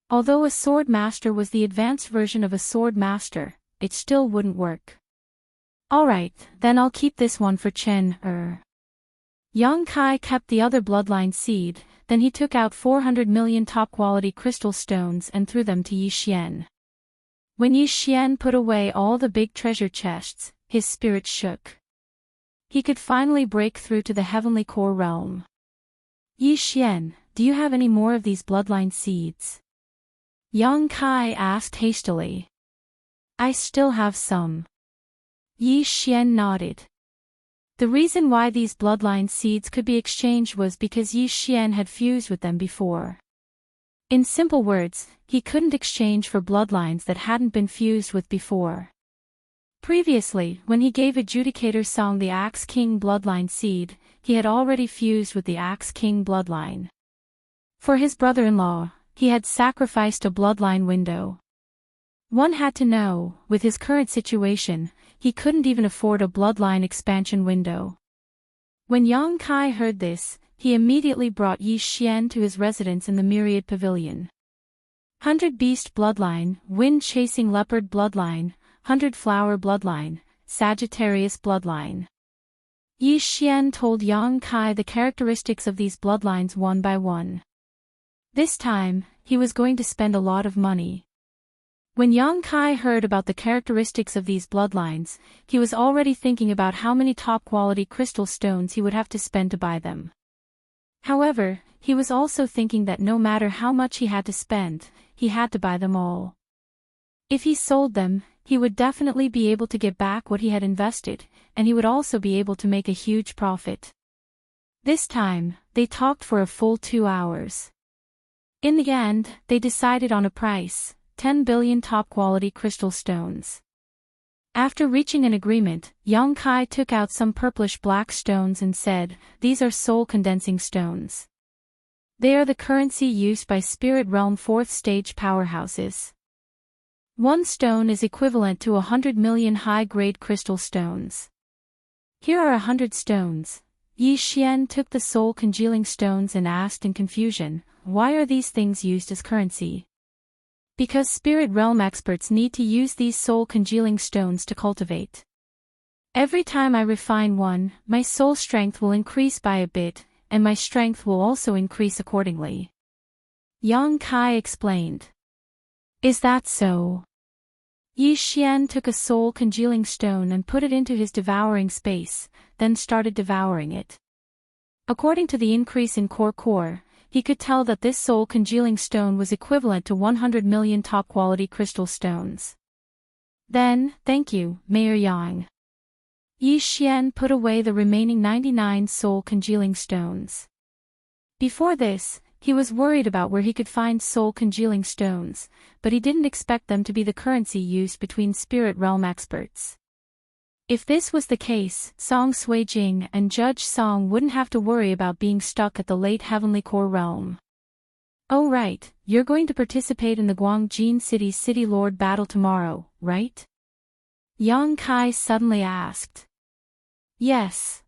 Although a sword master was the advanced version of a sword master, it still wouldn't work. Alright, then I'll keep this one for Chen. Yang Kai kept the other bloodline seed, then he took out 400 million top-quality crystal stones and threw them to Yi Xian. When Yi Xian put away all the big treasure chests, his spirit shook. He could finally break through to the heavenly core realm. Yi Xian, do you have any more of these bloodline seeds? Yang Kai asked hastily. I still have some. Yi Xian nodded. The reason why these bloodline seeds could be exchanged was because Yi Xian had fused with them before. In simple words, he couldn't exchange for bloodlines that hadn't been fused with before. Previously, when he gave Adjudicator Song the Axe King bloodline seed, he had already fused with the Axe King bloodline. For his brother-in-law, he had sacrificed a bloodline window. One had to know, with his current situation, he couldn't even afford a bloodline expansion window. When Yang Kai heard this, he immediately brought Yi Xian to his residence in the Myriad Pavilion. 100 Beast Bloodline, Wind-Chasing Leopard Bloodline, 100 Flower Bloodline, Sagittarius Bloodline. Yi Xian told Yang Kai the characteristics of these bloodlines one by one. This time, he was going to spend a lot of money. When Yang Kai heard about the characteristics of these bloodlines, he was already thinking about how many top-quality crystal stones he would have to spend to buy them. However, he was also thinking that no matter how much he had to spend, he had to buy them all. If he sold them, he would definitely be able to get back what he had invested, and he would also be able to make a huge profit. This time, they talked for a full 2 hours. In the end, they decided on a price. 10 billion top-quality crystal stones. After reaching an agreement, Yang Kai took out some purplish-black stones and said, these are soul-condensing stones. They are the currency used by Spirit Realm 4th stage powerhouses. One stone is equivalent to 100 million high-grade crystal stones. Here are 100 stones. Yi Xian took the soul-congealing stones and asked in confusion, why are these things used as currency? Because Spirit Realm experts need to use these soul-congealing stones to cultivate. Every time I refine one, my soul strength will increase by a bit, and my strength will also increase accordingly. Yang Kai explained. Is that so? Yi Xian took a soul-congealing stone and put it into his devouring space, then started devouring it. According to the increase in core, he could tell that this soul-congealing stone was equivalent to 100 million top-quality crystal stones. Then, thank you, Mayor Yang. Yi Xian put away the remaining 99 soul-congealing stones. Before this, he was worried about where he could find soul-congealing stones, but he didn't expect them to be the currency used between Spirit Realm experts. If this was the case, Song Sui-jing and Judge Song wouldn't have to worry about being stuck at the late Heavenly Core realm. Oh right, you're going to participate in the Guangjin City's City Lord battle tomorrow, right? Yang Kai suddenly asked. Yes.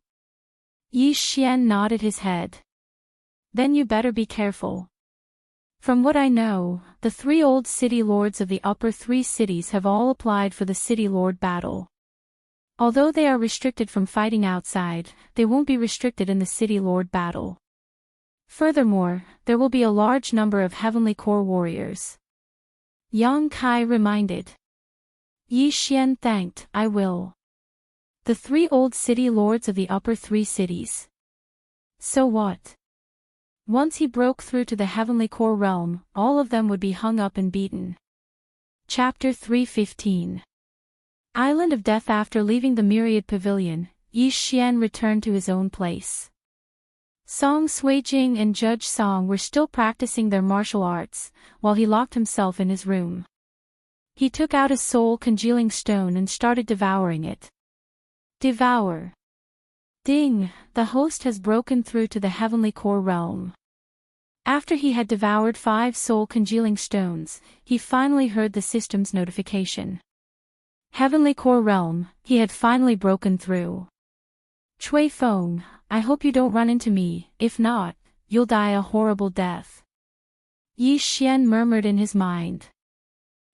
Yi Xian nodded his head. Then you better be careful. From what I know, the 3 old city lords of the upper 3 cities have all applied for the City Lord battle. Although they are restricted from fighting outside, they won't be restricted in the City Lord battle. Furthermore, there will be a large number of Heavenly Core warriors. Yang Kai reminded. Yi Xian thanked, I will. The 3 old city lords of the upper 3 cities. So what? Once he broke through to the Heavenly Core realm, all of them would be hung up and beaten. Chapter 315. Island of Death. After leaving the Myriad Pavilion, Yi Xian returned to his own place. Song Sui-jing and Judge Song were still practicing their martial arts, while he locked himself in his room. He took out a soul-congealing stone and started devouring it. Devour. Ding, the host has broken through to the Heavenly Core realm. After he had devoured 5 soul-congealing stones, he finally heard the system's notification. Heavenly Core realm, he had finally broken through. Cui Feng, I hope you don't run into me, if not, you'll die a horrible death. Yi Xian murmured in his mind.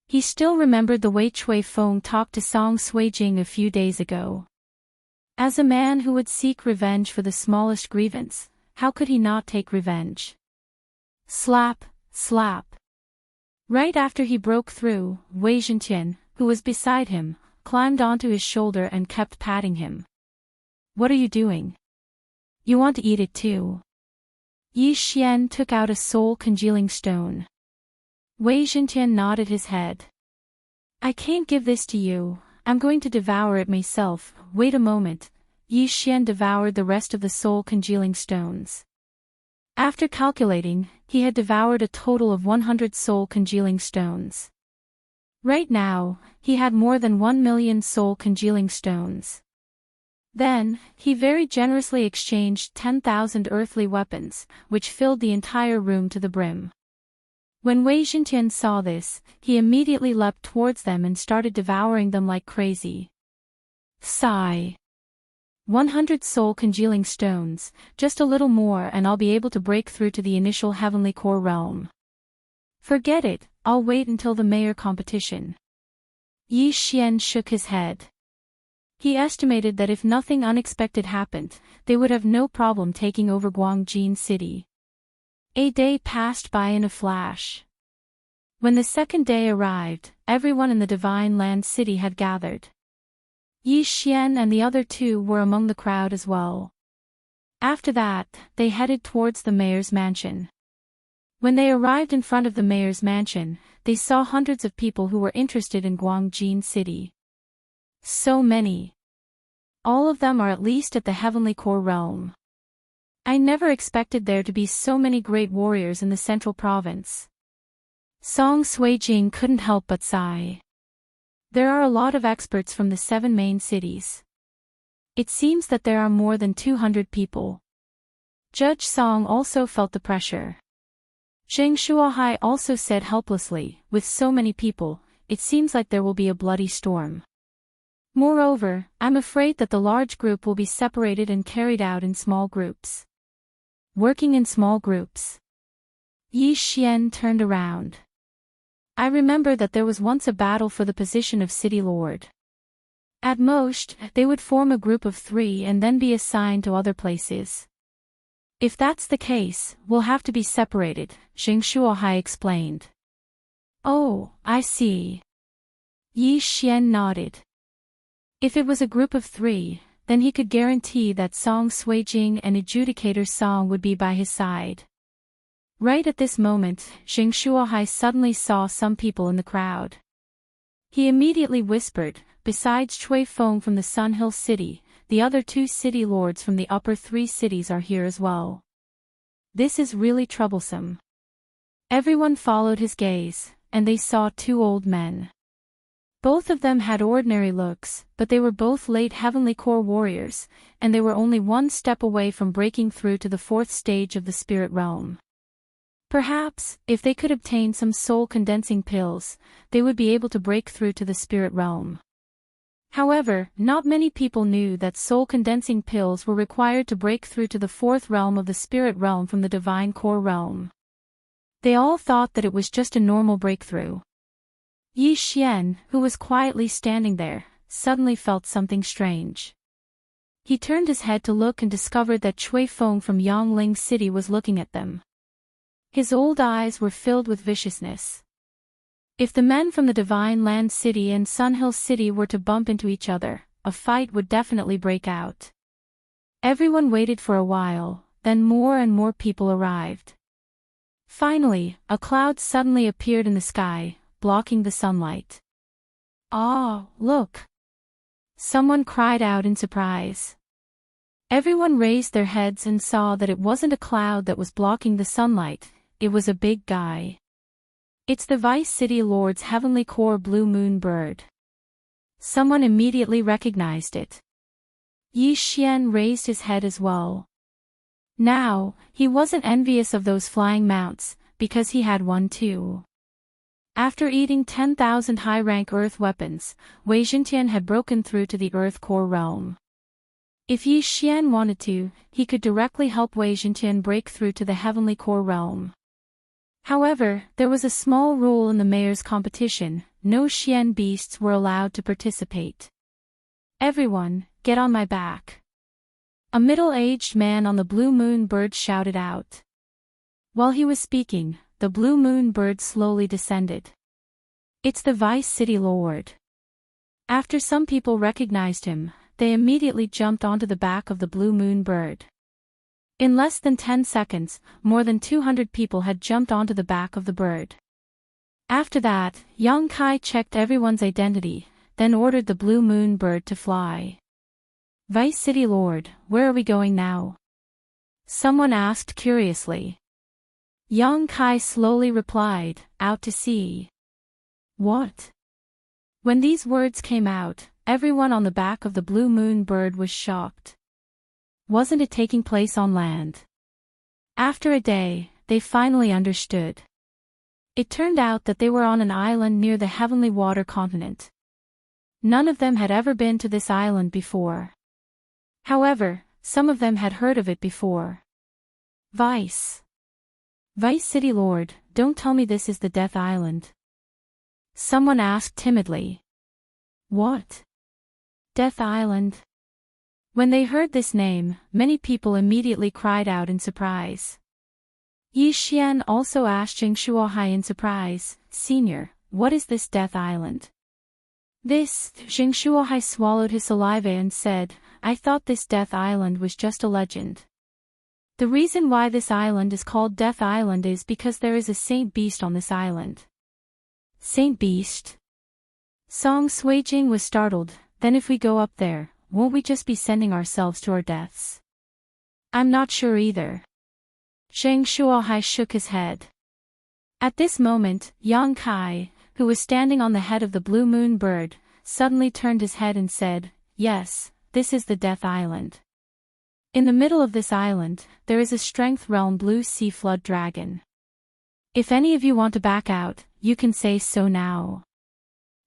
He still remembered the way Cui Feng talked to Song Sui-jing a few days ago. As a man who would seek revenge for the smallest grievance, how could he not take revenge? Slap, slap. Right after he broke through, Wei Zhentian, who was beside him, climbed onto his shoulder and kept patting him. What are you doing? You want to eat it too? Yi Xian took out a soul-congealing stone. Wei Zhentian nodded his head. I can't give this to you, I'm going to devour it myself. Wait a moment. Yi Xian devoured the rest of the soul-congealing stones. After calculating, he had devoured a total of 100 soul-congealing stones. Right now, he had more than 1 million soul-congealing stones. Then, he very generously exchanged 10,000 earthly weapons, which filled the entire room to the brim. When Wei Zhentian saw this, he immediately leapt towards them and started devouring them like crazy. Sigh. 100 soul-congealing stones, just a little more and I'll be able to break through to the initial Heavenly Core realm. Forget it, I'll wait until the mayor competition. Yi Xian shook his head. He estimated that if nothing unexpected happened, they would have no problem taking over Guangjin City. A day passed by in a flash. When the second day arrived, everyone in the Divine Land City had gathered. Yi Xian and the other 2 were among the crowd as well. After that, they headed towards the mayor's mansion. When they arrived in front of the mayor's mansion, they saw hundreds of people who were interested in Guangjin City. So many. All of them are at least at the Heavenly Core realm. I never expected there to be so many great warriors in the central province. Song Sui-jing couldn't help but sigh. There are a lot of experts from the 7 main cities. It seems that there are more than 200 people. Judge Song also felt the pressure. Zheng Shuahai also said helplessly, with so many people, it seems like there will be a bloody storm. Moreover, I'm afraid that the large group will be separated and carried out in small groups. Working in small groups. Yi Xian turned around. I remember that there was once a battle for the position of City Lord. At most, they would form a group of 3 and then be assigned to other places. If that's the case, we'll have to be separated, Zheng Shuahai explained. Oh, I see. Yi Xian nodded. If it was a group of 3, then he could guarantee that Song Sui-jing and Adjudicator Song would be by his side. Right at this moment, Zheng Shuahai suddenly saw some people in the crowd. He immediately whispered, besides Cui Feng from the Sun Hill City, the other 2 city lords from the upper 3 cities are here as well. This is really troublesome. Everyone followed his gaze, and they saw 2 old men. Both of them had ordinary looks, but they were both late Heavenly Core warriors, and they were only one step away from breaking through to the fourth stage of the spirit realm. Perhaps, if they could obtain some soul-condensing pills, they would be able to break through to the spirit realm. However, not many people knew that soul-condensing pills were required to break through to the fourth realm of the spirit realm from the divine core realm. They all thought that it was just a normal breakthrough. Yi Xian, who was quietly standing there, suddenly felt something strange. He turned his head to look and discovered that Cui Feng from Yangling City was looking at them. His old eyes were filled with viciousness. If the men from the Divine Land City and Sunhill City were to bump into each other, a fight would definitely break out. Everyone waited for a while, then more and more people arrived. Finally, a cloud suddenly appeared in the sky, blocking the sunlight. "Ah, look!" Someone cried out in surprise. Everyone raised their heads and saw that it wasn't a cloud that was blocking the sunlight, it was a big guy. "It's the Vice City Lord's Heavenly Core Blue Moon Bird." Someone immediately recognized it. Yi Xian raised his head as well. Now, he wasn't envious of those flying mounts, because he had one too. After eating 10,000 high-rank earth weapons, Wei Zhentian had broken through to the earth core realm. If Yi Xian wanted to, he could directly help Wei Zhentian break through to the heavenly core realm. However, there was a small rule in the mayor's competition: no Xian beasts were allowed to participate. "Everyone, get on my back!" A middle-aged man on the blue moon bird shouted out. While he was speaking, the blue moon bird slowly descended. "It's the Vice City Lord." After some people recognized him, they immediately jumped onto the back of the blue moon bird. In less than 10 seconds, more than 200 people had jumped onto the back of the bird. After that, Yang Kai checked everyone's identity, then ordered the blue moon bird to fly. "Vice City Lord, where are we going now?" someone asked curiously. Yang Kai slowly replied, "Out to sea." "What?" When these words came out, everyone on the back of the blue moon bird was shocked. Wasn't it taking place on land? After a day, they finally understood. It turned out that they were on an island near the Heavenly Water continent. None of them had ever been to this island before. However, some of them had heard of it before. Vice City Lord, don't tell me this is the Death Island." Someone asked timidly. "What? Death Island?" When they heard this name, many people immediately cried out in surprise. Yi Xian also asked Zheng Shuohai in surprise, "Senior, what is this Death Island?" Zheng Shuohai swallowed his saliva and said, "I thought this Death Island was just a legend. The reason why this island is called Death Island is because there is a saint beast on this island." "Saint beast?" Song Suijing was startled. "Then if we go up there, won't we just be sending ourselves to our deaths?" "I'm not sure either." Zheng Shuohai shook his head. At this moment, Yang Kai, who was standing on the head of the blue moon bird, suddenly turned his head and said, "Yes, this is the Death Island. In the middle of this island, there is a strength realm blue sea flood dragon. If any of you want to back out, you can say so now.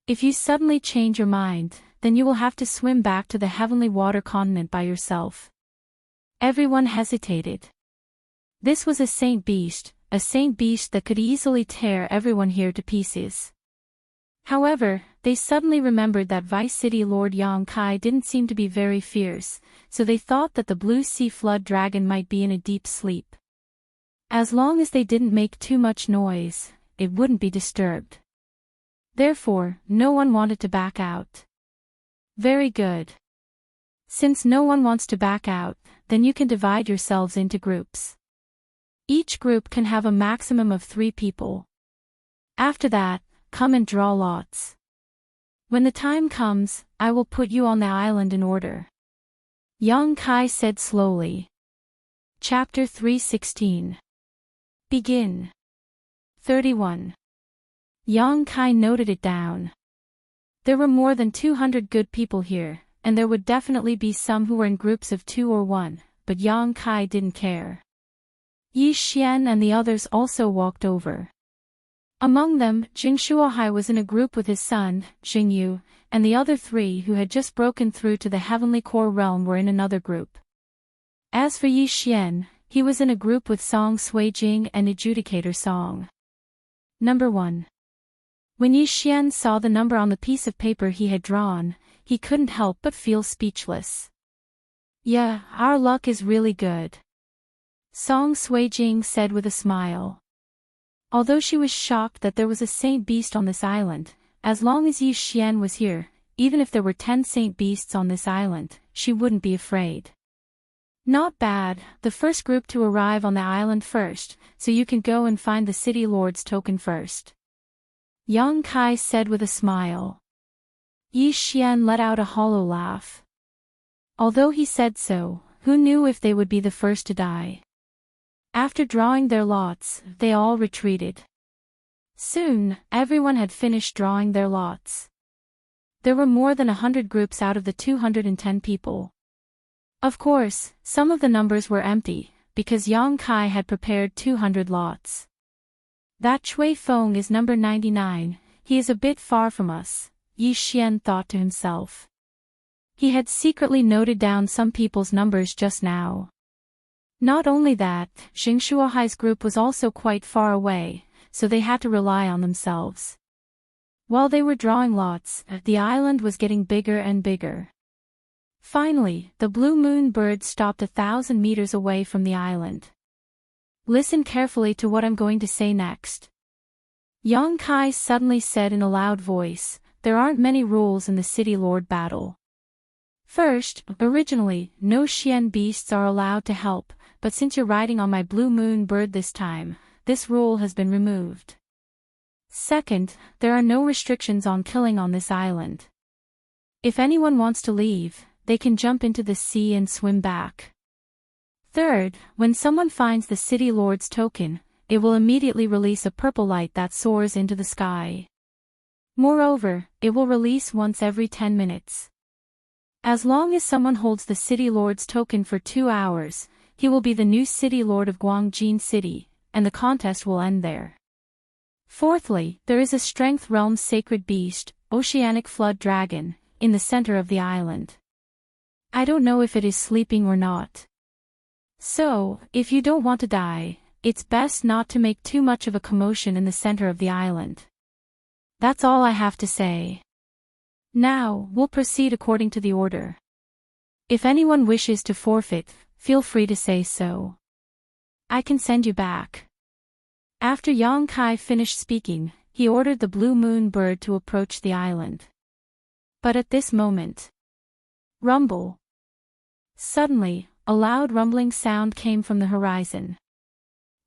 If you suddenly change your mind, then you will have to swim back to the heavenly water continent by yourself." Everyone hesitated. This was a saint beast that could easily tear everyone here to pieces. However, they suddenly remembered that Vice City Lord Yang Kai didn't seem to be very fierce, so they thought that the blue sea flood dragon might be in a deep sleep. As long as they didn't make too much noise, it wouldn't be disturbed. Therefore, no one wanted to back out. Very good. Since no one wants to back out, then you can divide yourselves into groups. Each group can have a maximum of 3 people. After that, come and draw lots. When the time comes, I will put you on the island in order." Yang Kai said slowly. Chapter 316. Begin. 31. Yang Kai noted it down. There were more than 200 good people here, and there would definitely be some who were in groups of 2 or 1, but Yang Kai didn't care. Yi Xian and the others also walked over. Among them, Jing Shuohai was in a group with his son, Jing Yu, and the other 3 who had just broken through to the heavenly core realm were in another group. As for Yi Xian, he was in a group with Song Suijing and Adjudicator Song. Number 1. When Yi Xian saw the number on the piece of paper he had drawn, he couldn't help but feel speechless. Yeah, our luck is really good, Song Suijing said with a smile. Although she was shocked that there was a saint beast on this island, as long as Yi Xian was here, even if there were 10 saint beasts on this island, she wouldn't be afraid. Not bad, the first group to arrive on the island first, so you can go and find the city lord's token first, Yang Kai said with a smile. Yi Xian let out a hollow laugh. Although he said so, who knew if they would be the first to die? After drawing their lots, they all retreated. Soon, everyone had finished drawing their lots. There were more than 100 groups out of the 210 people. Of course, some of the numbers were empty, because Yang Kai had prepared 200 lots. That Chui Feng is number 99, he is a bit far from us, Yi Xian thought to himself. He had secretly noted down some people's numbers just now. Not only that, Jing Shuohai's group was also quite far away, so they had to rely on themselves. While they were drawing lots, the island was getting bigger and bigger. Finally, the blue moon bird stopped 1,000 meters away from the island. Listen carefully to what I'm going to say next, Yang Kai suddenly said in a loud voice. There aren't many rules in the City Lord battle. First, originally, no Xian beasts are allowed to help, but since you're riding on my blue moon bird this time, this rule has been removed. Second, there are no restrictions on killing on this island. If anyone wants to leave, they can jump into the sea and swim back. Third, when someone finds the City Lord's token, it will immediately release a purple light that soars into the sky. Moreover, it will release once every 10 minutes. As long as someone holds the City Lord's token for 2 hours, he will be the new City Lord of Guangjin City, and the contest will end there. Fourthly, there is a Strength Realm sacred beast, Oceanic Flood Dragon, in the center of the island. I don't know if it is sleeping or not. So, if you don't want to die, it's best not to make too much of a commotion in the center of the island. That's all I have to say. Now, we'll proceed according to the order. If anyone wishes to forfeit, feel free to say so. I can send you back. After Yang Kai finished speaking, he ordered the blue moon bird to approach the island. But at this moment, rumble. Suddenly, a loud rumbling sound came from the horizon.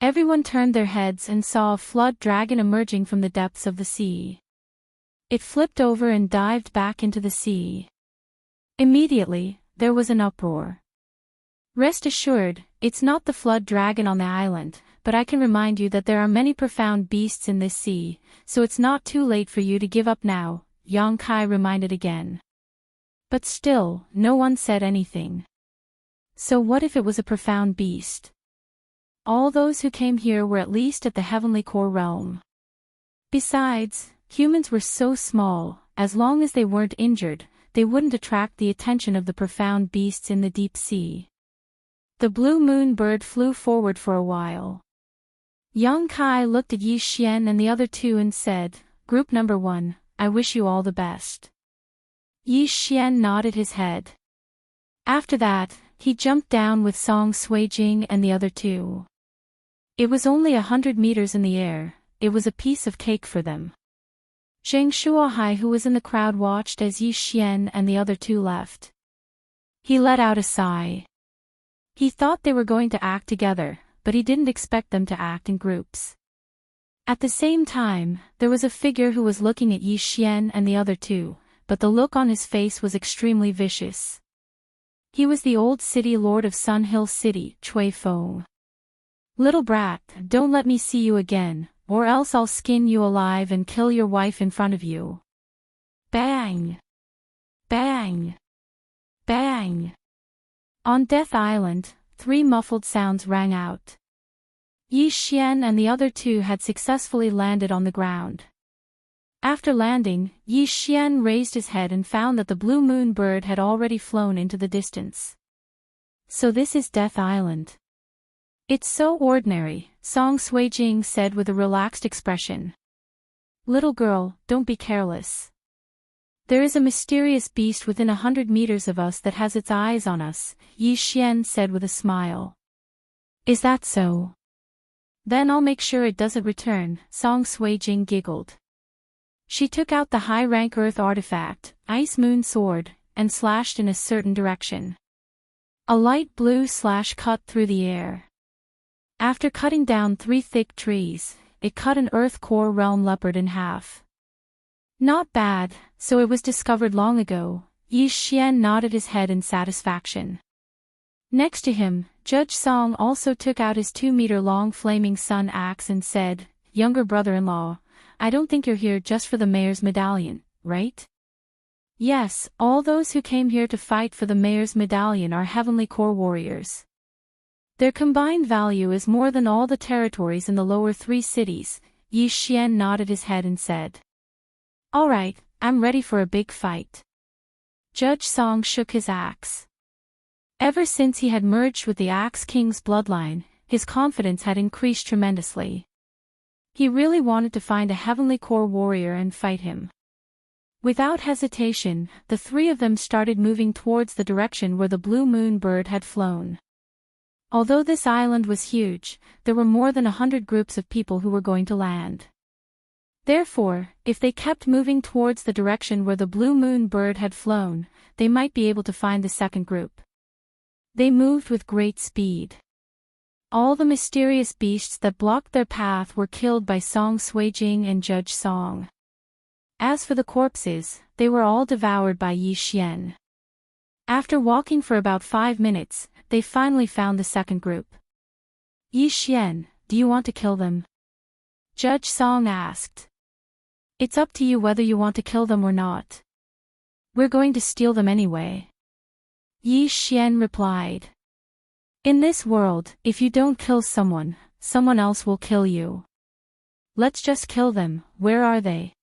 Everyone turned their heads and saw a flood dragon emerging from the depths of the sea. It flipped over and dived back into the sea. Immediately, there was an uproar. Rest assured, it's not the flood dragon on the island, but I can remind you that there are many profound beasts in this sea, so it's not too late for you to give up now, Yang Kai reminded again. But still, no one said anything. So what if it was a profound beast? All those who came here were at least at the heavenly core realm. Besides, humans were so small, as long as they weren't injured, they wouldn't attract the attention of the profound beasts in the deep sea. The blue moon bird flew forward for a while. Yang Kai looked at Yi Xian and the other 2 and said, Group number 1, I wish you all the best. Yi Xian nodded his head. After that, he jumped down with Song Suijing and the other 2. It was only 100 meters in the air, it was a piece of cake for them. Zheng Shuohai, who was in the crowd, watched as Yi Xian and the other 2 left. He let out a sigh. He thought they were going to act together, but he didn't expect them to act in groups. At the same time, there was a figure who was looking at Yi Xian and the other 2, but the look on his face was extremely vicious. He was the old city lord of Sun Hill City, Chui Feng. Little brat, don't let me see you again, or else I'll skin you alive and kill your wife in front of you. Bang! Bang! Bang! On Death Island, 3 muffled sounds rang out. Yi Xian and the other 2 had successfully landed on the ground. After landing, Yi Xian raised his head and found that the blue moon bird had already flown into the distance. So this is Death Island. It's so ordinary, Song Suijing said with a relaxed expression. Little girl, don't be careless. There is a mysterious beast within 100 meters of us that has its eyes on us, Yi Xian said with a smile. Is that so? Then I'll make sure it doesn't return, Song Suijing giggled. She took out the high-rank earth artifact, Ice Moon Sword, and slashed in a certain direction. A light blue slash cut through the air. After cutting down 3 thick trees, it cut an Earth Core Realm leopard in half. Not bad, so it was discovered long ago, Yi Xian nodded his head in satisfaction. Next to him, Judge Song also took out his 2-meter-long flaming sun axe and said, Younger brother-in-law, I don't think you're here just for the mayor's medallion, right? Yes, all those who came here to fight for the mayor's medallion are Heavenly Core warriors. Their combined value is more than all the territories in the lower 3 cities, Yi Xian nodded his head and said. Alright, I'm ready for a big fight. Judge Song shook his axe. Ever since he had merged with the Axe King's bloodline, his confidence had increased tremendously. He really wanted to find a Heavenly Core warrior and fight him. Without hesitation, the 3 of them started moving towards the direction where the blue moon bird had flown. Although this island was huge, there were more than 100 groups of people who were going to land. Therefore, if they kept moving towards the direction where the blue moon bird had flown, they might be able to find the second group. They moved with great speed. All the mysterious beasts that blocked their path were killed by Song Suijing and Judge Song. As for the corpses, they were all devoured by Yi Xian. After walking for about 5 minutes, they finally found the second group. Yi Xian, do you want to kill them? Judge Song asked. It's up to you whether you want to kill them or not. We're going to steal them anyway. Yi Xian replied. In this world, if you don't kill someone, someone else will kill you. Let's just kill them, where are they?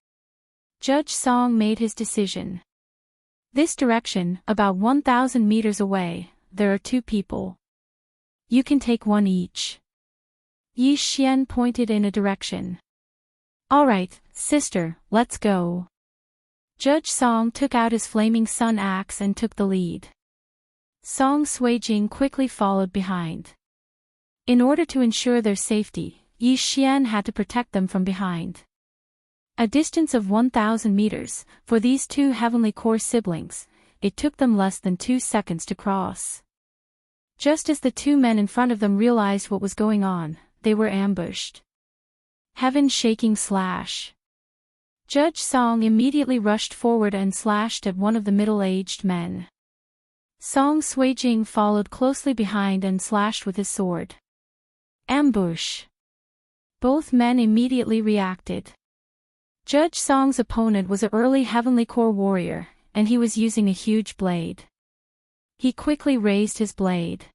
Judge Song made his decision. This direction, about 1,000 meters away, there are 2 people. You can take 1 each. Yi Xian pointed in a direction. Alright, sister, let's go. Judge Song took out his flaming sun axe and took the lead. Song Suijing quickly followed behind. In order to ensure their safety, Yi Xian had to protect them from behind. A distance of 1,000 meters, for these 2 Heavenly Core siblings, it took them less than 2 seconds to cross. Just as the 2 men in front of them realized what was going on, they were ambushed. Heaven-shaking slash. Judge Song immediately rushed forward and slashed at one of the middle-aged men. Song Suijing followed closely behind and slashed with his sword. Ambush. Both men immediately reacted. Judge Song's opponent was an early Heavenly Core warrior, and he was using a huge blade. He quickly raised his blade.